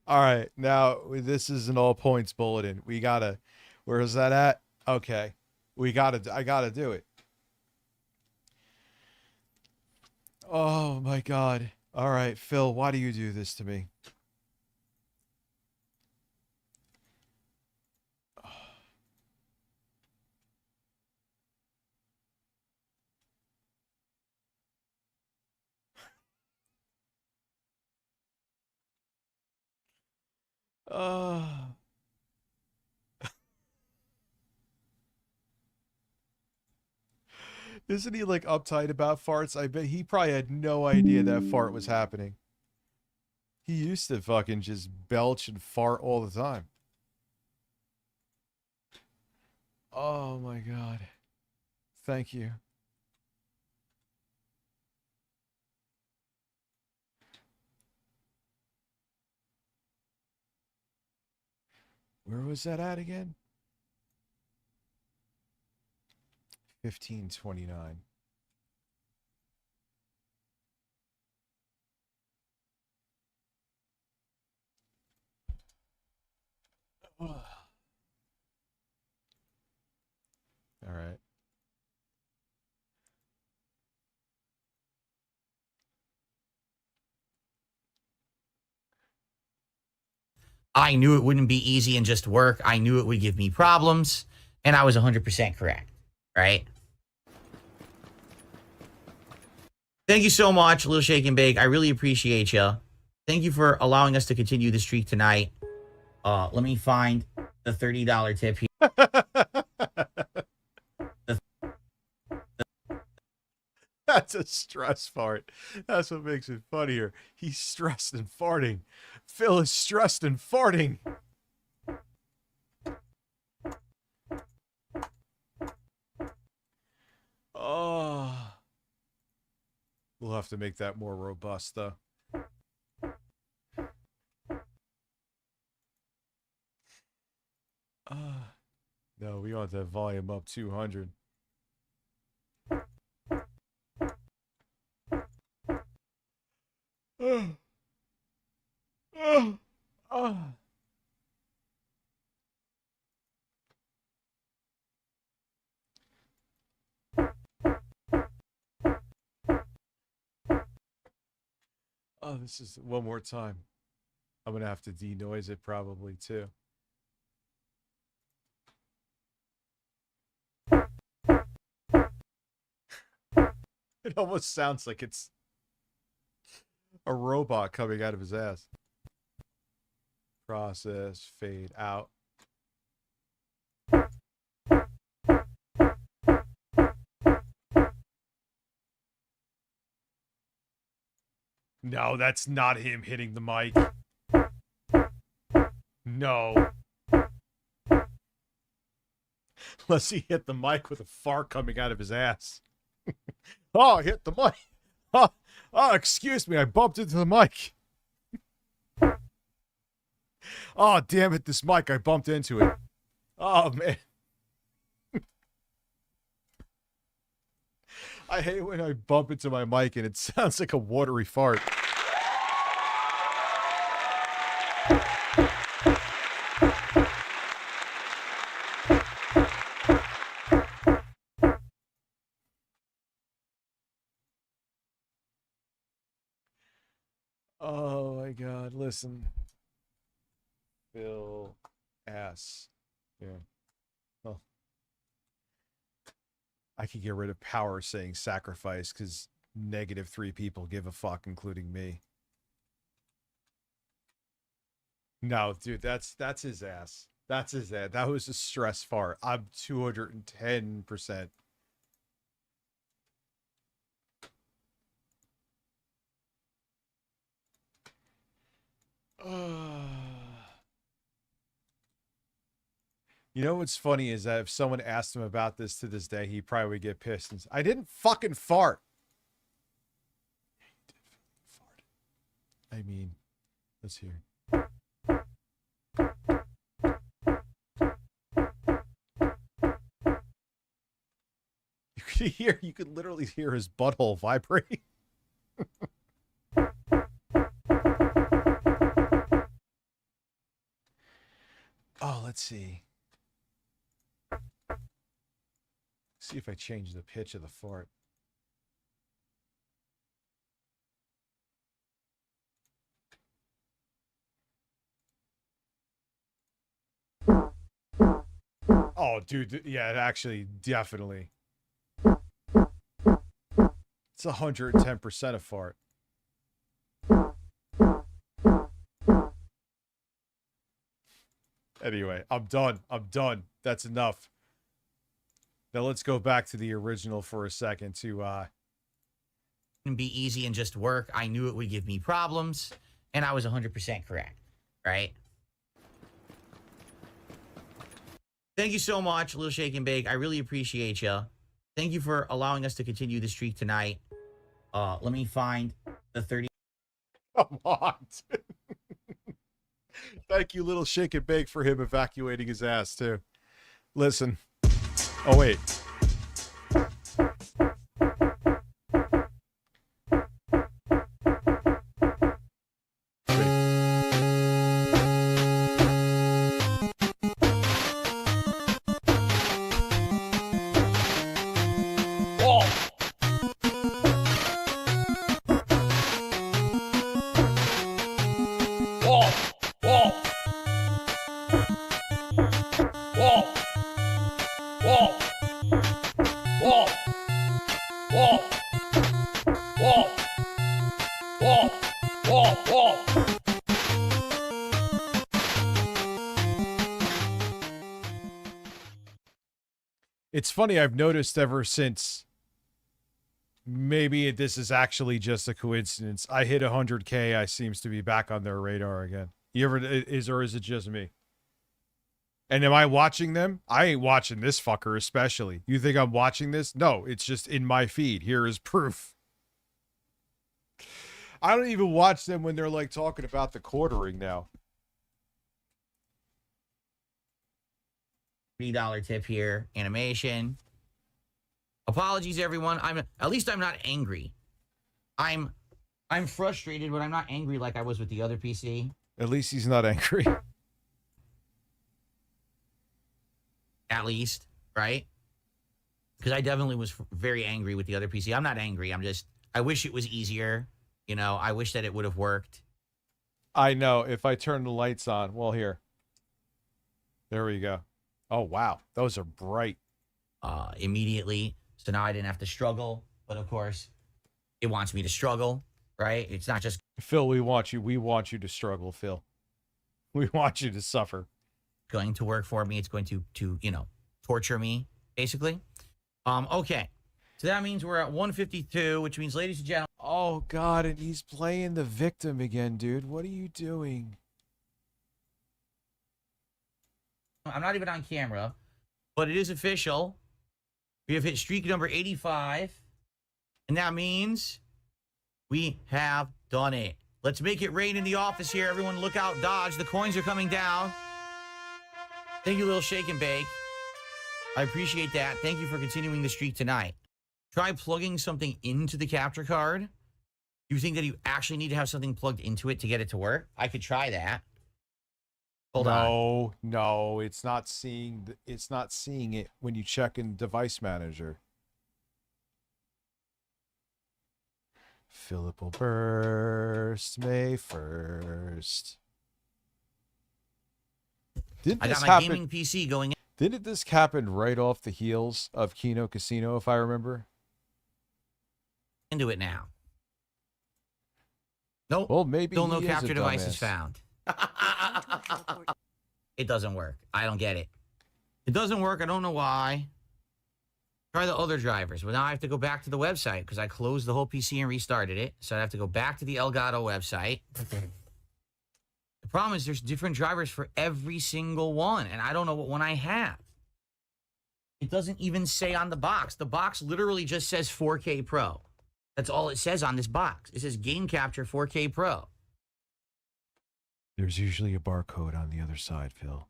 All right, now this is an all points bulletin. We gotta, where is that at? Okay, I gotta do it. Oh my God. All right, Phil, why do you do this to me? Isn't he like uptight about farts? I bet he probably had no idea that fart was happening. He used to fucking just belch and fart all the time. Oh my God. Thank you. Where was that at again? 1529. All right. I knew it wouldn't be easy and just work. I knew it would give me problems. And I was 100% correct. Right? Thank you so much, Little Shake and Bake. I really appreciate you. Thank you for allowing us to continue the streak tonight. Let me find the $30 tip here. That's a stress fart. That's what makes it funnier. He's stressed and farting. Phil is stressed and farting. Oh. We'll have to make that more robust, though. No, we want that volume up 200. Oh, this is one more time. I'm going to have to denoise it probably too. It almost sounds like it's a robot coming out of his ass. Process, fade out. No, that's not him hitting the mic. No. Unless he hit the mic with a fart coming out of his ass. Oh, I hit the mic. Oh, excuse me, I bumped into the mic. Oh, damn it, this mic, I bumped into it. Oh, man. I hate when I bump into my mic and it sounds like a watery fart. Oh my God, listen. Bill ass. Yeah. Oh. I could get rid of power saying sacrifice because -3 people give a fuck, including me. No, dude, that's his ass. That's his ass. That was a stress fart. I'm 210%. You know what's funny is that if someone asked him about this to this day, he probably would get pissed and say, I didn't fucking fart. I mean, let's hear. You could literally hear his butthole vibrate. Oh, let's see. See if I change the pitch of the fart. Oh, dude, yeah, it actually, definitely. It's 110% a fart. Anyway, I'm done. I'm done. That's enough. Now let's go back to the original for a second to be easy and just work. I knew it would give me problems, and I was 100% correct, right? Thank you so much, Little Shake and Bake. I really appreciate you. Thank you for allowing us to continue the streak tonight. Let me find the 30. Come on. Thank you, Little Shake and Bake, for him evacuating his ass, too. Listen. Oh, wait. It's funny, I've noticed ever since, maybe this is actually just a coincidence, I hit 100K, I seems to be back on their radar again. You ever, or is it just me? And am I watching them? I ain't watching this fucker especially. You think I'm watching this? No, it's just in my feed. Here is proof. I don't even watch them when they're like talking about the quartering now. $3 tip here. Animation. Apologies, everyone. At least I'm not angry. I'm frustrated, but I'm not angry like I was with the other PC. At least he's not angry. At least, right? Because I definitely was very angry with the other PC. I'm not angry. I wish it was easier. You know, I wish that it would have worked. I know. If I turn the lights on, well, here. There we go. Oh, wow. Those are bright. Immediately. So now I didn't have to struggle. But of course, it wants me to struggle, right? It's not just Phil, we want you. We want you to struggle, Phil. We want you to suffer. going to work for me. It's going to you know, torture me, basically. Okay. So that means we're at 152, which means, ladies and gentlemen. Oh, God, and he's playing the victim again, dude. What are you doing? I'm not even on camera, but it is official. We have hit streak number 85. And that means we have done it. Let's make it rain in the office here. Everyone look out, dodge. The coins are coming down. Thank you, Little Shake and Bake. I appreciate that. Thank you for continuing the streak tonight. Try plugging something into the capture card. You think that you actually need to have something plugged into it to get it to work? I could try that. Hold on. No, it's not seeing it when you check in Device Manager. Philip will burst May 1st. I got my gaming PC going. Didn't this happen right off the heels of Kino Casino, if I remember? Into it now. Nope. Well, maybe still no he is capture a devices dumbass. found. It doesn't work. I don't get it. It doesn't work. I don't know why. Try the other drivers. Well, now I have to go back to the website because I closed the whole PC and restarted it. So I have to go back to the Elgato website. The problem is there's different drivers for every single one, and I don't know what one I have. It doesn't even say on the box. The box literally just says 4K Pro. That's all it says on this box. It says Game Capture 4K Pro. There's usually a barcode on the other side, Phil.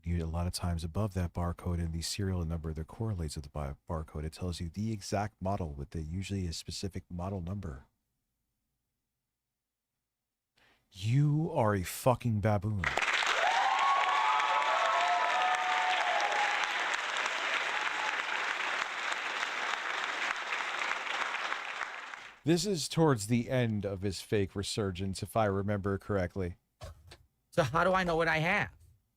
And a lot of times above that barcode and the serial number that correlates with the barcode, it tells you the exact model with usually a specific model number. You are a fucking baboon. This is towards the end of his fake resurgence, if I remember correctly. So how do I know what I have?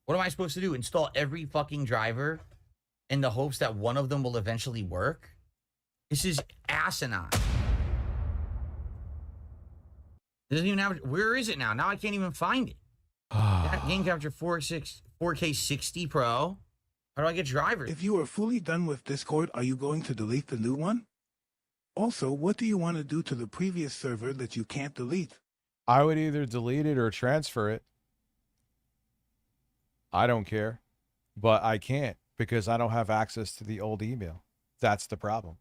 What am I supposed to do? Install every fucking driver in the hopes that one of them will eventually work? This is asinine. It doesn't even have. Where is it now? Now I can't even find it. Game Capture 4K 60 Pro. How do I get drivers? If you are fully done with Discord, are you going to delete the new one? Also, what do you want to do to the previous server that you can't delete? I would either delete it or transfer it. I don't care. But I can't because I don't have access to the old email. That's the problem.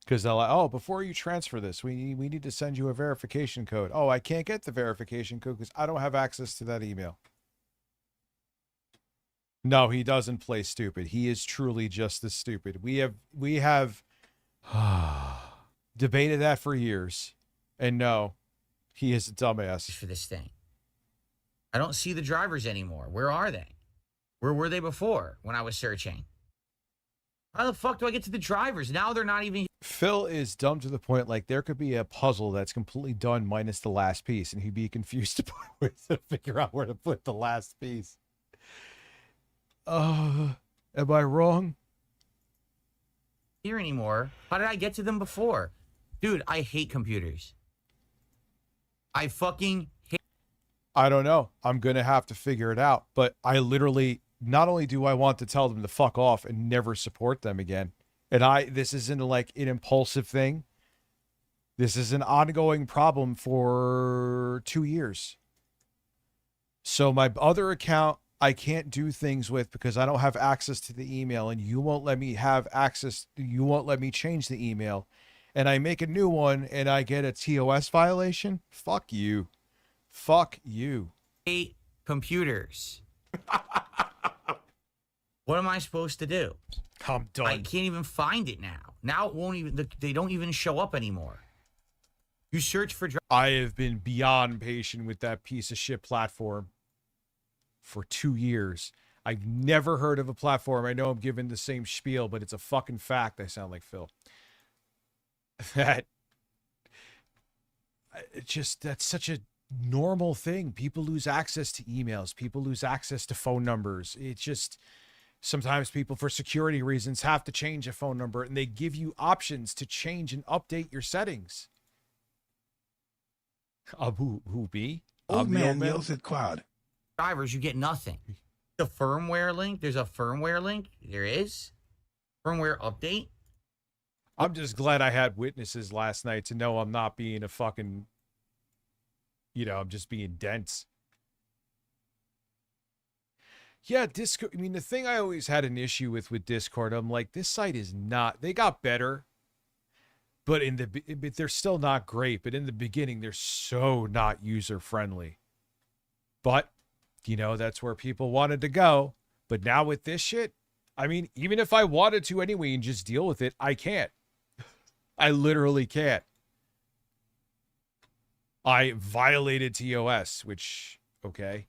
Because they're like, oh, before you transfer this, we need to send you a verification code. Oh, I can't get the verification code because I don't have access to that email. No, he doesn't play stupid. He is truly just as stupid. We have debated that for years. And no, he is a dumbass. For this thing. I don't see the drivers anymore. Where are they? Where were they before when I was searching? How the fuck do I get to the drivers? Now they're not even... Phil is dumb to the point, like, there could be a puzzle that's completely done minus the last piece, and he'd be confused to figure out where to put the last piece. Am I wrong? Here anymore. How did I get to them before? Dude, I hate computers. I fucking hate... I don't know. I'm going to have to figure it out. But I literally, not only do I want to tell them to fuck off and never support them again, and this isn't like an impulsive thing. This is an ongoing problem for 2 years. So my other account, I can't do things with because I don't have access to the email, and you won't let me have access. You won't let me change the email. And I make a new one and I get a TOS violation. Fuck you. Fuck you. Hate computers. What am I supposed to do? I'm done. I can't even find it now. Now it won't even, they don't even show up anymore. You search for... I have been beyond patient with that piece of shit platform for 2 years. I've never heard of a platform. I know I'm giving the same spiel, but it's a fucking fact. I sound like Phil. That it's just that's such a normal thing. People lose access to emails. People lose access to phone numbers. It's just sometimes people, for security reasons, have to change a phone number, and they give you options to change and update your settings. Who be? Old man yells at cloud. Drivers, you get nothing. The firmware link. There's a firmware link. There is firmware update. I'm just glad I had witnesses last night to know I'm not being a fucking, I'm just being dense. Yeah, Discord. I mean, the thing I always had an issue with Discord, I'm like, this site is not, they got better, but they're still not great. But in the beginning, they're so not user friendly. But, that's where people wanted to go. But now with this shit, I mean, even if I wanted to anyway and just deal with it, I can't. I literally can't. I violated TOS, which, okay.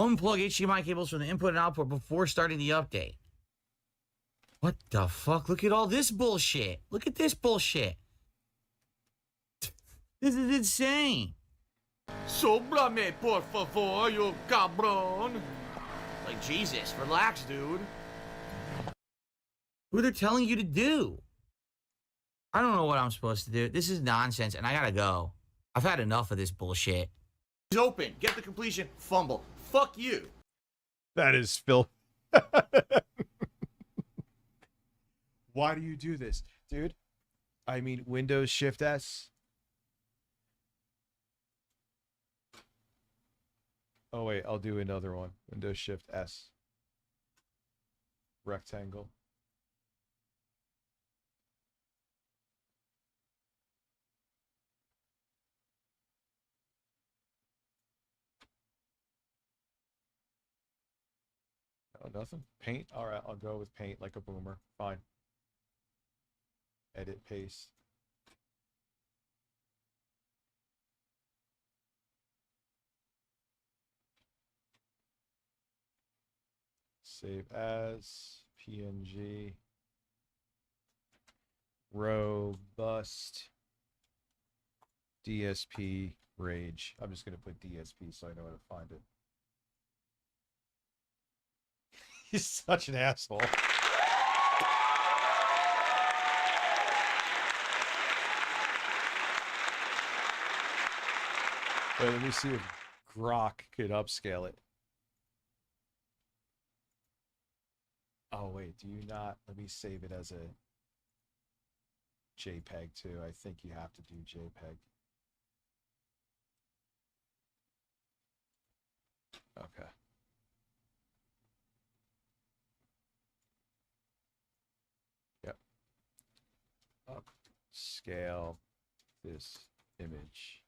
Unplug HDMI cables from the input and output before starting the update. What the fuck? Look at all this bullshit. Look at this bullshit. This is insane. Sóbrame, por favor, you cabrón. Like, Jesus, relax, dude. What they're telling you to do. I don't know what I'm supposed to do. This is nonsense, and I gotta go. I've had enough of this bullshit. He's open. Get the completion. Fumble. Fuck you. That is Phil. Why do you do this, dude? I mean, Windows Shift S. Oh, wait, I'll do another one. Windows Shift S. Rectangle. Oh, nothing? Paint? All right, I'll go with paint like a boomer. Fine. Edit, paste. Save as PNG. Robust. DSP Rage. I'm just going to put DSP so I know how to find it. He's such an asshole. Wait, let me see if Grok could upscale it. Oh, wait, do you not? Let me save it as a JPEG, too. I think you have to do JPEG. Okay. Yep. Upscale this image.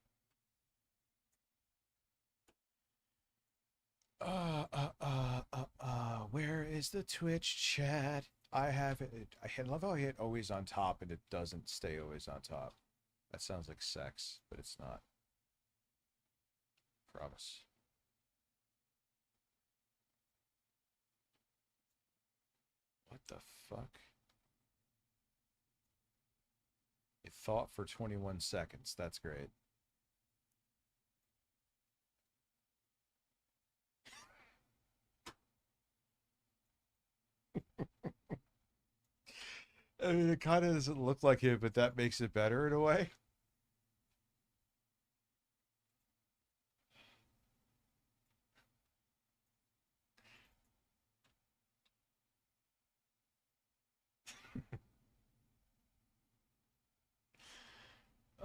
Where is the Twitch chat? I have it. I love how I hit always on top and it doesn't stay always on top. That sounds like sex, but it's not. Promise. What the fuck? It thought for 21 seconds. That's great. I mean, it kind of doesn't look like it, but that makes it better in a way.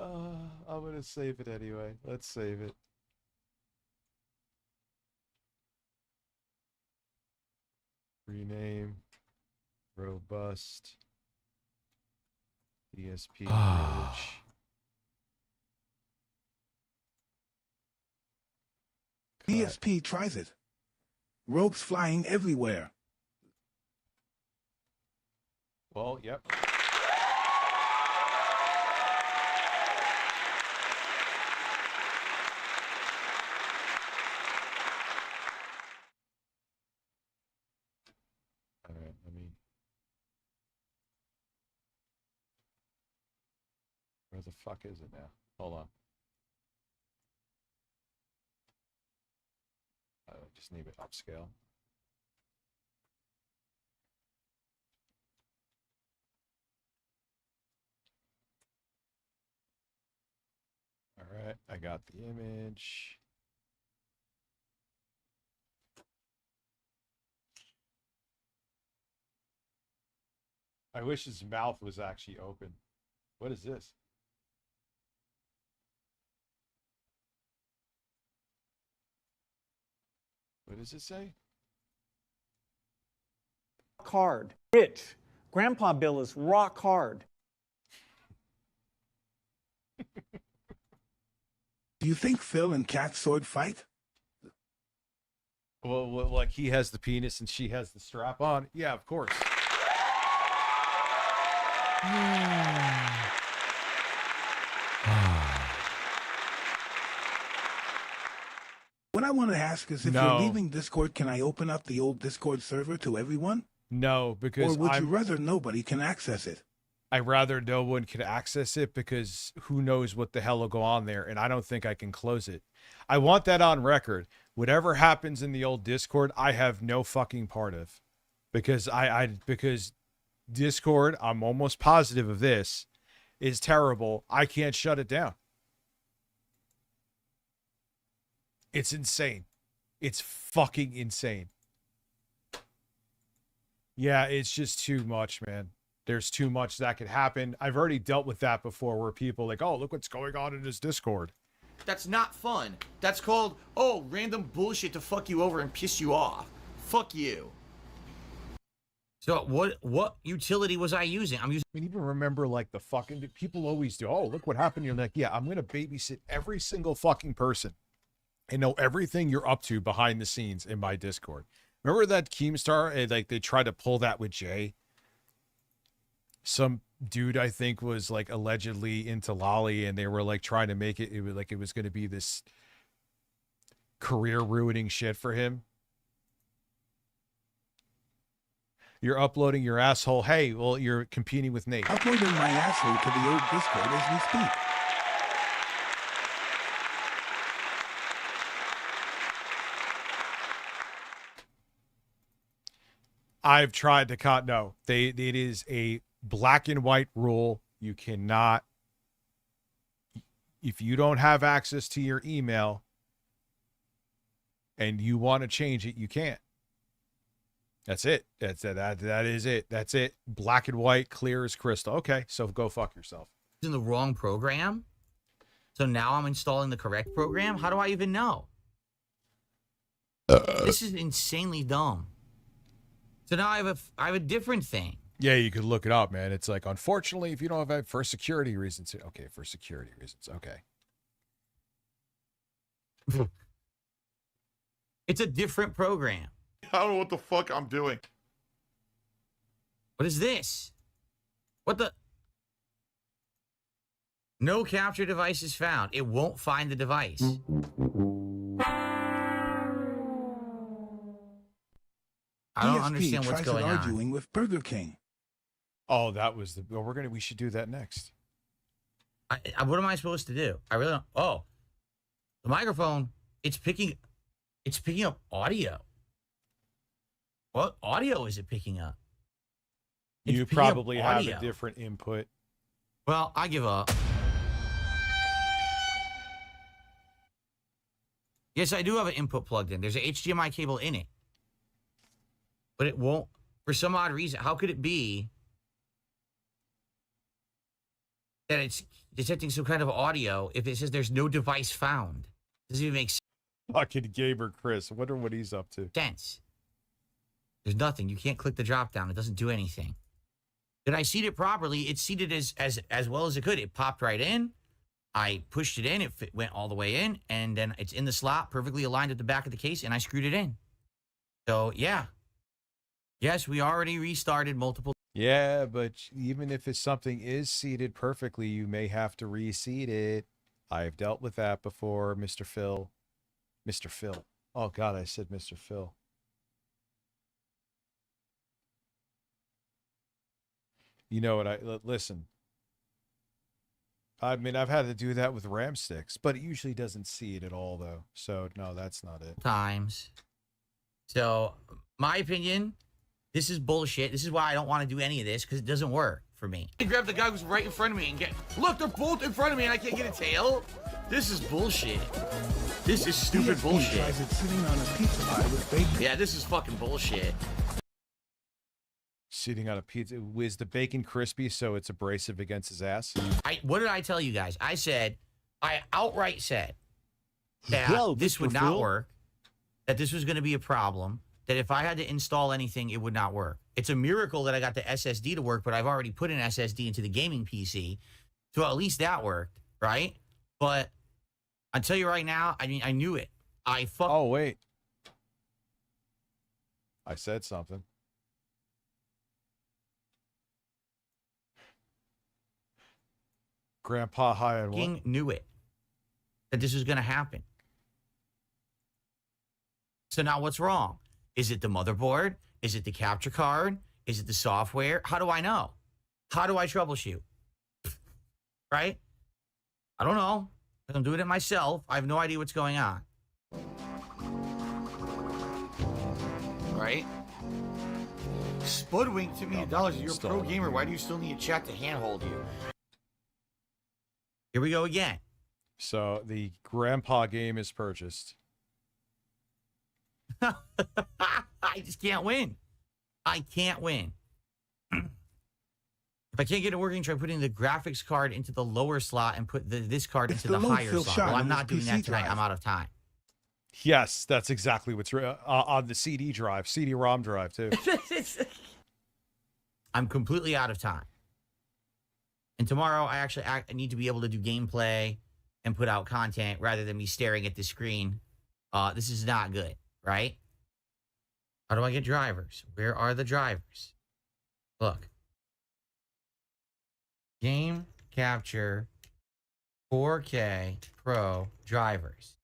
I'm gonna save it anyway. Let's save it. Rename. Robust. DSP Rage. DSP tries it. Ropes flying everywhere. Well, yep. All right, let me. Where the fuck is it now? Hold on. just need it upscale. All right, I got the image. I wish his mouth was actually open. What is this? What does it say? Hard. Rich. Grandpa Bill is rock hard. Do you think Phil and Cat sword fight? Well, like he has the penis and she has the strap on. Yeah, of course. What I want to ask is if No. you're leaving Discord, can I open up the old Discord server to everyone? No, because Or would you rather nobody can access it? I'd rather no one can access it because who knows what the hell will go on there, and I don't think I can close it. I want that on record. Whatever happens in the old Discord, I have no fucking part of, because because Discord, I'm almost positive of this, is terrible. I can't shut it down. It's insane. It's fucking insane. Yeah, it's just too much, man. There's too much that could happen. I've already dealt with that before where people are like, oh, look what's going on in this Discord. That's not fun. That's called, oh, random bullshit to fuck you over and piss you off. Fuck you. So what utility was I using? I'm using. I mean, even remember like the fucking people always do. Oh, look what happened. You're like, yeah, I'm going to babysit every single fucking person and know everything you're up to behind the scenes in my Discord. Remember that Keemstar? Like they tried to pull that with Jay. Some dude I think was like allegedly into Lolly, and they were like trying to make it was like it was going to be this career ruining shit for him. You're uploading your asshole. Hey, well, you're competing with Nate. Uploading my asshole to the old Discord as we speak. I've tried to no. It is a black and white rule. You cannot, if you don't have access to your email and you want to change it, you can't. That's it. That is it. That's it. Black and white, clear as crystal. Okay, so go fuck yourself. In the wrong program. So now I'm installing the correct program. How do I even know? This is insanely dumb. So now I have a different thing. Yeah, you could look it up, man. It's like, unfortunately, if you don't have for security reasons. Okay, for security reasons. Okay. It's a different program. I don't know what the fuck I'm doing. What is this? What the? No capture device is found. It won't find the device. I don't understand what's going on. Arguing with Burger King. Oh, that was the. Well, we should do that next. What am I supposed to do? I really don't. Oh, the microphone. It's picking up audio. What audio is it picking up? You probably have a different input. Well, I give up. Yes, I do have an input plugged in. There's an HDMI cable in it. But it won't, for some odd reason. How could it be that it's detecting some kind of audio if it says there's no device found? Doesn't even make sense. Fucking Gamer Chris. I wonder what he's up to. There's nothing. You can't click the drop down. It doesn't do anything. Did I seat it properly? It's seated as well as it could. It popped right in. I pushed it in. It went all the way in. And then it's in the slot, perfectly aligned at the back of the case, and I screwed it in. So, yeah. Yes, we already restarted multiple. Yeah, but even if it's something is seated perfectly, you may have to reseat it. I've dealt with that before, Mr. Phil. Mr. Phil. Oh, God, I said Mr. Phil. You know what? Listen. I mean, I've had to do that with RAM sticks, but it usually doesn't see it at all, though. So, no, that's not it. Times. So, my opinion, this is bullshit. This is why I don't want to do any of this, because it doesn't work for me. I grab the guy who's right in front of me and get. Look, they're both in front of me and I can't get a tail. This is bullshit. This is stupid bullshit. Tries it sitting on a pizza pie with bacon. Yeah, this is fucking bullshit. Sitting on a pizza. Is the bacon crispy so it's abrasive against his ass? What did I tell you guys? I outright said that this would not work, that this was going to be a problem, that if I had to install anything, it would not work. It's a miracle that I got the SSD to work, but I've already put an SSD into the gaming PC, so at least that worked, right? But I'll tell you right now, I mean, I knew it. Oh, wait. I said something. Grandpa high on what? Knew it, that this was going to happen. So now what's wrong? Is it the motherboard? Is it the capture card? Is it the software? How do I know? How do I troubleshoot? Right? I don't know. I'm doing it myself. I have no idea what's going on. Right? Spudwink to me $1. You're a pro gamer. Why do you still need a chat to handhold you? Here we go again. So the grandpa game is purchased. I just can't win. I can't win. If I can't get it working, try putting the graphics card into the lower slot and put this card into the higher slot. Well, I'm not doing that tonight. I'm out of time. Yes, that's exactly what's on the CD drive, CD-ROM drive too. I'm completely out of time. And tomorrow, I need to be able to do gameplay and put out content rather than me staring at the screen. This is not good, right? How do I get drivers? Where are the drivers? Look. Game capture 4K Pro drivers.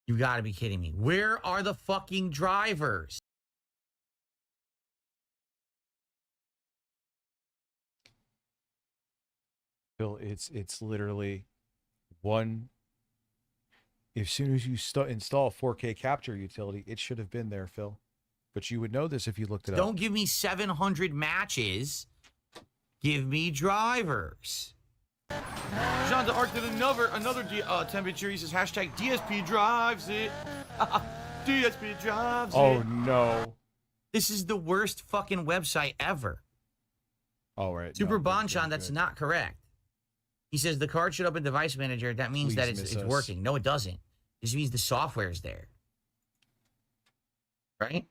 You gotta be kidding me. Where are the fucking drivers? Phil, it's literally one. As soon as you install 4K capture utility, it should have been there, Phil. But you would know this if you looked it up. Don't give me 700 matches. Give me drivers. John the Arc did another 10-bit series says hashtag DSP drives it. DSP drives it. Oh no. This is the worst fucking website ever. All right. Super Bonchan, that's not correct. He says the card should open device manager. That means that it's working. No, it doesn't. This means the software is there. Right?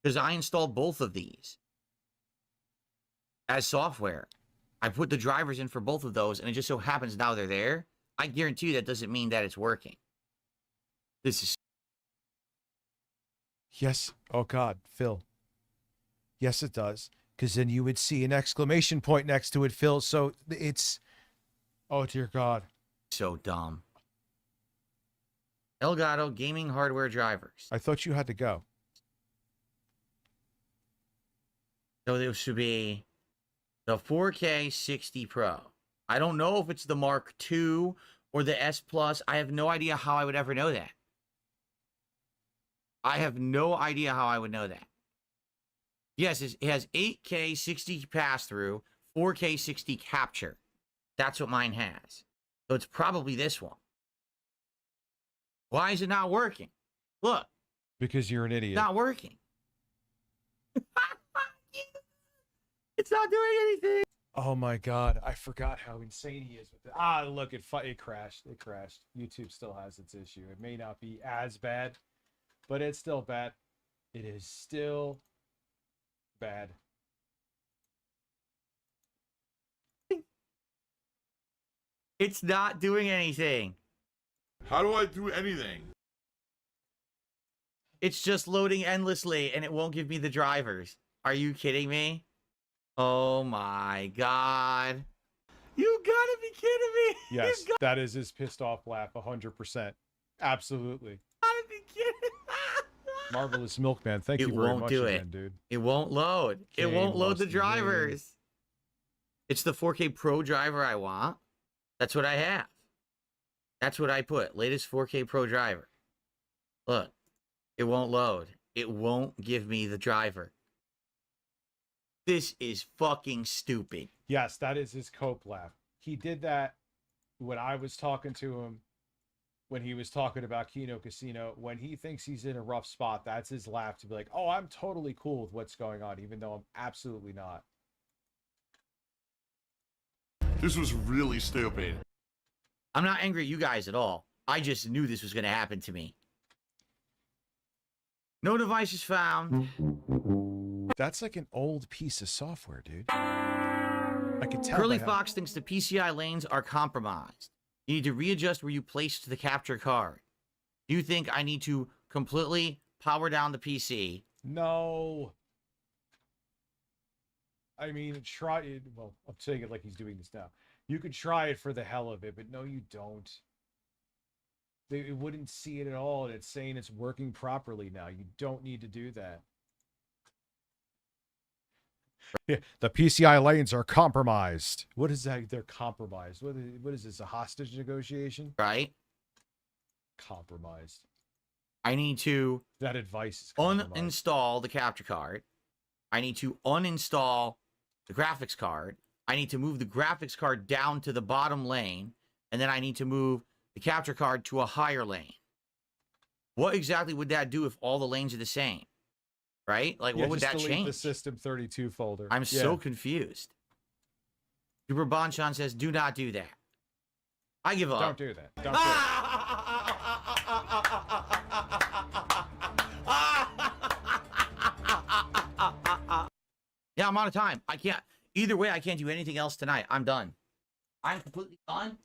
Because I installed both of these as software. I put the drivers in for both of those, and it just so happens now they're there. I guarantee you that doesn't mean that it's working. This is... Yes. Oh, God, Phil. Yes, it does. Because then you would see an exclamation point next to it, Phil. So it's... Oh, dear God. So dumb. Elgato gaming hardware drivers. I thought you had to go. So this should be the 4K 60 Pro. I don't know if it's the Mark II or the S Plus. I have no idea how I would ever know that. I have no idea how I would know that. Yes, it has 8K 60 pass-through, 4K 60 capture. That's what mine has. So it's probably this one. Why is it not working? Look. Because you're an idiot. It's not working. It's not doing anything. Oh my God. I forgot how insane he is with it. Ah, look, it crashed. It crashed. YouTube still has its issue. It may not be as bad, but it's still bad. It is still bad. It's not doing anything. How do I do anything? It's just loading endlessly and it won't give me the drivers. Are you kidding me? Oh my God. You gotta be kidding me. Yes, that is his pissed off laugh, 100%. Absolutely. Gotta be kidding. Marvelous Milkman, thank you very much again, dude. It won't load. It won't load the drivers. It's the 4K Pro driver I want. That's what I have. That's what I put. Latest 4K Pro driver. Look, it won't load. It won't give me the driver. This is fucking stupid. Yes, that is his cope laugh. He did that when I was talking to him, when he was talking about Kino Casino. When he thinks he's in a rough spot, that's his laugh to be like, oh, I'm totally cool with what's going on, even though I'm absolutely not. This was really stupid. I'm not angry at you guys at all. I just knew this was going to happen to me. No devices found. That's like an old piece of software, dude. I can tell. Curly Fox thinks the PCI lanes are compromised. You need to readjust where you placed the capture card. Do you think I need to completely power down the PC? No. I mean, try it. Well, I'm saying it like he's doing this now. You could try it for the hell of it, but no, you don't. It wouldn't see it at all, and it's saying it's working properly now. You don't need to do that. Yeah, the PCI lanes are compromised. What is that? They're compromised. What is this? A hostage negotiation? Right. Compromised. I need to that advice is compromised. Uninstall the capture card. I need to uninstall the graphics card. I need to move the graphics card down to the bottom lane, and then I need to move the capture card to a higher lane. What exactly would that do if all the lanes are the same? Right? Like, Yeah, what would just that delete change? the System 32 folder. I'm so confused. Super Bonchan says, do not do that. I give up. Don't do that. Don't do it. Yeah, I'm out of time. I can't. Either way, I can't do anything else tonight. I'm done. I'm completely done.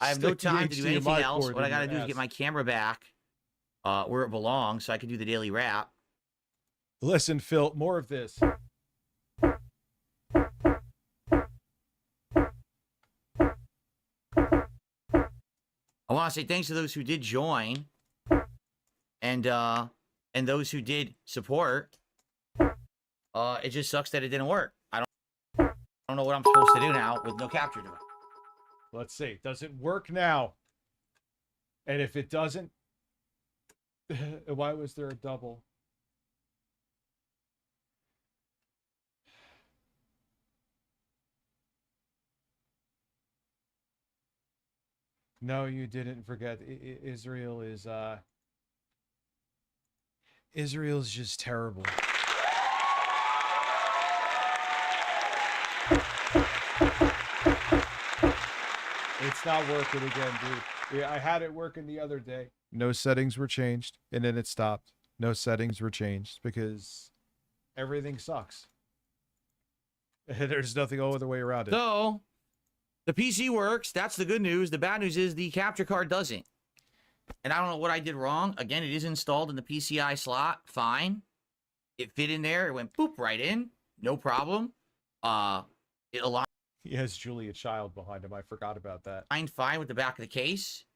I have no Stick the time to do anything HDMI else. cord What I in got to your do is ass. get my camera back where it belongs so I can do the daily wrap. Listen, Phil, more of this. I want to say thanks to those who did join and those who did support. It just sucks that it didn't work. I don't know what I'm supposed to do now with no capture device. Let's see. Does it work now? And if it doesn't, why was there a double? No, you didn't forget. Israel is Israel's just terrible. It's not working again, dude. Yeah, I had it working the other day. No settings were changed, and then it stopped. No settings were changed because everything sucks. There's nothing other way around it. So, the PC works. That's the good news. The bad news is the capture card doesn't. And I don't know what I did wrong. Again, it is installed in the PCI slot. Fine. It fit in there. It went boop right in. No problem. It aligned. He has Julia Child behind him. I forgot about that. Fine with the back of the case.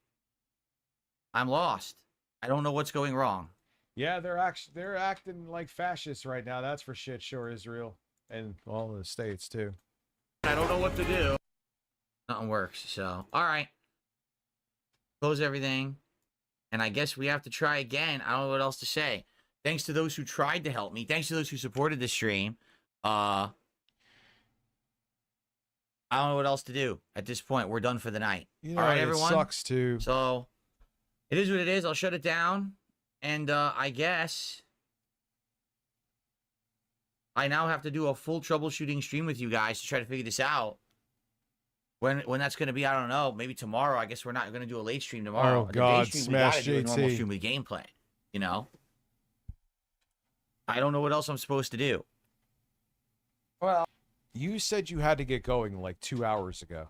I'm lost. I don't know what's going wrong. Yeah, they're acting like fascists right now. That's for shit sure, Israel. And all the states, too. I don't know what to do. Nothing works, so. All right. Close everything. And I guess we have to try again. I don't know what else to say. Thanks to those who tried to help me. Thanks to those who supported the stream. I don't know what else to do. At this point, we're done for the night. You know, all right, it everyone? sucks, too. So, it is what it is. I'll shut it down. And I guess I now have to do a full troubleshooting stream with you guys to try to figure this out. When that's going to be, I don't know. Maybe tomorrow. I guess we're not going to do a late stream tomorrow. Oh, The God, day stream, smash we gotta do a normal JT. stream with gameplay. You know? I don't know what else I'm supposed to do. Well, you said you had to get going like 2 hours ago.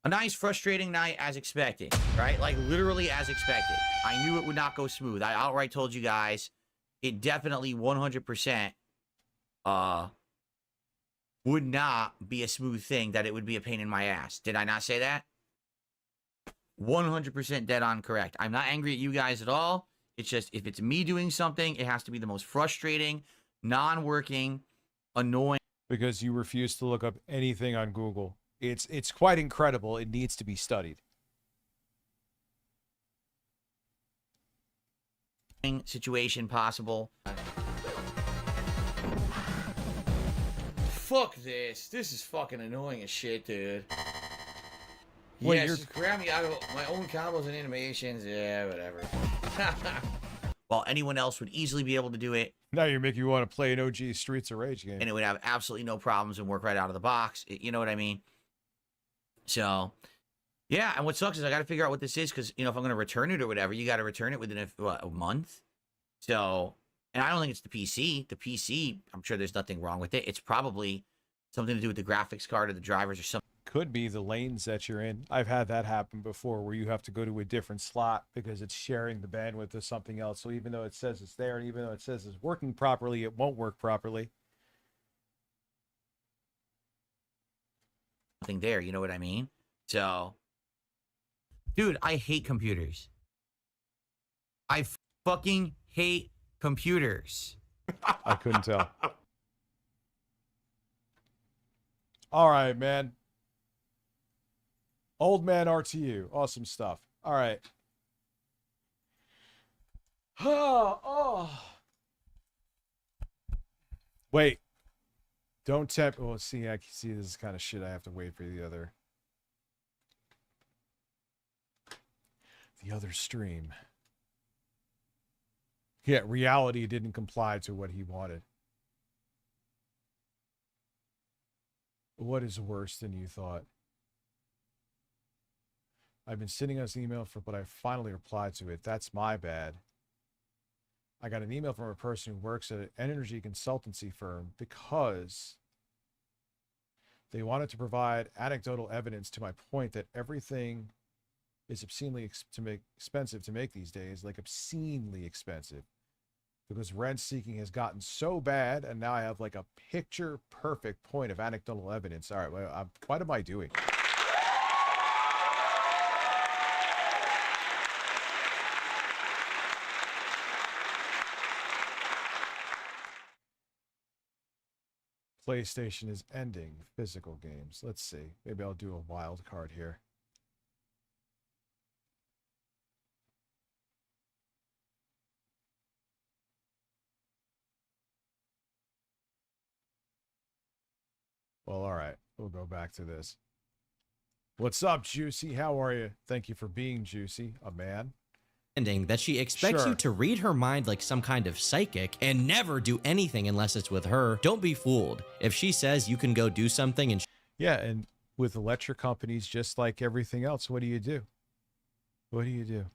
A nice, frustrating night as expected, right? Like, literally as expected. I knew it would not go smooth. I outright told you guys it definitely 100% would not be a smooth thing, that it would be a pain in my ass. Did I not say that? 100% dead on correct. I'm not angry at you guys at all. It's just, if it's me doing something, it has to be the most frustrating, non-working, annoying. Because you refuse to look up anything on Google. It's quite incredible. It needs to be studied. situation possible. Fuck this. This is fucking annoying as shit, dude. Well, Yes, you're- just grab me out of my own combos and animations. Yeah, whatever. While anyone else would easily be able to do it, Now you're making me want to play an OG Streets of Rage game. and it would have absolutely no problems and work right out of the box. You know what I mean? So, yeah. And what sucks is I got to figure out what this is because, you know, if I'm going to return it or whatever, you got to return it within a month. So, and I don't think it's the PC. The PC, I'm sure there's nothing wrong with it. It's probably something to do with the graphics card or the drivers or something. Could be the lanes that you're in. I've had that happen before where you have to go to a different slot because it's sharing the bandwidth with something else. So even though it says it's there and even though it says it's working properly, it won't work properly. Something there, you know what I mean? So, dude, I hate computers. I fucking hate computers. I couldn't tell. All right, man. Old man RTU. Awesome stuff. All right. Oh. Wait. Don't tap. Oh, see, I can see this is kind of shit. I have to wait for the other stream. Yeah, reality didn't comply to what he wanted. What is worse than you thought? I've been sitting on this email but I finally replied to it. That's my bad. I got an email from a person who works at an energy consultancy firm because they wanted to provide anecdotal evidence to my point that everything is obscenely expensive to make these days, like obscenely expensive. Because rent seeking has gotten so bad, and now I have like a picture perfect point of anecdotal evidence. All right, well, what am I doing? PlayStation is ending physical games. Let's see. Maybe I'll do a wild card here. Well, all right. We'll go back to this. What's up, Juicy? How are you? Thank you for being Juicy, a man. That she expects Sure. you to read her mind like some kind of psychic and never do anything unless it's with her. Don't be fooled. If she says you can go do something and Yeah, and with electric companies, just like everything else, what do you do? What do you do?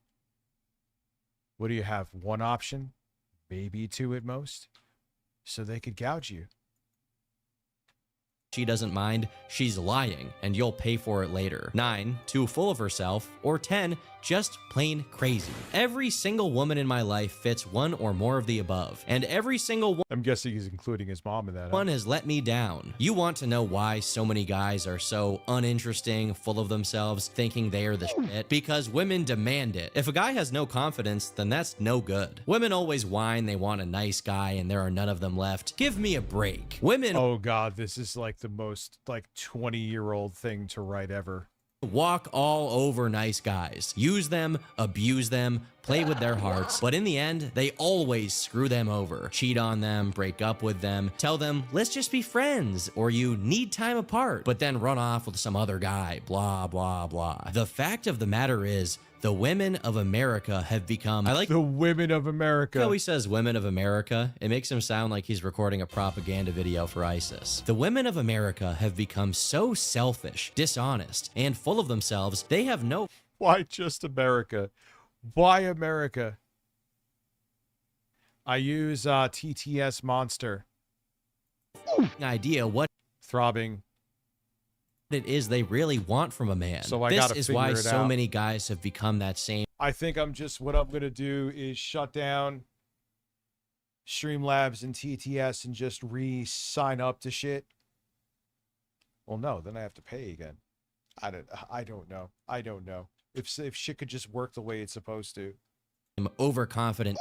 What do you have? One option? Maybe two at most? So they could gouge you. she doesn't mind, she's lying and you'll pay for it later. 9, too full of herself. Or 10, just plain crazy. Every single woman in my life fits one or more of the above, and every single I'm guessing he's including his mom in that. one has let me down. You want to know why so many guys are so uninteresting, full of themselves, thinking they are the shit? Because women demand it. If a guy has no confidence, then that's no good. Women always whine they want a nice guy and there are none of them left. Give me a break. Women Oh god, this is like the most like 20-year-old thing to write ever. walk all over nice guys. Use them, abuse them, play with their hearts, but in the end, they always screw them over. Cheat on them, break up with them, tell them, let's just be friends, or you need time apart, but then run off with some other guy, blah, blah, blah. The fact of the matter is, the women of America have become... I like the women of America. how he says women of America. It makes him sound like he's recording a propaganda video for ISIS. The women of America have become so selfish, dishonest, and full of themselves, they have no... Why just America? Why America? I use TTS Monster. idea what throbbing it is they really want from a man. So I this gotta is why figure it so out. many guys have become that same. I think what I'm gonna do is shut down Streamlabs and TTS and just re-sign up to shit. Well, no, then I have to pay again. I don't know. I don't know. If shit could just work the way it's supposed to. overconfident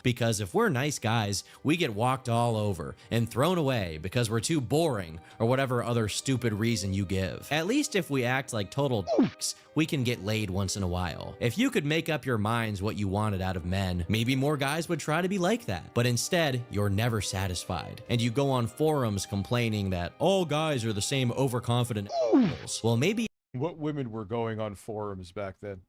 because if we're nice guys, we get walked all over and thrown away because we're too boring or whatever other stupid reason you give. At least if we act like total dicks, we can get laid once in a while. If you could make up your minds what you wanted out of men, maybe more guys would try to be like that. But instead, you're never satisfied. And you go on forums complaining that all guys are the same overconfident assholes. Well, maybe What women were going on forums back then?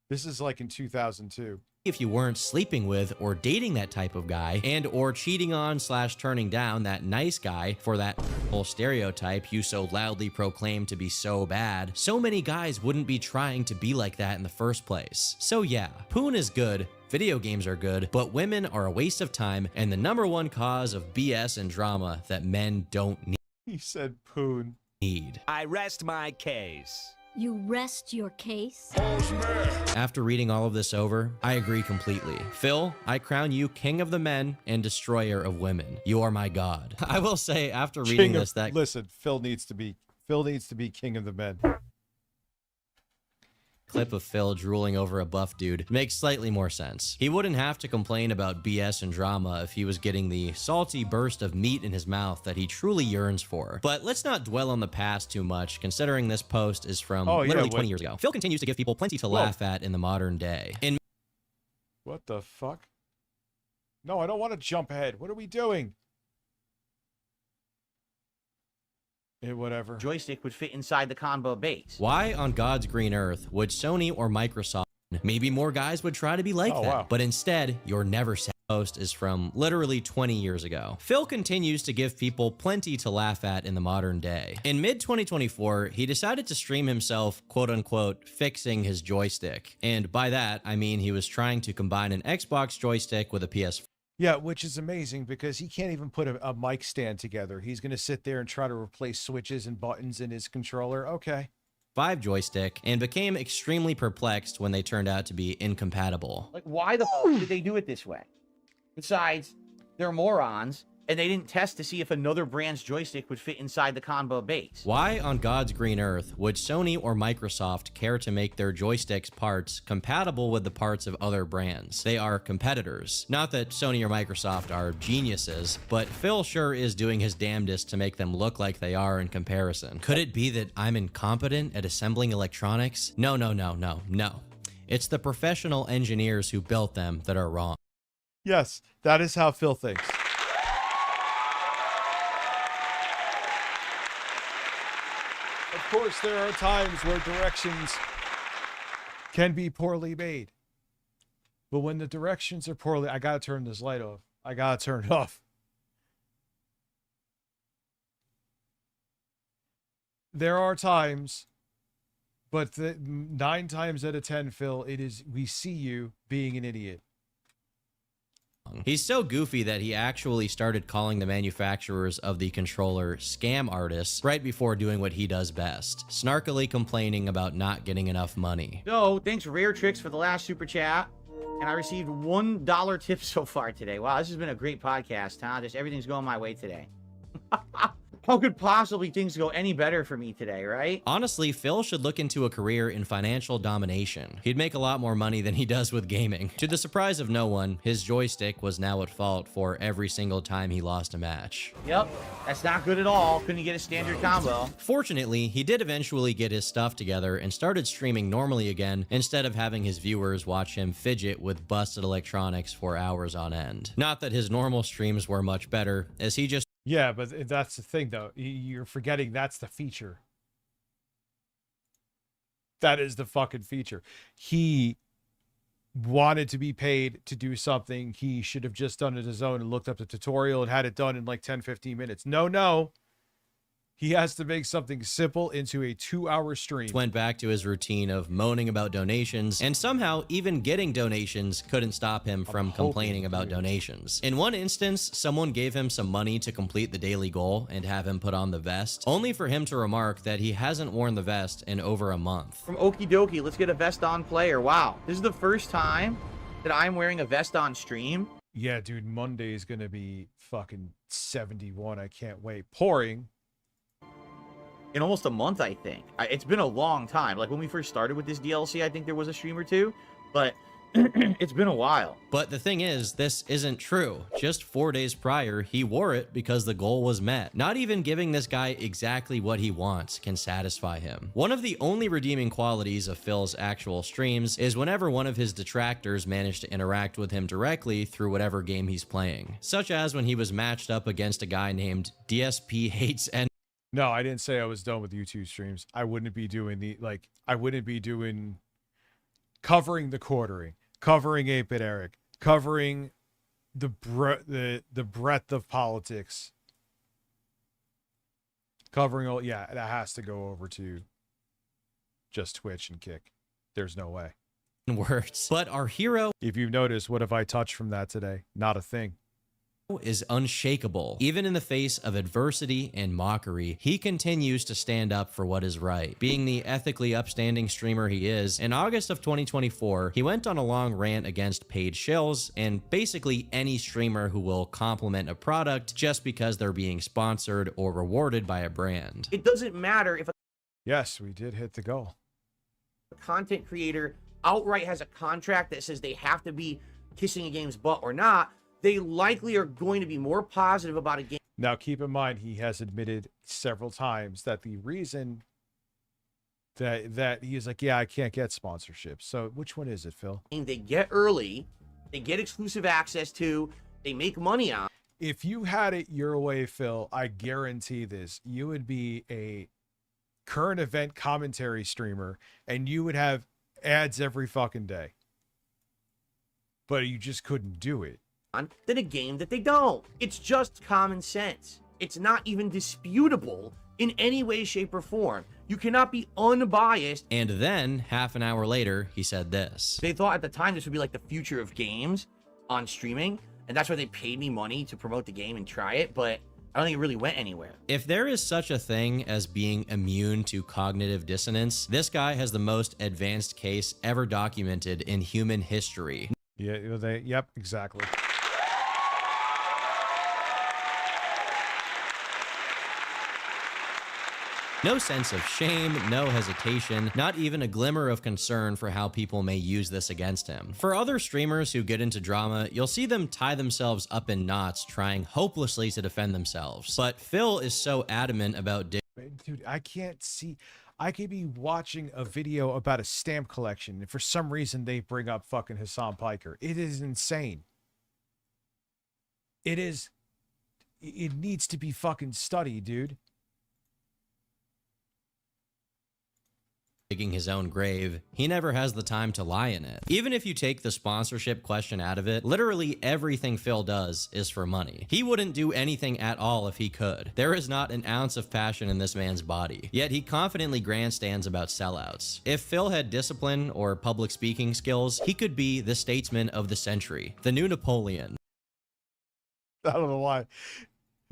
This is like in 2002. if you weren't sleeping with or dating that type of guy and or cheating on / turning down that nice guy for that whole stereotype you so loudly proclaim to be so bad, so many guys wouldn't be trying to be like that in the first place. So yeah, Poon is good, video games are good, but women are a waste of time and the #1 cause of BS and drama that men don't He said Poon. need. I rest my case. You rest your case? After reading all of this over, I agree completely. Phil, I crown you king of the men and destroyer of women. You are my god. I will say, after reading this, that listen, Phil needs to be king of the men. clip of Phil drooling over a buff dude makes slightly more sense. He wouldn't have to complain about BS and drama if he was getting the salty burst of meat in his mouth that he truly yearns for. But let's not dwell on the past too much, considering this post is from literally 20 years ago. Phil continues to give people plenty to laugh at in the modern day. What the fuck? No, I don't want to jump ahead. What are we doing? Whatever. Joystick would fit inside the combo base. Why on God's green earth would Sony or Microsoft, maybe more guys would try to be like that, wow. but instead, you're never sad. Post is from literally 20 years ago. Phil continues to give people plenty to laugh at in the modern day. In mid-2024, he decided to stream himself, quote-unquote, fixing his joystick. And by that, I mean he was trying to combine an Xbox joystick with a PS4. Yeah, which is amazing because he can't even put a mic stand together. He's going to sit there and try to replace switches and buttons in his controller. Okay. 5 joystick and became extremely perplexed when they turned out to be incompatible. Like, why the fuck did they do it this way? Besides, they're morons, and they didn't test to see if another brand's joystick would fit inside the combo base. Why on God's green earth would Sony or Microsoft care to make their joysticks parts compatible with the parts of other brands? They are competitors. Not that Sony or Microsoft are geniuses, but Phil sure is doing his damnedest to make them look like they are in comparison. Could it be that I'm incompetent at assembling electronics? No. It's the professional engineers who built them that are wrong. Yes, that is how Phil thinks. Of course, there are times where directions can be poorly made. But when the directions are poorly, I gotta turn this light off. I gotta turn it off. There are times, but 9 times out of 10, Phil, we see you being an idiot. He's so goofy that he actually started calling the manufacturers of the controller scam artists right before doing what he does best, snarkily complaining about not getting enough money. So, thanks Rare Tricks for the last super chat. And I received $1 tip so far today. Wow, this has been a great podcast, huh? Just everything's going my way today. How could possibly things go any better for me today, right? Honestly, Phil should look into a career in financial domination. He'd make a lot more money than he does with gaming. To the surprise of no one, his joystick was now at fault for every single time he lost a match. Yep, that's not good at all. Couldn't get a standard combo. Fortunately, he did eventually get his stuff together and started streaming normally again instead of having his viewers watch him fidget with busted electronics for hours on end. Not that his normal streams were much better, as he just Yeah, but that's the thing, though. You're forgetting that's the feature. That is the fucking feature. He wanted to be paid to do something. He should have just done it his own and looked up the tutorial and had it done in like 10, 15 minutes. No. He has to make something simple into a 2-hour stream. Went back to his routine of moaning about donations, and somehow even getting donations couldn't stop him from complaining about donations. In one instance, someone gave him some money to complete the daily goal and have him put on the vest, only for him to remark that he hasn't worn the vest in over a month. From Okie Dokie, let's get a vest on player. Wow, this is the first time that I'm wearing a vest on stream. Yeah, dude, Monday is going to be fucking 71. I can't wait. Pouring. In almost a month, I think. It's been a long time. Like, when we first started with this DLC, I think there was a stream or two. But It's been a while. But the thing is, this isn't true. Just 4 days prior, he wore it because the goal was met. Not even giving this guy exactly what he wants can satisfy him. One of the only redeeming qualities of Phil's actual streams is whenever one of his detractors managed to interact with him directly through whatever game he's playing. Such as when he was matched up against a guy named DSP Hates and No, I didn't say I was done with YouTube streams. I wouldn't be doing covering the quartering, covering 8-Bit Eric, covering the breadth of politics, covering all. Yeah, that has to go over to just Twitch and Kick. There's no way. words. But our hero, if you've noticed, what have I touched from that today? Not a thing. Is unshakable. Even in the face of adversity and mockery, he continues to stand up for what is right. Being the ethically upstanding streamer he is, in August of 2024, he went on a long rant against paid shills and basically any streamer who will compliment a product just because they're being sponsored or rewarded by a brand. It doesn't matter if a Yes, we did hit the goal. content creator outright has a contract that says they have to be kissing a game's butt or not. They likely are going to be more positive about a game. Now, keep in mind, he has admitted several times that the reason that he is like, yeah, I can't get sponsorships. So which one is it, Phil? They get early, they get exclusive access to, they make money on. If you had it your way, Phil, I guarantee this, you would be a current event commentary streamer and you would have ads every fucking day. But you just couldn't do it. Than a game that they don't. It's just common sense. It's not even disputable in any way, shape, or form. You cannot be unbiased. And then, half an hour later, he said this. They thought at the time this would be like the future of games on streaming, and that's why they paid me money to promote the game and try it, but I don't think it really went anywhere. If there is such a thing as being immune to cognitive dissonance, this guy has the most advanced case ever documented in human history. Yeah, yep, exactly. No sense of shame, no hesitation, not even a glimmer of concern for how people may use this against him. For other streamers who get into drama, you'll see them tie themselves up in knots trying hopelessly to defend themselves. But Phil is so adamant about Dude, I can't see. I could be watching a video about a stamp collection and for some reason they bring up fucking Hassan Piker. It is insane. It needs to be fucking studied, dude. digging his own grave, he never has the time to lie in it. Even if you take the sponsorship question out of it, literally everything Phil does is for money. He wouldn't do anything at all if he could. There is not an ounce of passion in this man's body, yet he confidently grandstands about sellouts. If Phil had discipline or public speaking skills, he could be the statesman of the century, the new Napoleon. I don't know why.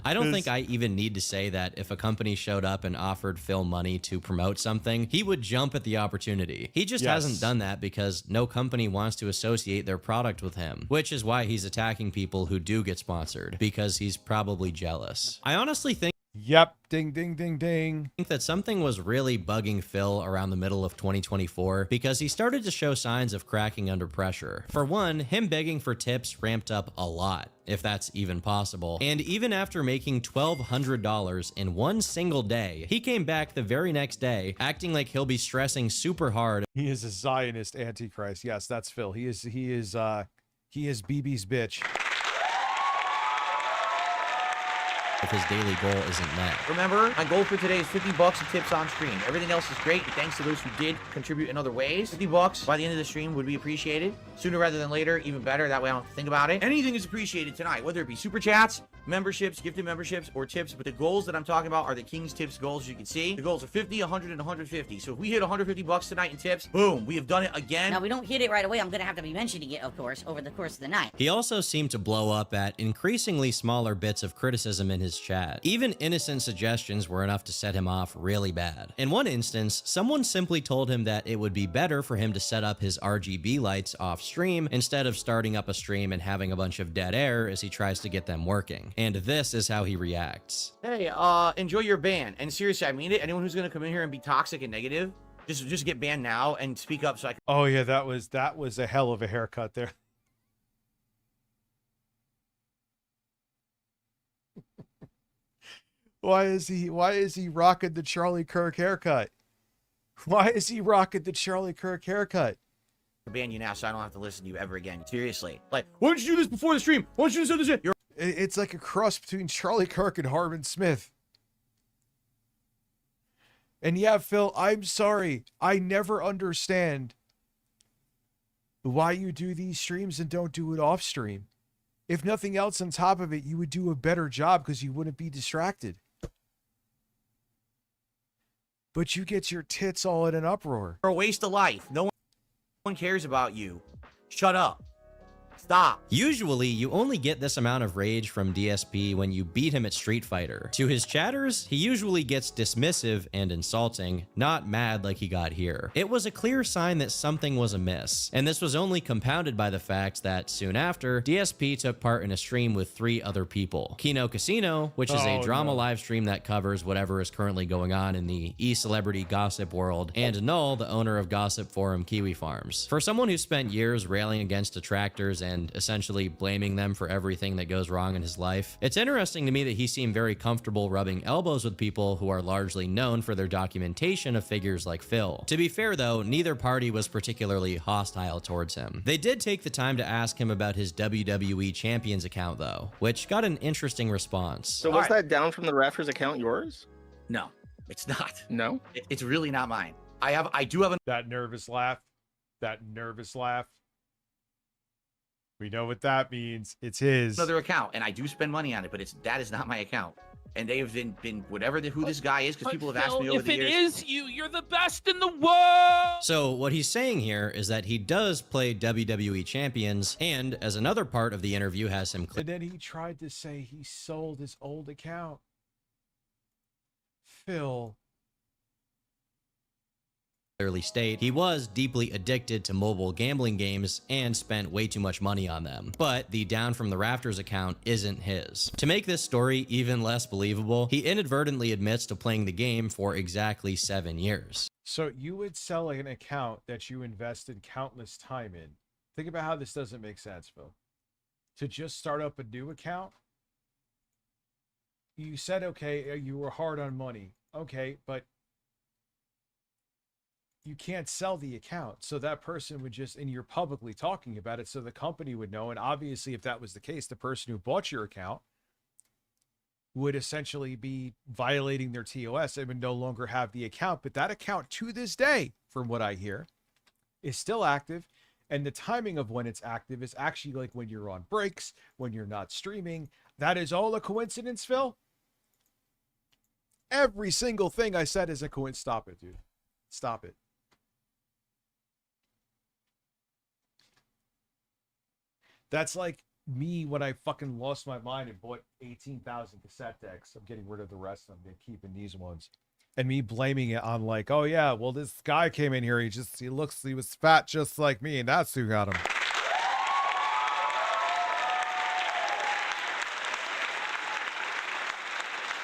I don't think I even need to say that if a company showed up and offered Phil money to promote something, he would jump at the opportunity. He just hasn't done that because no company wants to associate their product with him, which is why he's attacking people who do get sponsored, because he's probably jealous. I honestly think Yep, ding, ding, ding, ding. I think that something was really bugging Phil around the middle of 2024 because he started to show signs of cracking under pressure. For one, him begging for tips ramped up a lot, if that's even possible. And even after making $1,200 in one single day, he came back the very next day acting like he'll be stressing super hard. He is a Zionist antichrist. Yes, that's Phil. He is BB's bitch. If his daily goal isn't met. Remember, my goal for today is $50 in tips on stream. Everything else is great, and thanks to those who did contribute in other ways. $50 by the end of the stream would be appreciated. Sooner rather than later, even better. That way I don't have to think about it. Anything is appreciated tonight, whether it be super chats, memberships, gifted memberships, or tips. But the goals that I'm talking about are the King's Tips goals, as you can see. The goals are 50, 100, and 150. So if we hit $150 tonight in tips, boom, we have done it again. Now, we don't hit it right away. I'm going to have to be mentioning it, of course, over the course of the night. He also seemed to blow up at increasingly smaller bits of criticism in his chat. Even innocent suggestions were enough to set him off really bad. In one instance, someone simply told him that it would be better for him to set up his RGB lights off stream instead of starting up a stream and having a bunch of dead air as he tries to get them working. And this is how he reacts. Hey, enjoy your ban. And seriously, I mean it. Anyone who's going to come in here and be toxic and negative, Just get banned now and speak up so I can. Oh yeah, that was a hell of a haircut there. Why is he rocking the Charlie Kirk haircut? Why is he rocking the Charlie Kirk haircut? Ban you now so I don't have to listen to you ever again. Seriously. Like, why don't you do this before the stream? Why don't you do this? It's like a cross between Charlie Kirk and Harmon Smith. And yeah, Phil, I'm sorry. I never understand why you do these streams and don't do it off stream. If nothing else on top of it, you would do a better job because you wouldn't be distracted. But you get your tits all in an uproar. You're a waste of life. No one cares about you. Shut up. Stop. Usually, you only get this amount of rage from DSP when you beat him at Street Fighter. To his chatters, he usually gets dismissive and insulting, not mad like he got here. It was a clear sign that something was amiss, and this was only compounded by the fact that soon after, DSP took part in a stream with 3 other people. Kino Casino, which is a drama live stream that covers whatever is currently going on in the e-celebrity gossip world, and Null, the owner of gossip forum Kiwi Farms. For someone who spent years railing against detractors and essentially blaming them for everything that goes wrong in his life, it's interesting to me that he seemed very comfortable rubbing elbows with people who are largely known for their documentation of figures like Phil. To be fair though, neither party was particularly hostile towards him. They did take the time to ask him about his WWE Champions account though, which got an interesting response. So was that down from the Rafters account yours? No, it's not. No? It's really not mine. I do have that nervous laugh. That nervous laugh. We know what that means. It's his. Another account, and I do spend money on it, but that is not my account. And they have been whatever who this guy is, because people have asked me over the years. If it is you, you're the best in the world. So what he's saying here is that he does play WWE Champions, and as another part of the interview has him. And then he tried to say he sold his old account. Phil. Clearly state he was deeply addicted to mobile gambling games and spent way too much money on them, but the Down from the Rafters account isn't his. To make this story even less believable, he inadvertently admits to playing the game for exactly 7 years. So you would sell an account that you invested countless time in. Think about how this doesn't make sense, Phil. To just start up a new account? You said, okay, you were hard on money. Okay, but you can't sell the account. So that person would just, and you're publicly talking about it, so the company would know. And obviously, if that was the case, the person who bought your account would essentially be violating their TOS and would no longer have the account. But that account to this day, from what I hear, is still active. And the timing of when it's active is actually like when you're on breaks, when you're not streaming. That is all a coincidence, Phil. Every single thing I said is a coincidence. Stop it, dude. Stop it. That's like me when I fucking lost my mind and bought 18,000 cassette decks. I'm getting rid of the rest of them. They're keeping these ones. And me blaming it on like, oh yeah, well this guy came in here. He was fat just like me, and that's who got him.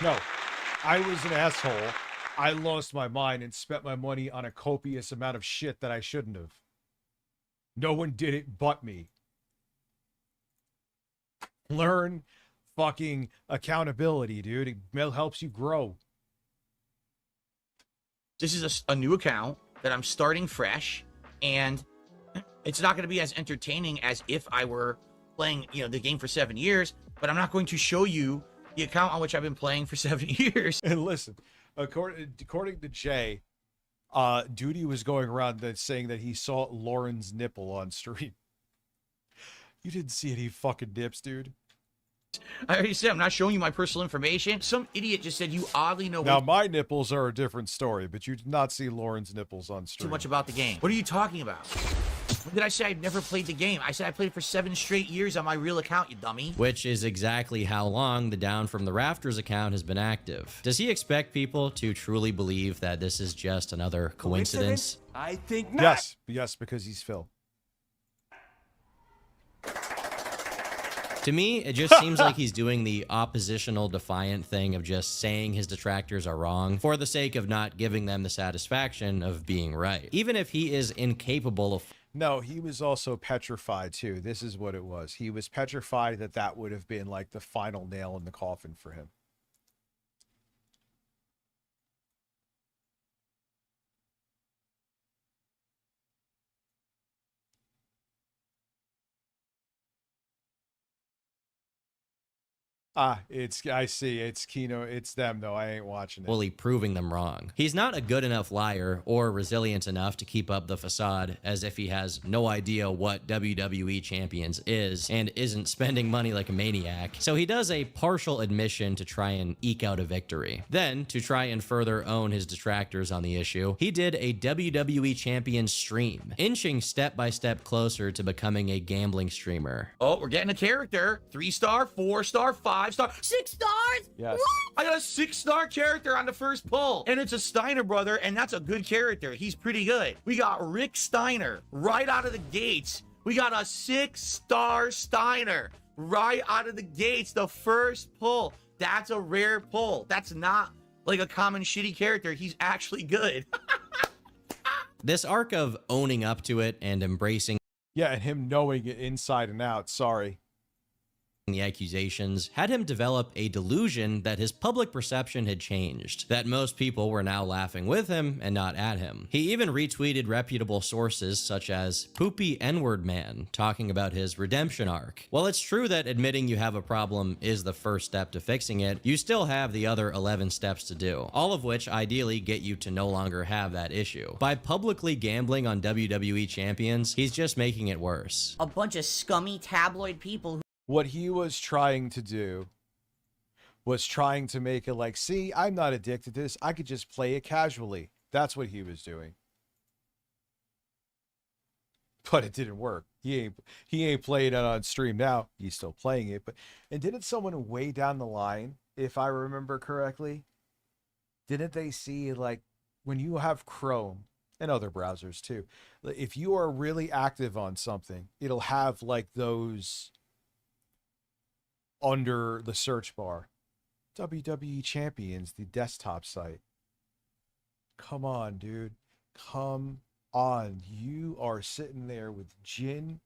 No, I was an asshole. I lost my mind and spent my money on a copious amount of shit that I shouldn't have. No one did it but me. Learn fucking accountability, dude. It helps you grow. This is a new account that I'm starting fresh, and it's not going to be as entertaining as if I were playing, the game for 7 years, but I'm not going to show you the account on which I've been playing for 7 years. And listen, according to Jay, Duty was going around saying that he saw Lauren's nipple on stream. You didn't see any fucking nips, dude. I already said I'm not showing you my personal information. Some idiot just said you oddly know. Now, my nipples are a different story, but you did not see Lauren's nipples on stream. Too much about the game. What are you talking about? When did I say I've never played the game? I said I played it for 7 straight years on my real account, you dummy. Which is exactly how long the Down from the Rafters account has been active. Does he expect people to truly believe that this is just another coincidence? I think not. Yes, because he's Phil. To me, it just seems like he's doing the oppositional defiant thing of just saying his detractors are wrong for the sake of not giving them the satisfaction of being right. Even if he is incapable of... No, he was also petrified too. This is what it was. He was petrified that that would have been like the final nail in the coffin for him. I see. It's Kino. It's them, though. I ain't watching it. fully proving them wrong. He's not a good enough liar or resilient enough to keep up the facade as if he has no idea what WWE Champions is and isn't spending money like a maniac. So he does a partial admission to try and eke out a victory. Then, to try and further own his detractors on the issue, he did a WWE Champion stream, inching step by step closer to becoming a gambling streamer. Oh, we're getting a character. 3-star, 4-star, 5-star, 6 stars? Yes. What? I got a 6-star character on the first pull. And it's a Steiner brother, and that's a good character. He's pretty good. We got Rick Steiner right out of the gates. We got a 6-star Steiner right out of the gates, the first pull. That's a rare pull. That's not like a common shitty character. He's actually good. This arc of owning up to it and embracing Yeah, and him knowing it inside and out. Sorry. the accusations had him develop a delusion that his public perception had changed, that most people were now laughing with him and not at him. He even retweeted reputable sources such as Poopy N-Word Man talking about his redemption arc. While it's true that admitting you have a problem is the first step to fixing it, you still have the other 11 steps to do, all of which ideally get you to no longer have that issue. By publicly gambling on WWE champions, he's just making it worse. A bunch of scummy tabloid people who... What he was trying to do was trying to make it like, see, I'm not addicted to this. I could just play it casually. That's what he was doing. But it didn't work. He ain't playing it on stream now. He's still playing it. And didn't someone way down the line, if I remember correctly, didn't they see, like, when you have Chrome and other browsers too, if you are really active on something, it'll have like those under the search bar. WWE Champions, the desktop site. Come on, dude. Come on. You are sitting there with Jin,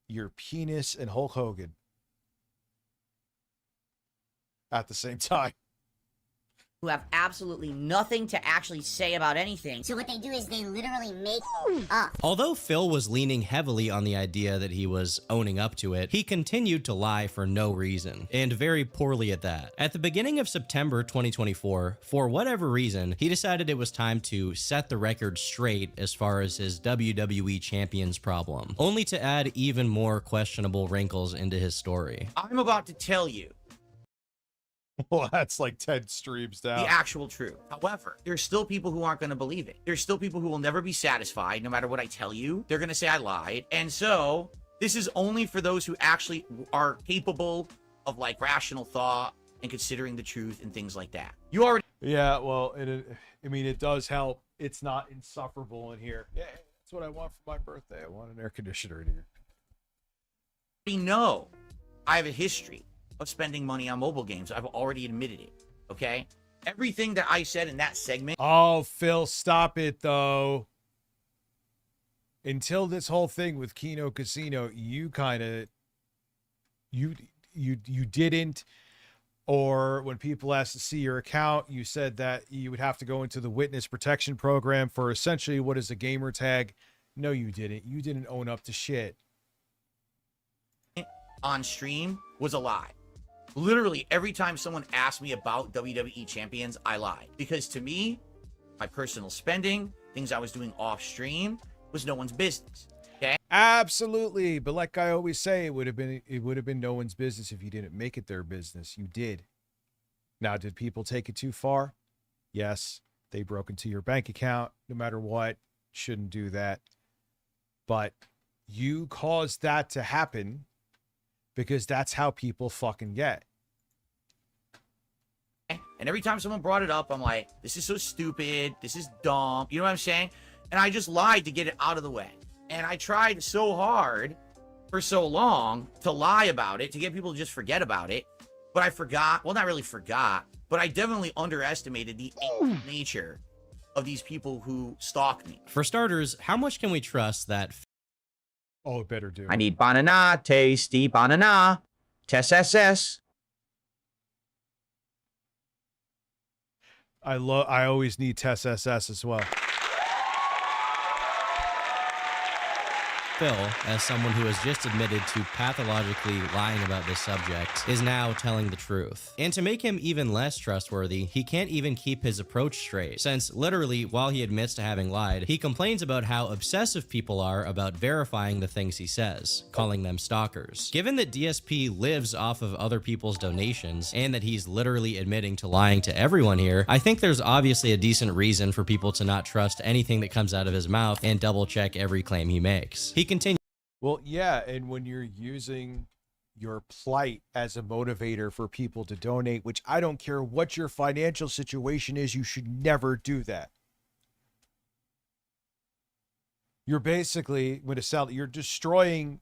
your penis, and Hulk Hogan at the same time. who have absolutely nothing to actually say about anything. So what they do is they literally make up. Although Phil was leaning heavily on the idea that he was owning up to it, he continued to lie for no reason, and very poorly at that. At the beginning of September 2024, for whatever reason, he decided it was time to set the record straight as far as his WWE Champions problem, only to add even more questionable wrinkles into his story. I'm about to tell you Well, that's like 10 streams down. the actual truth. However, there's still people who aren't going to believe it. There's still people who will never be satisfied no matter what I tell you. They're going to say I lied. And so this is only for those who actually are capable of like rational thought and considering the truth and things like that. You already Yeah, well, I mean, it does help. It's not insufferable in here. Yeah, that's what I want for my birthday. I want an air conditioner in here. know I have a history of spending money on mobile games. I've already admitted it, okay? Everything that I said in that segment... Oh, Phil, stop it, though. Until this whole thing with Kino Casino, you kind of... You didn't... Or when people asked to see your account, you said that you would have to go into the witness protection program for essentially what is a gamer tag. No, you didn't. You didn't own up to shit. On stream was a lie. Literally every time someone asked me about WWE Champions, I lied. Because to me, my personal spending, things I was doing off stream, was no one's business. Okay? Absolutely. But like I always say, it would have been no one's business if you didn't make it their business. You did. Now, did people take it too far? Yes. They broke into your bank account. No matter what, shouldn't do that. But you caused that to happen because that's how people fucking get. And every time someone brought it up, I'm like, this is so stupid. This is dumb. You know what I'm saying? And I just lied to get it out of the way. And I tried so hard for so long to lie about it, to get people to just forget about it. But I forgot, well, not really forgot, but I definitely underestimated the nature of these people who stalk me. For starters, how much can we trust that? Oh, better do. I need banana, tasty banana, TSSS. I always need Tess SS as well. Phil, as someone who has just admitted to pathologically lying about this subject, is now telling the truth. And to make him even less trustworthy, he can't even keep his approach straight, since literally, while he admits to having lied, he complains about how obsessive people are about verifying the things he says, calling them stalkers. Given that DSP lives off of other people's donations, and that he's literally admitting to lying to everyone here, I think there's obviously a decent reason for people to not trust anything that comes out of his mouth and double check every claim he makes. He continues. Well, yeah, and when you're using your plight as a motivator for people to donate, which I don't care what your financial situation is, you should never do that. You're basically going to sell, you're destroying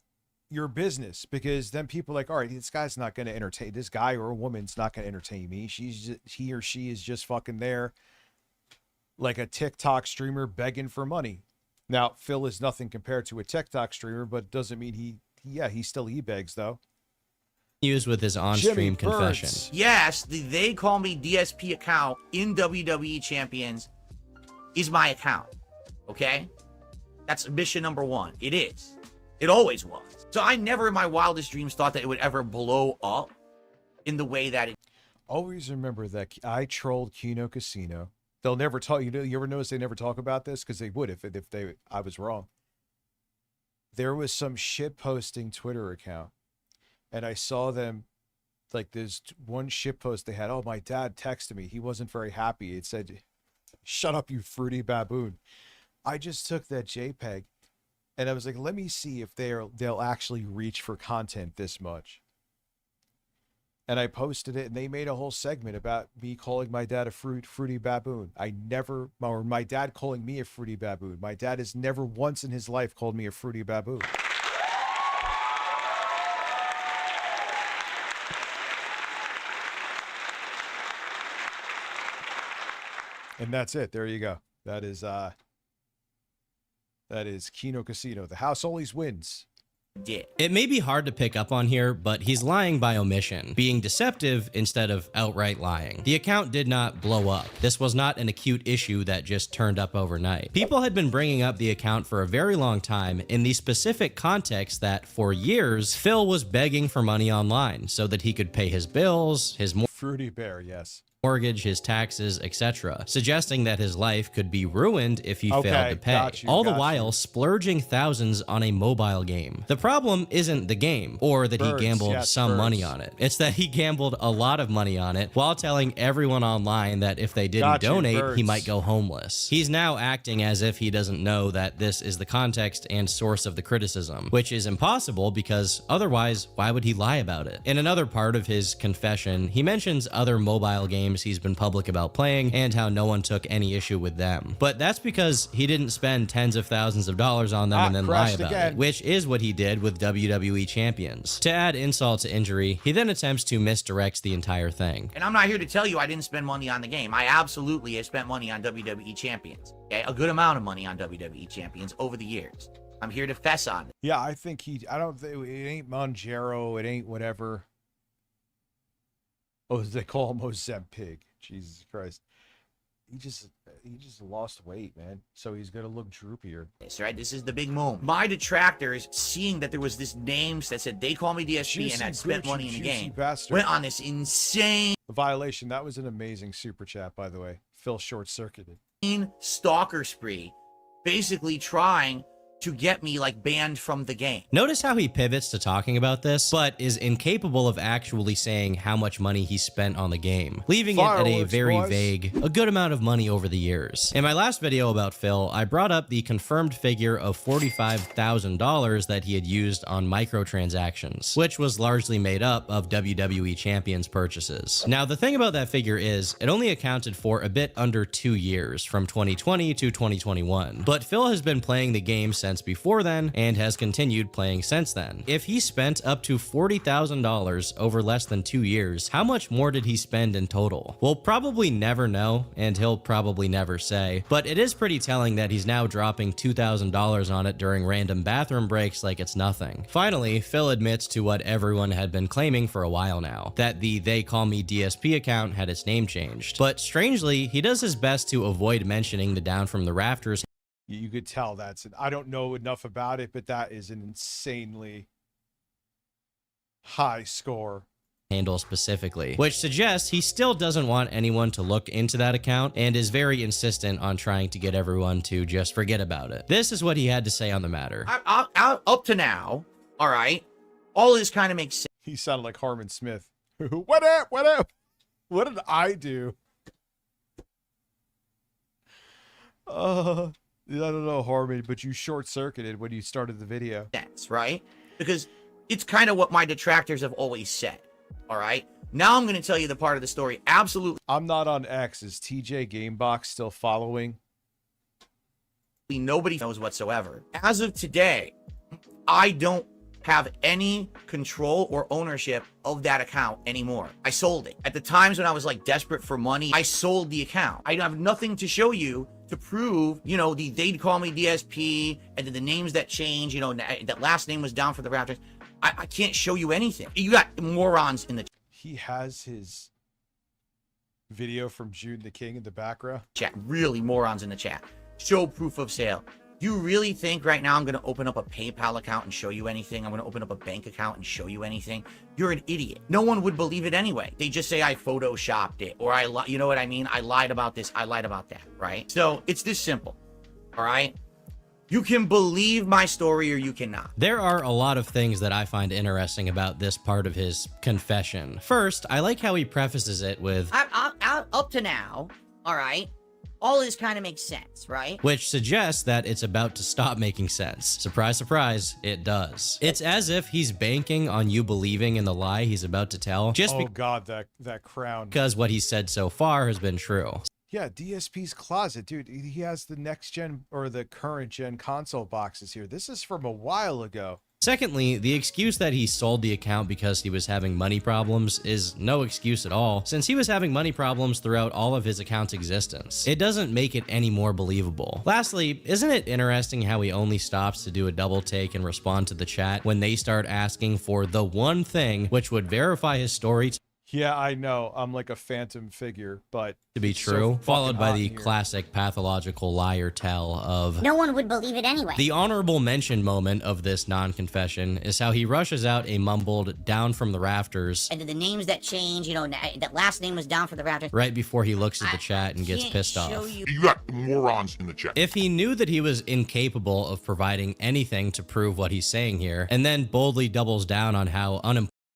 your business, because then people are like, all right, this guy's not going to entertain, this guy or a woman's not going to entertain me. He or she is just fucking there like a TikTok streamer begging for money. Now, Phil is nothing compared to a TikTok streamer, but doesn't mean he still e-begs, though. Use with his on-stream confession. Yes, the They Call Me DSP account in WWE Champions is my account, okay? That's mission number one. It is. It always was. So I never in my wildest dreams thought that it would ever blow up in the way that it... Always remember that I trolled Kino Casino. They'll never talk. You ever notice they never talk about this? Because they would if I was wrong. There was some shit posting Twitter account, and I saw them, like, there's one shit post they had. Oh, my dad texted me. He wasn't very happy. It said, "Shut up, you fruity baboon." I just took that JPEG, and I was like, let me see if they'll actually reach for content this much. And I posted it, and they made a whole segment about me calling my dad a fruity baboon. Or my dad calling me a fruity baboon. My dad has never once in his life called me a fruity baboon. And that's it. There you go. That is Kino Casino. The house always wins. It may be hard to pick up on here, but he's lying by omission, being deceptive instead of outright lying. The account did not blow up. This was not an acute issue that just turned up overnight. People had been bringing up the account for a very long time in the specific context that, for years, Phil was begging for money online so that he could pay his bills, his Fruity Bear, yes. mortgage, his taxes, etc., suggesting that his life could be ruined if he failed to pay, all the while splurging thousands on a mobile game. The problem isn't the game, or that he gambled some money on it. It's that he gambled a lot of money on it while telling everyone online that if they didn't donate, he might go homeless. He's now acting as if he doesn't know that this is the context and source of the criticism, which is impossible because otherwise, why would he lie about it? In another part of his confession, he mentions other mobile games he's been public about playing and how no one took any issue with them. But that's because he didn't spend tens of thousands of dollars on them and then lie about it, which is what he did with WWE Champions. To add insult to injury, he then attempts to misdirect the entire thing. And I'm not here to tell you I didn't spend money on the game. I absolutely have spent money on WWE Champions. Okay? A good amount of money on WWE Champions over the years. I'm here to fess on it. Yeah, I think I don't think it ain't Monjaro, it ain't whatever. Oh, they call him Ozempic. Jesus Christ. He just lost weight, man. So he's gonna look droopier. That's right. This is the big moment. My detractors, seeing that there was this name that said They Call Me DSP and had spent money in the game, went on this insane violation. That was an amazing super chat, by the way. Phil short-circuited. Stalker spree, basically trying to get me, like, banned from the game. Notice how he pivots to talking about this, but is incapable of actually saying how much money he spent on the game, leaving it at a very vague, a good amount of money over the years. In my last video about Phil, I brought up the confirmed figure of $45,000 that he had used on microtransactions, which was largely made up of WWE Champions purchases. Now, the thing about that figure is, it only accounted for a bit under 2 years, from 2020 to 2021, but Phil has been playing the game since since before then and has continued playing since then. If he spent up to $40,000 over less than 2 years, how much more did he spend in total? We'll probably never know, and he'll probably never say, but it is pretty telling that he's now dropping $2,000 on it during random bathroom breaks like it's nothing. Finally, Phil admits to what everyone had been claiming for a while now, that the They Call Me DSP account had its name changed. But strangely, he does his best to avoid mentioning the Down from the Rafters. You could tell I don't know enough about it, but that is an insanely high score handle specifically, which suggests he still doesn't want anyone to look into that account and is very insistent on trying to get everyone to just forget about it. This is what he had to say on the matter. Up to now, all right, all this kind of makes sense. He sounded like Harmon Smith. What up? What up? What did I do? I don't know, Harmon, but you short-circuited when you started the video. That's right, because it's kind of what my detractors have always said. All right. Now I'm going to tell you the part of the story. Absolutely. I'm not on X. Is TJ Gamebox still following? Nobody knows whatsoever. As of today, I don't have any control or ownership of that account anymore. I sold it. At the times when I was like desperate for money, I sold the account. I have nothing to show you to prove, you know, they'd call me DSP and then the names that change, you know, that last name was Down for the Raptors. I can't show you anything. You got morons in the He has his video from June the King in the background. Chat. Really morons in the chat. Show proof of sale. You really think right now I'm going to open up a PayPal account and show you anything? I'm going to open up a bank account and show you anything? You're an idiot. No one would believe it anyway. They just say I photoshopped it or you know what I mean? I lied about this. I lied about that, right? So it's this simple, all right? You can believe my story or you cannot. There are a lot of things that I find interesting about this part of his confession. First, I like how he prefaces it with, up to now, all right, all this kind of makes sense, right? Which suggests that it's about to stop making sense. Surprise, surprise, it does. It's as if he's banking on you believing in the lie he's about to tell. Oh God, that crown. Because what he said so far has been true. Yeah, DSP's closet, dude. He has the next gen or the current gen console boxes here. This is from a while ago. Secondly, the excuse that he sold the account because he was having money problems is no excuse at all, since he was having money problems throughout all of his account's existence. It doesn't make it any more believable. Lastly, isn't it interesting how he only stops to do a double take and respond to the chat when they start asking for the one thing which would verify his story Yeah, I know. I'm like a phantom figure, but to be true, followed by the classic pathological liar tell of no one would believe it anyway. The honorable mention moment of this non-confession is how he rushes out a mumbled Down from the Rafters And then the names that change, you know, that last name was Down for the Rafters. right before he looks at the chat and gets pissed off. You got morons in the chat. If he knew that he was incapable of providing anything to prove what he's saying here, and then boldly doubles down on how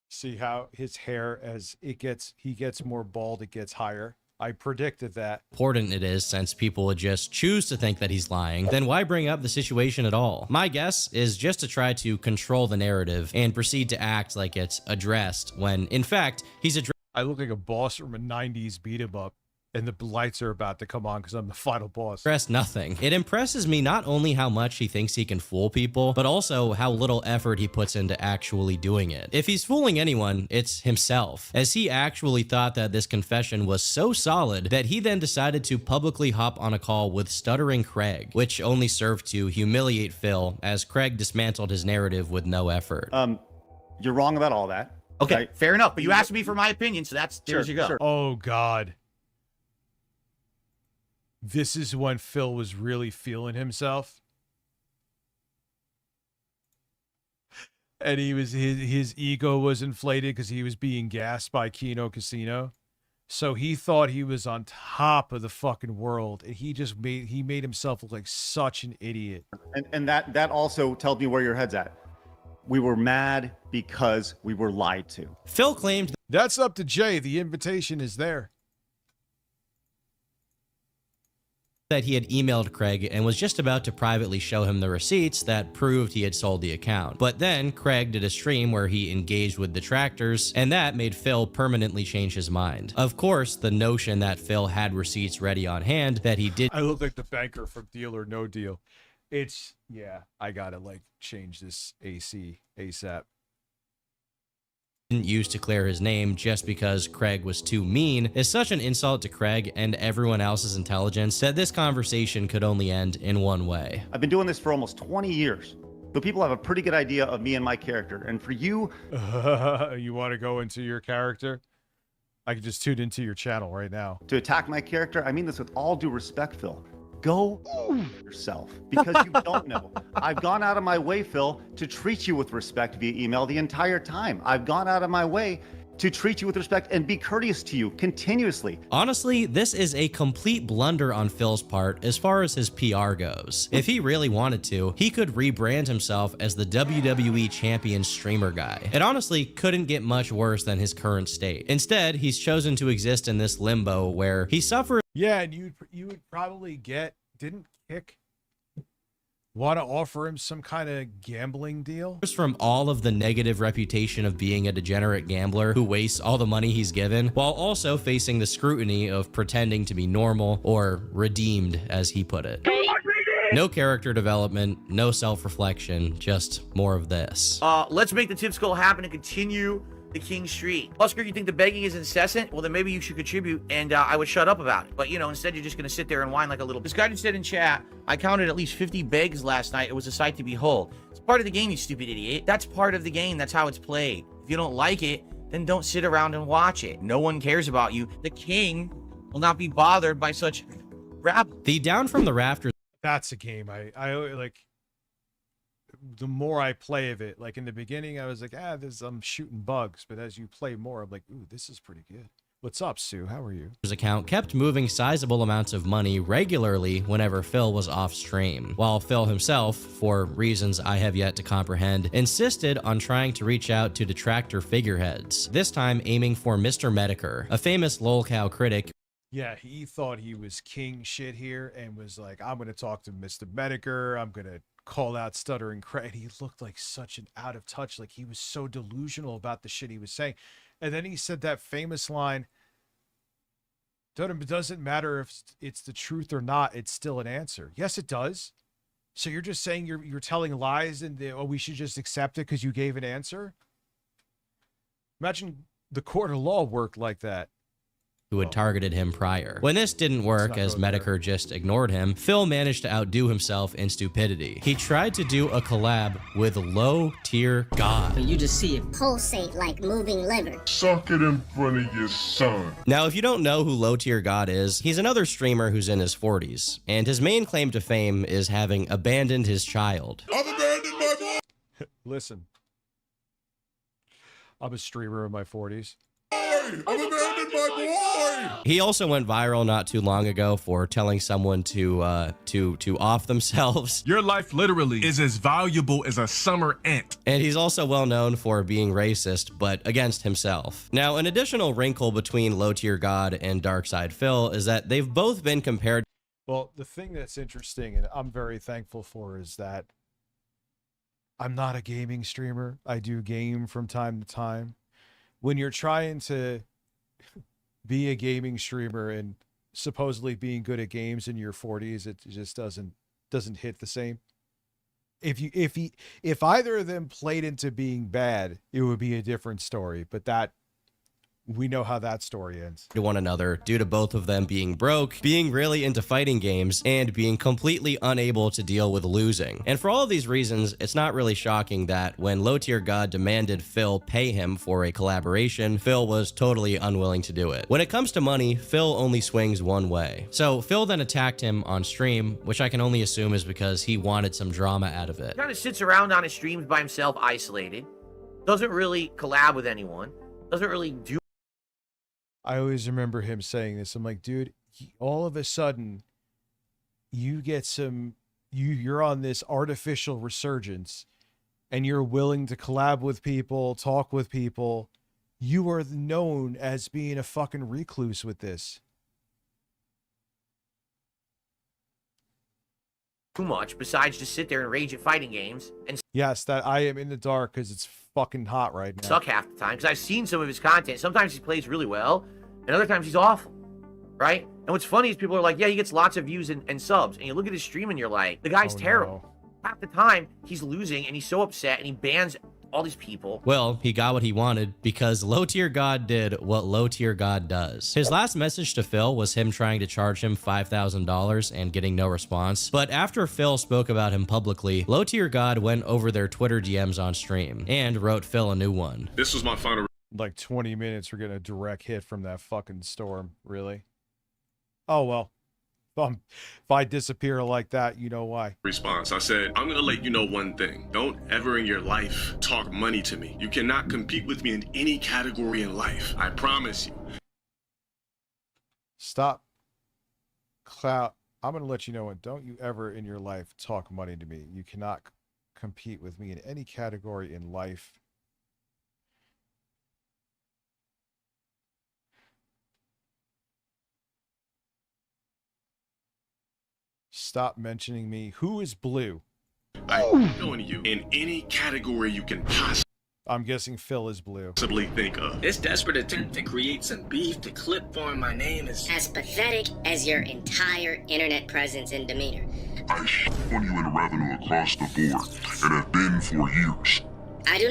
see how his hair, as he gets more bald, it gets higher. I predicted that. Important it is, since people would just choose to think that he's lying, then why bring up the situation at all? My guess is just to try to control the narrative and proceed to act like it's addressed when, in fact, he's addressed. I look like a boss from a 90s beat 'em up, and the lights are about to come on because I'm the final boss. Addressed nothing. It impresses me not only how much he thinks he can fool people, but also how little effort he puts into actually doing it. If he's fooling anyone, it's himself, as he actually thought that this confession was so solid that he then decided to publicly hop on a call with Stuttering Craig, which only served to humiliate Phil, as Craig dismantled his narrative with no effort. You're wrong about all that. Okay, right? fair enough, but you asked me for my opinion, so there you go. Sure. Oh God. This is when Phil was really feeling himself. And his ego was inflated because he was being gassed by Kino Casino. So he thought he was on top of the fucking world, and he made himself look like such an idiot. And that also tells me where your head's at. We were mad because we were lied to. Phil claimed that's up to Jay. The invitation is there. That he had emailed Craig and was just about to privately show him the receipts that proved he had sold the account. But then Craig did a stream where he engaged with detractors, and that made Phil permanently change his mind. Of course, the notion that Phil had receipts ready on hand that he did. I look like the banker from Deal or No Deal. It's yeah, I gotta like change this AC ASAP. Didn't use to clear his name just because Craig was too mean is such an insult to Craig and everyone else's intelligence that this conversation could only end in one way. I've been doing this for almost 20 years. So people have a pretty good idea of me and my character. And for you... You want to go into your character? I can just tune into your channel right now. To attack my character, I mean this with all due respect, Phil. Go yourself, because you don't know. I've gone out of my way, Phil, to treat you with respect via email the entire time. I've gone out of my way to treat you with respect and be courteous to you continuously. Honestly, this is a complete blunder on Phil's part as far as his PR goes. If he really wanted to, he could rebrand himself as the WWE Champion Streamer Guy. It honestly couldn't get much worse than his current state. Instead, he's chosen to exist in this limbo where he suffers. Yeah, and you would probably get, didn't Kick want to offer him some kind of gambling deal? From all of the negative reputation of being a degenerate gambler who wastes all the money he's given, while also facing the scrutiny of pretending to be normal or redeemed, as he put it. No character development, no self-reflection, just more of this. Let's make the tip skull happen and continue the king streak. Oscar, you think the begging is incessant? Well, then maybe you should contribute and I would shut up about it. But, you know, instead you're just going to sit there and whine like a little... This guy just said in chat, I counted at least 50 begs last night. It was a sight to behold. It's part of the game, you stupid idiot. That's part of the game. That's how it's played. If you don't like it, then don't sit around and watch it. No one cares about you. The king will not be bothered by such rabble. The Down from the Rafters... That's a game I like... The more I play of it, like in the beginning, I was like, I'm shooting bugs. But as you play more, I'm like, ooh, this is pretty good. What's up, Sue? How are you? His account kept moving sizable amounts of money regularly whenever Phil was off stream, while Phil himself, for reasons I have yet to comprehend, insisted on trying to reach out to detractor figureheads, this time aiming for Mr. Medicare, a famous lolcow critic. Yeah, he thought he was king shit here and was like, I'm going to talk to Mr. Medicare. I'm going to call out Stuttering Craig. He looked like such an out of touch. Like he was so delusional about the shit he was saying. And then he said that famous line, it doesn't matter if it's the truth or not, it's still an answer. Yes, it does. So you're just saying you're telling lies and we should just accept it because you gave an answer? Imagine the court of law worked like that. Who had targeted him prior. When this didn't work, as Medicare just ignored him, Phil managed to outdo himself in stupidity. He tried to do a collab with Low Tier God. You just see it pulsate like moving liver. Suck it in front of your son. Now, if you don't know who Low Tier God is, he's another streamer who's in his 40s, and his main claim to fame is having abandoned his child. I've abandoned my boy. Listen, I'm a streamer in my 40s. I've abandoned my boy. He also went viral not too long ago for telling someone to off themselves. Your life literally is as valuable as a summer ant. And he's also well known for being racist, but against himself. Now, an additional wrinkle between Low Tier God and Darkside Phil is that they've both been compared. Well, the thing that's interesting and I'm very thankful for is that I'm not a gaming streamer. I do game from time to time. When you're trying to be a gaming streamer and supposedly being good at games in your 40s, it just doesn't hit the same. If either of them played into being bad, it would be a different story. But that we know how that story ends. To one another due to both of them being broke, being really into fighting games, and being completely unable to deal with losing. And for all of these reasons, it's not really shocking that when Low Tier God demanded Phil pay him for a collaboration, Phil was totally unwilling to do it. When it comes to money, Phil only swings one way. So Phil then attacked him on stream, which I can only assume is because he wanted some drama out of it. He kind of sits around on his streams by himself, isolated. Doesn't really collab with anyone. Doesn't really do. I always remember him saying this. I'm like, dude, all of a sudden you get you're on this artificial resurgence and you're willing to collab with people, talk with people. You are known as being a fucking recluse with this. Too much besides just sit there and rage at fighting games and yes, that I am in the dark because it's fucking hot right now. Suck half the time because I've seen some of his content. Sometimes he plays really well and other times he's awful, right? And what's funny is people are like, yeah, he gets lots of views and subs. And you look at his stream and you're like, the guy's terrible. Half the time, he's losing and he's so upset and he bans all these people. Well, he got what he wanted because Low Tier God did what Low Tier God does. His last message to Phil was him trying to charge him $5,000 and getting no response. But after Phil spoke about him publicly, Low Tier God went over their Twitter DMs on stream and wrote Phil a new one. This was my final. Like 20 minutes, we're getting a direct hit from that fucking storm. Really? Oh, well. If I disappear like that, you know why. Response. I said, I'm going to let you know one thing. Don't ever in your life talk money to me. You cannot compete with me in any category in life. I promise you. Stop. Clout. I'm going to let you know one. Don't you ever in your life talk money to me. You cannot compete with me in any category in life. Stop mentioning me. Who is Blue? I'm showing you in any category you can possibly. I'm guessing Phil is Blue. Think of. This desperate attempt to create some beef to clip form my name is as pathetic as your entire internet presence and demeanor. I on you in revenue across the board, and have been for years. I do